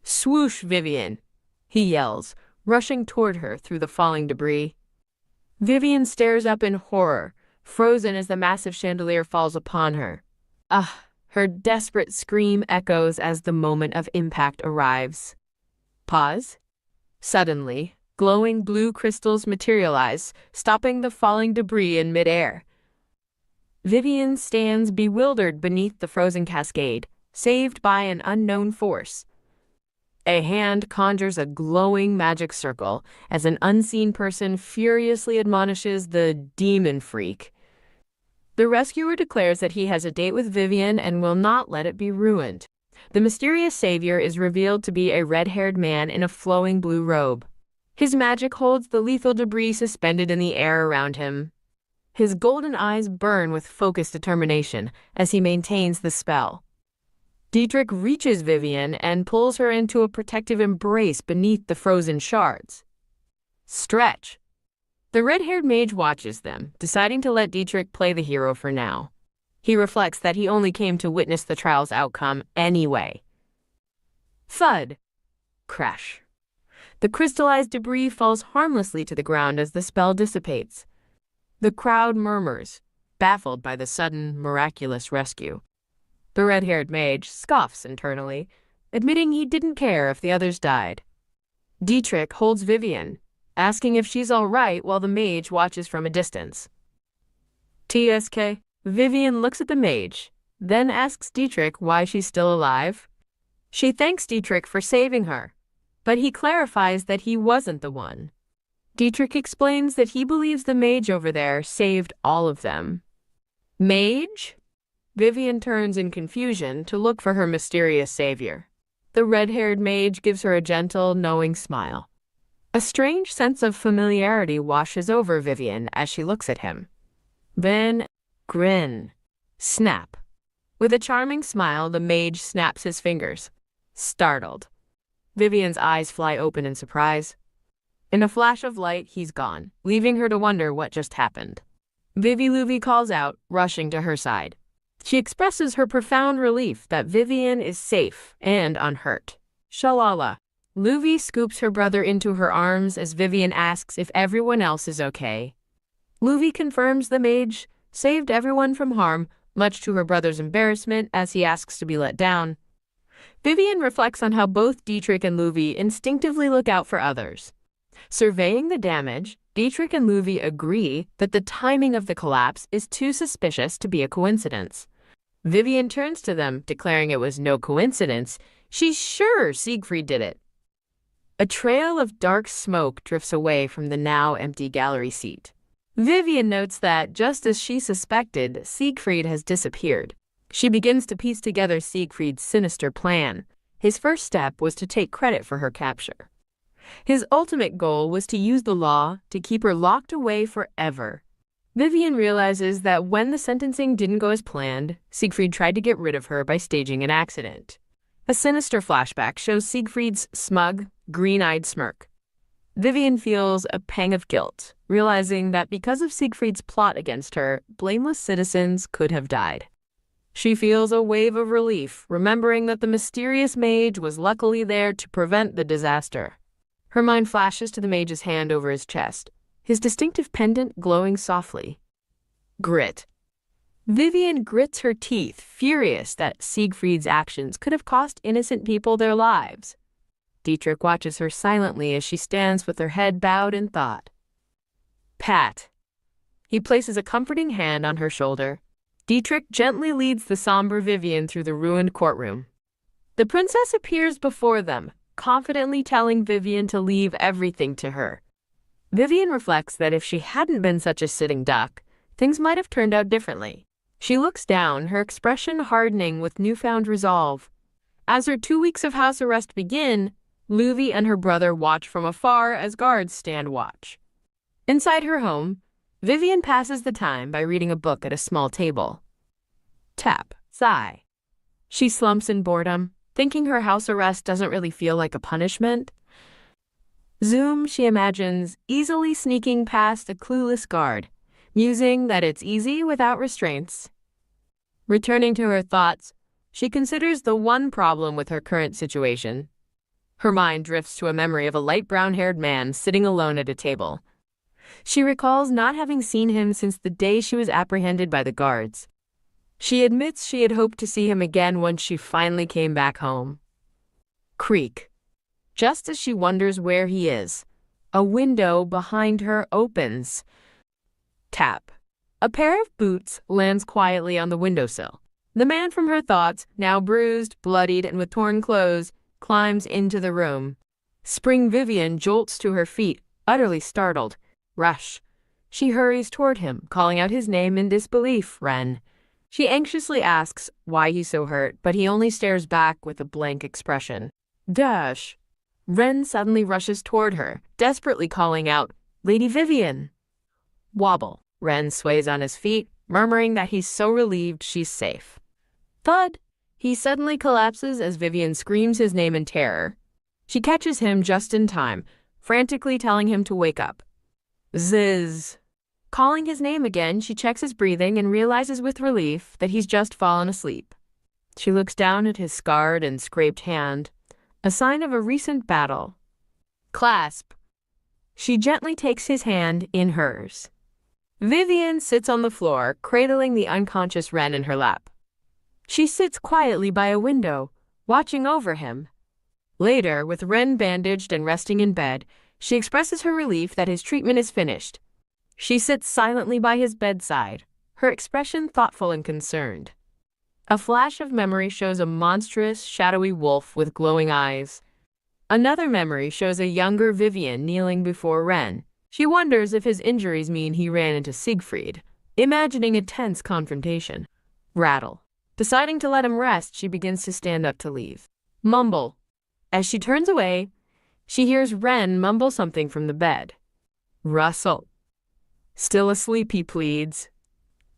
Swoosh, Vivian! He yells, rushing toward her through the falling debris. Vivian stares up in horror, frozen as the massive chandelier falls upon her. Her desperate scream echoes as the moment of impact arrives. Pause. Suddenly, glowing blue crystals materialize, stopping the falling debris in midair. Vivian stands bewildered beneath the frozen cascade, saved by an unknown force. A hand conjures a glowing magic circle as an unseen person furiously admonishes the demon freak. The rescuer declares that he has a date with Vivian and will not let it be ruined. The mysterious savior is revealed to be a red-haired man in a flowing blue robe. His magic holds the lethal debris suspended in the air around him. His golden eyes burn with focused determination as he maintains the spell. Dietrich reaches Vivian and pulls her into a protective embrace beneath the frozen shards. Stretch. The red-haired mage watches them, deciding to let Dietrich play the hero for now. He reflects that he only came to witness the trial's outcome anyway. Thud. Crash. The crystallized debris falls harmlessly to the ground as the spell dissipates. The crowd murmurs, baffled by the sudden, miraculous rescue. The red-haired mage scoffs internally, admitting he didn't care if the others died. Dietrich holds Vivian, asking if she's all right while the mage watches from a distance. TSK. Vivian looks at the mage, then asks Dietrich why she's still alive. She thanks Dietrich for saving her, but he clarifies that he wasn't the one. Dietrich explains that he believes the mage over there saved all of them. Mage? Vivian turns in confusion to look for her mysterious savior. The red-haired mage gives her a gentle, knowing smile. A strange sense of familiarity washes over Vivian as she looks at him. Then, grin. Snap. With a charming smile, the mage snaps his fingers. Startled. Vivian's eyes fly open in surprise. In a flash of light, he's gone, leaving her to wonder what just happened. Vivi calls out, rushing to her side. She expresses her profound relief that Vivian is safe and unhurt. Shalala. Luvi scoops her brother into her arms as Vivian asks if everyone else is okay. Luvi confirms the mage saved everyone from harm, much to her brother's embarrassment as he asks to be let down. Vivian reflects on how both Dietrich and Luvi instinctively look out for others. Surveying the damage, Dietrich and Luvi agree that the timing of the collapse is too suspicious to be a coincidence. Vivian turns to them, declaring it was no coincidence. She's sure Siegfried did it. A trail of dark smoke drifts away from the now empty gallery seat. Vivian notes that, just as she suspected, Siegfried has disappeared. She begins to piece together Siegfried's sinister plan. His first step was to take credit for her capture. His ultimate goal was to use the law to keep her locked away forever. Vivian realizes that when the sentencing didn't go as planned, Siegfried tried to get rid of her by staging an accident. A sinister flashback shows Siegfried's smug, green-eyed smirk. Vivian feels a pang of guilt, realizing that because of Siegfried's plot against her, blameless citizens could have died. She feels a wave of relief, remembering that the mysterious mage was luckily there to prevent the disaster. Her mind flashes to the mage's hand over his chest, his distinctive pendant glowing softly. Grit. Vivian grits her teeth, furious that Siegfried's actions could have cost innocent people their lives. Dietrich watches her silently as she stands with her head bowed in thought. Pat. He places a comforting hand on her shoulder. Dietrich gently leads the somber Vivian through the ruined courtroom. The princess appears before them, confidently telling Vivian to leave everything to her. Vivian reflects that if she hadn't been such a sitting duck, things might have turned out differently. She looks down, her expression hardening with newfound resolve. As her 2 weeks of house arrest begin, Luvi and her brother watch from afar as guards stand watch. Inside her home, Vivian passes the time by reading a book at a small table. Tap. Sigh. She slumps in boredom, thinking her house arrest doesn't really feel like a punishment. Zoom, she imagines, easily sneaking past a clueless guard, musing that it's easy without restraints. Returning to her thoughts, she considers the one problem with her current situation. Her mind drifts to a memory of a light brown-haired man sitting alone at a table. She recalls not having seen him since the day she was apprehended by the guards. She admits she had hoped to see him again once she finally came back home. Creak. Just as she wonders where he is, a window behind her opens. Tap. A pair of boots lands quietly on the windowsill. The man from her thoughts, now bruised, bloodied, and with torn clothes, climbs into the room. Spring Vivian jolts to her feet, utterly startled. Rush. She hurries toward him, calling out his name in disbelief, Ren. She anxiously asks why he's so hurt, but he only stares back with a blank expression. Dash. Ren suddenly rushes toward her, desperately calling out, Lady Vivian. Wobble. Ren sways on his feet, murmuring that he's so relieved she's safe. Thud. He suddenly collapses as Vivian screams his name in terror. She catches him just in time, frantically telling him to wake up. Ziz. Calling his name again, she checks his breathing and realizes with relief that he's just fallen asleep. She looks down at his scarred and scraped hand, a sign of a recent battle. Clasp. She gently takes his hand in hers. Vivian sits on the floor, cradling the unconscious Ren in her lap. She sits quietly by a window, watching over him. Later, with Ren bandaged and resting in bed, she expresses her relief that his treatment is finished. She sits silently by his bedside, her expression thoughtful and concerned. A flash of memory shows a monstrous, shadowy wolf with glowing eyes. Another memory shows a younger Vivian kneeling before Ren. She wonders if his injuries mean he ran into Siegfried, imagining a tense confrontation. Rattle. Deciding to let him rest, she begins to stand up to leave. Mumble. As she turns away, she hears Ren mumble something from the bed. Russell. Still asleep, he pleads.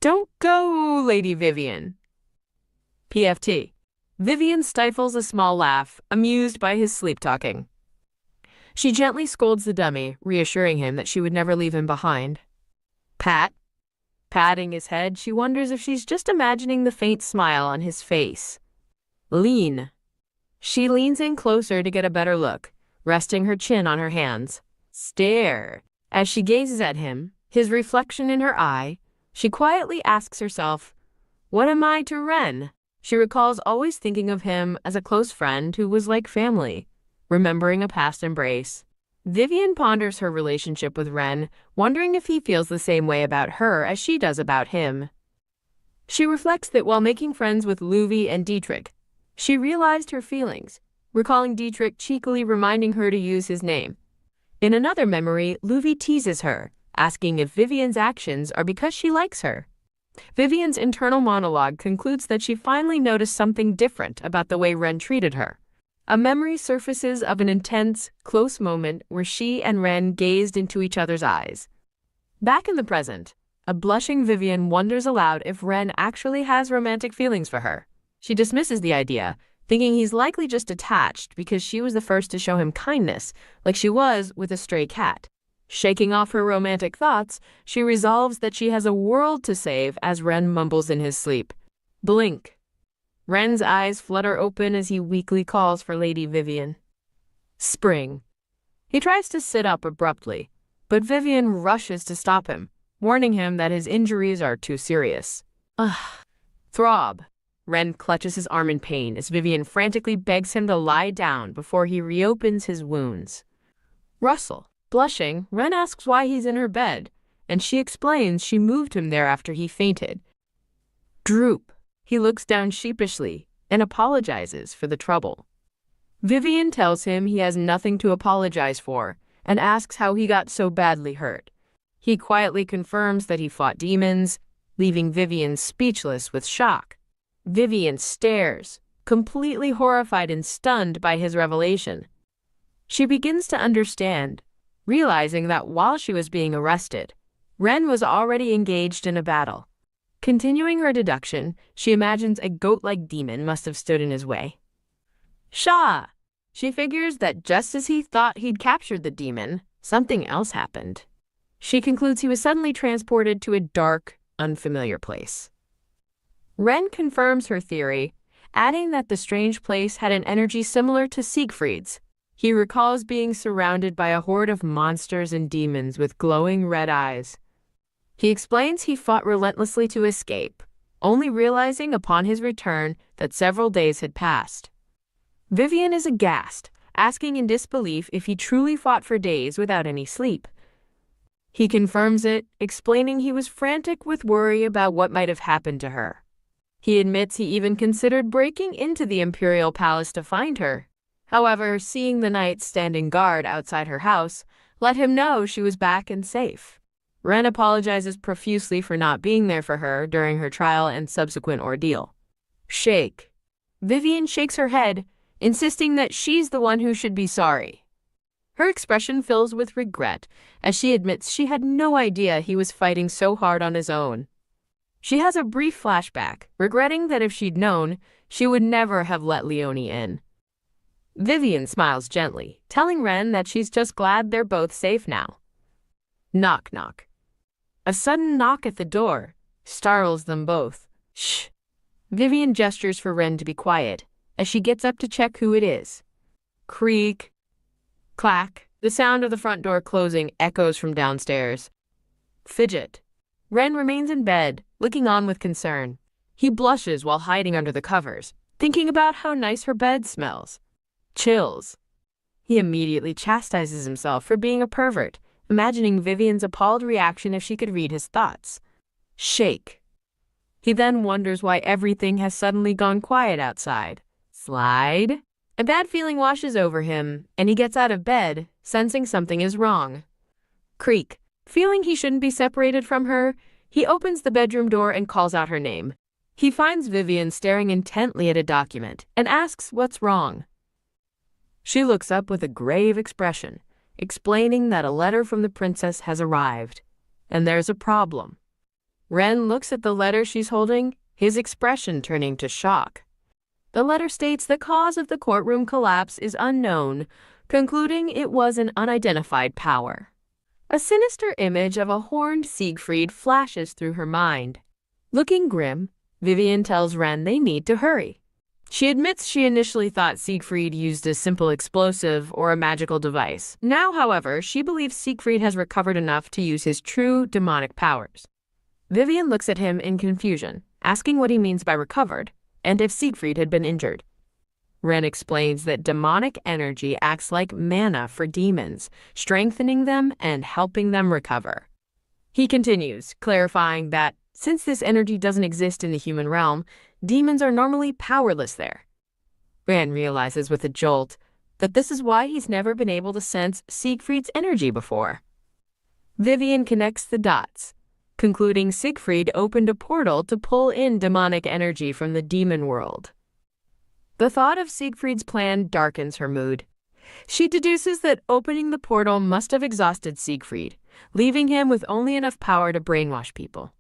Don't go, Lady Vivian. PFT. Vivian stifles a small laugh, amused by his sleep-talking. She gently scolds the dummy, reassuring him that she would never leave him behind. Pat. Patting his head, she wonders if she's just imagining the faint smile on his face. Lean. She leans in closer to get a better look, resting her chin on her hands. Stare. As she gazes at him, his reflection in her eye, she quietly asks herself, what am I to Ren? She recalls always thinking of him as a close friend who was like family, remembering a past embrace. Vivian ponders her relationship with Ren, wondering if he feels the same way about her as she does about him. She reflects that while making friends with Luvi and Dietrich, she realized her feelings, recalling Dietrich cheekily reminding her to use his name. In another memory, Luvi teases her, asking if Vivian's actions are because she likes her. Vivian's internal monologue concludes that she finally noticed something different about the way Ren treated her. A memory surfaces of an intense, close moment where she and Ren gazed into each other's eyes. Back in the present, a blushing Vivian wonders aloud if Ren actually has romantic feelings for her. She dismisses the idea, thinking he's likely just attached because she was the first to show him kindness, like she was with a stray cat. Shaking off her romantic thoughts, she resolves that she has a world to save as Ren mumbles in his sleep. Blink. Ren's eyes flutter open as he weakly calls for Lady Vivian. Spring. He tries to sit up abruptly, but Vivian rushes to stop him, warning him that his injuries are too serious. Ugh. Throb. Ren clutches his arm in pain as Vivian frantically begs him to lie down before he reopens his wounds. Russell. Blushing, Ren asks why he's in her bed, and she explains she moved him there after he fainted. Droop. He looks down sheepishly and apologizes for the trouble. Vivian tells him he has nothing to apologize for and asks how he got so badly hurt. He quietly confirms that he fought demons, leaving Vivian speechless with shock. Vivian stares, completely horrified and stunned by his revelation. She begins to understand, realizing that while she was being arrested, Ren was already engaged in a battle. Continuing her deduction, she imagines a goat-like demon must have stood in his way. Shaw! She figures that just as he thought he'd captured the demon, something else happened. She concludes he was suddenly transported to a dark, unfamiliar place. Ren confirms her theory, adding that the strange place had an energy similar to Siegfried's. He recalls being surrounded by a horde of monsters and demons with glowing red eyes. He explains he fought relentlessly to escape, only realizing upon his return that several days had passed. Vivian is aghast, asking in disbelief if he truly fought for days without any sleep. He confirms it, explaining he was frantic with worry about what might have happened to her. He admits he even considered breaking into the Imperial Palace to find her. However, seeing the knights standing guard outside her house let him know she was back and safe. Ren apologizes profusely for not being there for her during her trial and subsequent ordeal. Shake. Vivian shakes her head, insisting that she's the one who should be sorry. Her expression fills with regret as she admits she had no idea he was fighting so hard on his own. She has a brief flashback, regretting that if she'd known, she would never have let Leone in. Vivian smiles gently, telling Ren that she's just glad they're both safe now. Knock, knock. A sudden knock at the door startles them both. Shh. Vivian gestures for Ren to be quiet as she gets up to check who it is. Creak. Clack. The sound of the front door closing echoes from downstairs. Fidget. Ren remains in bed, looking on with concern. He blushes while hiding under the covers, thinking about how nice her bed smells. Chills. He immediately chastises himself for being a pervert, imagining Vivian's appalled reaction if she could read his thoughts. Shake. He then wonders why everything has suddenly gone quiet outside. Slide. A bad feeling washes over him, and he gets out of bed, sensing something is wrong. Creak. Feeling he shouldn't be separated from her, he opens the bedroom door and calls out her name. He finds Vivian staring intently at a document and asks what's wrong. She looks up with a grave expression, explaining that a letter from the princess has arrived, and there's a problem. Ren looks at the letter she's holding, his expression turning to shock. The letter states the cause of the courtroom collapse is unknown, concluding it was an unidentified power. A sinister image of a horned Siegfried flashes through her mind. Looking grim, Vivian tells Ren they need to hurry. She admits she initially thought Siegfried used a simple explosive or a magical device. Now, however, she believes Siegfried has recovered enough to use his true demonic powers. Vivian looks at him in confusion, asking what he means by recovered, and if Siegfried had been injured. Ren explains that demonic energy acts like mana for demons, strengthening them and helping them recover. He continues, clarifying that since this energy doesn't exist in the human realm, demons are normally powerless there. Ren realizes with a jolt that this is why he's never been able to sense Siegfried's energy before. Vivian connects the dots, concluding Siegfried opened a portal to pull in demonic energy from the demon world. The thought of Siegfried's plan darkens her mood. She deduces that opening the portal must have exhausted Siegfried, leaving him with only enough power to brainwash people.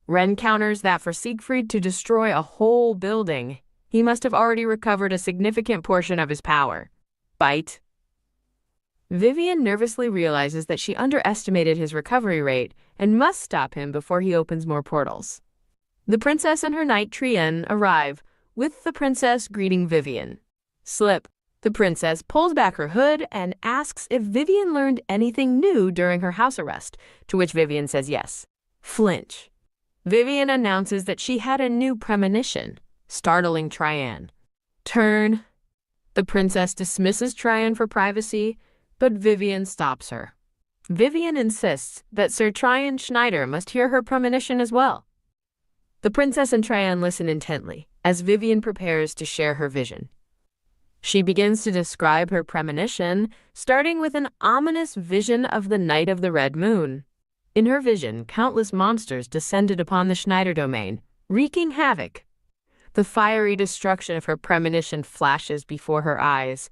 Ren counters that for Siegfried to destroy a whole building, he must have already recovered a significant portion of his power. Bite. Vivian nervously realizes that she underestimated his recovery rate and must stop him before he opens more portals. The princess and her knight Trien arrive, with the princess greeting Vivian. Slip. The princess pulls back her hood and asks if Vivian learned anything new during her house arrest, to which Vivian says yes. Flinch. Vivian announces that she had a new premonition, startling Trien. Turn. The princess dismisses Trien for privacy, but Vivian stops her. Vivian insists that Sir Trien Schneider must hear her premonition as well. The princess and Trien listen intently as Vivian prepares to share her vision. She begins to describe her premonition, starting with an ominous vision of the night of the red moon. In her vision, countless monsters descended upon the Schneider domain, wreaking havoc. The fiery destruction of her premonition flashes before her eyes.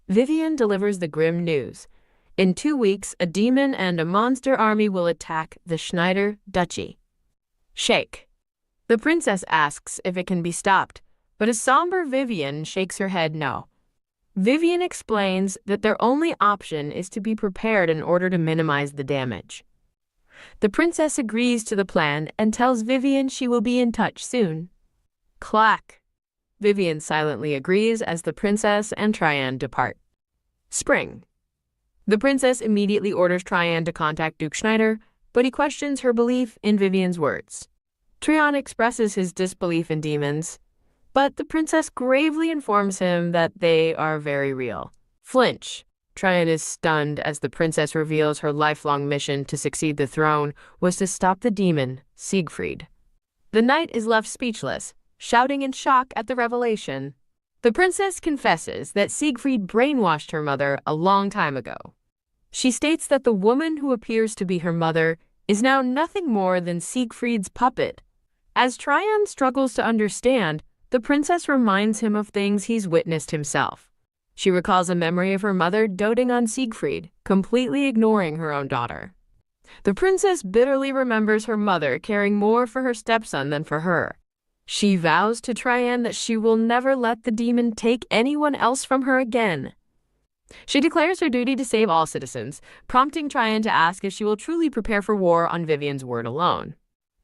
Vivian delivers the grim news. In 2 weeks, a demon and a monster army will attack the Schneider Duchy. Shake. The princess asks if it can be stopped, but a somber Vivian shakes her head no. Vivian explains that their only option is to be prepared in order to minimize the damage. The princess agrees to the plan and tells Vivian she will be in touch soon. Clack. Vivian silently agrees as the princess and Trien depart. Spring. The princess immediately orders Trien to contact Duke Schneider, but he questions her belief in Vivian's words. Trien expresses his disbelief in demons, but the princess gravely informs him that they are very real. Flinch. Trien is stunned as the princess reveals her lifelong mission to succeed the throne was to stop the demon, Siegfried. The knight is left speechless, shouting in shock at the revelation. The princess confesses that Siegfried brainwashed her mother a long time ago. She states that the woman who appears to be her mother is now nothing more than Siegfried's puppet. As Trien struggles to understand, the princess reminds him of things he's witnessed himself. She recalls a memory of her mother doting on Siegfried, completely ignoring her own daughter. The princess bitterly remembers her mother caring more for her stepson than for her. She vows to Trien that she will never let the demon take anyone else from her again. She declares her duty to save all citizens, prompting Trien to ask if she will truly prepare for war on Vivian's word alone.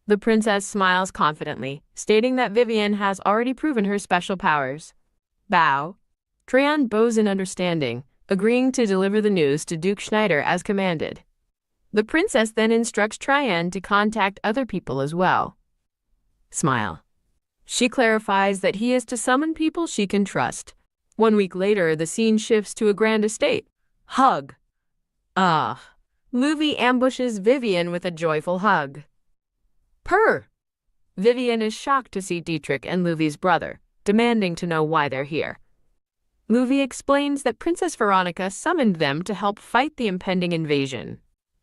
The princess smiles confidently, stating that Vivian has already proven her special powers. Bow. Trien bows in understanding, agreeing to deliver the news to Duke Schneider as commanded. The princess then instructs Trien to contact other people as well. Smile. She clarifies that he is to summon people she can trust. 1 week later, the scene shifts to a grand estate. Hug. Luvi ambushes Vivian with a joyful hug. Purr. Vivian is shocked to see Dietrich and Luvy's brother, demanding to know why they're here. Luvy explains that Princess Veronica summoned them to help fight the impending invasion.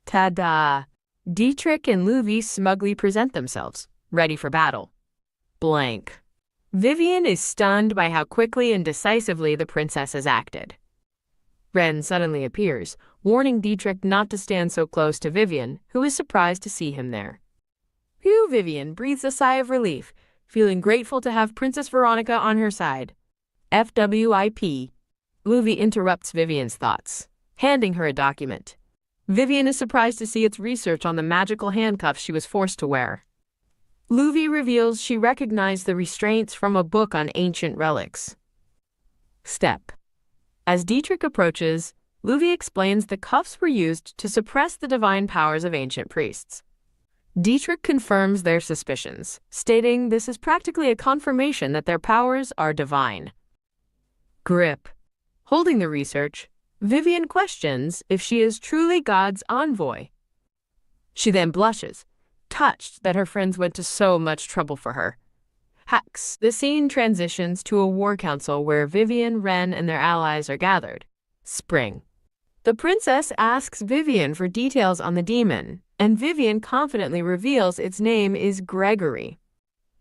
Ta-da! Dietrich and Luvy smugly present themselves, ready for battle. Blank. Vivian is stunned by how quickly and decisively the princess has acted. Ren suddenly appears, warning Dietrich not to stand so close to Vivian, who is surprised to see him there. Phew, Vivian breathes a sigh of relief, feeling grateful to have Princess Veronica on her side. FWIP. Luvy interrupts Vivian's thoughts, handing her a document. Vivian is surprised to see its research on the magical handcuffs she was forced to wear. Luvy reveals she recognized the restraints from a book on ancient relics. Step. As Dietrich approaches, Luvy explains the cuffs were used to suppress the divine powers of ancient priests. Dietrich confirms their suspicions, stating this is practically a confirmation that their powers are divine. Grip. Holding the research, Vivian questions if she is truly God's envoy. She then blushes, touched that her friends went to so much trouble for her. Hacks. The scene transitions to a war council where Vivian, Ren, and their allies are gathered. Spring. The princess asks Vivian for details on the demon, and Vivian confidently reveals its name is Gregory.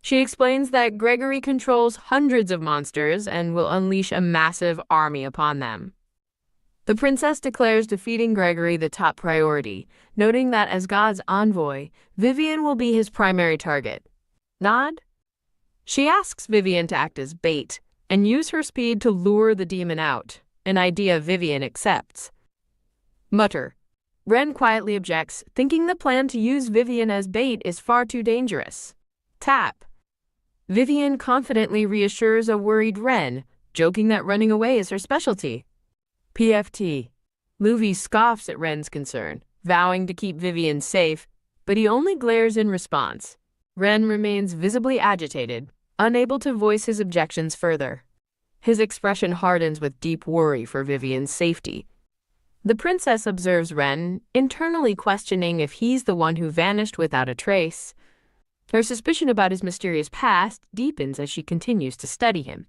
She explains that Gregory controls hundreds of monsters and will unleash a massive army upon them. The princess declares defeating Gregory the top priority, noting that as God's envoy, Vivian will be his primary target. Nod? She asks Vivian to act as bait and use her speed to lure the demon out, an idea Vivian accepts. Mutter. Ren quietly objects, thinking the plan to use Vivian as bait is far too dangerous. Tap. Vivian confidently reassures a worried Ren, joking that running away is her specialty. PFT. Luvy scoffs at Ren's concern, vowing to keep Vivian safe, but he only glares in response. Ren remains visibly agitated, unable to voice his objections further. His expression hardens with deep worry for Vivian's safety. The princess observes Ren, internally questioning if he's the one who vanished without a trace. Her suspicion about his mysterious past deepens as she continues to study him.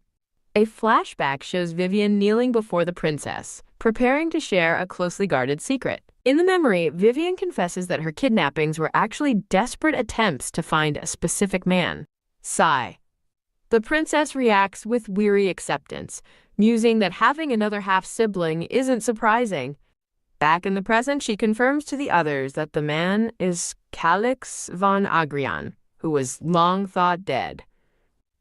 A flashback shows Vivian kneeling before the princess, preparing to share a closely guarded secret. In the memory, Vivian confesses that her kidnappings were actually desperate attempts to find a specific man. Sigh. The princess reacts with weary acceptance, musing that having another half-sibling isn't surprising. Back in the present, she confirms to the others that the man is Calix von Agrian, who was long thought dead.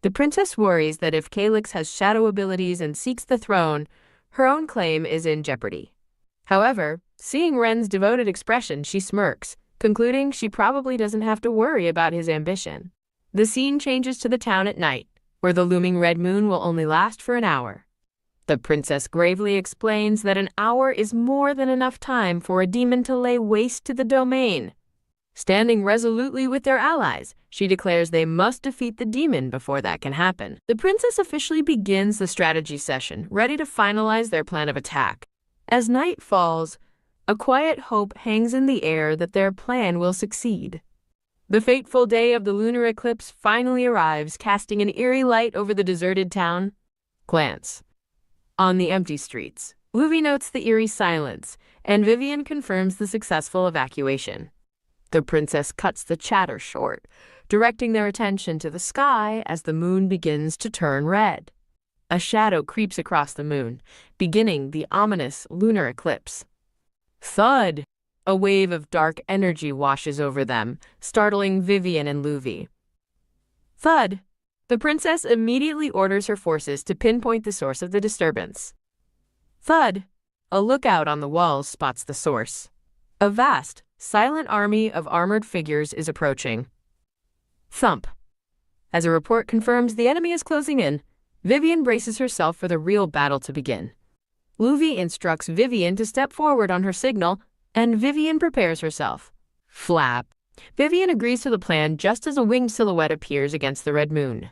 The princess worries that if Calix has shadow abilities and seeks the throne, her own claim is in jeopardy. However, seeing Ren's devoted expression, she smirks, concluding she probably doesn't have to worry about his ambition. The scene changes to the town at night, where the looming red moon will only last for an hour. The princess gravely explains that an hour is more than enough time for a demon to lay waste to the domain. Standing resolutely with their allies, she declares they must defeat the demon before that can happen. The princess officially begins the strategy session, ready to finalize their plan of attack. As night falls, a quiet hope hangs in the air that their plan will succeed. The fateful day of the lunar eclipse finally arrives, casting an eerie light over the deserted town. Glance. On the empty streets, Luvy notes the eerie silence, and Vivian confirms the successful evacuation. The princess cuts the chatter short, directing their attention to the sky as the moon begins to turn red. A shadow creeps across the moon, beginning the ominous lunar eclipse. Thud! A wave of dark energy washes over them, startling Vivian and Luvy. Thud! The princess immediately orders her forces to pinpoint the source of the disturbance. Thud! A lookout on the walls spots the source. A vast, silent army of armored figures is approaching. Thump! As a report confirms the enemy is closing in, Vivian braces herself for the real battle to begin. Luvy instructs Vivian to step forward on her signal, and Vivian prepares herself. Flap! Vivian agrees to the plan just as a winged silhouette appears against the red moon.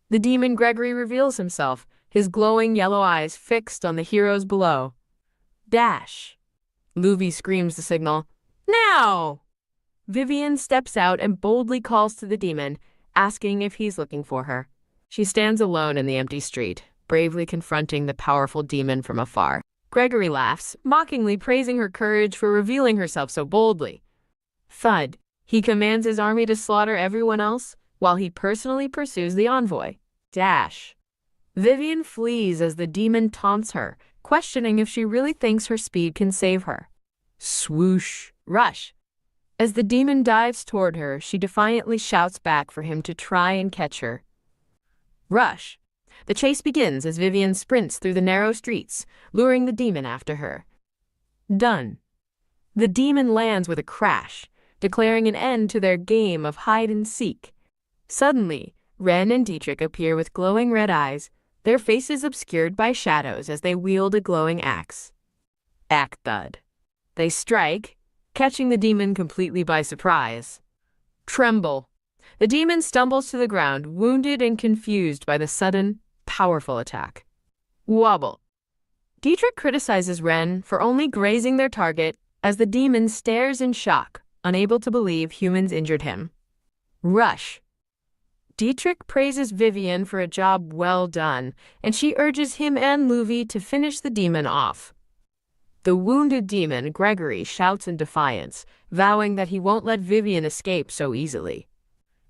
The demon Gregory reveals himself, his glowing yellow eyes fixed on the heroes below. Dash! Luvy screams the signal. Now! Vivian steps out and boldly calls to the demon, asking if he's looking for her. She stands alone in the empty street, bravely confronting the powerful demon from afar. Gregory laughs, mockingly praising her courage for revealing herself so boldly. Thud. He commands his army to slaughter everyone else, while he personally pursues the envoy. Dash. Vivian flees as the demon taunts her, questioning if she really thinks her speed can save her. Swoosh. Rush. As the demon dives toward her, she defiantly shouts back for him to try and catch her. Rush. The chase begins as Vivian sprints through the narrow streets, luring the demon after her. Done. The demon lands with a crash, declaring an end to their game of hide-and-seek. Suddenly, Ren and Dietrich appear with glowing red eyes, their faces obscured by shadows as they wield a glowing axe. Act thud. They strike, catching the demon completely by surprise. Tremble. The demon stumbles to the ground, wounded and confused by the sudden, powerful attack. Wobble. Dietrich criticizes Ren for only grazing their target as the demon stares in shock, unable to believe humans injured him. Rush. Dietrich praises Vivian for a job well done, and she urges him and Luvi to finish the demon off. The wounded demon, Gregory, shouts in defiance, vowing that he won't let Vivian escape so easily.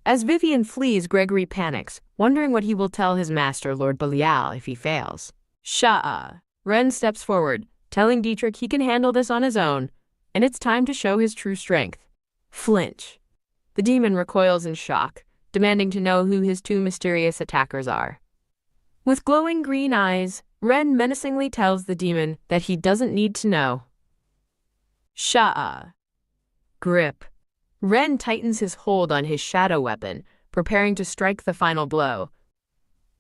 As Vivian flees, Gregory panics, wondering what he will tell his master, Lord Belial, if he fails. Sha'a. Ren steps forward, telling Dietrich he can handle this on his own, and it's time to show his true strength. Flinch. The demon recoils in shock, demanding to know who his two mysterious attackers are. With glowing green eyes, Ren menacingly tells the demon that he doesn't need to know. Sha'a. Grip. Ren tightens his hold on his shadow weapon, preparing to strike the final blow.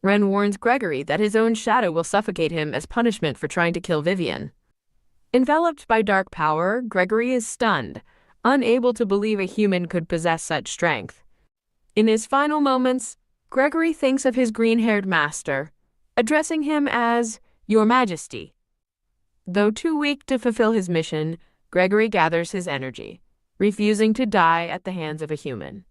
Ren warns Gregory that his own shadow will suffocate him as punishment for trying to kill Vivian. Enveloped by dark power, Gregory is stunned, unable to believe a human could possess such strength. In his final moments, Gregory thinks of his green-haired master, addressing him as Your Majesty. Though too weak to fulfill his mission, Gregory gathers his energy, refusing to die at the hands of a human.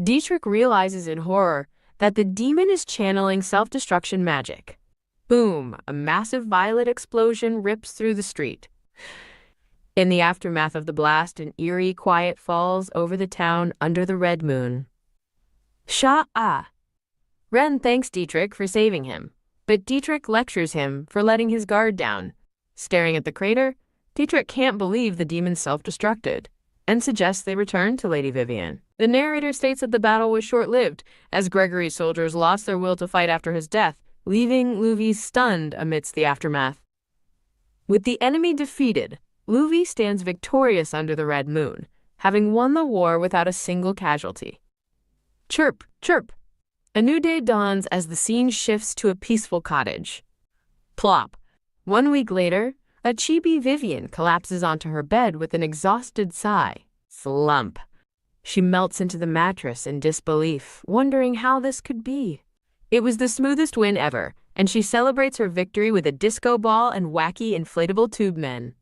Dietrich realizes in horror that the demon is channeling self-destruction magic. Boom! A massive violet explosion rips through the street. In the aftermath of the blast, an eerie quiet falls over the town under the red moon. Sha'a. Ren thanks Dietrich for saving him, but Dietrich lectures him for letting his guard down. Staring at the crater, Dietrich can't believe the demon self-destructed, and suggests they return to Lady Vivian. The narrator states that the battle was short-lived, as Gregory's soldiers lost their will to fight after his death, leaving Luvi stunned amidst the aftermath. With the enemy defeated, Luvi stands victorious under the red moon, having won the war without a single casualty. Chirp, chirp. A new day dawns as the scene shifts to a peaceful cottage. Plop. 1 week later, a chibi Vivian collapses onto her bed with an exhausted sigh. Slump. She melts into the mattress in disbelief, wondering how this could be. It was the smoothest win ever, and she celebrates her victory with a disco ball and wacky inflatable tube men.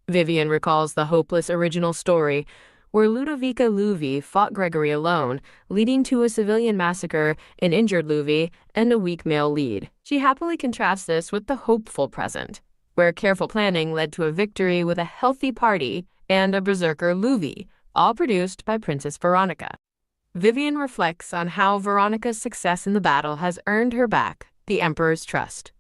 Vivian recalls the hopeless original story, where Ludovica Luvi fought Gregory alone, leading to a civilian massacre, an injured Luvi, and a weak male lead. She happily contrasts this with the hopeful present, where careful planning led to a victory with a healthy party and a berserker Luvi, all produced by Princess Veronica. Vivian reflects on how Veronica's success in the battle has earned her back the Emperor's trust.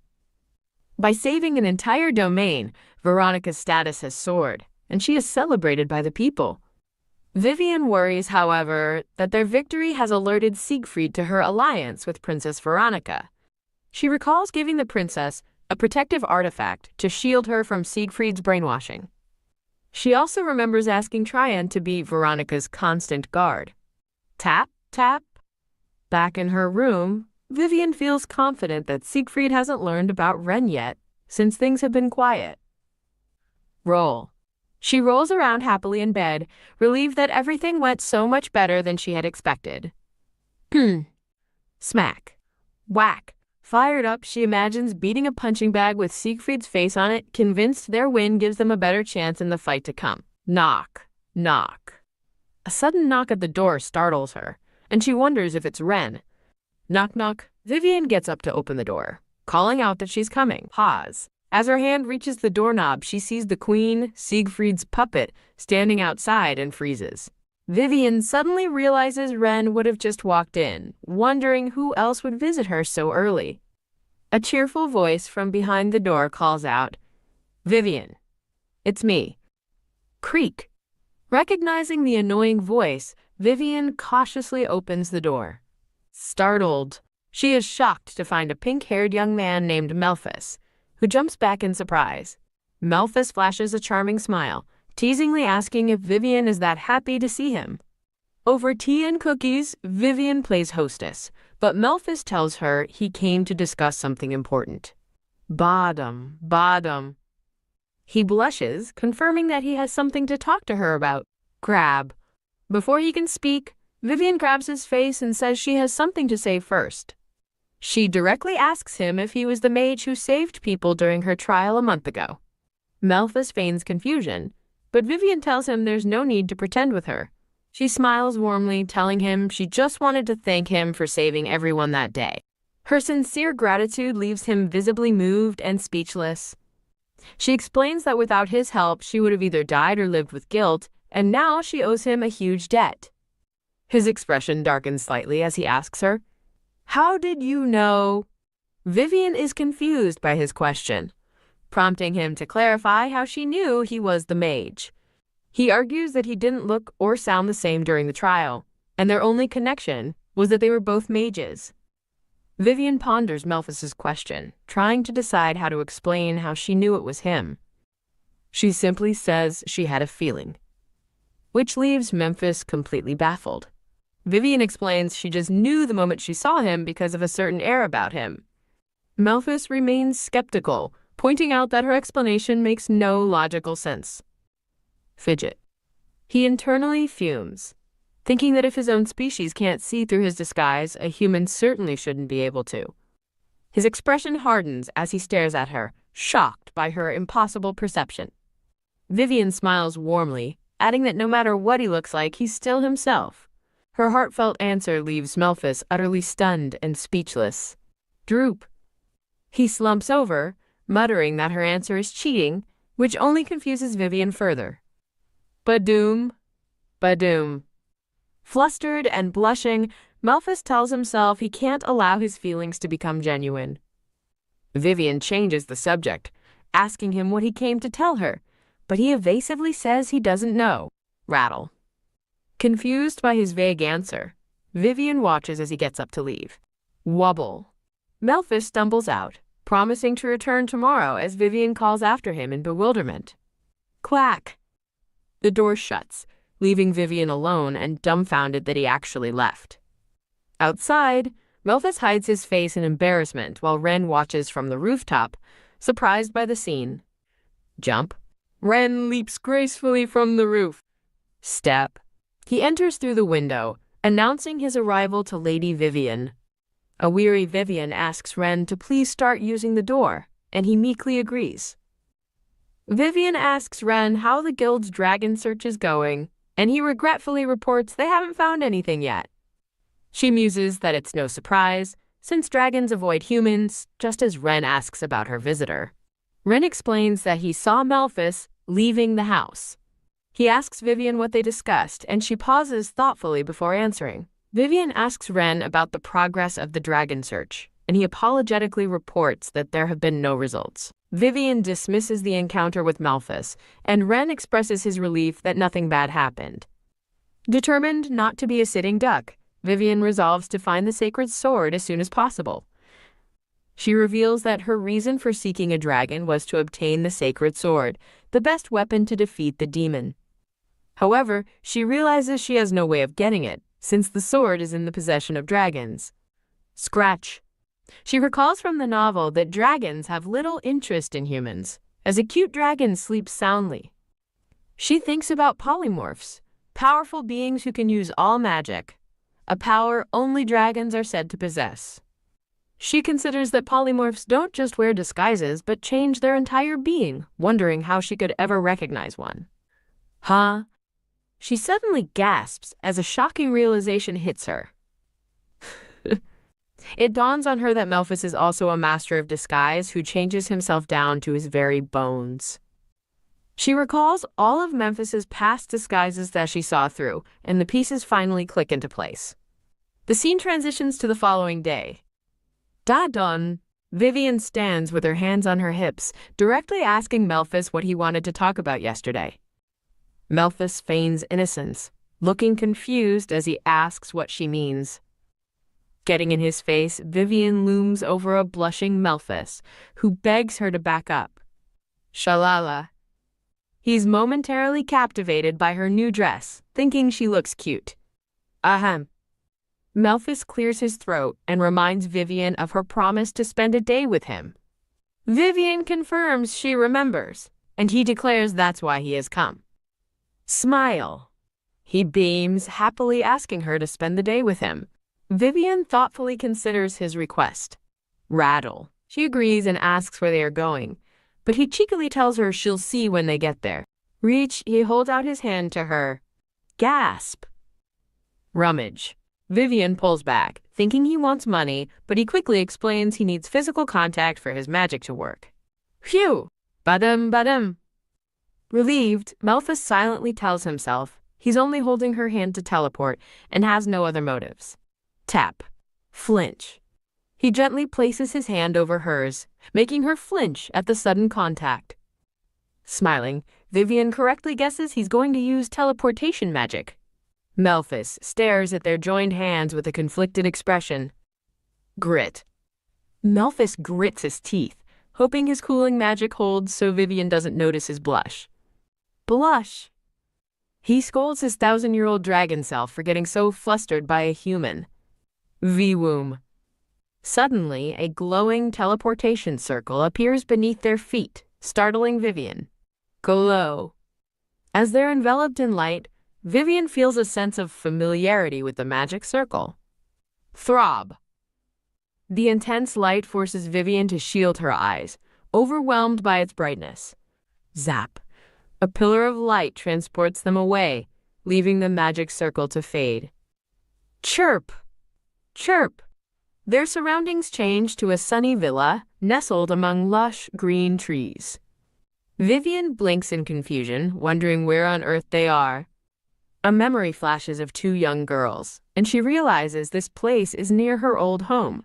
By saving an entire domain, Veronica's status has soared, and she is celebrated by the people. Vivian worries, however, that their victory has alerted Siegfried to her alliance with Princess Veronica. She recalls giving the princess a protective artifact to shield her from Siegfried's brainwashing. She also remembers asking Tryon to be Veronica's constant guard. Tap, tap. Back in her room, Vivian feels confident that Siegfried hasn't learned about Ren yet, since things have been quiet. Roll. She rolls around happily in bed, relieved that everything went so much better than she had expected. Smack. Whack. Fired up, she imagines beating a punching bag with Siegfried's face on it, convinced their win gives them a better chance in the fight to come. Knock. Knock. A sudden knock at the door startles her, and she wonders if it's Ren. Knock knock. Vivian gets up to open the door, calling out that she's coming. Pause. As her hand reaches the doorknob, she sees the queen, Siegfried's puppet, standing outside and freezes. Vivian suddenly realizes Ren would have just walked in, wondering who else would visit her so early. A cheerful voice from behind the door calls out, "Vivian, it's me." Creak. Recognizing the annoying voice, Vivian cautiously opens the door. Startled, she is shocked to find a pink-haired young man named Melphus, who jumps back in surprise. Melphus flashes a charming smile, teasingly asking if Vivian is that happy to see him. Over tea and cookies, Vivian plays hostess, but Melphus tells her he came to discuss something important. Bottom. He blushes, confirming that he has something to talk to her about. Grab. Before he can speak, Vivian grabs his face and says she has something to say first. She directly asks him if he was the mage who saved people during her trial a month ago. Melphus feigns confusion, but Vivian tells him there's no need to pretend with her. She smiles warmly, telling him she just wanted to thank him for saving everyone that day. Her sincere gratitude leaves him visibly moved and speechless. She explains that without his help, she would have either died or lived with guilt, and now she owes him a huge debt. His expression darkens slightly as he asks her, "How did you know?" Vivian is confused by his question, prompting him to clarify how she knew he was the mage. He argues that he didn't look or sound the same during the trial, and their only connection was that they were both mages. Vivian ponders Melphus's question, trying to decide how to explain how she knew it was him. She simply says she had a feeling, which leaves Melphus completely baffled. Vivian explains she just knew the moment she saw him because of a certain air about him. Melphus remains skeptical, pointing out that her explanation makes no logical sense. Fidget. He internally fumes, thinking that if his own species can't see through his disguise, a human certainly shouldn't be able to. His expression hardens as he stares at her, shocked by her impossible perception. Vivian smiles warmly, adding that no matter what he looks like, he's still himself. Her heartfelt answer leaves Melphus utterly stunned and speechless. Droop. He slumps over, muttering that her answer is cheating, which only confuses Vivian further. Badoom. Flustered and blushing, Melphus tells himself he can't allow his feelings to become genuine. Vivian changes the subject, asking him what he came to tell her, but he evasively says he doesn't know. Rattle. Confused by his vague answer, Vivian watches as he gets up to leave. Wobble. Melphus stumbles out, promising to return tomorrow as Vivian calls after him in bewilderment. Clack. The door shuts, leaving Vivian alone and dumbfounded that he actually left. Outside, Melphus hides his face in embarrassment while Ren watches from the rooftop, surprised by the scene. Jump. Ren leaps gracefully from the roof. Step. He enters through the window, announcing his arrival to Lady Vivian. A weary Vivian asks Ren to please start using the door, and he meekly agrees. Vivian asks Ren how the guild's dragon search is going, and he regretfully reports they haven't found anything yet. She muses that it's no surprise, since dragons avoid humans, just as Ren asks about her visitor. Ren explains that he saw Melphus leaving the house. He asks Vivian what they discussed, and she pauses thoughtfully before answering. Vivian asks Ren about the progress of the dragon search, and he apologetically reports that there have been no results. Vivian dismisses the encounter with Melphus, and Ren expresses his relief that nothing bad happened. Determined not to be a sitting duck, Vivian resolves to find the sacred sword as soon as possible. She reveals that her reason for seeking a dragon was to obtain the sacred sword, the best weapon to defeat the demon. However, she realizes she has no way of getting it, since the sword is in the possession of dragons. Scratch. She recalls from the novel that dragons have little interest in humans, as a cute dragon sleeps soundly. She thinks about polymorphs, powerful beings who can use all magic, a power only dragons are said to possess. She considers that polymorphs don't just wear disguises but change their entire being, wondering how she could ever recognize one. Huh? She suddenly gasps as a shocking realization hits her. It dawns on her that Melphus is also a master of disguise who changes himself down to his very bones. She recalls all of Memphis's past disguises that she saw through, and the pieces finally click into place. The scene transitions to the following day. Da-dun. Vivian stands with her hands on her hips, directly asking Melphus what he wanted to talk about yesterday. Melphus feigns innocence, looking confused as he asks what she means. Getting in his face, Vivian looms over a blushing Melphus, who begs her to back up. Shalala. He's momentarily captivated by her new dress, thinking she looks cute. Ahem. Melphus clears his throat and reminds Vivian of her promise to spend a day with him. Vivian confirms she remembers, and he declares that's why he has come. Smile. He beams, happily asking her to spend the day with him. Vivian thoughtfully considers his request. Rattle. She agrees and asks where they are going, but he cheekily tells her she'll see when they get there. Reach, he holds out his hand to her. Gasp. Rummage. Vivian pulls back, thinking he wants money, but he quickly explains he needs physical contact for his magic to work. Phew! Badum badum. Relieved, Melphus silently tells himself he's only holding her hand to teleport and has no other motives. Tap. Flinch. He gently places his hand over hers, making her flinch at the sudden contact. Smiling, Vivian correctly guesses he's going to use teleportation magic. Melphus stares at their joined hands with a conflicted expression. Grit. Melphus grits his teeth, hoping his cooling magic holds so Vivian doesn't notice his blush. Blush. He scolds his 1,000-year-old dragon self for getting so flustered by a human. V-womb. Suddenly, a glowing teleportation circle appears beneath their feet, startling Vivian. Glow. As they're enveloped in light, Vivian feels a sense of familiarity with the magic circle. Throb. The intense light forces Vivian to shield her eyes, overwhelmed by its brightness. Zap. A pillar of light transports them away, leaving the magic circle to fade. Chirp. Chirp. Their surroundings change to a sunny villa nestled among lush green trees. Vivian blinks in confusion, wondering where on earth they are. A memory flashes of 2 young girls, and she realizes this place is near her old home.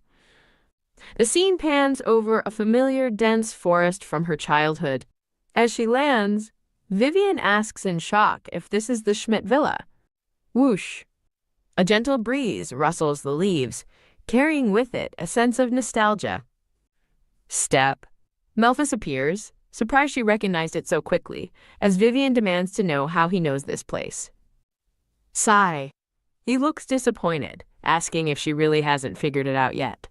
The scene pans over a familiar dense forest from her childhood. As she lands, Vivian asks in shock if this is the Schmidt villa. Whoosh! A gentle breeze rustles the leaves, carrying with it a sense of nostalgia. Step. Melphus appears, surprised she recognized it so quickly, as Vivian demands to know how he knows this place. Sigh. He looks disappointed, asking if she really hasn't figured it out yet.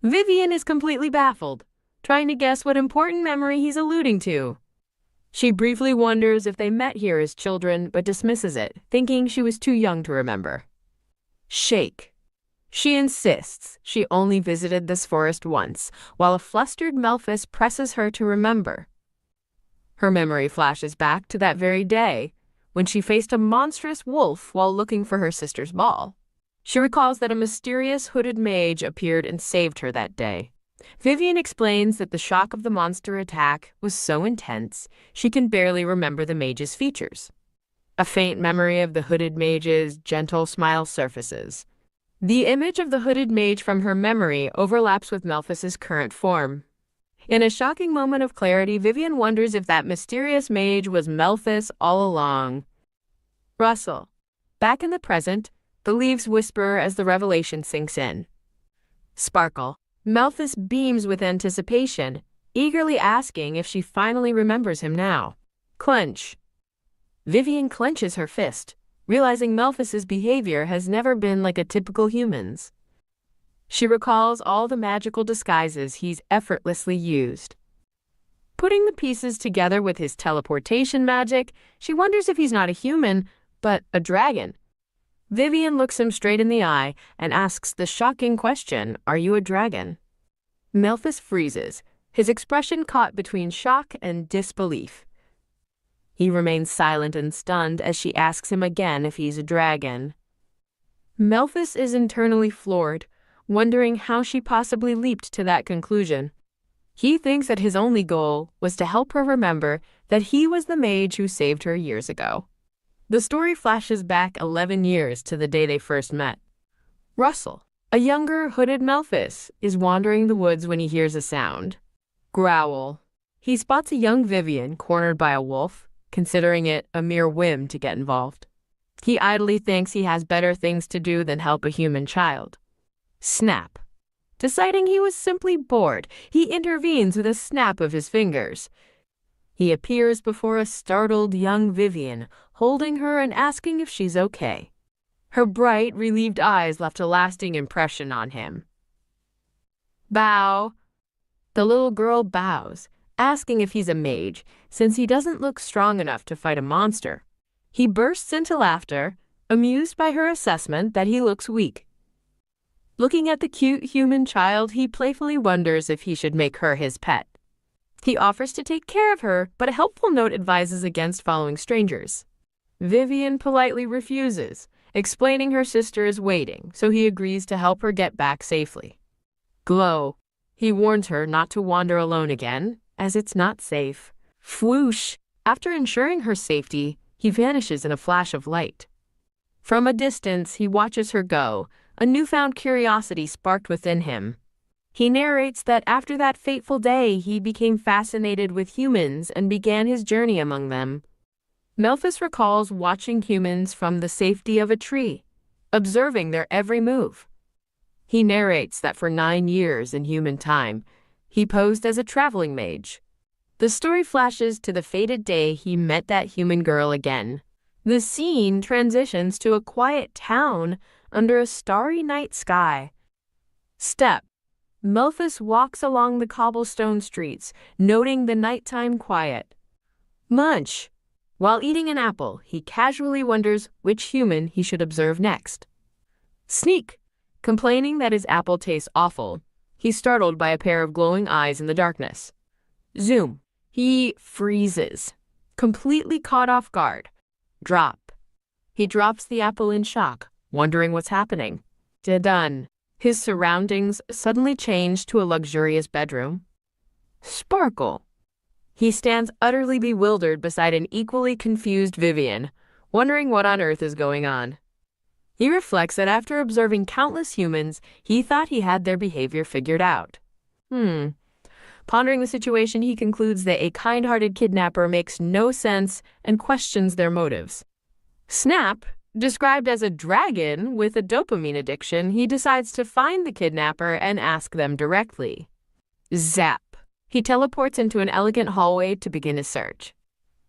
Vivian is completely baffled, trying to guess what important memory he's alluding to. She briefly wonders if they met here as children, but dismisses it, thinking she was too young to remember. Shake. She insists she only visited this forest once, while a flustered Melphus presses her to remember. Her memory flashes back to that very day, when she faced a monstrous wolf while looking for her sister's ball. She recalls that a mysterious hooded mage appeared and saved her that day. Vivian explains that the shock of the monster attack was so intense, she can barely remember the mage's features. A faint memory of the hooded mage's gentle smile surfaces. The image of the hooded mage from her memory overlaps with Melphus's current form. In a shocking moment of clarity, Vivian wonders if that mysterious mage was Melphus all along. Rustle. Back in the present, the leaves whisper as the revelation sinks in. Sparkle. Melphus beams with anticipation, eagerly asking if she finally remembers him now. Clench. Vivian clenches her fist, realizing Melphus's behavior has never been like a typical human's. She recalls all the magical disguises he's effortlessly used. Putting the pieces together with his teleportation magic, she wonders if he's not a human, but a dragon. Vivian looks him straight in the eye and asks the shocking question, "Are you a dragon?" Melphus freezes, his expression caught between shock and disbelief. He remains silent and stunned as she asks him again if he's a dragon. Melphus is internally floored, wondering how she possibly leaped to that conclusion. He thinks that his only goal was to help her remember that he was the mage who saved her years ago. The story flashes back 11 years to the day they first met. Russell, a younger, hooded Melphis, is wandering the woods when he hears a sound. Growl. He spots a young Vivian cornered by a wolf, considering it a mere whim to get involved. He idly thinks he has better things to do than help a human child. Snap. Deciding he was simply bored, he intervenes with a snap of his fingers. He appears before a startled young Vivian, holding her and asking if she's okay. Her bright, relieved eyes left a lasting impression on him. Bow. The little girl bows, asking if he's a mage, since he doesn't look strong enough to fight a monster. He bursts into laughter, amused by her assessment that he looks weak. Looking at the cute human child, he playfully wonders if he should make her his pet. He offers to take care of her, but a helpful note advises against following strangers. Vivian politely refuses, explaining her sister is waiting, so he agrees to help her get back safely. Glow. He warns her not to wander alone again, as it's not safe. Whoosh! After ensuring her safety, he vanishes in a flash of light. From a distance, he watches her go, a newfound curiosity sparked within him. He narrates that after that fateful day, he became fascinated with humans and began his journey among them. Melphis recalls watching humans from the safety of a tree, observing their every move. He narrates that for 9 years in human time, he posed as a traveling mage. The story flashes to the fated day he met that human girl again. The scene transitions to a quiet town under a starry night sky. Step. Melphis walks along the cobblestone streets, noting the nighttime quiet. Munch. While eating an apple, he casually wonders which human he should observe next. Sneak. Complaining that his apple tastes awful, he's startled by a pair of glowing eyes in the darkness. Zoom. He freezes, completely caught off guard. Drop. He drops the apple in shock, wondering what's happening. Done. His surroundings suddenly change to a luxurious bedroom. Sparkle. He stands utterly bewildered beside an equally confused Vivian, wondering what on earth is going on. He reflects that after observing countless humans, he thought he had their behavior figured out. Pondering the situation, he concludes that a kind-hearted kidnapper makes no sense and questions their motives. Snap, described as a dragon with a dopamine addiction, he decides to find the kidnapper and ask them directly. Zap. He teleports into an elegant hallway to begin his search.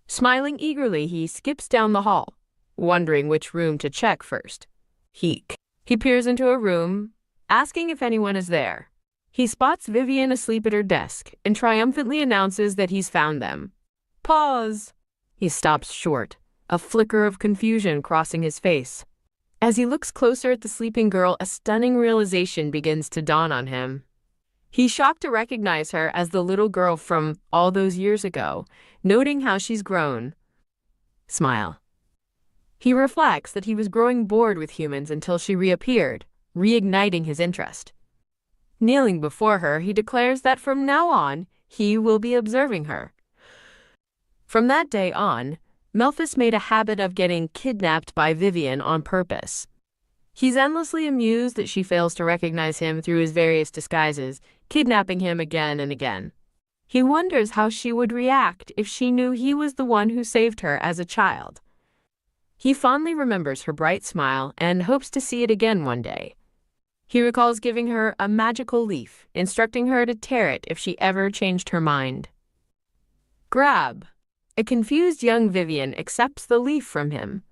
Smiling eagerly, he skips down the hall, wondering which room to check first. Heek. He peers into a room, asking if anyone is there. He spots Vivian asleep at her desk and triumphantly announces that he's found them. Pause. He stops short, a flicker of confusion crossing his face. As he looks closer at the sleeping girl, a stunning realization begins to dawn on him. He's shocked to recognize her as the little girl from all those years ago, noting how she's grown. Smile. He reflects that he was growing bored with humans until she reappeared, reigniting his interest. Kneeling before her, he declares that from now on, he will be observing her. From that day on, Melphis made a habit of getting kidnapped by Vivian on purpose. He's endlessly amused that she fails to recognize him through his various disguises, kidnapping him again and again. He wonders how she would react if she knew he was the one who saved her as a child. He fondly remembers her bright smile and hopes to see it again one day. He recalls giving her a magical leaf, instructing her to tear it if she ever changed her mind. Grab. A confused young Vivian accepts the leaf from him.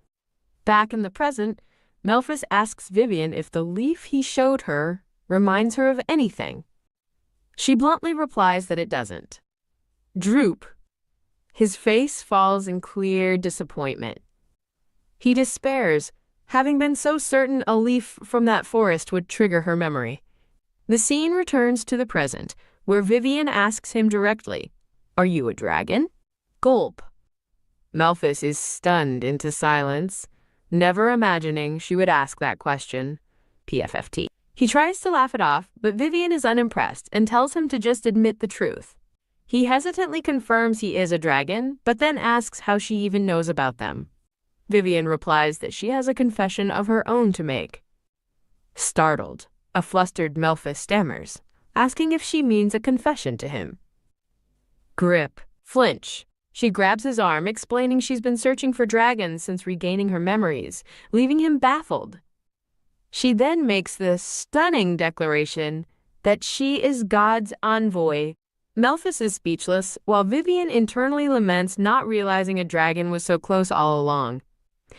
Back in the present, Melphis asks Vivian if the leaf he showed her reminds her of anything. She bluntly replies that it doesn't. Droop. His face falls in clear disappointment. He despairs, having been so certain a leaf from that forest would trigger her memory. The scene returns to the present, where Vivian asks him directly, "Are you a dragon?" Gulp. Melphis is stunned into silence, never imagining she would ask that question. PFFT. He tries to laugh it off, but Vivian is unimpressed and tells him to just admit the truth. He hesitantly confirms he is a dragon, but then asks how she even knows about them. Vivian replies that she has a confession of her own to make. Startled, a flustered Melphis stammers, asking if she means a confession to him. Grip. Flinch. She grabs his arm, explaining she's been searching for dragons since regaining her memories, leaving him baffled. She then makes the stunning declaration that she is God's envoy. Melphis is speechless, while Vivian internally laments not realizing a dragon was so close all along.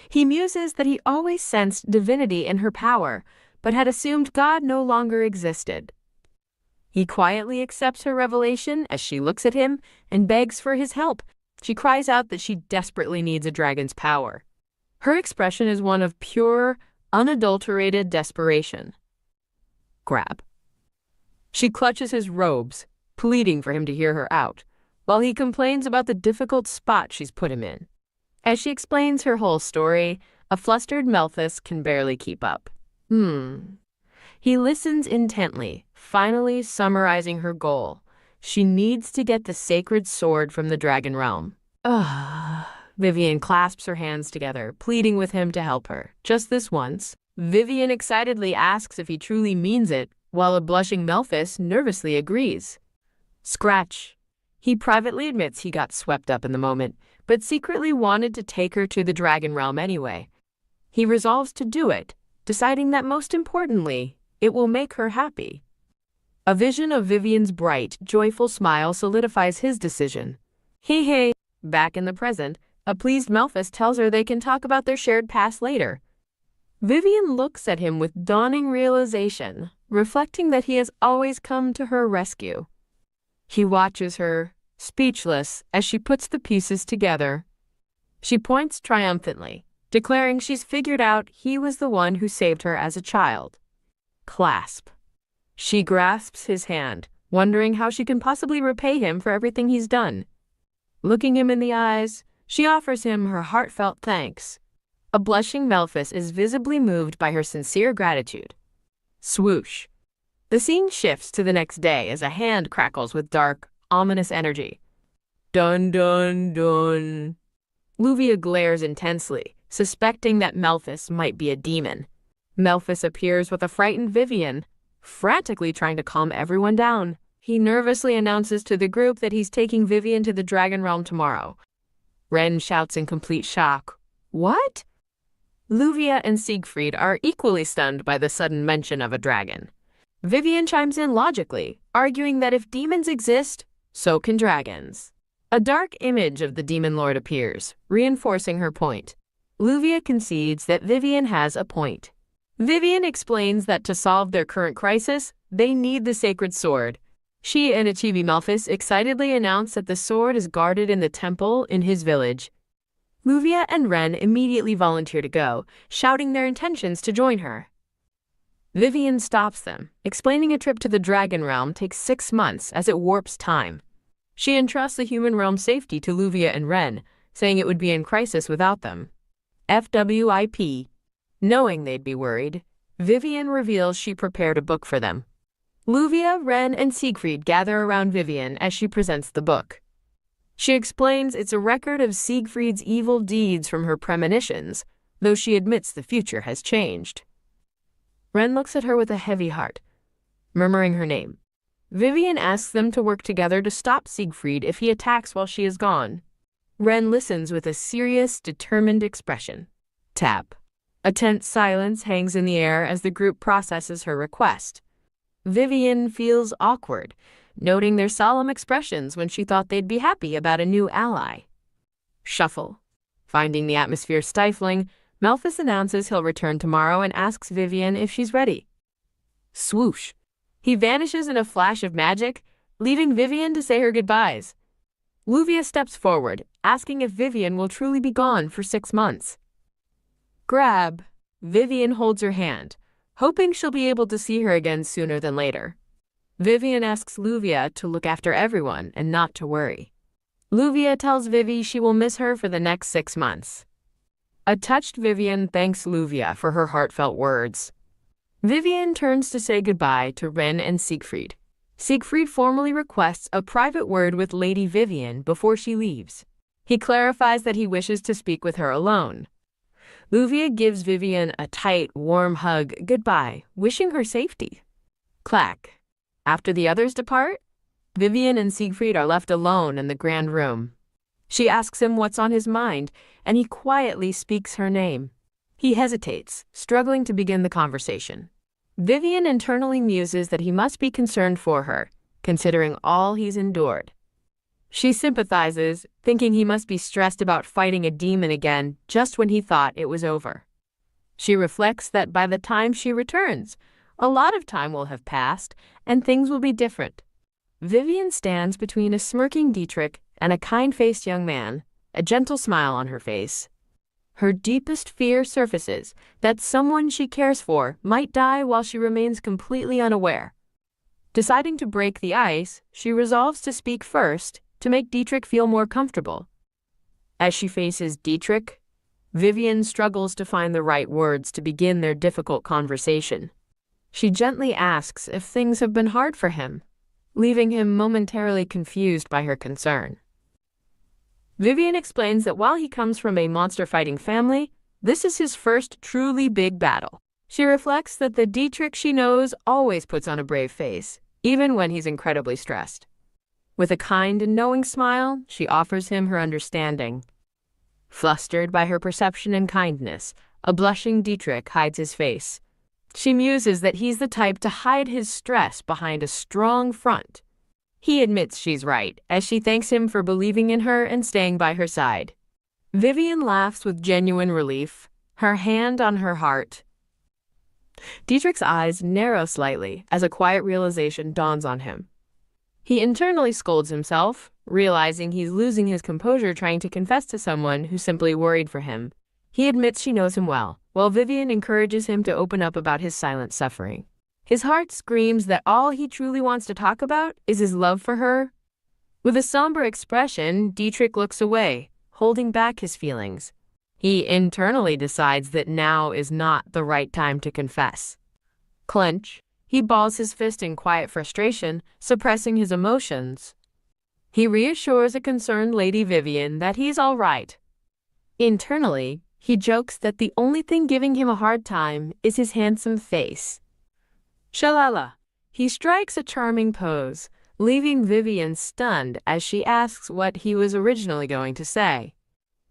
He muses that he always sensed divinity in her power, but had assumed God no longer existed. He quietly accepts her revelation as she looks at him and begs for his help. She cries out that she desperately needs a dragon's power. Her expression is one of pure, unadulterated desperation. Grab. She clutches his robes, pleading for him to hear her out, while he complains about the difficult spot she's put him in. As she explains her whole story, a flustered Melphis can barely keep up. He listens intently, finally summarizing her goal. She needs to get the sacred sword from the dragon realm. Vivian clasps her hands together, pleading with him to help her. Just this once. Vivian excitedly asks if he truly means it, while a blushing Melphis nervously agrees. Scratch. He privately admits he got swept up in the moment, but secretly wanted to take her to the dragon realm anyway. He resolves to do it, deciding that most importantly, it will make her happy. A vision of Vivian's bright, joyful smile solidifies his decision. Hey. Back in the present, a pleased Melphis tells her they can talk about their shared past later. Vivian looks at him with dawning realization, reflecting that he has always come to her rescue. He watches her, speechless, as she puts the pieces together. She points triumphantly, declaring she's figured out he was the one who saved her as a child. Clasp. She grasps his hand, wondering how she can possibly repay him for everything he's done. Looking him in the eyes, she offers him her heartfelt thanks. A blushing Melphis is visibly moved by her sincere gratitude. Swoosh. The scene shifts to the next day as a hand crackles with dark, ominous energy. Dun dun dun. Luvia glares intensely, suspecting that Melphis might be a demon. Melphis appears with a frightened Vivian, frantically trying to calm everyone down. He nervously announces to the group that he's taking Vivian to the dragon realm tomorrow. Ren shouts in complete shock. What? Luvia and Siegfried are equally stunned by the sudden mention of a dragon. Vivian chimes in logically, arguing that if demons exist, so can dragons. A dark image of the demon lord appears, reinforcing her point. Luvia concedes that Vivian has a point. Vivian explains that to solve their current crisis, they need the sacred sword. She and a chibi Melphis excitedly announce that the sword is guarded in the temple in his village. Luvia and Ren immediately volunteer to go, shouting their intentions to join her. Vivian stops them, explaining a trip to the dragon realm takes 6 months as it warps time. She entrusts the human realm's safety to Luvia and Ren, saying it would be in crisis without them. FWIP. Knowing they'd be worried, Vivian reveals she prepared a book for them. Luvia, Ren, and Siegfried gather around Vivian as she presents the book. She explains it's a record of Siegfried's evil deeds from her premonitions, though she admits the future has changed. Ren looks at her with a heavy heart, murmuring her name. Vivian asks them to work together to stop Siegfried if he attacks while she is gone. Ren listens with a serious, determined expression. Tap. A tense silence hangs in the air as the group processes her request. Vivian feels awkward, noting their solemn expressions when she thought they'd be happy about a new ally. Shuffle. Finding the atmosphere stifling, Melphis announces he'll return tomorrow and asks Vivian if she's ready. Swoosh. He vanishes in a flash of magic, leaving Vivian to say her goodbyes. Luvia steps forward, asking if Vivian will truly be gone for 6 months. Grab. Vivian holds her hand, hoping she'll be able to see her again sooner than later. Vivian asks Luvia to look after everyone and not to worry. Luvia tells Vivi she will miss her for the next 6 months. A touched Vivian thanks Luvia for her heartfelt words. Vivian turns to say goodbye to Ren and Siegfried. Siegfried formally requests a private word with Lady Vivian before she leaves. He clarifies that he wishes to speak with her alone. Luvia gives Vivian a tight, warm hug goodbye, wishing her safety. Clack. After the others depart, Vivian and Siegfried are left alone in the grand room. She asks him what's on his mind, and he quietly speaks her name. He hesitates, struggling to begin the conversation. Vivian internally muses that he must be concerned for her, considering all he's endured. She sympathizes, thinking he must be stressed about fighting a demon again just when he thought it was over. She reflects that by the time she returns, a lot of time will have passed and things will be different. Vivian stands between a smirking Dietrich and a kind-faced young man, a gentle smile on her face. Her deepest fear surfaces that someone she cares for might die while she remains completely unaware. Deciding to break the ice, she resolves to speak first to make Dietrich feel more comfortable. As she faces Dietrich, Vivian struggles to find the right words to begin their difficult conversation. She gently asks if things have been hard for him, leaving him momentarily confused by her concern. Vivian explains that while he comes from a monster-fighting family, this is his first truly big battle. She reflects that the Dietrich she knows always puts on a brave face, even when he's incredibly stressed. With a kind and knowing smile, she offers him her understanding. Flustered by her perception and kindness, a blushing Dietrich hides his face. She muses that he's the type to hide his stress behind a strong front. He admits she's right, as she thanks him for believing in her and staying by her side. Vivian laughs with genuine relief, her hand on her heart. Dietrich's eyes narrow slightly as a quiet realization dawns on him. He internally scolds himself, realizing he's losing his composure trying to confess to someone who simply worried for him. He admits she knows him well, while Vivian encourages him to open up about his silent suffering. His heart screams that all he truly wants to talk about is his love for her. With a somber expression, Dietrich looks away, holding back his feelings. He internally decides that now is not the right time to confess. Clench. He balls his fist in quiet frustration, suppressing his emotions. He reassures a concerned Lady Vivian that he's all right. Internally, he jokes that the only thing giving him a hard time is his handsome face. Shalala. He strikes a charming pose, leaving Vivian stunned as she asks what he was originally going to say.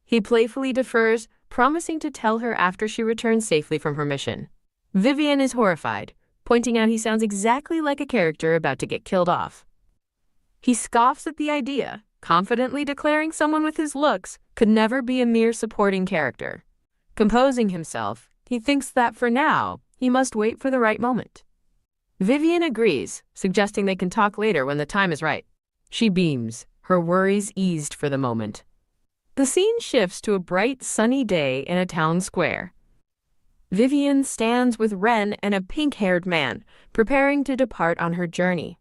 He playfully defers, promising to tell her after she returns safely from her mission. Vivian is horrified, pointing out he sounds exactly like a character about to get killed off. He scoffs at the idea, confidently declaring someone with his looks could never be a mere supporting character. Composing himself, he thinks that for now, he must wait for the right moment. Vivian agrees, suggesting they can talk later when the time is right. She beams, her worries eased for the moment. The scene shifts to a bright, sunny day in a town square. Vivian stands with Ren and a pink-haired man, preparing to depart on her journey.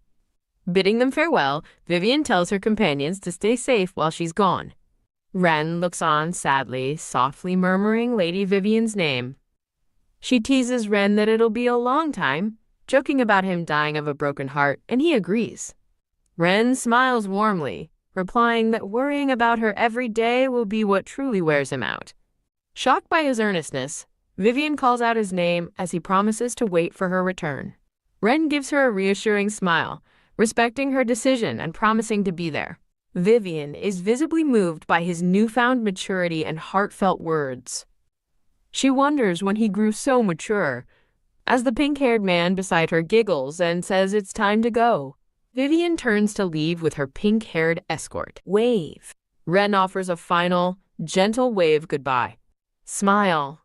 Bidding them farewell, Vivian tells her companions to stay safe while she's gone. Ren looks on sadly, softly murmuring Lady Vivian's name. She teases Ren that it'll be a long time, joking about him dying of a broken heart, and he agrees. Ren smiles warmly, replying that worrying about her every day will be what truly wears him out. Shocked by his earnestness, Vivian calls out his name as he promises to wait for her return. Ren gives her a reassuring smile, respecting her decision and promising to be there. Vivian is visibly moved by his newfound maturity and heartfelt words. She wonders when he grew so mature, as the pink-haired man beside her giggles and says it's time to go. Vivian turns to leave with her pink-haired escort. Wave. Ren offers a final, gentle wave goodbye. Smile.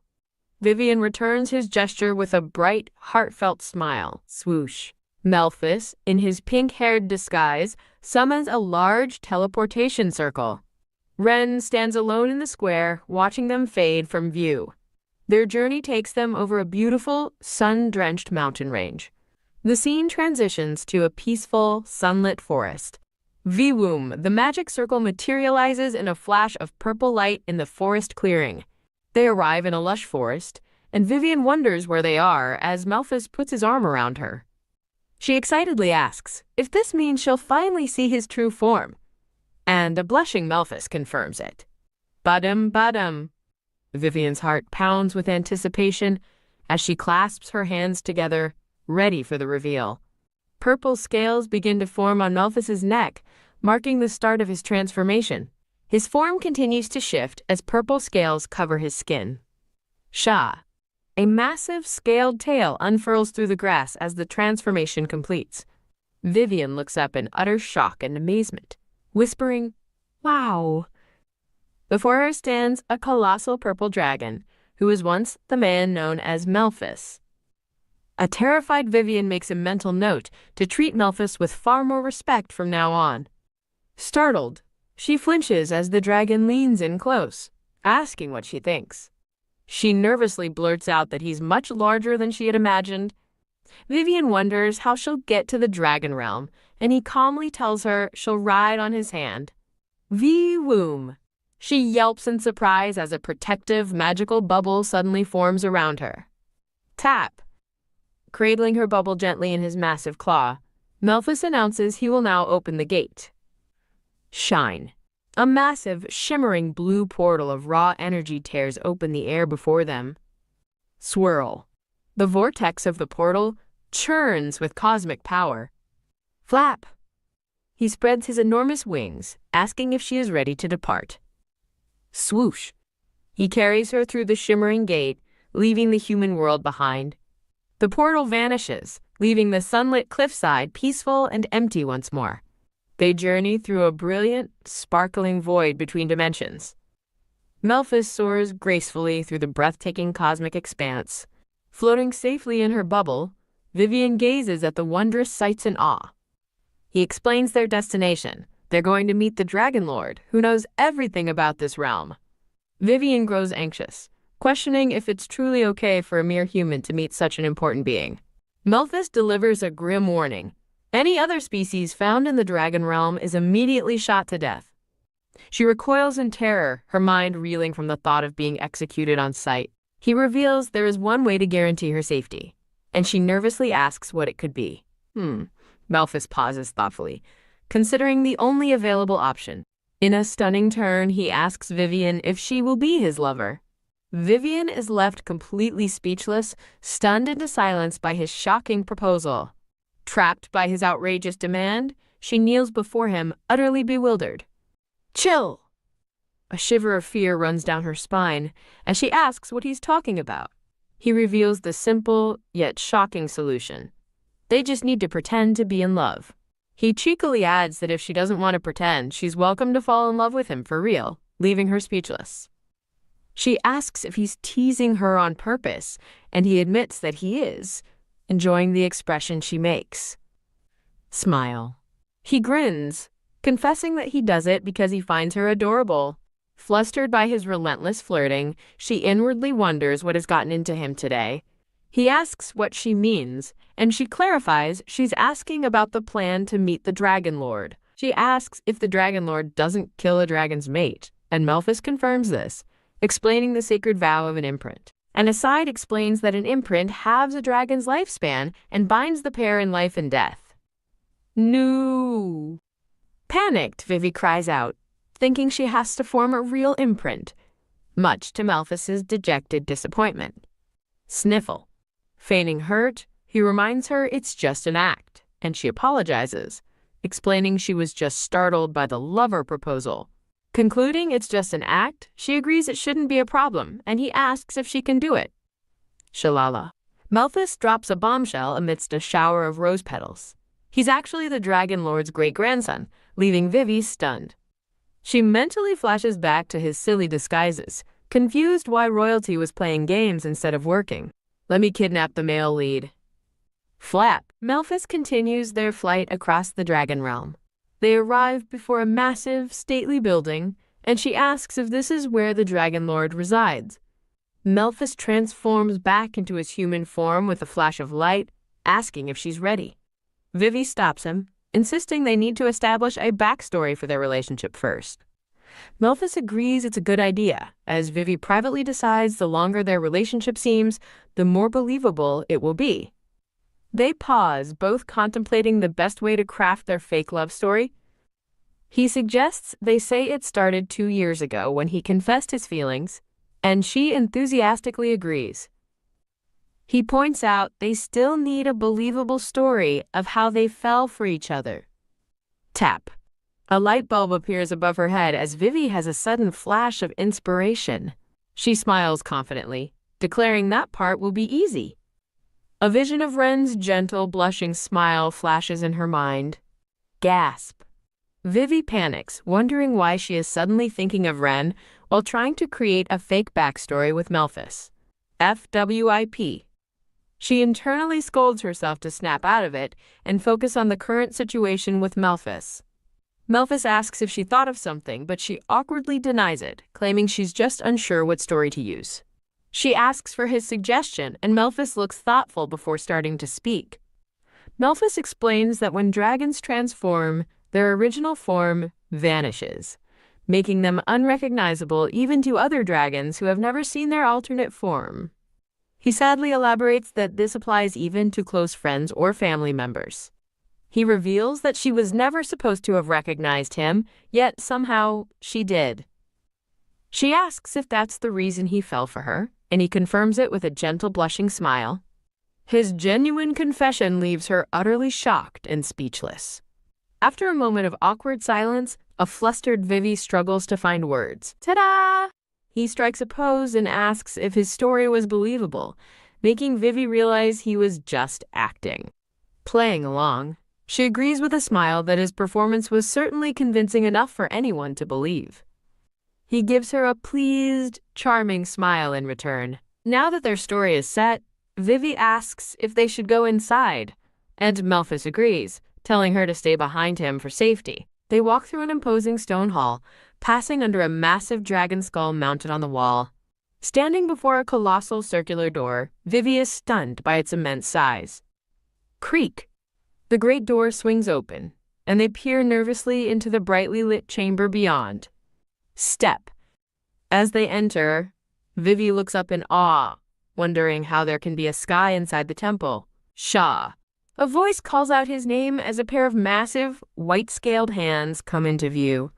Vivian returns his gesture with a bright, heartfelt smile. Swoosh. Melphus, in his pink-haired disguise, summons a large teleportation circle. Ren stands alone in the square, watching them fade from view. Their journey takes them over a beautiful, sun-drenched mountain range. The scene transitions to a peaceful, sunlit forest. Viwoom, the magic circle materializes in a flash of purple light in the forest clearing. They arrive in a lush forest, and Vivian wonders where they are as Malphus puts his arm around her. She excitedly asks if this means she'll finally see his true form, and a blushing Malphus confirms it. Badum, badum. Vivian's heart pounds with anticipation as she clasps her hands together, ready for the reveal. Purple scales begin to form on Malphus's neck, marking the start of his transformation. His form continues to shift as purple scales cover his skin. Shah. A massive scaled tail unfurls through the grass as the transformation completes. Vivian looks up in utter shock and amazement, whispering, "Wow." Before her stands a colossal purple dragon, who was once the man known as Malphus. A terrified Vivian makes a mental note to treat Malphus with far more respect from now on. Startled, she flinches as the dragon leans in close, asking what she thinks. She nervously blurts out that he's much larger than she had imagined. Vivian wonders how she'll get to the dragon realm, and he calmly tells her she'll ride on his hand. Vee-woom! She yelps in surprise as a protective, magical bubble suddenly forms around her. Tap! Cradling her bubble gently in his massive claw, Malphus announces he will now open the gate. Shine! A massive, shimmering blue portal of raw energy tears open the air before them. Swirl! The vortex of the portal churns with cosmic power. Flap! He spreads his enormous wings, asking if she is ready to depart. Swoosh! He carries her through the shimmering gate, leaving the human world behind. The portal vanishes, leaving the sunlit cliffside peaceful and empty once more. They journey through a brilliant, sparkling void between dimensions. Malphus soars gracefully through the breathtaking cosmic expanse. Floating safely in her bubble, Vivian gazes at the wondrous sights in awe. He explains their destination. They're going to meet the Dragon Lord, who knows everything about this realm. Vivian grows anxious, questioning if it's truly okay for a mere human to meet such an important being. Malphus delivers a grim warning. Any other species found in the dragon realm is immediately shot to death. She recoils in terror, her mind reeling from the thought of being executed on sight. He reveals there is one way to guarantee her safety, and she nervously asks what it could be. Malphus pauses thoughtfully, considering the only available option. In a stunning turn, he asks Vivian if she will be his lover. Vivian is left completely speechless, stunned into silence by his shocking proposal. Trapped by his outrageous demand, she kneels before him, utterly bewildered. Chill! A shiver of fear runs down her spine as she asks what he's talking about. He reveals the simple, yet shocking solution. They just need to pretend to be in love. He cheekily adds that if she doesn't want to pretend, she's welcome to fall in love with him for real, leaving her speechless. She asks if he's teasing her on purpose, and he admits that he is, enjoying the expression she makes. Smile. He grins, confessing that he does it because he finds her adorable. Flustered by his relentless flirting, she inwardly wonders what has gotten into him today. He asks what she means, and she clarifies she's asking about the plan to meet the Dragon Lord. She asks if the Dragon Lord doesn't kill a dragon's mate, and Malphus confirms this, explaining the sacred vow of an imprint. An aside explains that an imprint halves a dragon's lifespan and binds the pair in life and death. No! Panicked, Vivi cries out, thinking she has to form a real imprint, much to Malphus's dejected disappointment. Sniffle. Feigning hurt, he reminds her it's just an act, and she apologizes, explaining she was just startled by the lover proposal. Concluding it's just an act, she agrees it shouldn't be a problem, and he asks if she can do it. Shalala. Malphus drops a bombshell amidst a shower of rose petals. He's actually the Dragon Lord's great-grandson, leaving Vivi stunned. She mentally flashes back to his silly disguises, confused why royalty was playing games instead of working. Let me kidnap the male lead. Flap. Malphus continues their flight across the dragon realm. They arrive before a massive, stately building, and she asks if this is where the Dragon Lord resides. Malphus transforms back into his human form with a flash of light, asking if she's ready. Vivi stops him, insisting they need to establish a backstory for their relationship first. Melphis agrees it's a good idea, as Vivi privately decides the longer their relationship seems, the more believable it will be. They pause, both contemplating the best way to craft their fake love story. He suggests they say it started 2 years ago when he confessed his feelings, and she enthusiastically agrees. He points out they still need a believable story of how they fell for each other. Tap. A light bulb appears above her head as Vivi has a sudden flash of inspiration. She smiles confidently, declaring that part will be easy. A vision of Ren's gentle, blushing smile flashes in her mind. Gasp. Vivi panics, wondering why she is suddenly thinking of Ren while trying to create a fake backstory with Melphis. FWIP. She internally scolds herself to snap out of it and focus on the current situation with Melphis. Melphis asks if she thought of something, but she awkwardly denies it, claiming she's just unsure what story to use. She asks for his suggestion, and Melphis looks thoughtful before starting to speak. Melphis explains that when dragons transform, their original form vanishes, making them unrecognizable even to other dragons who have never seen their alternate form. He sadly elaborates that this applies even to close friends or family members. He reveals that she was never supposed to have recognized him, yet somehow she did. She asks if that's the reason he fell for her, and he confirms it with a gentle blushing smile. His genuine confession leaves her utterly shocked and speechless. After a moment of awkward silence, a flustered Vivi struggles to find words. Ta-da! He strikes a pose and asks if his story was believable, making Vivi realize he was just acting. Playing along, she agrees with a smile that his performance was certainly convincing enough for anyone to believe. He gives her a pleased, charming smile in return. Now that their story is set, Vivi asks if they should go inside, and Melphis agrees, telling her to stay behind him for safety. They walk through an imposing stone hall, passing under a massive dragon skull mounted on the wall. Standing before a colossal circular door, Vivi is stunned by its immense size. Creak! The great door swings open, and they peer nervously into the brightly lit chamber beyond. Step. As they enter, Vivi looks up in awe, wondering how there can be a sky inside the temple. Shah. A voice calls out his name as a pair of massive, white-scaled hands come into view.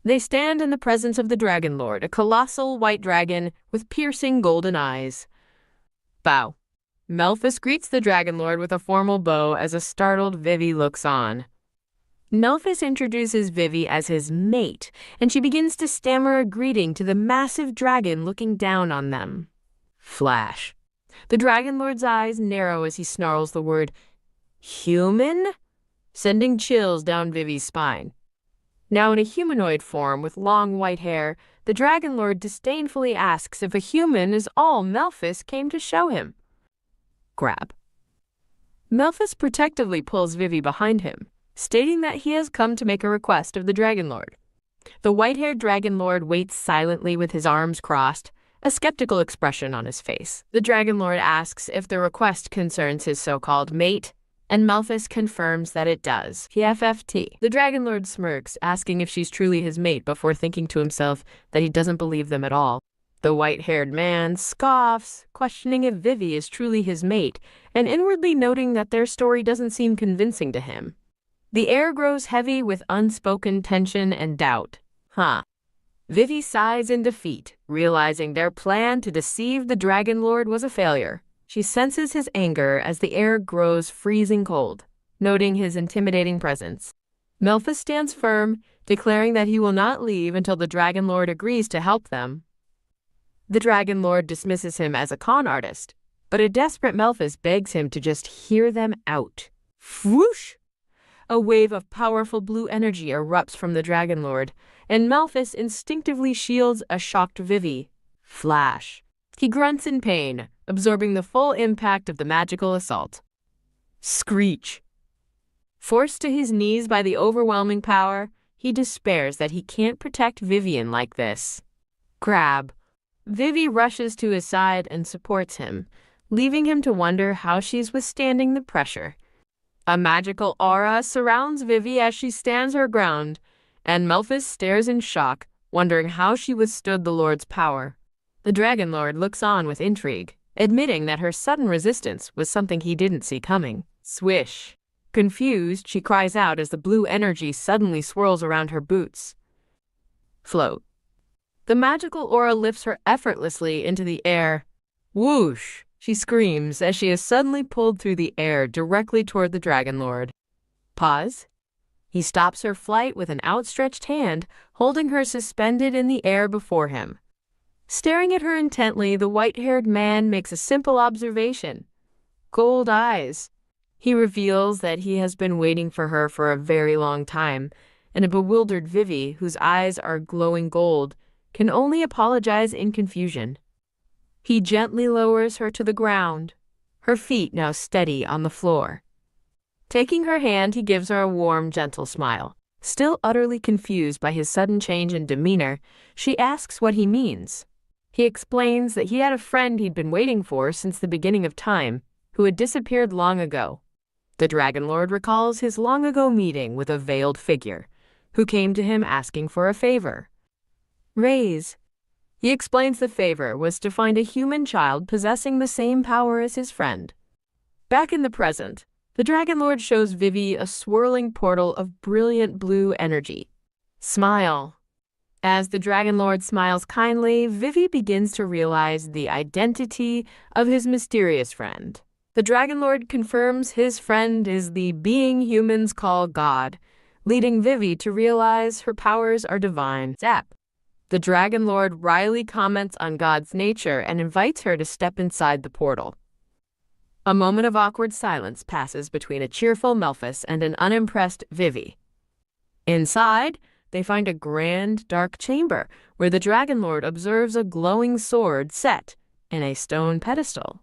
They stand in the presence of the Dragon Lord, a colossal white dragon with piercing golden eyes. Bow. Melphis greets the Dragon Lord with a formal bow as a startled Vivi looks on. Melphis introduces Vivi as his mate, and she begins to stammer a greeting to the massive dragon looking down on them. Flash. The Dragon Lord's eyes narrow as he snarls the word human, sending chills down Vivi's spine. Now in a humanoid form with long white hair, the Dragon Lord disdainfully asks if a human is all Melphis came to show him. Grab. Melphis protectively pulls Vivi behind him, stating that he has come to make a request of the Dragon Lord. The white-haired Dragon Lord waits silently with his arms crossed, a skeptical expression on his face. The Dragon Lord asks if the request concerns his so-called mate, and Melphis confirms that it does. PFFT. The Dragon Lord smirks, asking if she's truly his mate before thinking to himself that he doesn't believe them at all. The white-haired man scoffs, questioning if Vivi is truly his mate, and inwardly noting that their story doesn't seem convincing to him. The air grows heavy with unspoken tension and doubt. Vivi sighs in defeat, realizing their plan to deceive the Dragon Lord was a failure. She senses his anger as the air grows freezing cold, noting his intimidating presence. Melphis stands firm, declaring that he will not leave until the Dragon Lord agrees to help them. The Dragon Lord dismisses him as a con artist, but a desperate Melphis begs him to just hear them out. Whoosh! A wave of powerful blue energy erupts from the Dragon Lord, and Melphis instinctively shields a shocked Vivi. Flash. He grunts in pain, absorbing the full impact of the magical assault. Screech. Forced to his knees by the overwhelming power, he despairs that he can't protect Vivian like this. Grab. Vivi rushes to his side and supports him, leaving him to wonder how she's withstanding the pressure. A magical aura surrounds Vivi as she stands her ground, and Melphis stares in shock, wondering how she withstood the Lord's power. The Dragon Lord looks on with intrigue, admitting that her sudden resistance was something he didn't see coming. Swish! Confused, she cries out as the blue energy suddenly swirls around her boots. Float. The magical aura lifts her effortlessly into the air. Whoosh! She screams as she is suddenly pulled through the air directly toward the Dragon Lord. Pause. He stops her flight with an outstretched hand, holding her suspended in the air before him. Staring at her intently, the white-haired man makes a simple observation. Gold eyes. He reveals that he has been waiting for her for a very long time, and a bewildered Vivi, whose eyes are glowing gold, can only apologize in confusion. He gently lowers her to the ground, her feet now steady on the floor. Taking her hand, he gives her a warm, gentle smile. Still utterly confused by his sudden change in demeanor, she asks what he means. He explains that he had a friend he'd been waiting for since the beginning of time, who had disappeared long ago. The Dragon Lord recalls his long-ago meeting with a veiled figure, who came to him asking for a favor. Raise. He explains the favor was to find a human child possessing the same power as his friend. Back in the present, the Dragon Lord shows Vivi a swirling portal of brilliant blue energy. Smile. As the Dragon Lord smiles kindly, Vivi begins to realize the identity of his mysterious friend. The Dragon Lord confirms his friend is the being humans call God, leading Vivi to realize her powers are divine. Zap. The Dragon Lord wryly comments on God's nature and invites her to step inside the portal. A moment of awkward silence passes between a cheerful Melphis and an unimpressed Vivi. Inside, they find a grand, dark chamber where the Dragon Lord observes a glowing sword set in a stone pedestal.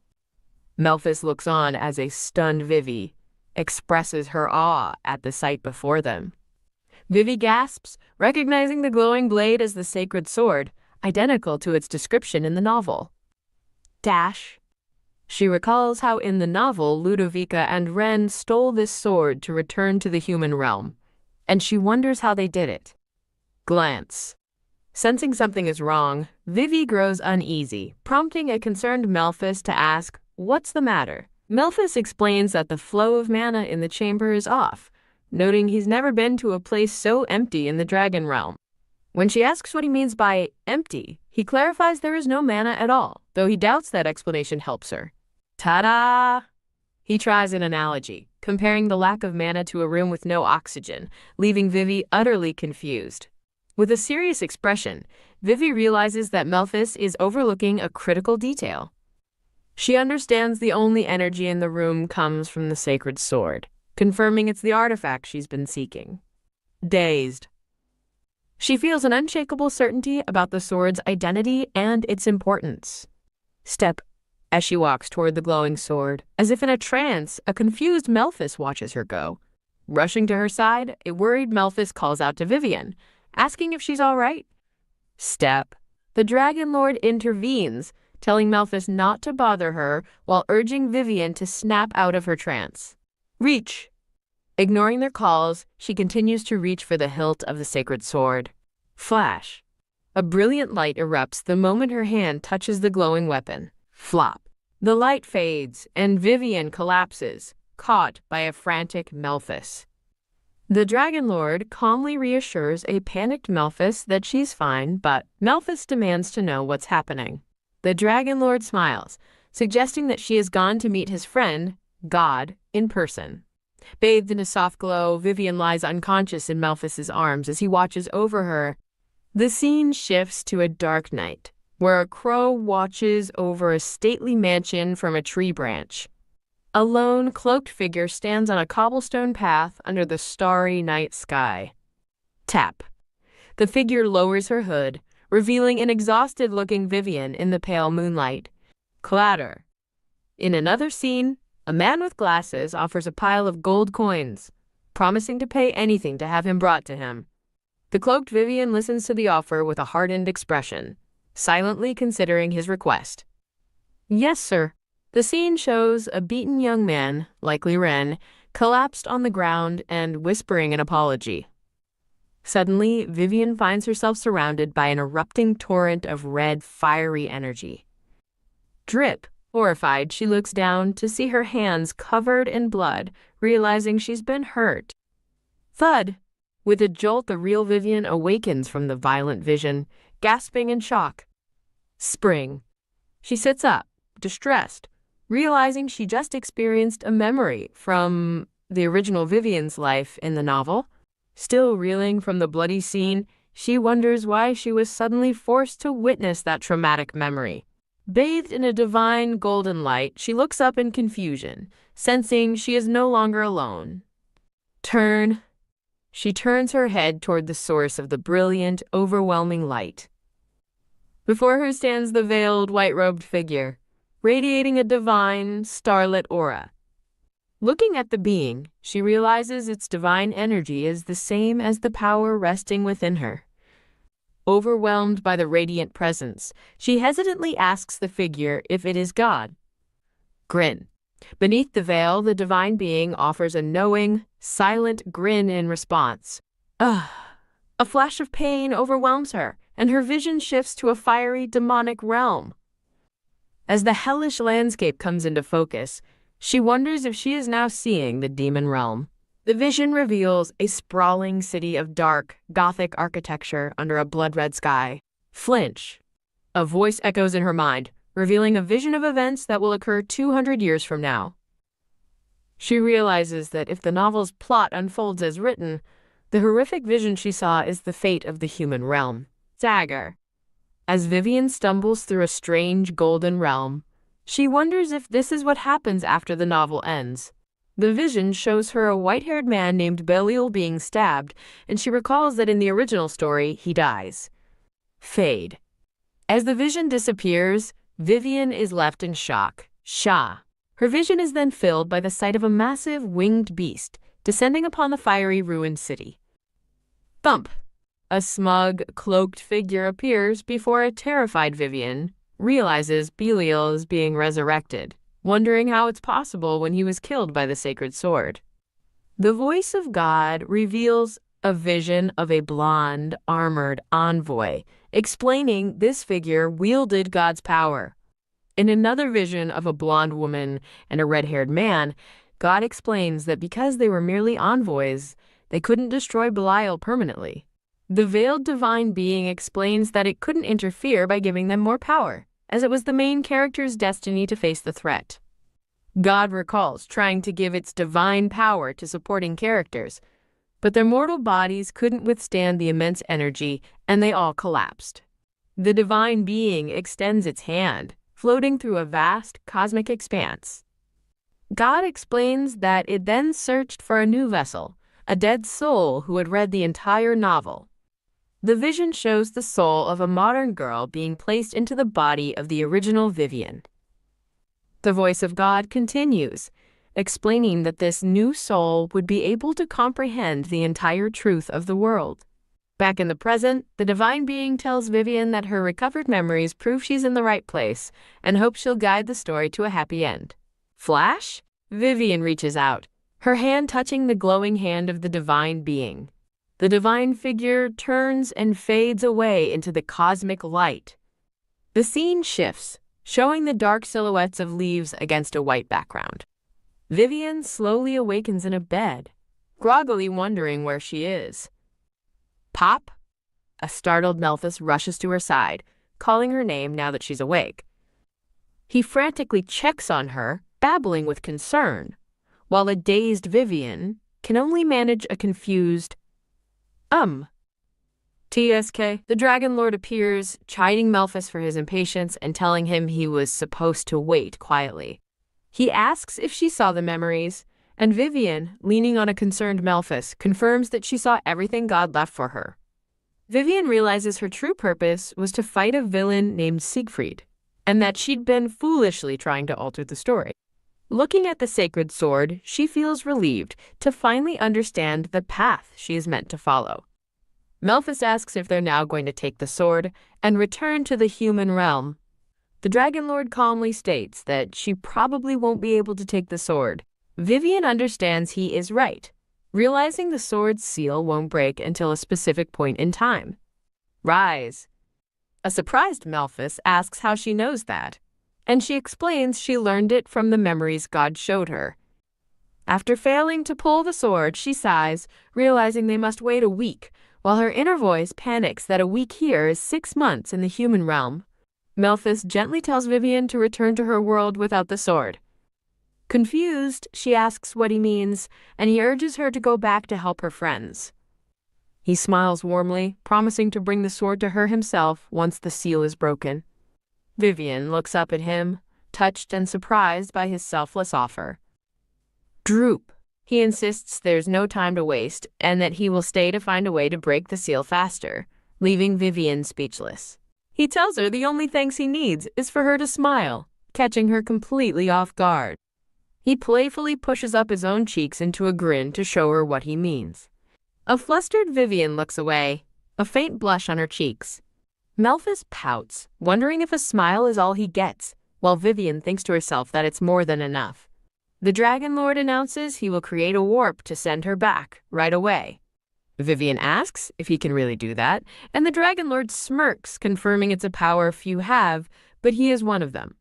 Melphis looks on as a stunned Vivi expresses her awe at the sight before them. Vivi gasps, recognizing the glowing blade as the sacred sword, identical to its description in the novel. Dash. She recalls how in the novel Ludovica and Ren stole this sword to return to the human realm, and she wonders how they did it. Glance. Sensing something is wrong, Vivi grows uneasy, prompting a concerned Melphis to ask, "What's the matter?" Melphis explains that the flow of mana in the chamber is off, noting he's never been to a place so empty in the Dragon Realm. When she asks what he means by empty, he clarifies there is no mana at all, though he doubts that explanation helps her. Ta-da! He tries an analogy, comparing the lack of mana to a room with no oxygen, leaving Vivi utterly confused. With a serious expression, Vivi realizes that Melphis is overlooking a critical detail. She understands the only energy in the room comes from the sacred sword, confirming it's the artifact she's been seeking. Dazed. She feels an unshakable certainty about the sword's identity and its importance. Step, as she walks toward the glowing sword. As if in a trance, a confused Melphis watches her go. Rushing to her side, a worried Melphis calls out to Vivian, asking if she's all right. Step. The Dragon Lord intervenes, telling Melphis not to bother her while urging Vivian to snap out of her trance. Reach. Ignoring their calls, she continues to reach for the hilt of the sacred sword. Flash. A brilliant light erupts the moment her hand touches the glowing weapon. Flop. The light fades, and Vivian collapses, caught by a frantic Melphis. The Dragon Lord calmly reassures a panicked Melphis that she's fine, but Melphis demands to know what's happening. The Dragon Lord smiles, suggesting that she has gone to meet his friend, God, in person. Bathed in a soft glow, Vivian lies unconscious in Melphis's arms as he watches over her. The scene shifts to a dark night, where a crow watches over a stately mansion from a tree branch. A lone, cloaked figure stands on a cobblestone path under the starry night sky. Tap. The figure lowers her hood, revealing an exhausted-looking Vivian in the pale moonlight. Clatter. In another scene, a man with glasses offers a pile of gold coins, promising to pay anything to have him brought to him. The cloaked Vivian listens to the offer with a hardened expression, silently considering his request. Yes, sir. The scene shows a beaten young man, likely Ren, collapsed on the ground and whispering an apology. Suddenly, Vivian finds herself surrounded by an erupting torrent of red, fiery energy. Drip. Horrified, she looks down to see her hands covered in blood, realizing she's been hurt. Thud! With a jolt, the real Vivian awakens from the violent vision, gasping in shock. Spring. She sits up, distressed, realizing she just experienced a memory from the original Vivian's life in the novel. Still reeling from the bloody scene, she wonders why she was suddenly forced to witness that traumatic memory. Bathed in a divine golden light, she looks up in confusion, sensing she is no longer alone. Turn. She turns her head toward the source of the brilliant, overwhelming light. Before her stands the veiled, white-robed figure, radiating a divine, starlit aura. Looking at the being, she realizes its divine energy is the same as the power resting within her. Overwhelmed by the radiant presence, she hesitantly asks the figure if it is God. Grin. Beneath the veil, the divine being offers a knowing, silent grin in response. Ugh. A flash of pain overwhelms her, and her vision shifts to a fiery, demonic realm. As the hellish landscape comes into focus, she wonders if she is now seeing the demon realm. The vision reveals a sprawling city of dark, Gothic architecture under a blood-red sky. Flinch. A voice echoes in her mind, revealing a vision of events that will occur 200 years from now. She realizes that if the novel's plot unfolds as written, the horrific vision she saw is the fate of the human realm. Dagger. As Vivian stumbles through a strange golden realm, she wonders if this is what happens after the novel ends. The vision shows her a white-haired man named Belial being stabbed, and she recalls that in the original story, he dies. Fade. As the vision disappears, Vivian is left in shock. Shah. Her vision is then filled by the sight of a massive winged beast descending upon the fiery ruined city. Thump. A smug, cloaked figure appears before a terrified Vivian realizes Belial is being resurrected, wondering how it's possible when he was killed by the sacred sword. The voice of God reveals a vision of a blonde, armored envoy, explaining this figure wielded God's power. In another vision of a blonde woman and a red-haired man, God explains that because they were merely envoys, they couldn't destroy Belial permanently. The veiled divine being explains that it couldn't interfere by giving them more power, as it was the main character's destiny to face the threat. God recalls trying to give its divine power to supporting characters, but their mortal bodies couldn't withstand the immense energy, and they all collapsed. The divine being extends its hand, floating through a vast cosmic expanse. God explains that it then searched for a new vessel, a dead soul who had read the entire novel. The vision shows the soul of a modern girl being placed into the body of the original Vivian. The voice of God continues, explaining that this new soul would be able to comprehend the entire truth of the world. Back in the present, the divine being tells Vivian that her recovered memories prove she's in the right place and hopes she'll guide the story to a happy end. Flash? Vivian reaches out, her hand touching the glowing hand of the divine being. The divine figure turns and fades away into the cosmic light. The scene shifts, showing the dark silhouettes of leaves against a white background. Vivian slowly awakens in a bed, groggily wondering where she is. Pop? A startled Melphus rushes to her side, calling her name now that she's awake. He frantically checks on her, babbling with concern, while a dazed Vivian can only manage a confused TSK. The Dragon Lord appears, chiding Melphus for his impatience and telling him he was supposed to wait quietly. He asks if she saw the memories, and Vivian, leaning on a concerned Melphus, confirms that she saw everything God left for her. Vivian realizes her true purpose was to fight a villain named Siegfried, and that she'd been foolishly trying to alter the story. Looking at the sacred sword, she feels relieved to finally understand the path she is meant to follow. Melphus asks if they're now going to take the sword and return to the human realm. The Dragon Lord calmly states that she probably won't be able to take the sword. Vivian understands he is right, realizing the sword's seal won't break until a specific point in time. Rise. A surprised Malphus asks how she knows that, and she explains she learned it from the memories God showed her. After failing to pull the sword, she sighs, realizing they must wait a week, while her inner voice panics that a week here is 6 months in the human realm. Malphus gently tells Vivian to return to her world without the sword. Confused, she asks what he means, and he urges her to go back to help her friends. He smiles warmly, promising to bring the sword to her himself once the seal is broken. Vivian looks up at him, touched and surprised by his selfless offer. Droop. He insists there's no time to waste and that he will stay to find a way to break the seal faster, leaving Vivian speechless. He tells her the only thanks he needs is for her to smile, catching her completely off guard. He playfully pushes up his own cheeks into a grin to show her what he means. A flustered Vivian looks away, a faint blush on her cheeks. Malphus pouts, wondering if a smile is all he gets, while Vivian thinks to herself that it's more than enough. The Dragon Lord announces he will create a warp to send her back, right away. Vivian asks if he can really do that, and the Dragon Lord smirks, confirming it's a power few have, but he is one of them.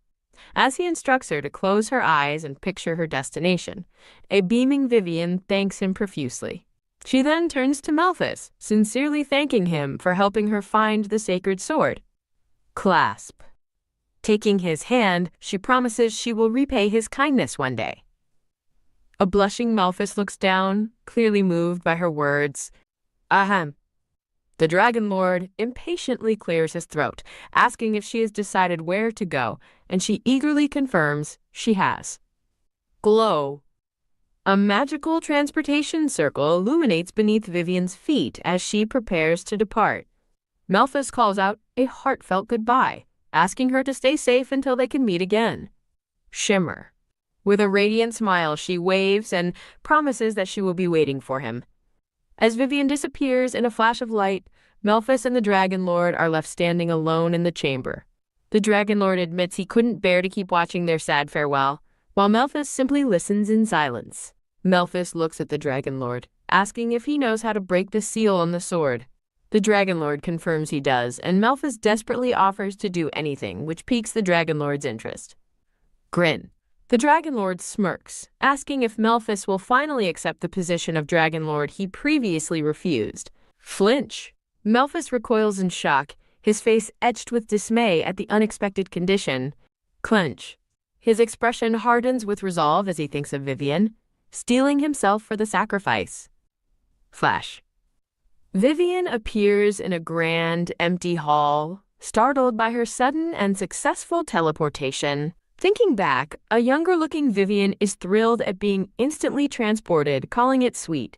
As he instructs her to close her eyes and picture her destination, a beaming Vivian thanks him profusely. She then turns to Malphus, sincerely thanking him for helping her find the sacred sword. Clasp. Taking his hand, she promises she will repay his kindness one day. A blushing Malphus looks down, clearly moved by her words. Ahem. The Dragon Lord impatiently clears his throat, asking if she has decided where to go, and she eagerly confirms she has. Glow. A magical transportation circle illuminates beneath Vivian's feet as she prepares to depart. Malphus calls out a heartfelt goodbye, asking her to stay safe until they can meet again. Shimmer. With a radiant smile, she waves and promises that she will be waiting for him. As Vivian disappears in a flash of light, Malphus and the Dragon Lord are left standing alone in the chamber. The Dragon Lord admits he couldn't bear to keep watching their sad farewell, while Malphus simply listens in silence. Malphus looks at the Dragon Lord, asking if he knows how to break the seal on the sword. The Dragon Lord confirms he does, and Malphus desperately offers to do anything, which piques the Dragon Lord's interest. Grin. The Dragon Lord smirks, asking if Malphus will finally accept the position of Dragon Lord he previously refused. Flinch. Malphus recoils in shock, his face etched with dismay at the unexpected condition. Clench. His expression hardens with resolve as he thinks of Vivian, steeling himself for the sacrifice. Flash. Vivian appears in a grand, empty hall, startled by her sudden and successful teleportation. Thinking back, a younger-looking Vivian is thrilled at being instantly transported, calling it sweet.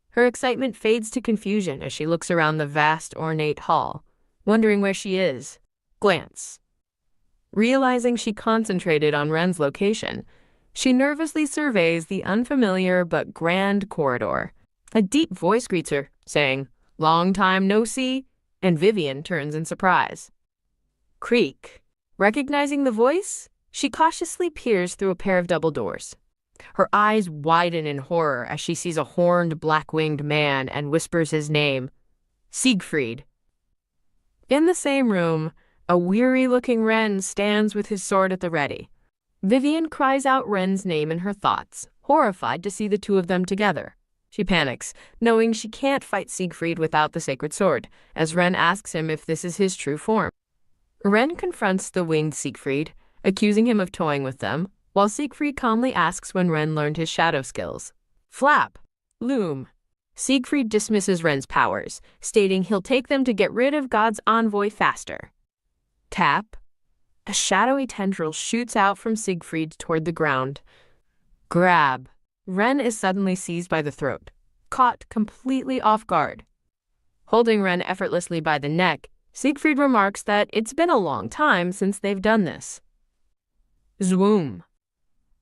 Her excitement fades to confusion as she looks around the vast, ornate hall, wondering where she is. Glance. Realizing she concentrated on Ren's location, she nervously surveys the unfamiliar but grand corridor. A deep voice greets her, saying, "Long time no see," and Vivian turns in surprise. Creak. Recognizing the voice, she cautiously peers through a pair of double doors. Her eyes widen in horror as she sees a horned, black-winged man and whispers his name, Siegfried. In the same room, a weary-looking Ren stands with his sword at the ready. Vivian cries out Ren's name in her thoughts, horrified to see the two of them together. She panics, knowing she can't fight Siegfried without the sacred sword, as Ren asks him if this is his true form. Ren confronts the winged Siegfried, accusing him of toying with them, while Siegfried calmly asks when Ren learned his shadow skills. Flap. Loom. Siegfried dismisses Ren's powers, stating he'll take them to get rid of God's envoy faster. Tap. A shadowy tendril shoots out from Siegfried toward the ground. Grab. Ren is suddenly seized by the throat, caught completely off guard. Holding Ren effortlessly by the neck, Siegfried remarks that it's been a long time since they've done this. Zwoom.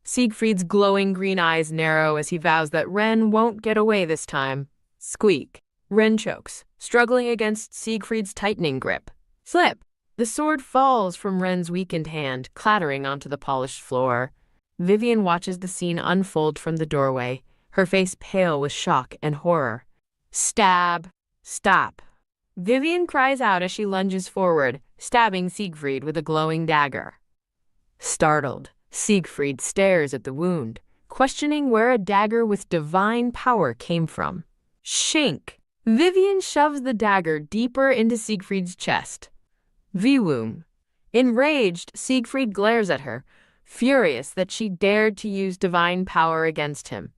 Siegfried's glowing green eyes narrow as he vows that Ren won't get away this time. Squeak. Ren chokes, struggling against Siegfried's tightening grip. Slip. The sword falls from Ren's weakened hand, clattering onto the polished floor. Vivian watches the scene unfold from the doorway, her face pale with shock and horror. Stab! Stop! Vivian cries out as she lunges forward, stabbing Siegfried with a glowing dagger. Startled, Siegfried stares at the wound, questioning where a dagger with divine power came from. Shink! Vivian shoves the dagger deeper into Siegfried's chest. Vwum! Enraged, Siegfried glares at her, furious that she dared to use divine power against him.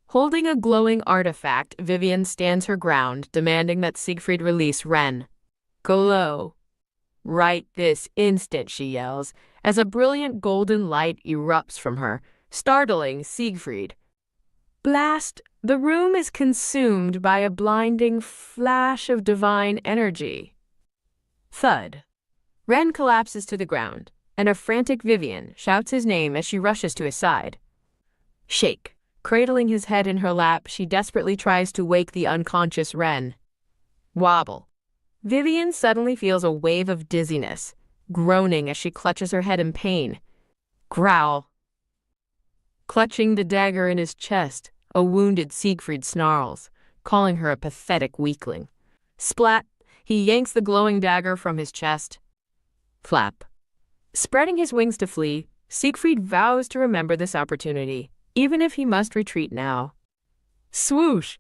Holding a glowing artifact, Vivian stands her ground, demanding that Siegfried release Ren. Go low. Right this instant, she yells, as a brilliant golden light erupts from her, startling Siegfried. Blast! The room is consumed by a blinding flash of divine energy. Thud. Ren collapses to the ground, and a frantic Vivian shouts his name as she rushes to his side. Shake. Cradling his head in her lap, she desperately tries to wake the unconscious Ren. Wobble. Vivian suddenly feels a wave of dizziness, groaning as she clutches her head in pain. Growl. Clutching the dagger in his chest, a wounded Siegfried snarls, calling her a pathetic weakling. Splat! He yanks the glowing dagger from his chest. Flap. Spreading his wings to flee, Siegfried vows to remember this opportunity, even if he must retreat now. Swoosh!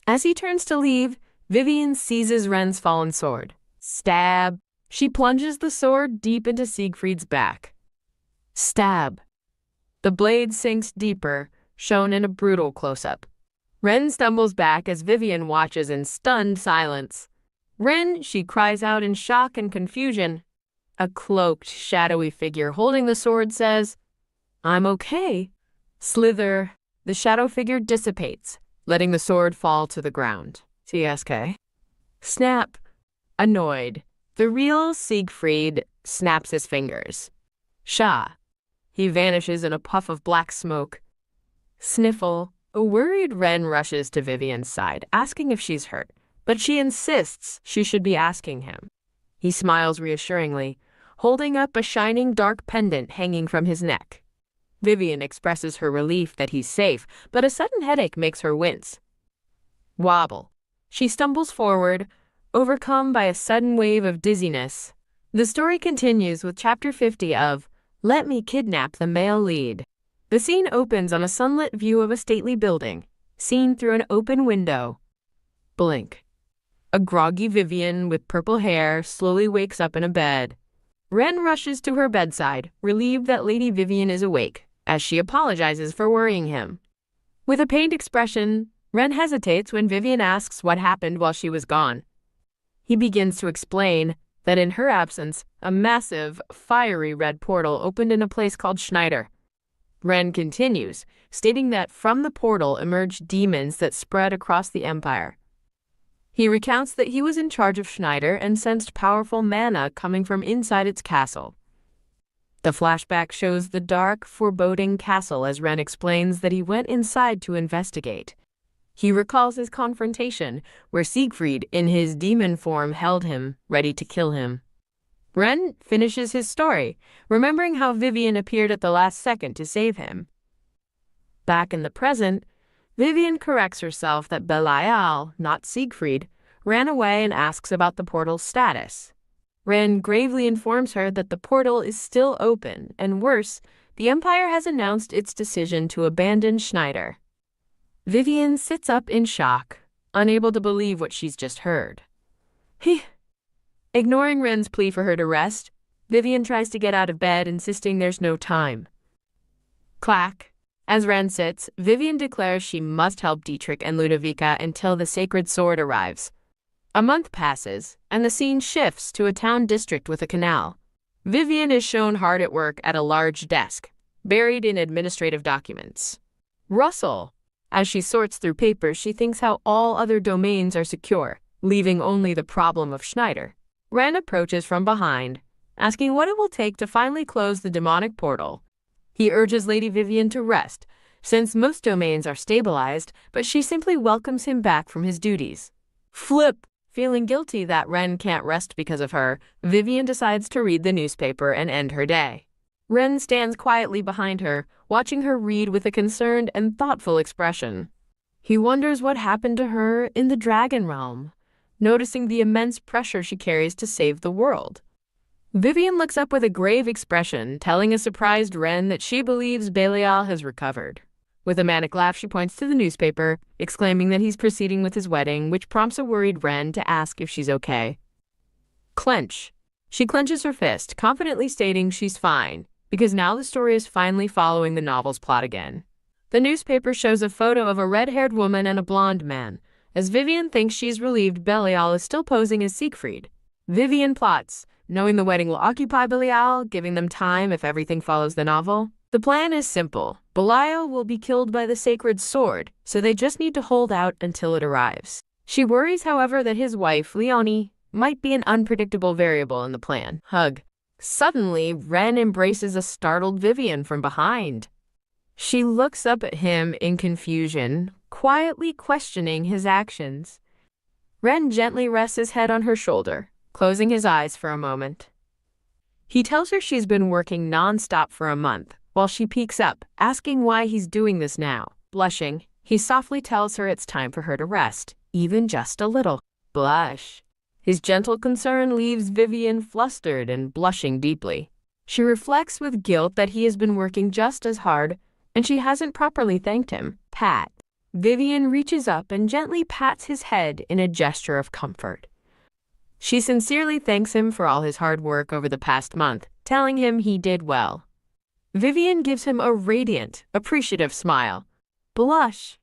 As he turns to leave, Vivian seizes Ren's fallen sword. Stab! She plunges the sword deep into Siegfried's back. Stab! The blade sinks deeper, shown in a brutal close-up. Ren stumbles back as Vivian watches in stunned silence. Ren, she cries out in shock and confusion. A cloaked, shadowy figure holding the sword says, I'm okay. Slither. The shadow figure dissipates, letting the sword fall to the ground. TSK. Snap. Annoyed, the real Siegfried snaps his fingers. Sha. He vanishes in a puff of black smoke. Sniffle. A worried Ren rushes to Vivian's side, asking if she's hurt, but she insists she should be asking him. He smiles reassuringly, holding up a shining dark pendant hanging from his neck. Vivian expresses her relief that he's safe, but a sudden headache makes her wince. Wobble. She stumbles forward, overcome by a sudden wave of dizziness. The story continues with Chapter 50 of Let Me Kidnap the Male Lead. The scene opens on a sunlit view of a stately building, seen through an open window. Blink. A groggy Vivian with purple hair slowly wakes up in a bed. Ren rushes to her bedside, relieved that Lady Vivian is awake, as she apologizes for worrying him. With a pained expression, Ren hesitates when Vivian asks what happened while she was gone. He begins to explain that in her absence, a massive, fiery red portal opened in a place called Schneider. Ren continues, stating that from the portal emerged demons that spread across the empire. He recounts that he was in charge of Schneider and sensed powerful mana coming from inside its castle. The flashback shows the dark, foreboding castle as Ren explains that he went inside to investigate. He recalls his confrontation, where Siegfried, in his demon form, held him, ready to kill him. Ren finishes his story, remembering how Vivian appeared at the last second to save him. Back in the present, Vivian corrects herself that Belial, not Siegfried, ran away and asks about the portal's status. Ren gravely informs her that the portal is still open, and worse, the Empire has announced its decision to abandon Schneider. Vivian sits up in shock, unable to believe what she's just heard. Ignoring Ren's plea for her to rest, Vivian tries to get out of bed, insisting there's no time. Clack. As Ren sits, Vivian declares she must help Dietrich and Ludovica until the sacred sword arrives. A month passes, and the scene shifts to a town district with a canal. Vivian is shown hard at work at a large desk, buried in administrative documents. Russell. As she sorts through papers, she thinks how all other domains are secure, leaving only the problem of Schneider. Ren approaches from behind, asking what it will take to finally close the demonic portal. He urges Lady Vivian to rest, since most domains are stabilized, but she simply welcomes him back from his duties. Flip! Feeling guilty that Ren can't rest because of her, Vivian decides to read the newspaper and end her day. Ren stands quietly behind her, watching her read with a concerned and thoughtful expression. He wonders what happened to her in the Dragon Realm, noticing the immense pressure she carries to save the world. Vivian looks up with a grave expression, telling a surprised Ren that she believes Belial has recovered. With a manic laugh, she points to the newspaper, exclaiming that he's proceeding with his wedding, which prompts a worried Ren to ask if she's okay. Clench. She clenches her fist, confidently stating she's fine, because now the story is finally following the novel's plot again. The newspaper shows a photo of a red-haired woman and a blonde man. As Vivian thinks she's relieved, Belial is still posing as Siegfried. Vivian plots, knowing the wedding will occupy Belial, giving them time if everything follows the novel. The plan is simple. Belial will be killed by the sacred sword, so they just need to hold out until it arrives. She worries, however, that his wife, Leonie, might be an unpredictable variable in the plan. Hug. Suddenly, Ren embraces a startled Vivian from behind. She looks up at him in confusion, quietly questioning his actions. Ren gently rests his head on her shoulder, closing his eyes for a moment. He tells her she's been working non-stop for a month, while she peeks up, asking why he's doing this now. Blushing, he softly tells her it's time for her to rest, even just a little. Blush. His gentle concern leaves Vivian flustered and blushing deeply. She reflects with guilt that he has been working just as hard, and she hasn't properly thanked him. Pat. Vivian reaches up and gently pats his head in a gesture of comfort. She sincerely thanks him for all his hard work over the past month, telling him he did well. Vivian gives him a radiant, appreciative smile. Blush.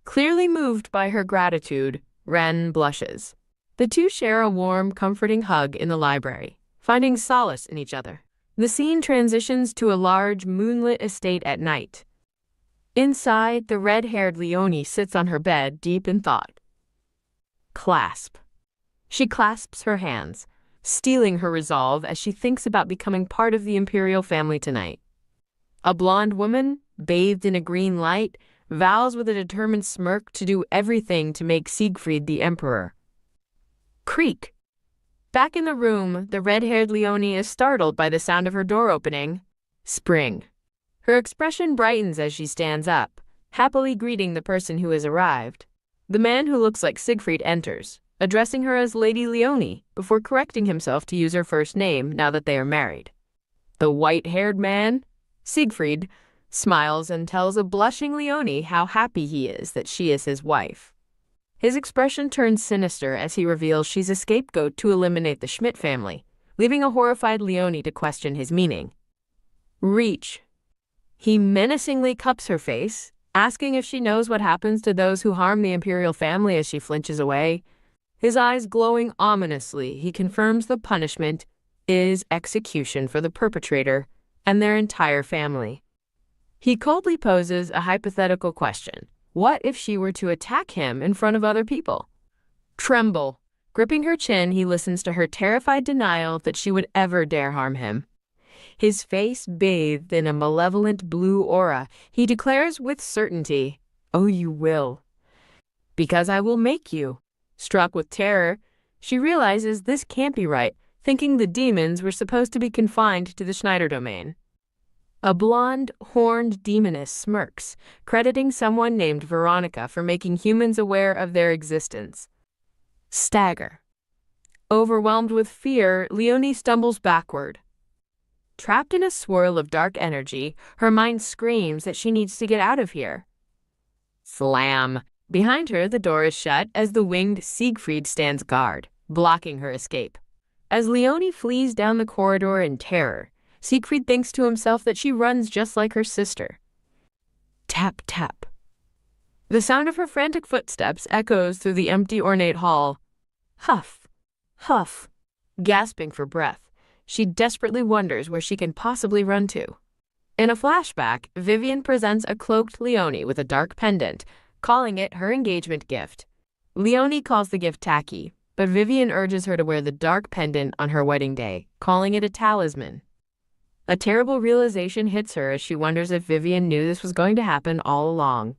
Clearly moved by her gratitude, Ren blushes. The two share a warm, comforting hug in the library, finding solace in each other. The scene transitions to a large, moonlit estate at night. Inside, the red-haired Leonie sits on her bed, deep in thought. Clasp. She clasps her hands, steeling her resolve as she thinks about becoming part of the imperial family tonight. A blonde woman, bathed in a green light, vows with a determined smirk to do everything to make Siegfried the emperor. Creak. Back in the room, the red-haired Leonie is startled by the sound of her door opening. Spring. Her expression brightens as she stands up, happily greeting the person who has arrived. The man who looks like Siegfried enters, addressing her as Lady Leonie, before correcting himself to use her first name now that they are married. The white-haired man, Siegfried, smiles and tells a blushing Leonie how happy he is that she is his wife. His expression turns sinister as he reveals she's a scapegoat to eliminate the Schmidt family, leaving a horrified Leonie to question his meaning. Reach. He menacingly cups her face, asking if she knows what happens to those who harm the imperial family as she flinches away. His eyes glowing ominously, he confirms the punishment is execution for the perpetrator and their entire family. He coldly poses a hypothetical question. What if she were to attack him in front of other people? Tremble. Gripping her chin, he listens to her terrified denial that she would ever dare harm him. His face bathed in a malevolent blue aura, he declares with certainty, "Oh, you will. Because I will make you." Struck with terror, she realizes this can't be right, thinking the demons were supposed to be confined to the Schneider domain. A blonde, horned demoness smirks, crediting someone named Veronica for making humans aware of their existence. Stagger. Overwhelmed with fear, Leonie stumbles backward. Trapped in a swirl of dark energy, her mind screams that she needs to get out of here. Slam. Behind her, the door is shut as the winged Siegfried stands guard, blocking her escape. As Leonie flees down the corridor in terror, Siegfried thinks to himself that she runs just like her sister. Tap, tap. The sound of her frantic footsteps echoes through the empty, ornate hall. Huff, huff. Gasping for breath, she desperately wonders where she can possibly run to. In a flashback, Vivian presents a cloaked Leonie with a dark pendant, calling it her engagement gift. Leonie calls the gift tacky, but Vivian urges her to wear the dark pendant on her wedding day, calling it a talisman. A terrible realization hits her as she wonders if Vivian knew this was going to happen all along.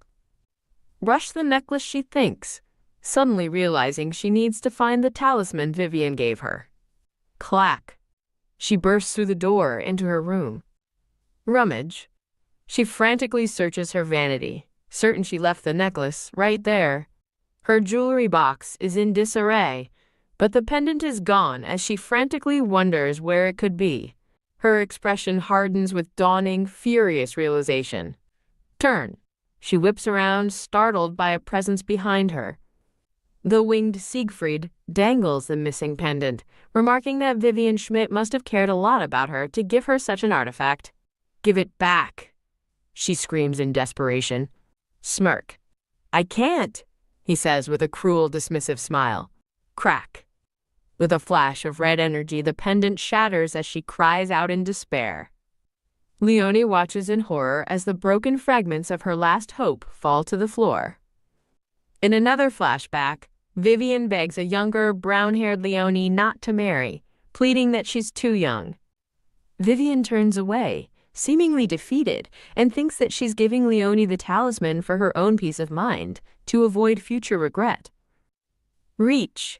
Rush the necklace, she thinks, suddenly realizing she needs to find the talisman Vivian gave her. Clack. She bursts through the door into her room. Rummage. She frantically searches her vanity, certain she left the necklace right there. Her jewelry box is in disarray, but the pendant is gone as she frantically wonders where it could be. Her expression hardens with dawning, furious realization. Turn. She whips around, startled by a presence behind her. The winged Siegfried dangles the missing pendant, remarking that Vivian Schmidt must have cared a lot about her to give her such an artifact. Give it back, she screams in desperation. Smirk. I can't, he says with a cruel, dismissive smile. Crack. With a flash of red energy, the pendant shatters as she cries out in despair. Leonie watches in horror as the broken fragments of her last hope fall to the floor. In another flashback, Vivian begs a younger, brown-haired Leonie not to marry, pleading that she's too young. Vivian turns away, seemingly defeated, and thinks that she's giving Leonie the talisman for her own peace of mind, to avoid future regret. Reach.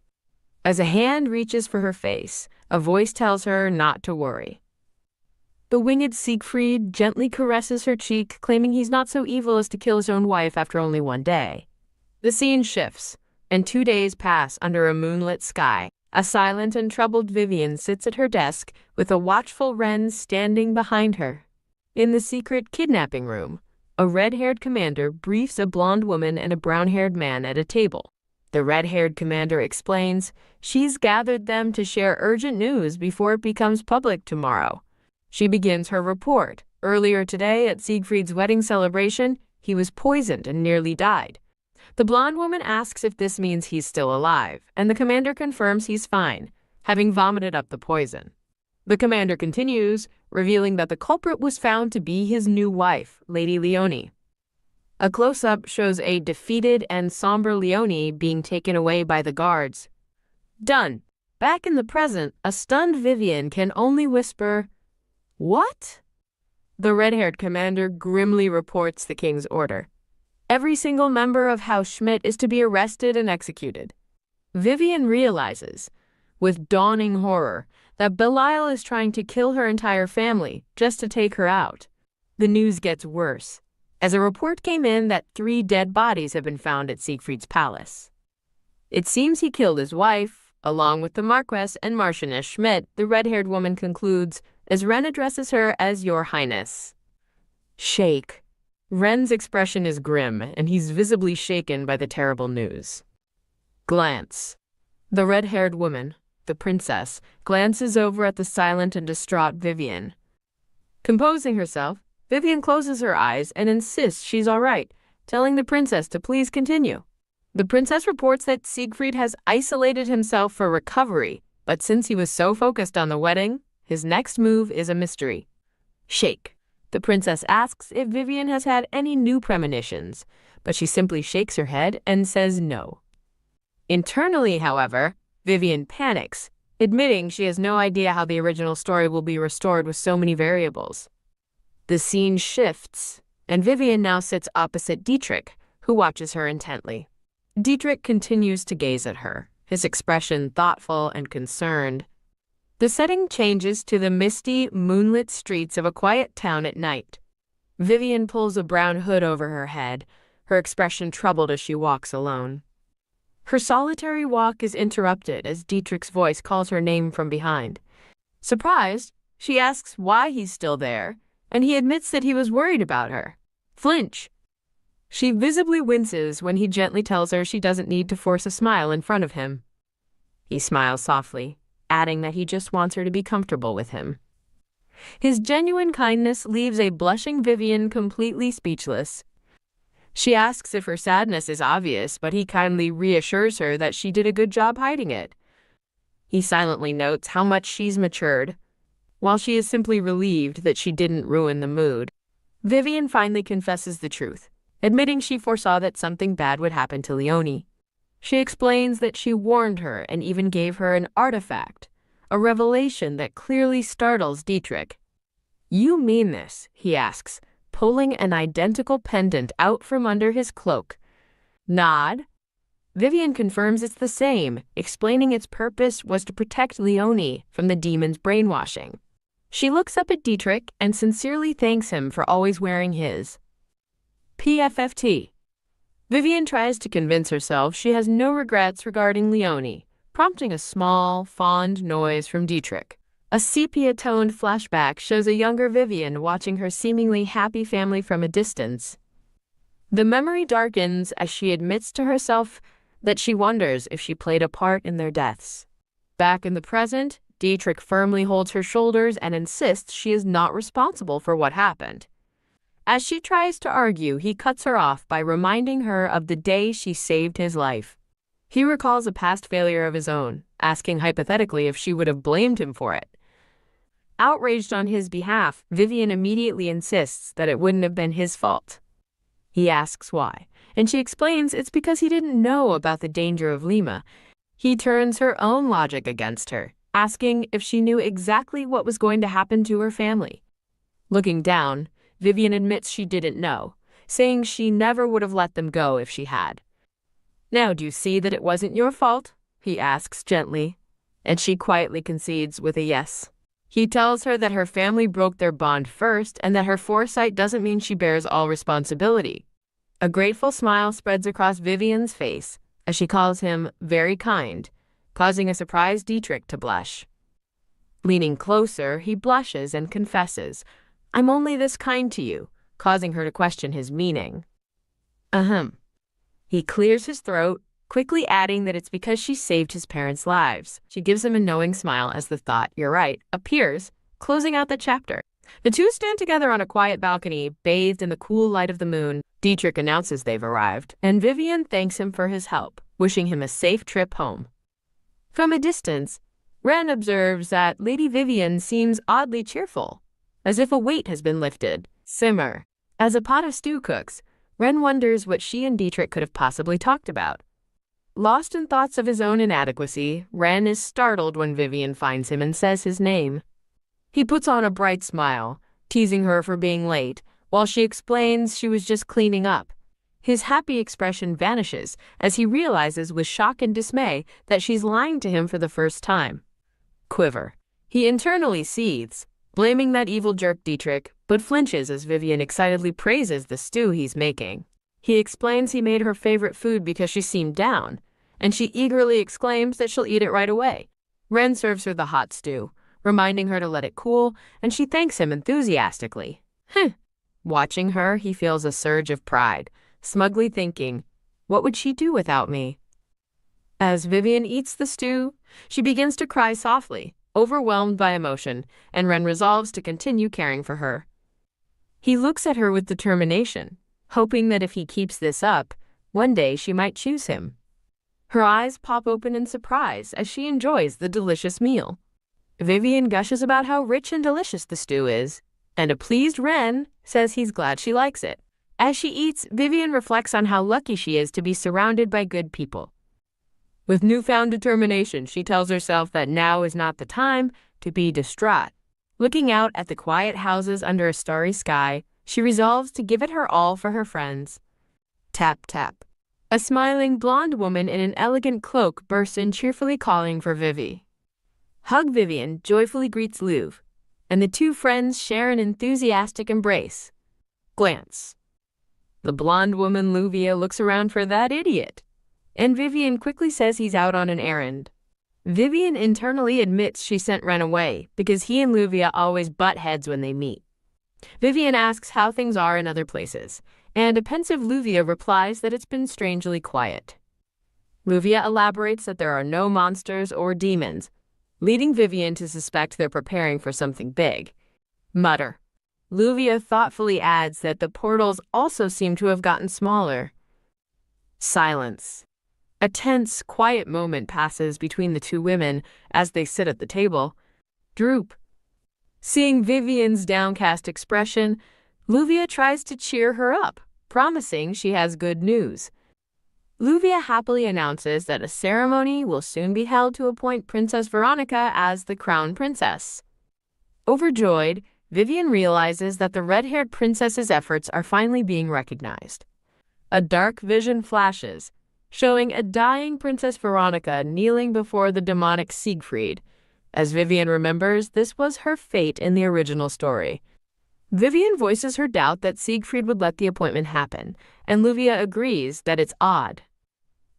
As a hand reaches for her face, a voice tells her not to worry. The winged Siegfried gently caresses her cheek, claiming he's not so evil as to kill his own wife after only one day. The scene shifts, and 2 days pass under a moonlit sky. A silent and troubled Vivian sits at her desk with a watchful Ren standing behind her. In the secret kidnapping room, a red-haired commander briefs a blonde woman and a brown-haired man at a table. The red-haired commander explains she's gathered them to share urgent news before it becomes public tomorrow. She begins her report. Earlier today at Siegfried's wedding celebration, he was poisoned and nearly died. The blonde woman asks if this means he's still alive, and the commander confirms he's fine, having vomited up the poison. The commander continues, revealing that the culprit was found to be his new wife, Lady Leonie. A close-up shows a defeated and somber Leonie being taken away by the guards. Done. Back in the present, a stunned Vivian can only whisper, "What?" The red-haired commander grimly reports the king's order. Every single member of House Schmidt is to be arrested and executed. Vivian realizes, with dawning horror, that Belial is trying to kill her entire family just to take her out. The news gets worse, as a report came in that 3 dead bodies have been found at Siegfried's palace. It seems he killed his wife, along with the Marquess and Marchioness Schmidt, the red-haired woman concludes, as Ren addresses her as Your Highness. Shake. Ren's expression is grim, and he's visibly shaken by the terrible news. Glance. The red-haired woman, the princess, glances over at the silent and distraught Vivian. Composing herself, Vivian closes her eyes and insists she's all right, telling the princess to please continue. The princess reports that Siegfried has isolated himself for recovery, but since he was so focused on the wedding, his next move is a mystery. Shake. The princess asks if Vivian has had any new premonitions, but she simply shakes her head and says no. Internally, however, Vivian panics, admitting she has no idea how the original story will be restored with so many variables. The scene shifts, and Vivian now sits opposite Dietrich, who watches her intently. Dietrich continues to gaze at her, his expression thoughtful and concerned. The setting changes to the misty, moonlit streets of a quiet town at night. Vivian pulls a brown hood over her head, her expression troubled as she walks alone. Her solitary walk is interrupted as Dietrich's voice calls her name from behind. Surprised, she asks why he's still there, and he admits that he was worried about her. Flinch. She visibly winces when he gently tells her she doesn't need to force a smile in front of him. He smiles softly, adding that he just wants her to be comfortable with him. His genuine kindness leaves a blushing Vivian completely speechless. She asks if her sadness is obvious, but he kindly reassures her that she did a good job hiding it. He silently notes how much she's matured, while she is simply relieved that she didn't ruin the mood. Vivian finally confesses the truth, admitting she foresaw that something bad would happen to Leonie. She explains that she warned her and even gave her an artifact, a revelation that clearly startles Dietrich. "You mean this?" he asks, pulling an identical pendant out from under his cloak. Nod. Vivian confirms it's the same, explaining its purpose was to protect Leonie from the demon's brainwashing. She looks up at Dietrich and sincerely thanks him for always wearing his PFFT. Vivian tries to convince herself she has no regrets regarding Leonie, prompting a small, fond noise from Dietrich. A sepia-toned flashback shows a younger Vivian watching her seemingly happy family from a distance. The memory darkens as she admits to herself that she wonders if she played a part in their deaths. Back in the present, Dietrich firmly holds her shoulders and insists she is not responsible for what happened. As she tries to argue, he cuts her off by reminding her of the day she saved his life. He recalls a past failure of his own, asking hypothetically if she would have blamed him for it. Outraged on his behalf, Vivian immediately insists that it wouldn't have been his fault. He asks why, and she explains it's because he didn't know about the danger of Lima. He turns her own logic against her, asking if she knew exactly what was going to happen to her family. Looking down, Vivian admits she didn't know, saying she never would have let them go if she had. "Now do you see that it wasn't your fault?" he asks gently, and she quietly concedes with a yes. He tells her that her family broke their bond first and that her foresight doesn't mean she bears all responsibility. A grateful smile spreads across Vivian's face as she calls him very kind, causing a surprised Dietrich to blush. Leaning closer, he blushes and confesses, "I'm only this kind to you," causing her to question his meaning. He clears his throat, quickly adding that it's because she saved his parents' lives. She gives him a knowing smile as the thought, "You're right," appears, closing out the chapter. The two stand together on a quiet balcony, bathed in the cool light of the moon. Dietrich announces they've arrived, and Vivian thanks him for his help, wishing him a safe trip home. From a distance, Ren observes that Lady Vivian seems oddly cheerful, as if a weight has been lifted. Simmer. As a pot of stew cooks, Ren wonders what she and Dietrich could have possibly talked about. Lost in thoughts of his own inadequacy, Ren is startled when Vivian finds him and says his name. He puts on a bright smile, teasing her for being late, while she explains she was just cleaning up. His happy expression vanishes as he realizes with shock and dismay that she's lying to him for the first time. Quiver. He internally seethes, blaming that evil jerk Dietrich, but flinches as Vivian excitedly praises the stew he's making. He explains he made her favorite food because she seemed down, and she eagerly exclaims that she'll eat it right away. Ren serves her the hot stew, reminding her to let it cool, and she thanks him enthusiastically. Watching her, he feels a surge of pride, smugly thinking, what would she do without me? As Vivian eats the stew, she begins to cry softly, overwhelmed by emotion, and Ren resolves to continue caring for her. He looks at her with determination, hoping that if he keeps this up, one day she might choose him. Her eyes pop open in surprise as she enjoys the delicious meal. Vivian gushes about how rich and delicious the stew is, and a pleased Ren says he's glad she likes it. As she eats, Vivian reflects on how lucky she is to be surrounded by good people. With newfound determination, she tells herself that now is not the time to be distraught. Looking out at the quiet houses under a starry sky, she resolves to give it her all for her friends. Tap, tap. A smiling blonde woman in an elegant cloak bursts in cheerfully calling for Vivi. Hug Vivian joyfully greets Louv, and the two friends share an enthusiastic embrace. Glance. The blonde woman Luvia looks around for that idiot, and Vivian quickly says he's out on an errand. Vivian internally admits she sent Ren away because he and Luvia always butt heads when they meet. Vivian asks how things are in other places, and a pensive Luvia replies that it's been strangely quiet. Luvia elaborates that there are no monsters or demons, leading Vivian to suspect they're preparing for something big. Mutter. Luvia thoughtfully adds that the portals also seem to have gotten smaller. Silence. A tense, quiet moment passes between the two women as they sit at the table. Droop. Seeing Vivian's downcast expression, Luvia tries to cheer her up, promising she has good news. Luvia happily announces that a ceremony will soon be held to appoint Princess Veronica as the crown princess. Overjoyed, Vivian realizes that the red-haired princess's efforts are finally being recognized. A dark vision flashes, showing a dying Princess Veronica kneeling before the demonic Siegfried, As Vivian remembers, this was her fate in the original story. Vivian voices her doubt that Siegfried would let the appointment happen, and Luvia agrees that it's odd.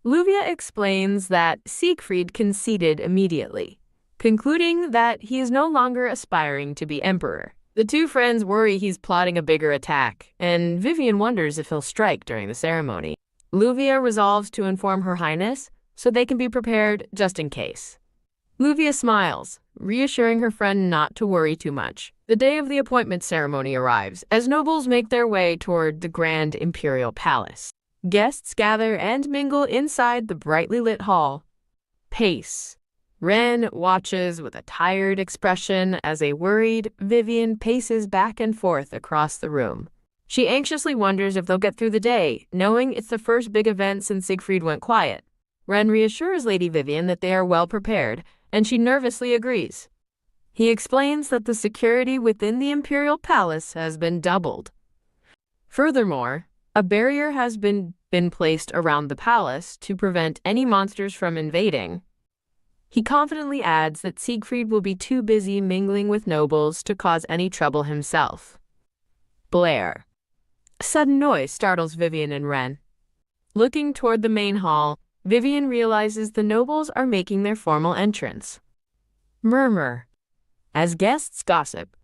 Luvia explains that Siegfried conceded immediately, concluding that he is no longer aspiring to be emperor. The two friends worry he's plotting a bigger attack, and Vivian wonders if he'll strike during the ceremony. Luvia resolves to inform Her Highness so they can be prepared just in case. Luvia smiles, reassuring her friend not to worry too much. The day of the appointment ceremony arrives as nobles make their way toward the grand imperial palace. Guests gather and mingle inside the brightly lit hall. Pace. Ren watches with a tired expression as a worried Vivian paces back and forth across the room. She anxiously wonders if they'll get through the day, knowing it's the first big event since Siegfried went quiet. Ren reassures Lady Vivian that they are well prepared, and she nervously agrees. He explains that the security within the imperial palace has been doubled. Furthermore, a barrier has been placed around the palace to prevent any monsters from invading. He confidently adds that Siegfried will be too busy mingling with nobles to cause any trouble himself. Blare. A sudden noise startles Vivian and Ren. Looking toward the main hall, Vivian realizes the nobles are making their formal entrance. Murmur. As guests gossip,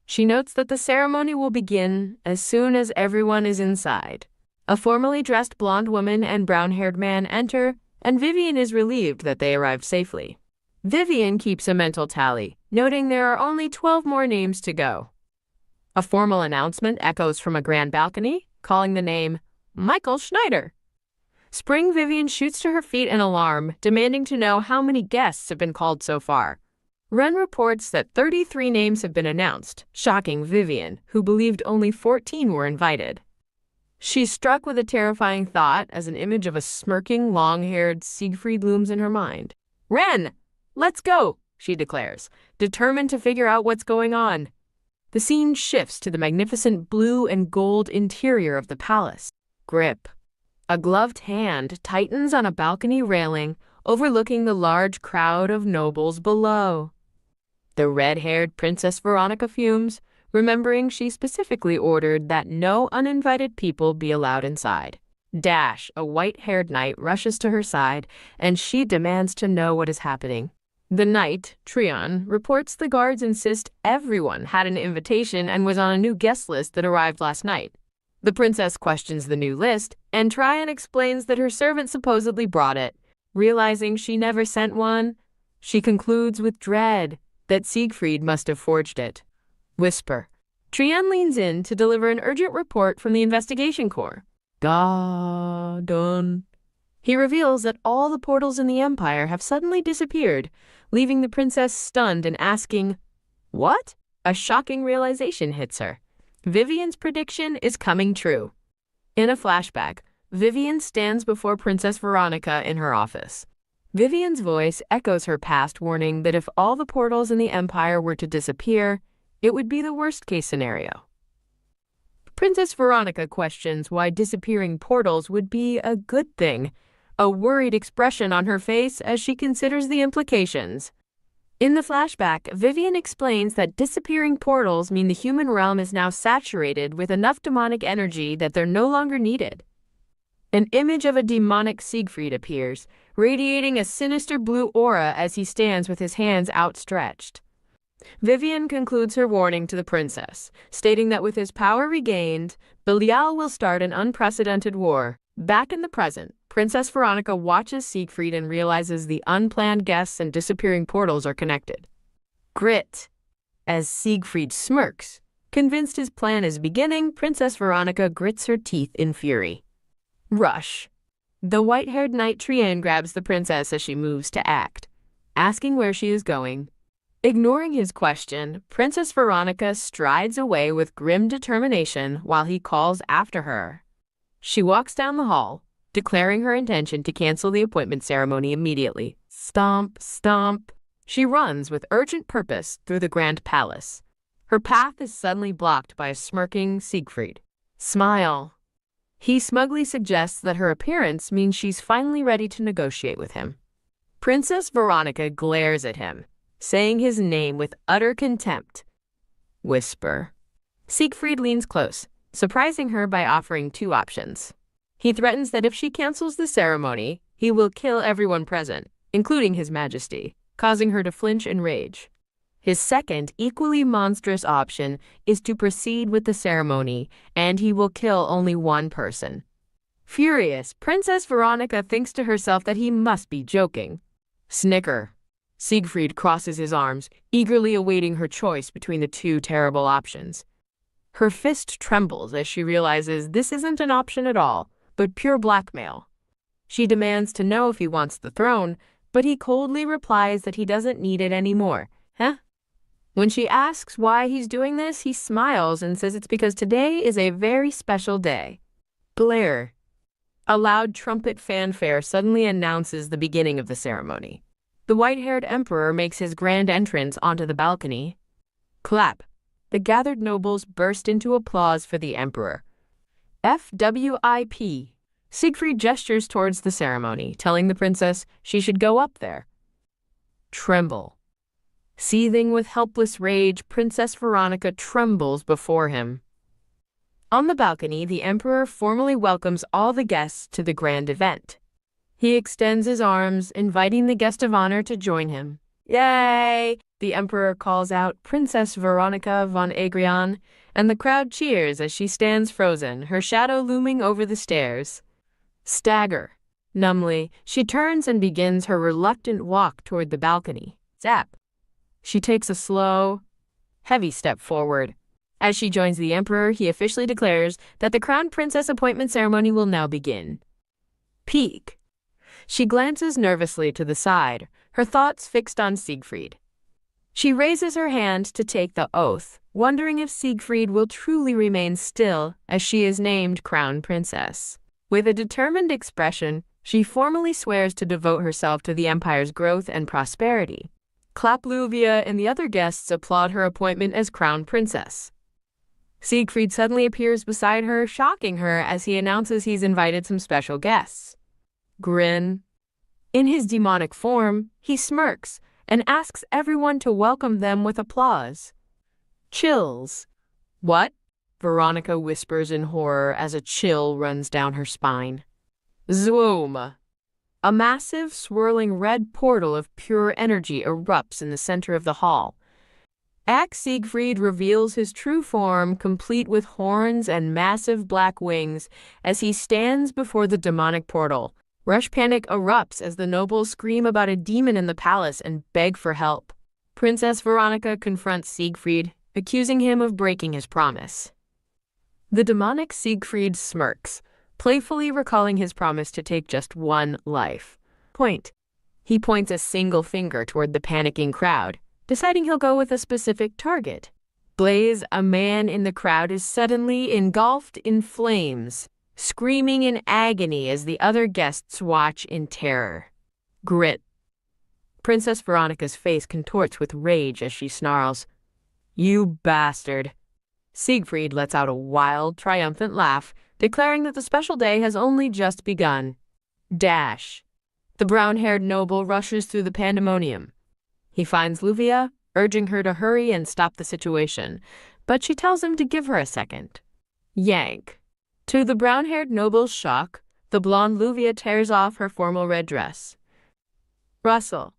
she notes that the ceremony will begin as soon as everyone is inside. A formally dressed blonde woman and brown-haired man enter, and Vivian is relieved that they arrived safely. Vivian keeps a mental tally, noting there are only 12 more names to go. A formal announcement echoes from a grand balcony, calling the name Michael Schneider. Spring Vivian shoots to her feet in alarm, demanding to know how many guests have been called so far. Ren reports that 33 names have been announced, shocking Vivian, who believed only 14 were invited. She's struck with a terrifying thought as an image of a smirking, long-haired Siegfried looms in her mind. "Ren, let's go," she declares, determined to figure out what's going on. The scene shifts to the magnificent blue and gold interior of the palace. Grip. A gloved hand tightens on a balcony railing, overlooking the large crowd of nobles below. The red-haired Princess Veronica fumes, remembering she specifically ordered that no uninvited people be allowed inside. Dash, a white-haired knight, rushes to her side, and she demands to know what is happening. The knight, Trion, reports the guards insist everyone had an invitation and was on a new guest list that arrived last night. The princess questions the new list, and Trion explains that her servant supposedly brought it. Realizing she never sent one, she concludes with dread that Siegfried must have forged it. Whisper. Trion leans in to deliver an urgent report from the investigation corps. Done. He reveals that all the portals in the Empire have suddenly disappeared, leaving the princess stunned and asking, "What?" A shocking realization hits her. Vivian's prediction is coming true. In a flashback, Vivian stands before Princess Veronica in her office. Vivian's voice echoes her past warning that if all the portals in the Empire were to disappear, it would be the worst-case scenario. Princess Veronica questions why disappearing portals would be a good thing, a worried expression on her face as she considers the implications. In the flashback, Vivian explains that disappearing portals mean the human realm is now saturated with enough demonic energy that they're no longer needed. An image of a demonic Siegfried appears, radiating a sinister blue aura as he stands with his hands outstretched. Vivian concludes her warning to the princess, stating that with his power regained, Belial will start an unprecedented war. Back in the present, Princess Veronica watches Siegfried and realizes the unplanned guests and disappearing portals are connected. Grit. As Siegfried smirks, convinced his plan is beginning, Princess Veronica grits her teeth in fury. Rush. The white-haired knight Trion grabs the princess as she moves to act, asking where she is going. Ignoring his question, Princess Veronica strides away with grim determination while he calls after her. She walks down the hall, declaring her intention to cancel the appointment ceremony immediately. Stomp, stomp. She runs with urgent purpose through the grand palace. Her path is suddenly blocked by a smirking Siegfried. Smile. He smugly suggests that her appearance means she's finally ready to negotiate with him. Princess Veronica glares at him, saying his name with utter contempt. Whisper. Siegfried leans close, surprising her by offering two options. He threatens that if she cancels the ceremony, he will kill everyone present, including His Majesty, causing her to flinch in rage. His second, equally monstrous option is to proceed with the ceremony, and he will kill only one person. Furious, Princess Veronica thinks to herself that he must be joking. Snicker. Siegfried crosses his arms, eagerly awaiting her choice between the two terrible options. Her fist trembles as she realizes this isn't an option at all, but pure blackmail. She demands to know if he wants the throne, but he coldly replies that he doesn't need it anymore. Huh? When she asks why he's doing this, he smiles and says it's because today is a very special day. Blare. A loud trumpet fanfare suddenly announces the beginning of the ceremony. The white-haired emperor makes his grand entrance onto the balcony. Clap. The gathered nobles burst into applause for the emperor. FWIP. Siegfried gestures towards the ceremony, telling the princess she should go up there. Tremble. Seething with helpless rage, Princess Veronica trembles before him. On the balcony, the emperor formally welcomes all the guests to the grand event. He extends his arms, inviting the guest of honor to join him. Yay! The emperor calls out Princess Veronica von Agrion, and the crowd cheers as she stands frozen, her shadow looming over the stairs. Stagger. Numbly, she turns and begins her reluctant walk toward the balcony. Zap. She takes a slow, heavy step forward. As she joins the emperor, he officially declares that the crown princess appointment ceremony will now begin. Peek. She glances nervously to the side, her thoughts fixed on Siegfried. She raises her hand to take the oath, wondering if Siegfried will truly remain still as she is named crown princess. With a determined expression, she formally swears to devote herself to the empire's growth and prosperity. Klappluvia and the other guests applaud her appointment as crown princess. Siegfried suddenly appears beside her, shocking her as he announces he's invited some special guests. Grin. In his demonic form, he smirks and asks everyone to welcome them with applause. Chills. What? Veronica whispers in horror as a chill runs down her spine. Zoom. A massive, swirling red portal of pure energy erupts in the center of the hall. Siegfried reveals his true form, complete with horns and massive black wings, as he stands before the demonic portal. Rush panic erupts as the nobles scream about a demon in the palace and beg for help. Princess Veronica confronts Siegfried, accusing him of breaking his promise. The demonic Siegfried smirks, playfully recalling his promise to take just one life. Point. He points a single finger toward the panicking crowd, deciding he'll go with a specific target. Blaze, a man in the crowd, is suddenly engulfed in flames, screaming in agony as the other guests watch in terror. Grit. Princess Veronica's face contorts with rage as she snarls, "You bastard." Siegfried lets out a wild, triumphant laugh, declaring that the special day has only just begun. Dash. The brown-haired noble rushes through the pandemonium. He finds Luvia, urging her to hurry and stop the situation, but she tells him to give her a second. Yank. To the brown-haired noble's shock, the blonde Luvia tears off her formal red dress. Rustle.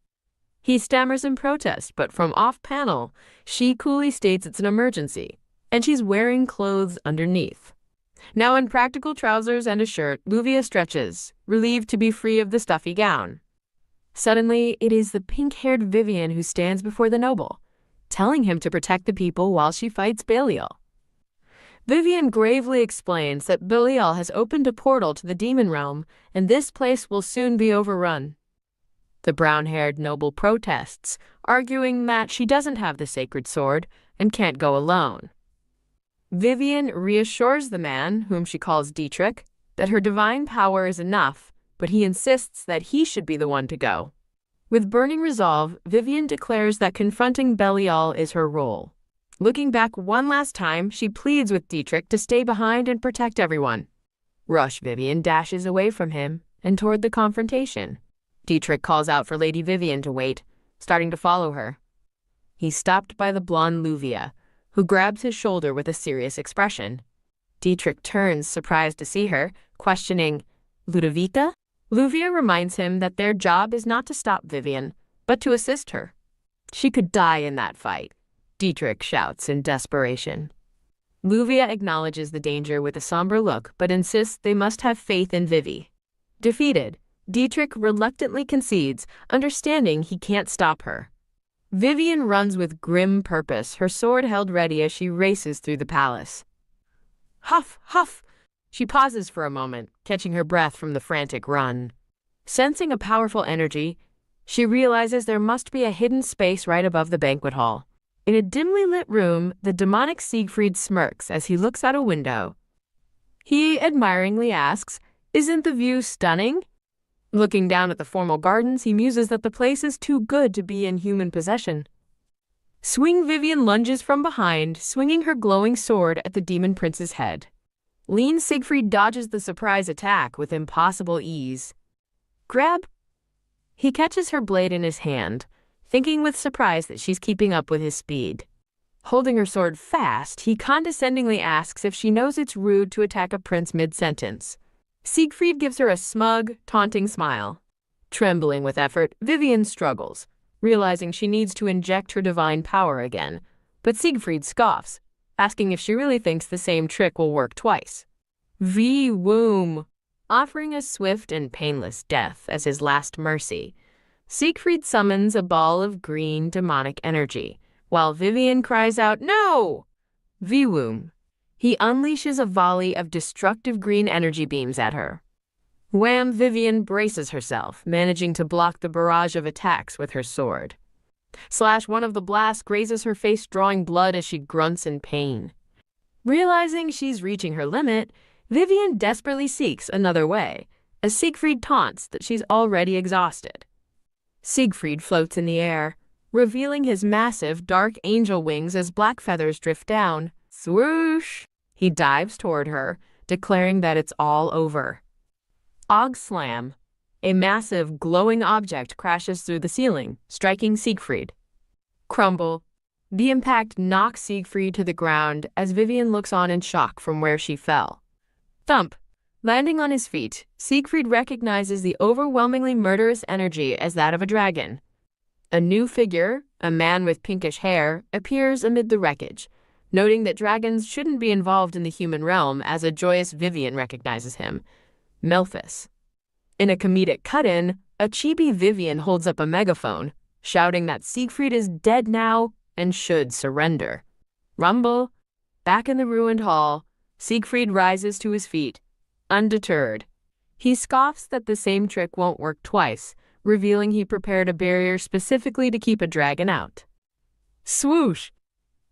He stammers in protest, but from off-panel, she coolly states it's an emergency, and she's wearing clothes underneath. Now in practical trousers and a shirt, Luvia stretches, relieved to be free of the stuffy gown. Suddenly, it is the pink-haired Vivian who stands before the noble, telling him to protect the people while she fights Belial. Vivian gravely explains that Belial has opened a portal to the demon realm, and this place will soon be overrun. The brown-haired noble protests, arguing that she doesn't have the sacred sword and can't go alone. Vivian reassures the man, whom she calls Dietrich, that her divine power is enough, but he insists that he should be the one to go. With burning resolve, Vivian declares that confronting Belial is her role. Looking back one last time, she pleads with Dietrich to stay behind and protect everyone. Rush Vivian dashes away from him and toward the confrontation. Dietrich calls out for Lady Vivian to wait, starting to follow her, He's stopped by the blonde Luvia, who grabs his shoulder with a serious expression. Dietrich turns, surprised to see her, questioning, Ludovica? Luvia reminds him that their job is not to stop Vivian, but to assist her. She could die in that fight, Dietrich shouts in desperation. Luvia acknowledges the danger with a somber look, but insists they must have faith in Vivi. Defeated, Dietrich reluctantly concedes, understanding he can't stop her. Vivian runs with grim purpose, her sword held ready as she races through the palace. Huff, huff! She pauses for a moment, catching her breath from the frantic run. Sensing a powerful energy, she realizes there must be a hidden space right above the banquet hall. In a dimly lit room, the demonic Siegfried smirks as he looks out a window. He admiringly asks, "Isn't the view stunning?" Looking down at the formal gardens, he muses that the place is too good to be in human possession. Swing Vivian lunges from behind, swinging her glowing sword at the demon prince's head. Lean Siegfried dodges the surprise attack with impossible ease. Grab! He catches her blade in his hand, thinking with surprise that she's keeping up with his speed. Holding her sword fast, he condescendingly asks if she knows it's rude to attack a prince mid-sentence. Siegfried gives her a smug, taunting smile. Trembling with effort, Vivian struggles, realizing she needs to inject her divine power again. But Siegfried scoffs, asking if she really thinks the same trick will work twice. V-Woom, offering a swift and painless death as his last mercy. Siegfried summons a ball of green demonic energy, while Vivian cries out, "No!" V-Woom. He unleashes a volley of destructive green energy beams at her. Wham! Vivian braces herself, managing to block the barrage of attacks with her sword. Slash! One of the blasts grazes her face, drawing blood as she grunts in pain. Realizing she's reaching her limit, Vivian desperately seeks another way, as Siegfried taunts that she's already exhausted. Siegfried floats in the air, revealing his massive dark angel wings as black feathers drift down. Swoosh! He dives toward her, declaring that it's all over. Og Slam! A massive, glowing object crashes through the ceiling, striking Siegfried. Crumble! The impact knocks Siegfried to the ground as Vivian looks on in shock from where she fell. Thump! Landing on his feet, Siegfried recognizes the overwhelmingly murderous energy as that of a dragon. A new figure, a man with pinkish hair, appears amid the wreckage, noting that dragons shouldn't be involved in the human realm as a joyous Vivian recognizes him. Melphus. In a comedic cut-in, a chibi Vivian holds up a megaphone, shouting that Siegfried is dead now and should surrender. Rumble. Back in the ruined hall, Siegfried rises to his feet, undeterred. He scoffs that the same trick won't work twice, revealing he prepared a barrier specifically to keep a dragon out. Swoosh!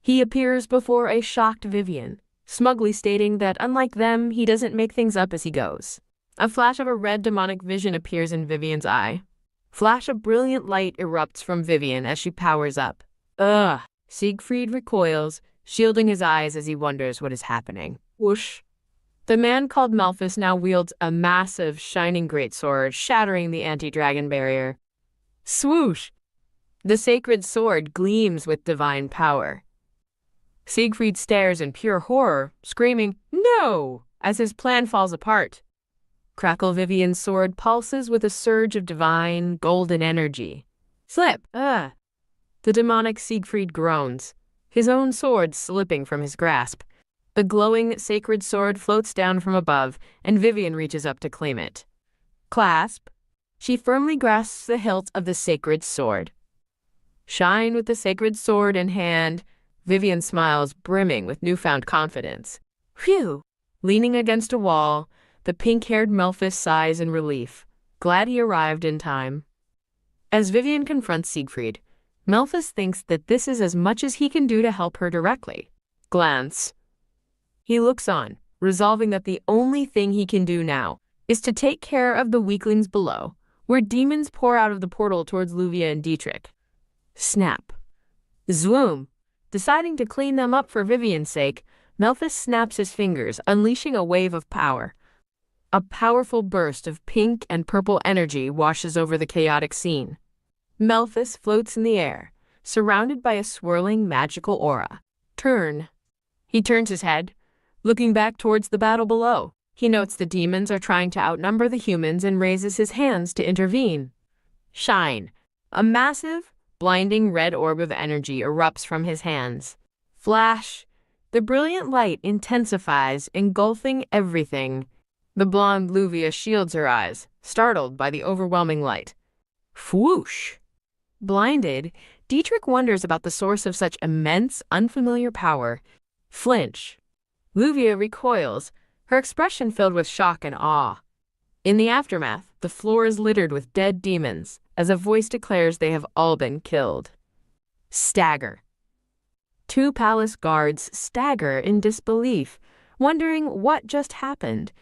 He appears before a shocked Vivian, smugly stating that unlike them, he doesn't make things up as he goes. A flash of a red demonic vision appears in Vivian's eye. Flash of brilliant light erupts from Vivian as she powers up. Ugh! Siegfried recoils, shielding his eyes as he wonders what is happening. Whoosh! The man called Melphus now wields a massive, shining greatsword, shattering the anti-dragon barrier. Swoosh! The sacred sword gleams with divine power. Siegfried stares in pure horror, screaming, "No!" as his plan falls apart. Crackle Vivian's sword pulses with a surge of divine, golden energy. Slip! The demonic Siegfried groans, his own sword slipping from his grasp. The glowing, sacred sword floats down from above, and Vivian reaches up to claim it. Clasp! She firmly grasps the hilt of the sacred sword. Shine with the sacred sword in hand, Vivian smiles, brimming with newfound confidence. Phew! Leaning against a wall, the pink-haired Melphus sighs in relief, glad he arrived in time. As Vivian confronts Siegfried, Melphus thinks that this is as much as he can do to help her directly. Glance. He looks on, resolving that the only thing he can do now is to take care of the weaklings below, where demons pour out of the portal towards Luvia and Dietrich. Snap. Zoom. Deciding to clean them up for Vivian's sake, Melphus snaps his fingers, unleashing a wave of power. A powerful burst of pink and purple energy washes over the chaotic scene. Melphus floats in the air, surrounded by a swirling magical aura. Turn. He turns his head, looking back towards the battle below. He notes the demons are trying to outnumber the humans and raises his hands to intervene. Shine. A massive, blinding red orb of energy erupts from his hands. Flash. The brilliant light intensifies, engulfing everything. The blonde Luvia shields her eyes, startled by the overwhelming light. Whoosh! Blinded, Dietrich wonders about the source of such immense, unfamiliar power. Flinch. Luvia recoils, her expression filled with shock and awe. In the aftermath, the floor is littered with dead demons, as a voice declares they have all been killed. Stagger. Two palace guards stagger in disbelief, wondering what just happened.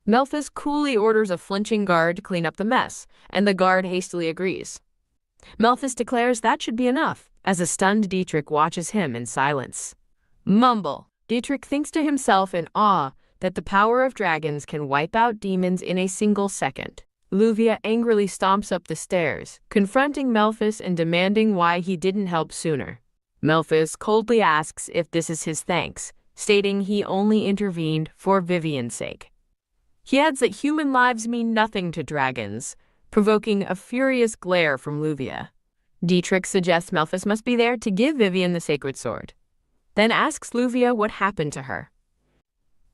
Melphis coolly orders a flinching guard to clean up the mess, and the guard hastily agrees. Melphis declares that should be enough, as a stunned Dietrich watches him in silence. Mumble. Dietrich thinks to himself in awe that the power of dragons can wipe out demons in a single second. Luvia angrily stomps up the stairs, confronting Melphis and demanding why he didn't help sooner. Melphis coldly asks if this is his thanks, stating he only intervened for Vivian's sake. He adds that human lives mean nothing to dragons, provoking a furious glare from Luvia. Dietrich suggests Melphis must be there to give Vivian the sacred sword, then asks Luvia what happened to her.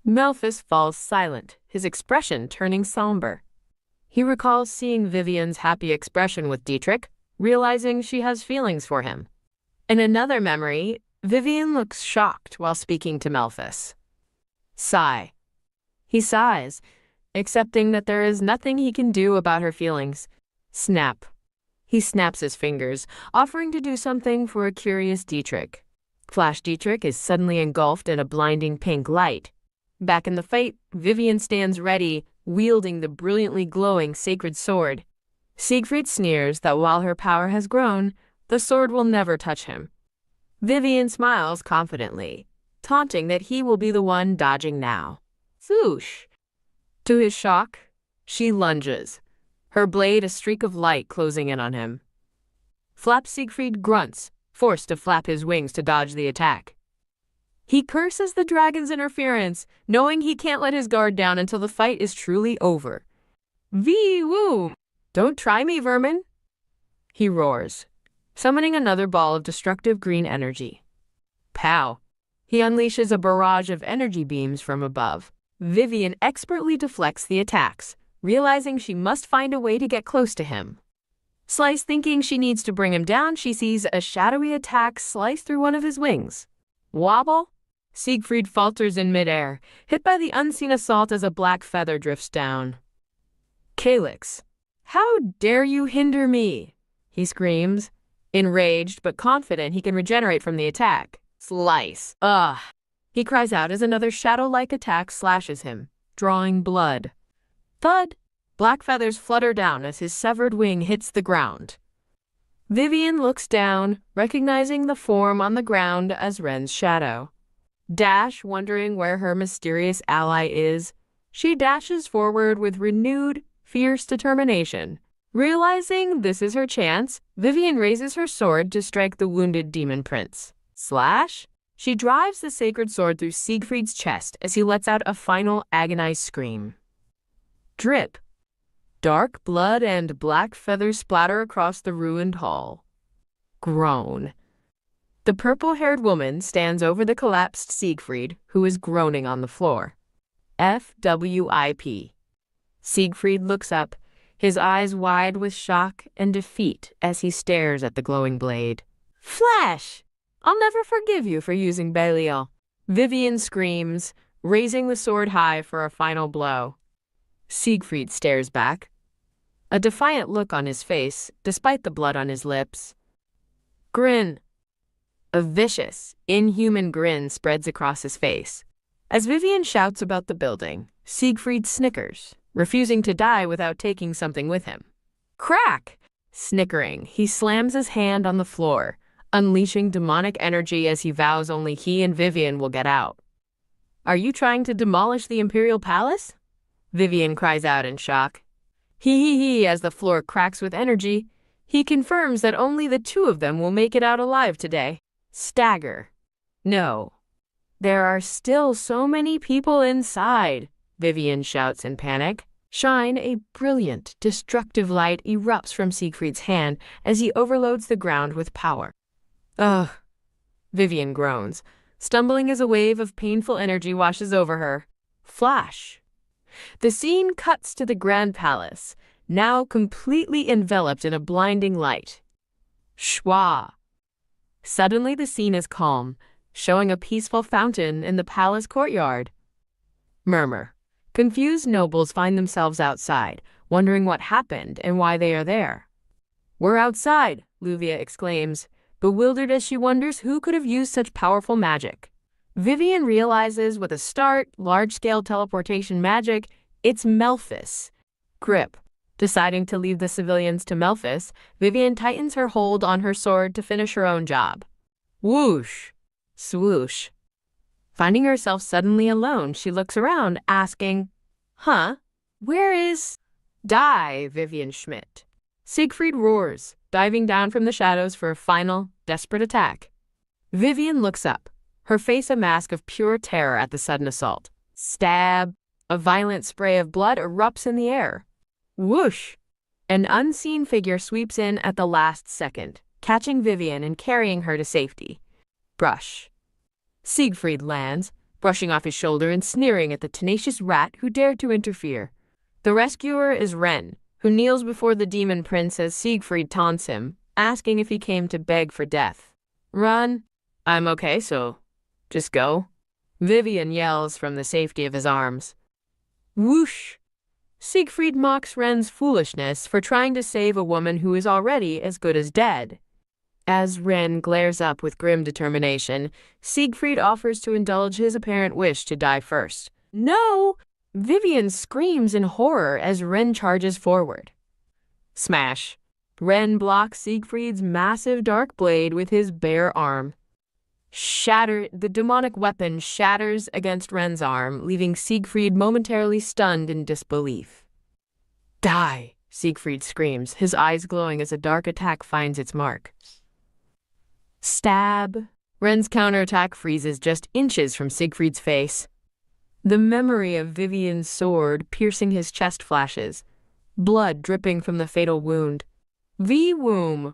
Melphis falls silent, his expression turning somber. He recalls seeing Vivian's happy expression with Dietrich, realizing she has feelings for him. In another memory, Vivian looks shocked while speaking to Melphis. Sigh. He sighs, accepting that there is nothing he can do about her feelings. Snap. He snaps his fingers, offering to do something for a curious Dietrich. Flash Dietrich is suddenly engulfed in a blinding pink light. Back in the fight, Vivian stands ready, wielding the brilliantly glowing sacred sword. Siegfried sneers that while her power has grown, the sword will never touch him. Vivian smiles confidently, taunting that he will be the one dodging now. Swoosh! To his shock, she lunges, her blade a streak of light closing in on him. Flap Siegfried grunts, forced to flap his wings to dodge the attack. He curses the dragon's interference, knowing he can't let his guard down until the fight is truly over. Wee-woo! Don't try me, vermin! He roars, summoning another ball of destructive green energy. Pow! He unleashes a barrage of energy beams from above. Vivian expertly deflects the attacks, realizing she must find a way to get close to him. Slice thinking she needs to bring him down, she sees a shadowy attack slice through one of his wings. Wobble? Siegfried falters in midair, hit by the unseen assault as a black feather drifts down. Calyx. How dare you hinder me? He screams, enraged but confident he can regenerate from the attack. Slice. Ugh. He cries out as another shadow-like attack slashes him, drawing blood. Thud! Black feathers flutter down as his severed wing hits the ground. Vivian looks down, recognizing the form on the ground as Ren's shadow. Dash, wondering where her mysterious ally is, she dashes forward with renewed, fierce determination. Realizing this is her chance, Vivian raises her sword to strike the wounded demon prince. Slash! She drives the sacred sword through Siegfried's chest as he lets out a final agonized scream. Drip. Dark blood and black feathers splatter across the ruined hall. Groan. The purple-haired woman stands over the collapsed Siegfried, who is groaning on the floor. FWIP. Siegfried looks up, his eyes wide with shock and defeat as he stares at the glowing blade. Flash! I'll never forgive you for using Belial. Vivian screams, raising the sword high for a final blow. Siegfried stares back, a defiant look on his face, despite the blood on his lips. Grin. A vicious, inhuman grin spreads across his face. As Vivian shouts about the building, Siegfried snickers, refusing to die without taking something with him. Crack! Snickering, he slams his hand on the floor, unleashing demonic energy as he vows only he and Vivian will get out. Are you trying to demolish the Imperial Palace? Vivian cries out in shock. Hee as the floor cracks with energy. He confirms that only the two of them will make it out alive today. Stagger. No. There are still so many people inside, Vivian shouts in panic. Shine, a brilliant, destructive light erupts from Siegfried's hand as he overloads the ground with power. Ugh. Vivian groans, stumbling as a wave of painful energy washes over her. Flash. The scene cuts to the Grand Palace, now completely enveloped in a blinding light. Schwa. Suddenly the scene is calm, showing a peaceful fountain in the palace courtyard. Murmur. Confused nobles find themselves outside, wondering what happened and why they are there. We're outside, Luvia exclaims, bewildered as she wonders who could have used such powerful magic. Vivian realizes with a start, large-scale teleportation magic, it's Melphis. Grip. Deciding to leave the civilians to Melphis, Vivian tightens her hold on her sword to finish her own job. Whoosh. Swoosh. Finding herself suddenly alone, she looks around, asking, where is... Die, Vivian Schmidt. Siegfried roars, diving down from the shadows for a final, desperate attack. Vivian looks up, her face a mask of pure terror at the sudden assault. Stab. A violent spray of blood erupts in the air. Whoosh! An unseen figure sweeps in at the last second, catching Vivian and carrying her to safety. Brush. Siegfried lands, brushing off his shoulder and sneering at the tenacious rat who dared to interfere. The rescuer is Ren, who kneels before the demon prince as Siegfried taunts him, asking if he came to beg for death. Run. I'm okay, so just go. Vivian yells from the safety of his arms. Whoosh! Siegfried mocks Ren's foolishness for trying to save a woman who is already as good as dead. As Ren glares up with grim determination, Siegfried offers to indulge his apparent wish to die first. No! Vivian screams in horror as Ren charges forward. Smash. Ren blocks Siegfried's massive dark blade with his bare arm. The demonic weapon shatters against Ren's arm, leaving Siegfried momentarily stunned in disbelief. Die, Siegfried screams, his eyes glowing as a dark attack finds its mark. Stab. Ren's counterattack freezes just inches from Siegfried's face. The memory of Vivian's sword piercing his chest flashes, blood dripping from the fatal wound. V-womb.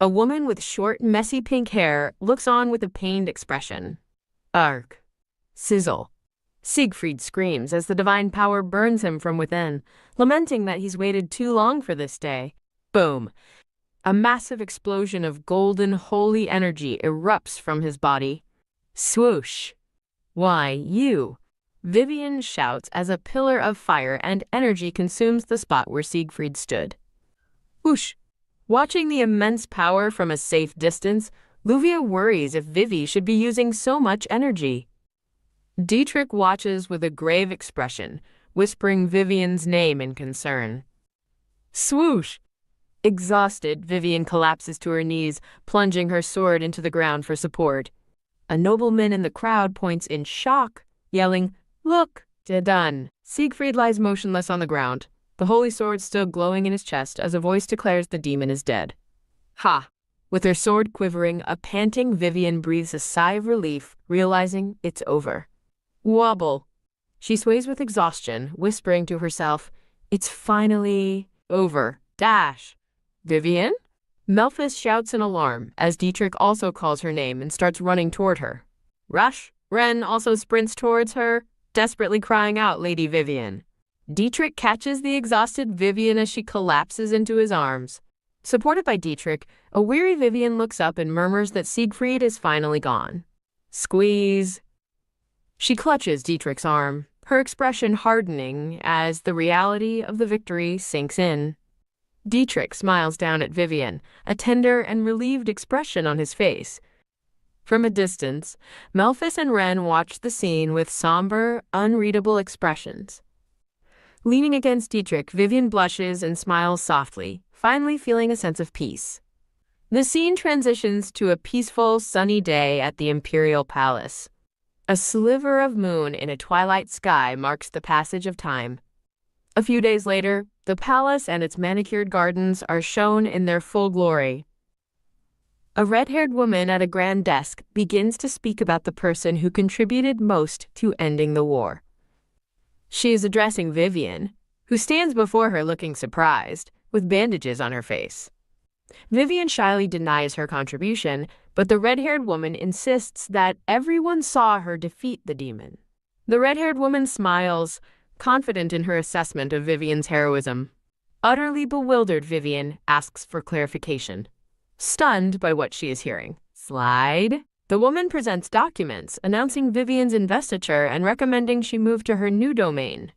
A woman with short, messy pink hair looks on with a pained expression. Arc. Sizzle. Siegfried screams as the divine power burns him from within, lamenting that he's waited too long for this day. Boom. A massive explosion of golden, holy energy erupts from his body. Swoosh. Why, you. Vivian shouts as a pillar of fire and energy consumes the spot where Siegfried stood. Whoosh. Watching the immense power from a safe distance, Luvia worries if Vivi should be using so much energy. Dietrich watches with a grave expression, whispering Vivian's name in concern. Swoosh! Exhausted, Vivian collapses to her knees, plunging her sword into the ground for support. A nobleman in the crowd points in shock, yelling, Look, done. Siegfried lies motionless on the ground, the holy sword still glowing in his chest as a voice declares the demon is dead. Ha! With her sword quivering, a panting Vivian breathes a sigh of relief, realizing it's over. Wobble. She sways with exhaustion, whispering to herself, It's finally over. Dash. Vivian? Melphis shouts in alarm as Dietrich also calls her name and starts running toward her. Rush. Ren also sprints towards her, desperately crying out, Lady Vivian. Dietrich catches the exhausted Vivian as she collapses into his arms. Supported by Dietrich, a weary Vivian looks up and murmurs that Siegfried is finally gone. Squeeze. She clutches Dietrich's arm, her expression hardening as the reality of the victory sinks in. Dietrich smiles down at Vivian, a tender and relieved expression on his face. From a distance, Melphis and Ren watch the scene with somber, unreadable expressions. Leaning against Dietrich, Vivian blushes and smiles softly, finally feeling a sense of peace. The scene transitions to a peaceful, sunny day at the Imperial Palace. A sliver of moon in a twilight sky marks the passage of time. A few days later, The palace and its manicured gardens are shown in their full glory. A red-haired woman at a grand desk begins to speak about the person who contributed most to ending the war. She is addressing Vivian, who stands before her looking surprised, with bandages on her face. Vivian shyly denies her contribution, but the red-haired woman insists that everyone saw her defeat the demon. The red-haired woman smiles, confident in her assessment of Vivian's heroism. Utterly bewildered, Vivian asks for clarification, stunned by what she is hearing. Slide. The woman presents documents announcing Vivian's investiture and recommending she move to her new domain.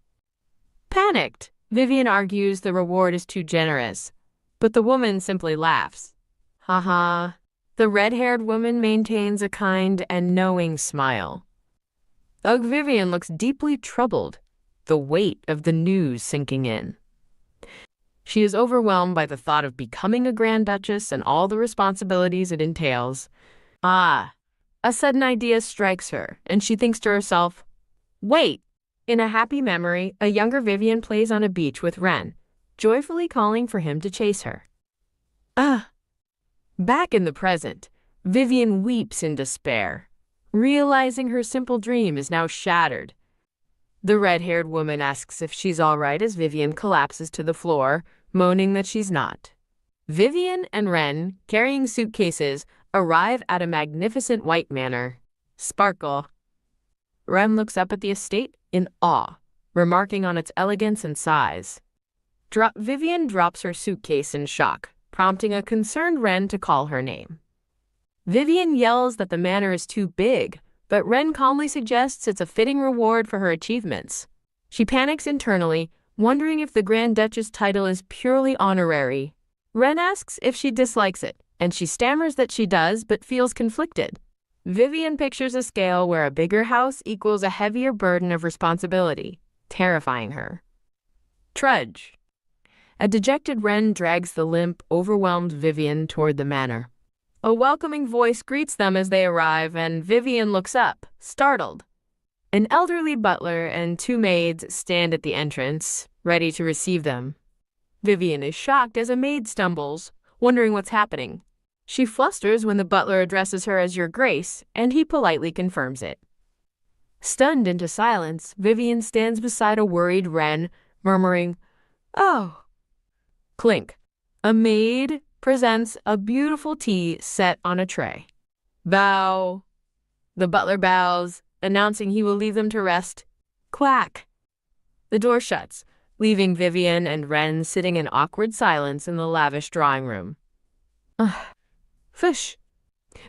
Panicked, Vivian argues the reward is too generous, but the woman simply laughs. Haha. The red-haired woman maintains a kind and knowing smile. Vivian looks deeply troubled, the weight of the news sinking in. She is overwhelmed by the thought of becoming a Grand Duchess and all the responsibilities it entails. A sudden idea strikes her, and she thinks to herself, wait! In a happy memory, a younger Vivian plays on a beach with Ren, joyfully calling for him to chase her. Back in the present, Vivian weeps in despair, realizing her simple dream is now shattered. The red-haired woman asks if she's all right as Vivian collapses to the floor, moaning that she's not. Vivian and Ren, carrying suitcases, arrive at a magnificent white manor. Sparkle. Ren looks up at the estate in awe, remarking on its elegance and size. Vivian drops her suitcase in shock, prompting a concerned Ren to call her name. Vivian yells that the manor is too big, but Ren calmly suggests it's a fitting reward for her achievements. She panics internally, wondering if the Grand Duchess title is purely honorary. Ren asks if she dislikes it, and she stammers that she does but feels conflicted. Vivian pictures a scale where a bigger house equals a heavier burden of responsibility, terrifying her. Trudge. A dejected Ren drags the limp, overwhelmed Vivian toward the manor. A welcoming voice greets them as they arrive, and Vivian looks up, startled. An elderly butler and 2 maids stand at the entrance, ready to receive them. Vivian is shocked as a maid stumbles, wondering what's happening. She flusters when the butler addresses her as Your Grace, and he politely confirms it. Stunned into silence, Vivian stands beside a worried Ren, murmuring, "Oh." Clink. A maid presents a beautiful tea set on a tray. Bow. The butler bows, announcing he will leave them to rest. Quack. The door shuts, leaving Vivian and Ren sitting in awkward silence in the lavish drawing room. Fish.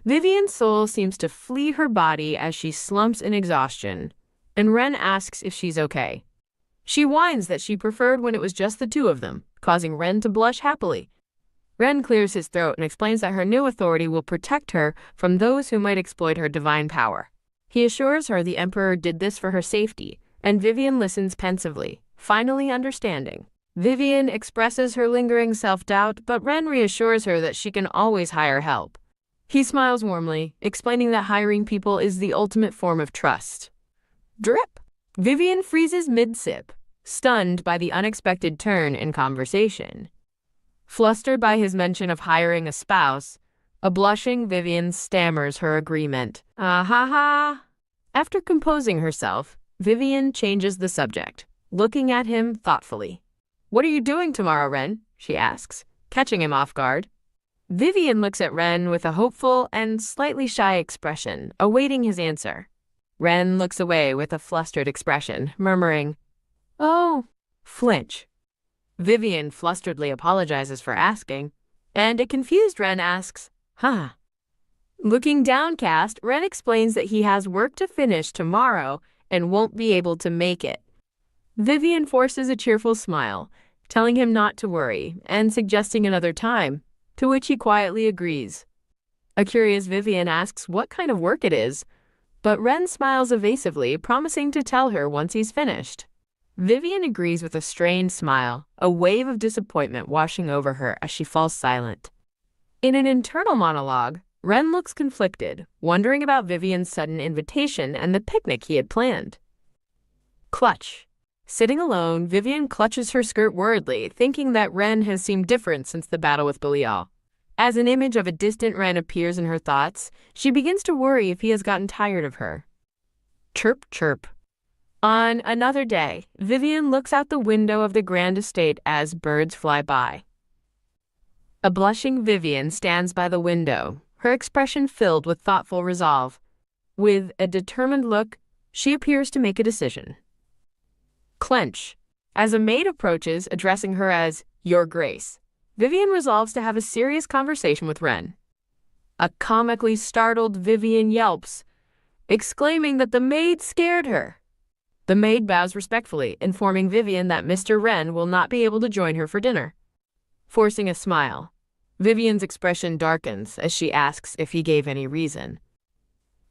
Vivian's soul seems to flee her body as she slumps in exhaustion, and Ren asks if she's okay. She whines that she preferred when it was just the 2 of them, causing Ren to blush happily. Ren clears his throat and explains that her new authority will protect her from those who might exploit her divine power. He assures her the Emperor did this for her safety, and Vivian listens pensively, finally understanding. Vivian expresses her lingering self-doubt, but Ren reassures her that she can always hire help. He smiles warmly, explaining that hiring people is the ultimate form of trust. Drip. Vivian freezes mid-sip, stunned by the unexpected turn in conversation. Flustered by his mention of hiring a spouse, a blushing Vivian stammers her agreement. After composing herself, Vivian changes the subject, looking at him thoughtfully. What are you doing tomorrow, Ren? She asks, catching him off guard. Vivian looks at Ren with a hopeful and slightly shy expression, awaiting his answer. Ren looks away with a flustered expression, murmuring, "Oh." Flinch. Vivian flusteredly apologizes for asking, and a confused Ren asks, Looking downcast, Ren explains that he has work to finish tomorrow and won't be able to make it. Vivian forces a cheerful smile, telling him not to worry and suggesting another time, to which he quietly agrees. A curious Vivian asks what kind of work it is, but Ren smiles evasively, promising to tell her once he's finished. Vivian agrees with a strained smile, a wave of disappointment washing over her as she falls silent. In an internal monologue, Ren looks conflicted, wondering about Vivian's sudden invitation and the picnic he had planned. Clutch. Sitting alone, Vivian clutches her skirt worriedly, thinking that Ren has seemed different since the battle with Belial. As an image of a distant Ren appears in her thoughts, she begins to worry if he has gotten tired of her. Chirp, chirp. On another day, Vivian looks out the window of the grand estate as birds fly by. A blushing Vivian stands by the window, her expression filled with thoughtful resolve. With a determined look, she appears to make a decision. Clench. As a maid approaches, addressing her as Your Grace, Vivian resolves to have a serious conversation with Ren. A comically startled Vivian yelps, exclaiming that the maid scared her. The maid bows respectfully, informing Vivian that Mr. Ren will not be able to join her for dinner. Forcing a smile, Vivian's expression darkens as she asks if he gave any reason.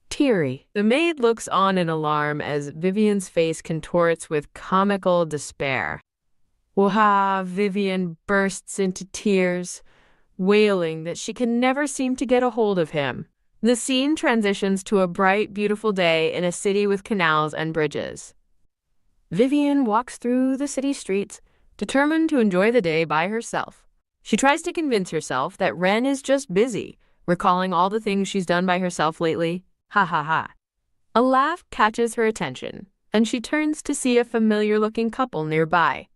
Teary. The maid looks on in alarm as Vivian's face contorts with comical despair. Waha! Vivian bursts into tears, wailing that she can never seem to get a hold of him. The scene transitions to a bright, beautiful day in a city with canals and bridges. Vivian walks through the city streets, determined to enjoy the day by herself. She tries to convince herself that Ren is just busy, recalling all the things she's done by herself lately. Ha ha ha. A laugh catches her attention, and she turns to see a familiar-looking couple nearby.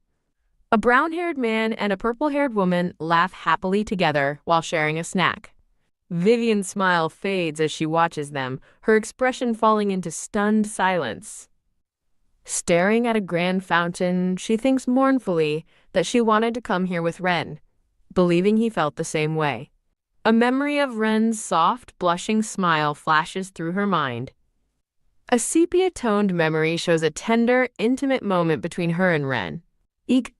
A brown-haired man and a purple-haired woman laugh happily together while sharing a snack. Vivian's smile fades as she watches them, her expression falling into stunned silence. Staring at a grand fountain, she thinks mournfully that she wanted to come here with Ren, believing he felt the same way. A memory of Ren's soft, blushing smile flashes through her mind. A sepia-toned memory shows a tender, intimate moment between her and Ren. Eek!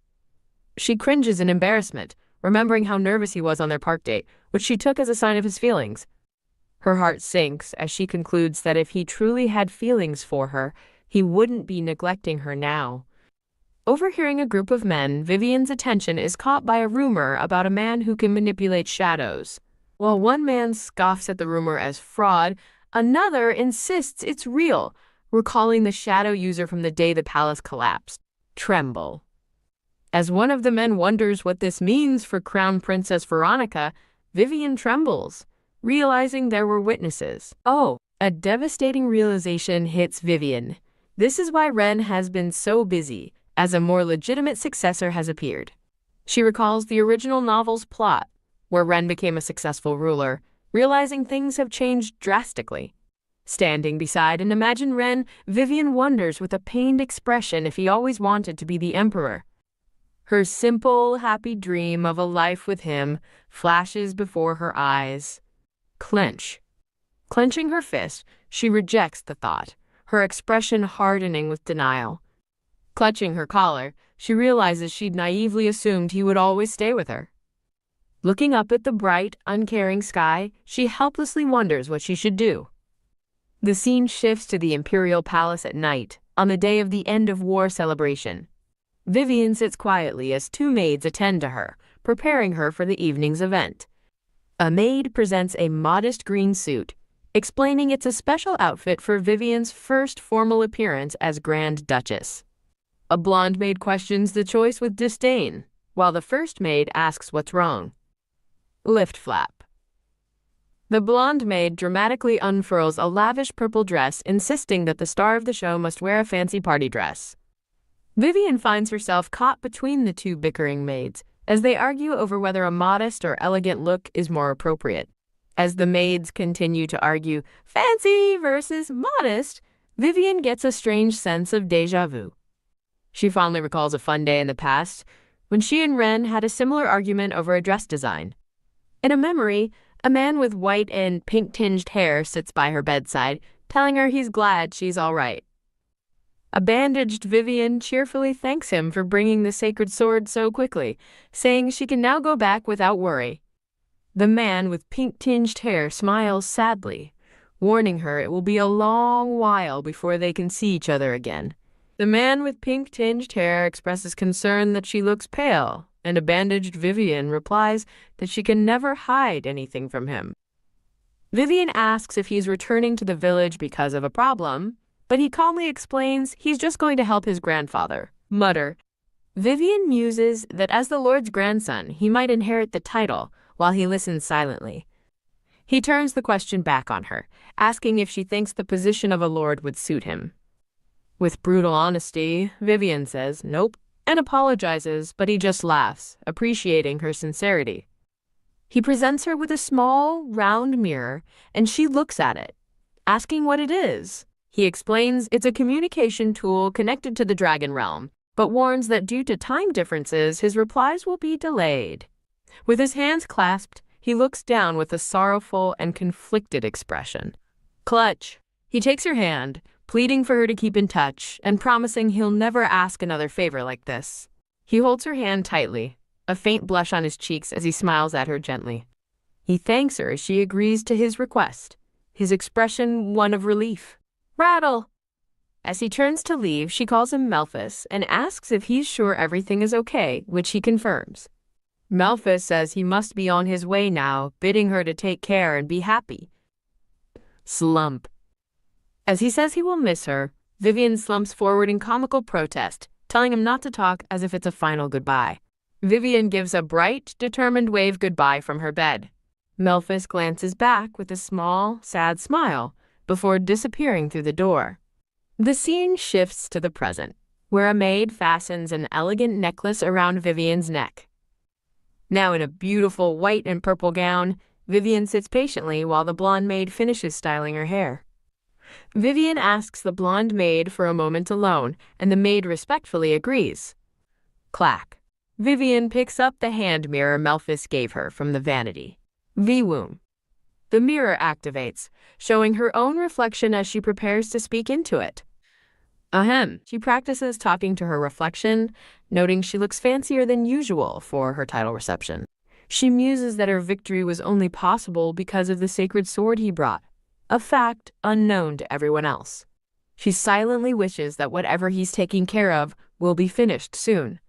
She cringes in embarrassment, remembering how nervous he was on their park date, which she took as a sign of his feelings. Her heart sinks as she concludes that if he truly had feelings for her, he wouldn't be neglecting her now. Overhearing a group of men, Vivian's attention is caught by a rumor about a man who can manipulate shadows. While one man scoffs at the rumor as fraud, another insists it's real, recalling the shadow user from the day the palace collapsed. Tremble. As one of the men wonders what this means for Crown Princess Veronica, Vivian trembles, realizing there were witnesses. Oh, a devastating realization hits Vivian. This is why Ren has been so busy, as a more legitimate successor has appeared. She recalls the original novel's plot, where Ren became a successful ruler, realizing things have changed drastically. Standing beside an imagined Ren, Vivian wonders with a pained expression if he always wanted to be the emperor. Her simple, happy dream of a life with him flashes before her eyes. Clench. Clenching her fist, she rejects the thought, her expression hardening with denial. Clutching her collar, she realizes she'd naively assumed he would always stay with her. Looking up at the bright, uncaring sky, she helplessly wonders what she should do. The scene shifts to the imperial palace at night, on the day of the end-of-war celebration. Vivian sits quietly as two maids attend to her, preparing her for the evening's event. A maid presents a modest green suit, explaining it's a special outfit for Vivian's first formal appearance as Grand Duchess. A blonde maid questions the choice with disdain, while the first maid asks what's wrong. Lift flap. The blonde maid dramatically unfurls a lavish purple dress, insisting that the star of the show must wear a fancy party dress. Vivian finds herself caught between the two bickering maids, as they argue over whether a modest or elegant look is more appropriate. As the maids continue to argue fancy versus modest, Vivian gets a strange sense of déjà vu. She fondly recalls a fun day in the past, when she and Ren had a similar argument over a dress design. In a memory, a man with white and pink-tinged hair sits by her bedside, telling her he's glad she's all right. A bandaged Vivian cheerfully thanks him for bringing the sacred sword so quickly, saying she can now go back without worry. The man with pink-tinged hair smiles sadly, warning her it will be a long while before they can see each other again. The man with pink-tinged hair expresses concern that she looks pale, and a bandaged Vivian replies that she can never hide anything from him. Vivian asks if he's returning to the village because of a problem, but he calmly explains he's just going to help his grandfather. mutter. Vivian muses that as the Lord's grandson, he might inherit the title, while he listens silently. He turns the question back on her, asking if she thinks the position of a lord would suit him. With brutal honesty, Vivian says nope, and apologizes, but he just laughs, appreciating her sincerity. He presents her with a small, round mirror, and she looks at it, asking what it is. He explains it's a communication tool connected to the dragon realm, but warns that due to time differences, his replies will be delayed. With his hands clasped, he looks down with a sorrowful and conflicted expression. Clutch. He takes her hand, pleading for her to keep in touch and promising he'll never ask another favor like this. He holds her hand tightly, a faint blush on his cheeks as he smiles at her gently. He thanks her as she agrees to his request, his expression one of relief. Rattle! As he turns to leave, she calls him Melphus and asks if he's sure everything is okay, which he confirms. Melphus says he must be on his way now, bidding her to take care and be happy. Slump. As he says he will miss her, Vivian slumps forward in comical protest, telling him not to talk as if it's a final goodbye. Vivian gives a bright, determined wave goodbye from her bed. Melphus glances back with a small, sad smile before disappearing through the door. The scene shifts to the present, where a maid fastens an elegant necklace around Vivian's neck. Now in a beautiful white and purple gown, Vivian sits patiently while the blonde maid finishes styling her hair. Vivian asks the blonde maid for a moment alone, and the maid respectfully agrees. Clack. Vivian picks up the hand mirror Melphus gave her from the vanity. V-Woom. The mirror activates, showing her own reflection as she prepares to speak into it. Ahem. She practices talking to her reflection, noting she looks fancier than usual for her title reception. She muses that her victory was only possible because of the sacred sword he brought, a fact unknown to everyone else. She silently wishes that whatever he's taking care of will be finished soon.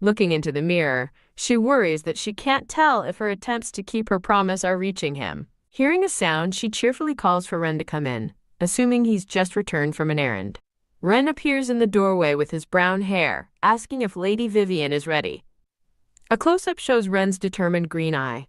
Looking into the mirror, she worries that she can't tell if her attempts to keep her promise are reaching him. Hearing a sound, she cheerfully calls for Ren to come in, assuming he's just returned from an errand. Ren appears in the doorway with his brown hair, asking if Lady Vivian is ready. A close-up shows Ren's determined green eye.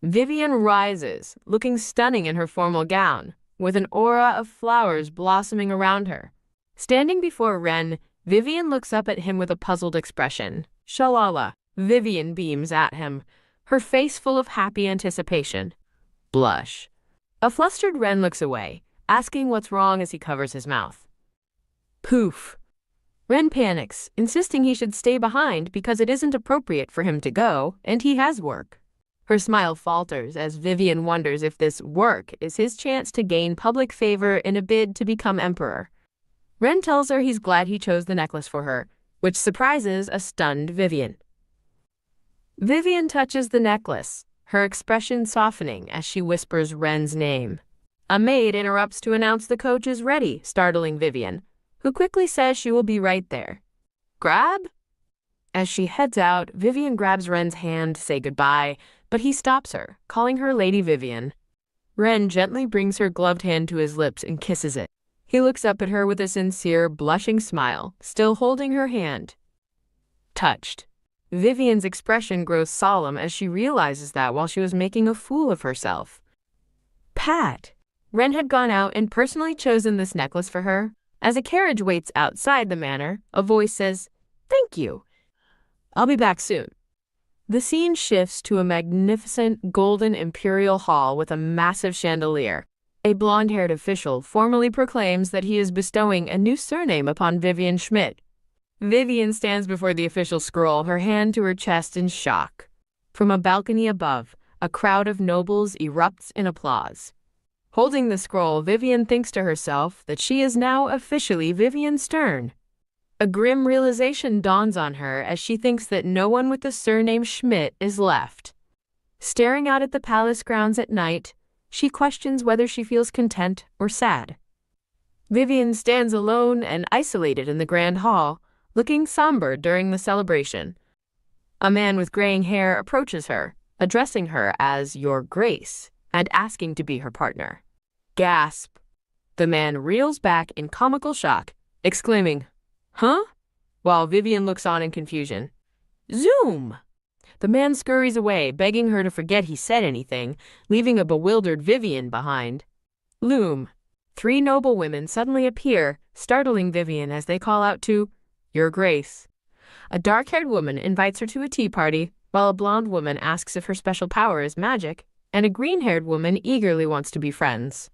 Vivian rises, looking stunning in her formal gown, with an aura of flowers blossoming around her. Standing before Ren, Vivian looks up at him with a puzzled expression. Shalala. Vivian beams at him, her face full of happy anticipation. Blush. A flustered Ren looks away, asking what's wrong as he covers his mouth. Poof. Ren panics, insisting he should stay behind because it isn't appropriate for him to go, and he has work. Her smile falters as Vivian wonders if this work is his chance to gain public favor in a bid to become emperor. Ren tells her he's glad he chose the necklace for her, which surprises a stunned Vivian. Vivian touches the necklace, her expression softening as she whispers Ren's name. A maid interrupts to announce the coach is ready, startling Vivian, who quickly says she will be right there. Grab? As she heads out, Vivian grabs Ren's hand to say goodbye, but he stops her, calling her Lady Vivian. Ren gently brings her gloved hand to his lips and kisses it. He looks up at her with a sincere, blushing smile, still holding her hand. Touched. Vivian's expression grows solemn as she realizes that while she was making a fool of herself. Pat. Ren had gone out and personally chosen this necklace for her. As a carriage waits outside the manor, a voice says, "Thank you. I'll be back soon." The scene shifts to a magnificent golden imperial hall with a massive chandelier. A blonde-haired official formally proclaims that he is bestowing a new surname upon Vivian Schmidt. Vivian stands before the official scroll, her hand to her chest in shock. From a balcony above, a crowd of nobles erupts in applause. Holding the scroll, Vivian thinks to herself that she is now officially Vivian Stern. A grim realization dawns on her as she thinks that no one with the surname Schmidt is left. Staring out at the palace grounds at night, she questions whether she feels content or sad. Vivian stands alone and isolated in the grand hall, looking somber during the celebration. A man with graying hair approaches her, addressing her as Your Grace, and asking to be her partner. Gasp. The man reels back in comical shock, exclaiming, "Huh? while Vivian looks on in confusion. Zoom! The man scurries away, begging her to forget he said anything, leaving a bewildered Vivian behind. Loom. 3 noble women suddenly appear, startling Vivian as they call out to Your Grace. A dark-haired woman invites her to a tea party, while a blonde woman asks if her special power is magic, and a green-haired woman eagerly wants to be friends.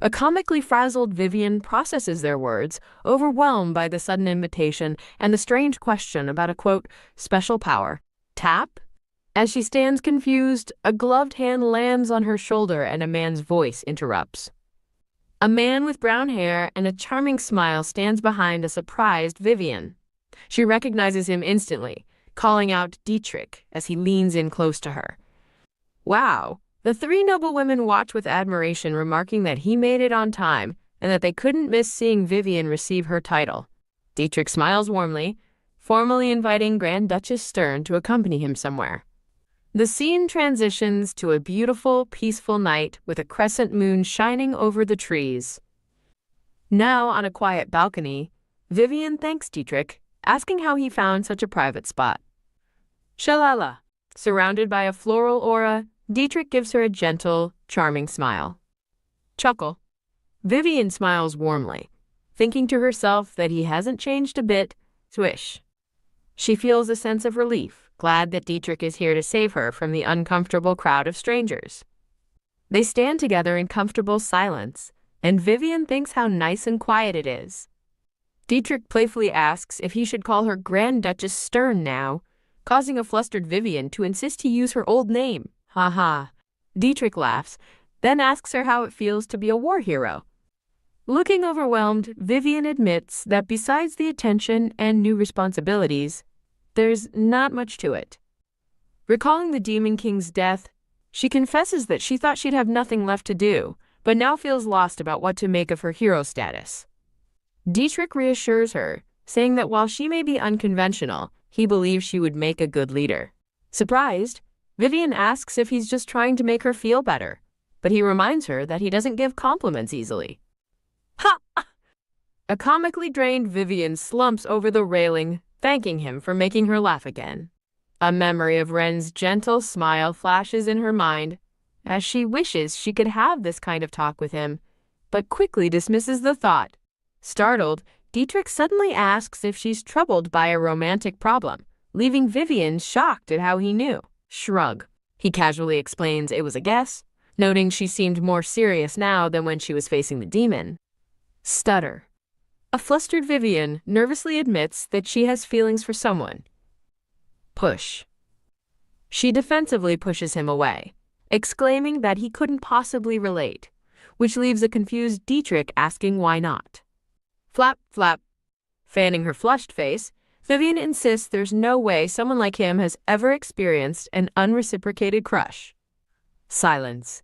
A comically frazzled Vivian processes their words, overwhelmed by the sudden invitation and the strange question about a, quote, special power. Tap? As she stands confused, a gloved hand lands on her shoulder and a man's voice interrupts. A man with brown hair and a charming smile stands behind a surprised Vivian. She recognizes him instantly, calling out Dietrich as he leans in close to her. Wow! The 3 noble women watch with admiration, remarking that he made it on time and that they couldn't miss seeing Vivian receive her title. Dietrich smiles warmly, formally inviting Grand Duchess Stern to accompany him somewhere. The scene transitions to a beautiful, peaceful night with a crescent moon shining over the trees. Now, on a quiet balcony, Vivian thanks Dietrich, asking how he found such a private spot. Shalala. Surrounded by a floral aura, Dietrich gives her a gentle, charming smile. Chuckle. Vivian smiles warmly, thinking to herself that he hasn't changed a bit. Swish. She feels a sense of relief, glad that Dietrich is here to save her from the uncomfortable crowd of strangers. They stand together in comfortable silence, and Vivian thinks how nice and quiet it is. Dietrich playfully asks if he should call her Grand Duchess Stern now, causing a flustered Vivian to insist he use her old name. Ha ha. Dietrich laughs, then asks her how it feels to be a war hero. Looking overwhelmed, Vivian admits that besides the attention and new responsibilities, there's not much to it. Recalling the Demon King's death, she confesses that she thought she'd have nothing left to do, but now feels lost about what to make of her hero status. Dietrich reassures her, saying that while she may be unconventional, he believes she would make a good leader. Surprised, Vivian asks if he's just trying to make her feel better, but he reminds her that he doesn't give compliments easily. Ha! A comically drained Vivian slumps over the railing, thanking him for making her laugh again. A memory of Ren's gentle smile flashes in her mind, as she wishes she could have this kind of talk with him, but quickly dismisses the thought. Startled, Dietrich suddenly asks if she's troubled by a romantic problem, leaving Vivian shocked at how he knew. Shrug. He casually explains it was a guess, noting she seemed more serious now than when she was facing the demon. Stutter. A flustered Vivian nervously admits that she has feelings for someone. Push. She defensively pushes him away, exclaiming that he couldn't possibly relate, which leaves a confused Dietrich asking why not. Flap, flap. Fanning her flushed face, Vivian insists there's no way someone like him has ever experienced an unreciprocated crush. Silence.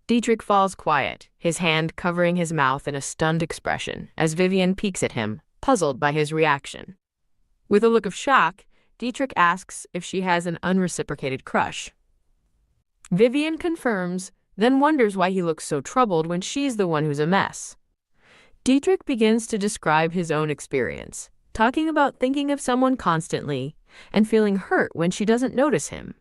Dietrich falls quiet, his hand covering his mouth in a stunned expression as Vivian peeks at him, puzzled by his reaction. With a look of shock, Dietrich asks if she has an unreciprocated crush. Vivian confirms, then wonders why he looks so troubled when she's the one who's a mess. Dietrich begins to describe his own experience, talking about thinking of someone constantly and feeling hurt when she doesn't notice him.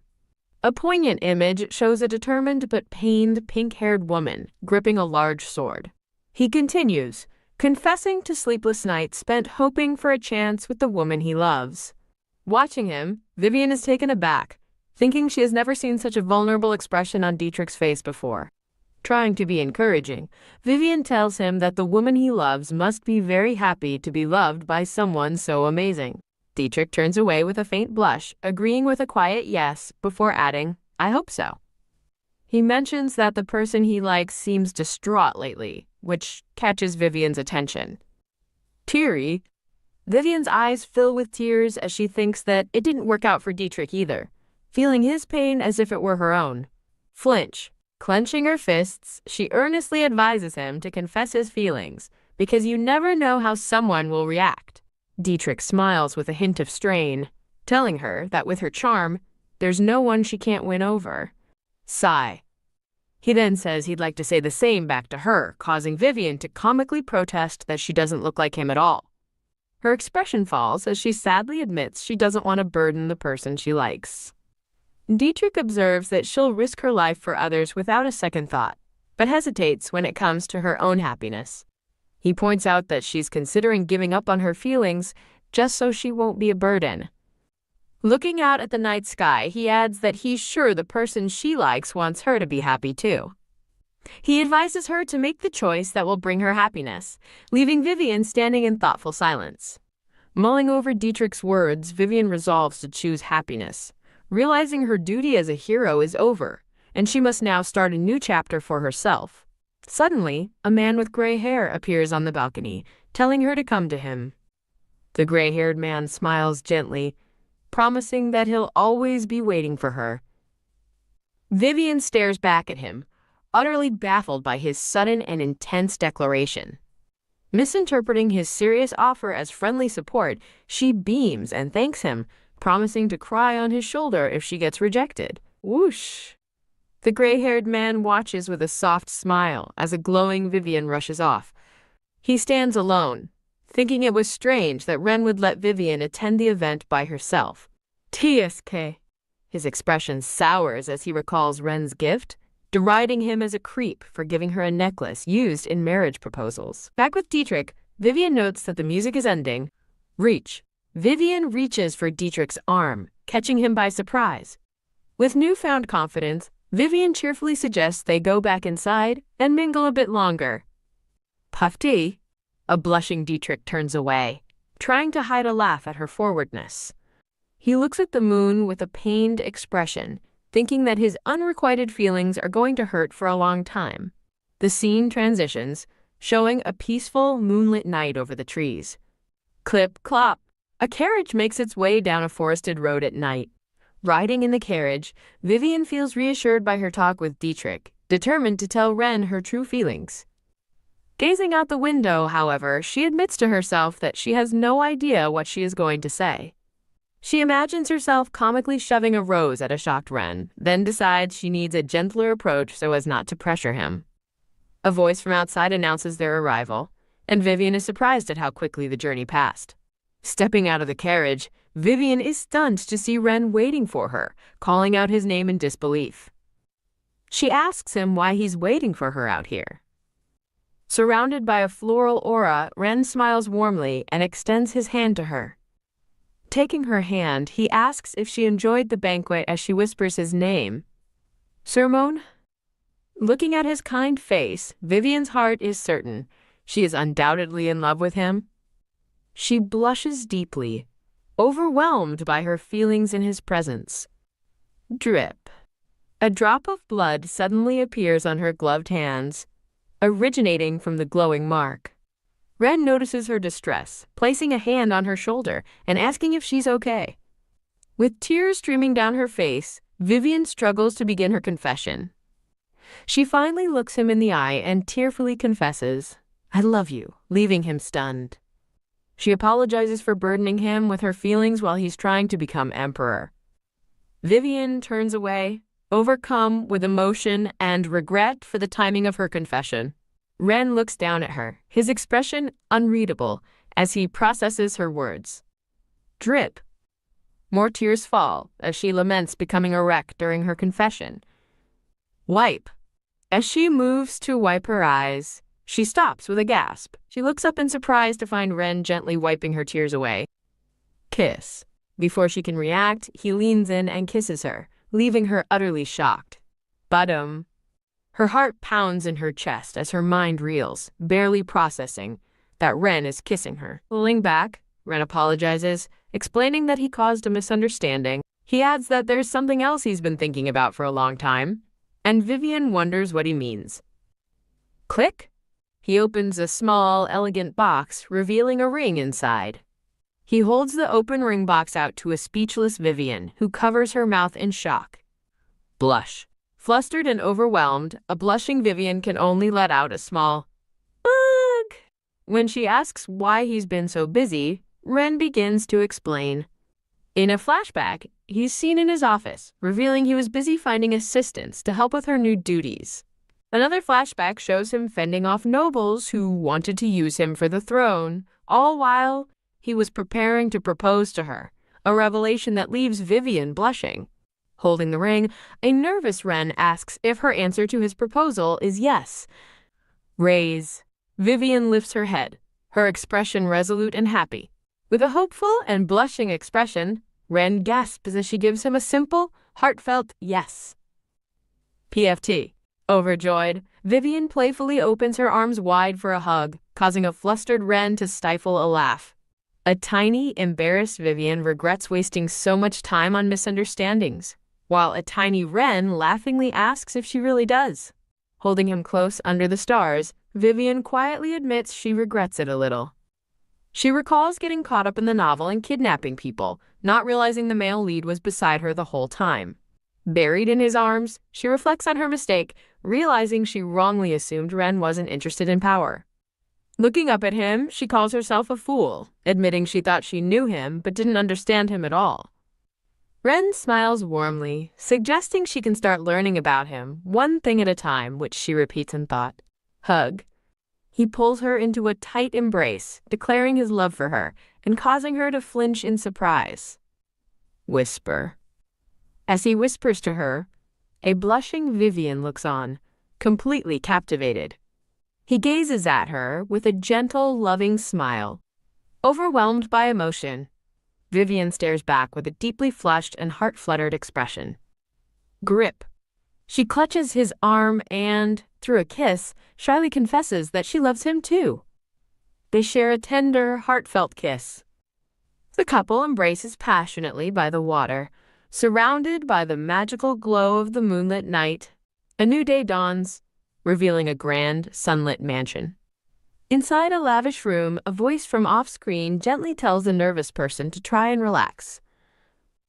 A poignant image shows a determined but pained pink-haired woman gripping a large sword. He continues, confessing to sleepless nights spent hoping for a chance with the woman he loves. Watching him, Vivian is taken aback, thinking she has never seen such a vulnerable expression on Dietrich's face before. Trying to be encouraging, Vivian tells him that the woman he loves must be very happy to be loved by someone so amazing. Dietrich turns away with a faint blush, agreeing with a quiet yes before adding, I hope so. He mentions that the person he likes seems distraught lately, which catches Vivian's attention. Teary. Vivian's eyes fill with tears as she thinks that it didn't work out for Dietrich either, feeling his pain as if it were her own. Flinch. Clenching her fists, she earnestly advises him to confess his feelings, because you never know how someone will react. Dietrich smiles with a hint of strain, telling her that with her charm, there's no one she can't win over. Sigh. He then says he'd like to say the same back to her, causing Vivian to comically protest that she doesn't look like him at all. Her expression falls as she sadly admits she doesn't want to burden the person she likes. Dietrich observes that she'll risk her life for others without a second thought, but hesitates when it comes to her own happiness. He points out that she's considering giving up on her feelings just so she won't be a burden. Looking out at the night sky, he adds that he's sure the person she likes wants her to be happy too. He advises her to make the choice that will bring her happiness, leaving Vivian standing in thoughtful silence. Mulling over Dietrich's words, Vivian resolves to choose happiness, realizing her duty as a hero is over, and she must now start a new chapter for herself. Suddenly, a man with gray hair appears on the balcony, telling her to come to him. The gray-haired man smiles gently, promising that he'll always be waiting for her. Vivian stares back at him, utterly baffled by his sudden and intense declaration. Misinterpreting his serious offer as friendly support, she beams and thanks him, promising to cry on his shoulder if she gets rejected. Whoosh! The gray-haired man watches with a soft smile as a glowing Vivian rushes off. He stands alone, thinking it was strange that Ren would let Vivian attend the event by herself. TSK. His expression sours as he recalls Ren's gift, deriding him as a creep for giving her a necklace used in marriage proposals. Back with Dietrich, Vivian notes that the music is ending. Reach. Vivian reaches for Dietrich's arm, catching him by surprise. With newfound confidence, Vivian cheerfully suggests they go back inside and mingle a bit longer. Puff tea. A blushing Dietrich turns away, trying to hide a laugh at her forwardness. He looks at the moon with a pained expression, thinking that his unrequited feelings are going to hurt for a long time. The scene transitions, showing a peaceful, moonlit night over the trees. Clip, clop. A carriage makes its way down a forested road at night. Riding in the carriage, Vivian feels reassured by her talk with Dietrich, determined to tell Ren her true feelings. Gazing out the window, however, she admits to herself that she has no idea what she is going to say. She imagines herself comically shoving a rose at a shocked Ren, then decides she needs a gentler approach so as not to pressure him. A voice from outside announces their arrival, and Vivian is surprised at how quickly the journey passed. Stepping out of the carriage, Vivian is stunned to see Ren waiting for her, calling out his name in disbelief. She asks him why he's waiting for her out here. Surrounded by a floral aura, Ren smiles warmly and extends his hand to her. Taking her hand, he asks if she enjoyed the banquet as she whispers his name. Sermon? Looking at his kind face, Vivian's heart is certain. She is undoubtedly in love with him. She blushes deeply, overwhelmed by her feelings in his presence. Drip. A drop of blood suddenly appears on her gloved hands, originating from the glowing mark. Ren notices her distress, placing a hand on her shoulder and asking if she's okay. With tears streaming down her face, Vivian struggles to begin her confession. She finally looks him in the eye and tearfully confesses, "I love you," leaving him stunned. She apologizes for burdening him with her feelings while he's trying to become emperor. Vivian turns away, overcome with emotion and regret for the timing of her confession. Ren looks down at her, his expression unreadable as he processes her words. Drip. More tears fall as she laments becoming a wreck during her confession. Wipe. As she moves to wipe her eyes, she stops with a gasp. She looks up in surprise to find Ren gently wiping her tears away. Kiss. Before she can react, he leans in and kisses her, leaving her utterly shocked. Badum. Her heart pounds in her chest as her mind reels, barely processing that Ren is kissing her. Pulling back, Ren apologizes, explaining that he caused a misunderstanding. He adds that there's something else he's been thinking about for a long time, and Vivian wonders what he means. Click. He opens a small, elegant box, revealing a ring inside. He holds the open ring box out to a speechless Vivian, who covers her mouth in shock. Blush. Flustered and overwhelmed, a blushing Vivian can only let out a small ugh. When she asks why he's been so busy, Ren begins to explain. In a flashback, he's seen in his office, revealing he was busy finding assistants to help with her new duties. Another flashback shows him fending off nobles who wanted to use him for the throne, all while he was preparing to propose to her, a revelation that leaves Vivian blushing. Holding the ring, a nervous Ren asks if her answer to his proposal is yes. Raise. Vivian lifts her head, her expression resolute and happy. With a hopeful and blushing expression, Ren gasps as she gives him a simple, heartfelt yes. PFT. Overjoyed, Vivian playfully opens her arms wide for a hug, causing a flustered Ren to stifle a laugh. A tiny, embarrassed Vivian regrets wasting so much time on misunderstandings, while a tiny Ren laughingly asks if she really does. Holding him close under the stars, Vivian quietly admits she regrets it a little. She recalls getting caught up in the novel and kidnapping people, not realizing the male lead was beside her the whole time. Buried in his arms, she reflects on her mistake, realizing she wrongly assumed Ren wasn't interested in power. Looking up at him, she calls herself a fool, admitting she thought she knew him but didn't understand him at all. Ren smiles warmly, suggesting she can start learning about him, one thing at a time, which she repeats in thought. Hug. He pulls her into a tight embrace, declaring his love for her and causing her to flinch in surprise. Whisper. As he whispers to her, a blushing Vivian looks on, completely captivated. He gazes at her with a gentle, loving smile. Overwhelmed by emotion, Vivian stares back with a deeply flushed and heart-fluttered expression. Grip. She clutches his arm and, through a kiss, shyly confesses that she loves him too. They share a tender, heartfelt kiss. The couple embraces passionately by the water, surrounded by the magical glow of the moonlit night. A new day dawns, revealing a grand, sunlit mansion. Inside a lavish room, a voice from off-screen gently tells the nervous person to try and relax.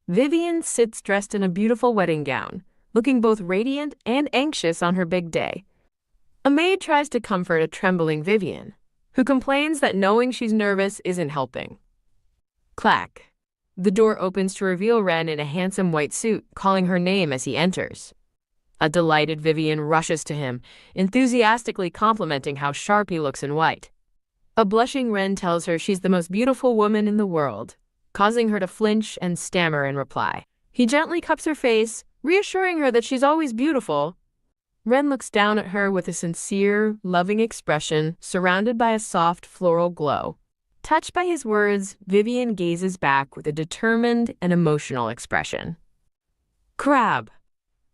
Vivian sits dressed in a beautiful wedding gown, looking both radiant and anxious on her big day. A maid tries to comfort a trembling Vivian, who complains that knowing she's nervous isn't helping. Clack. The door opens to reveal Ren in a handsome white suit, calling her name as he enters. A delighted Vivian rushes to him, enthusiastically complimenting how sharp he looks in white. A blushing Ren tells her she's the most beautiful woman in the world, causing her to flinch and stammer in reply. He gently cups her face, reassuring her that she's always beautiful. Ren looks down at her with a sincere, loving expression, surrounded by a soft floral glow. Touched by his words, Vivian gazes back with a determined and emotional expression. Crab.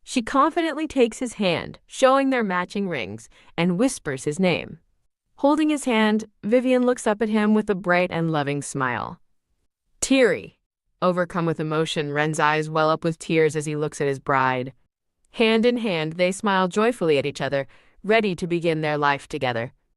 She confidently takes his hand, showing their matching rings, and whispers his name. Holding his hand, Vivian looks up at him with a bright and loving smile. Teary. Overcome with emotion, Ren's eyes well up with tears as he looks at his bride. Hand in hand, they smile joyfully at each other, ready to begin their life together.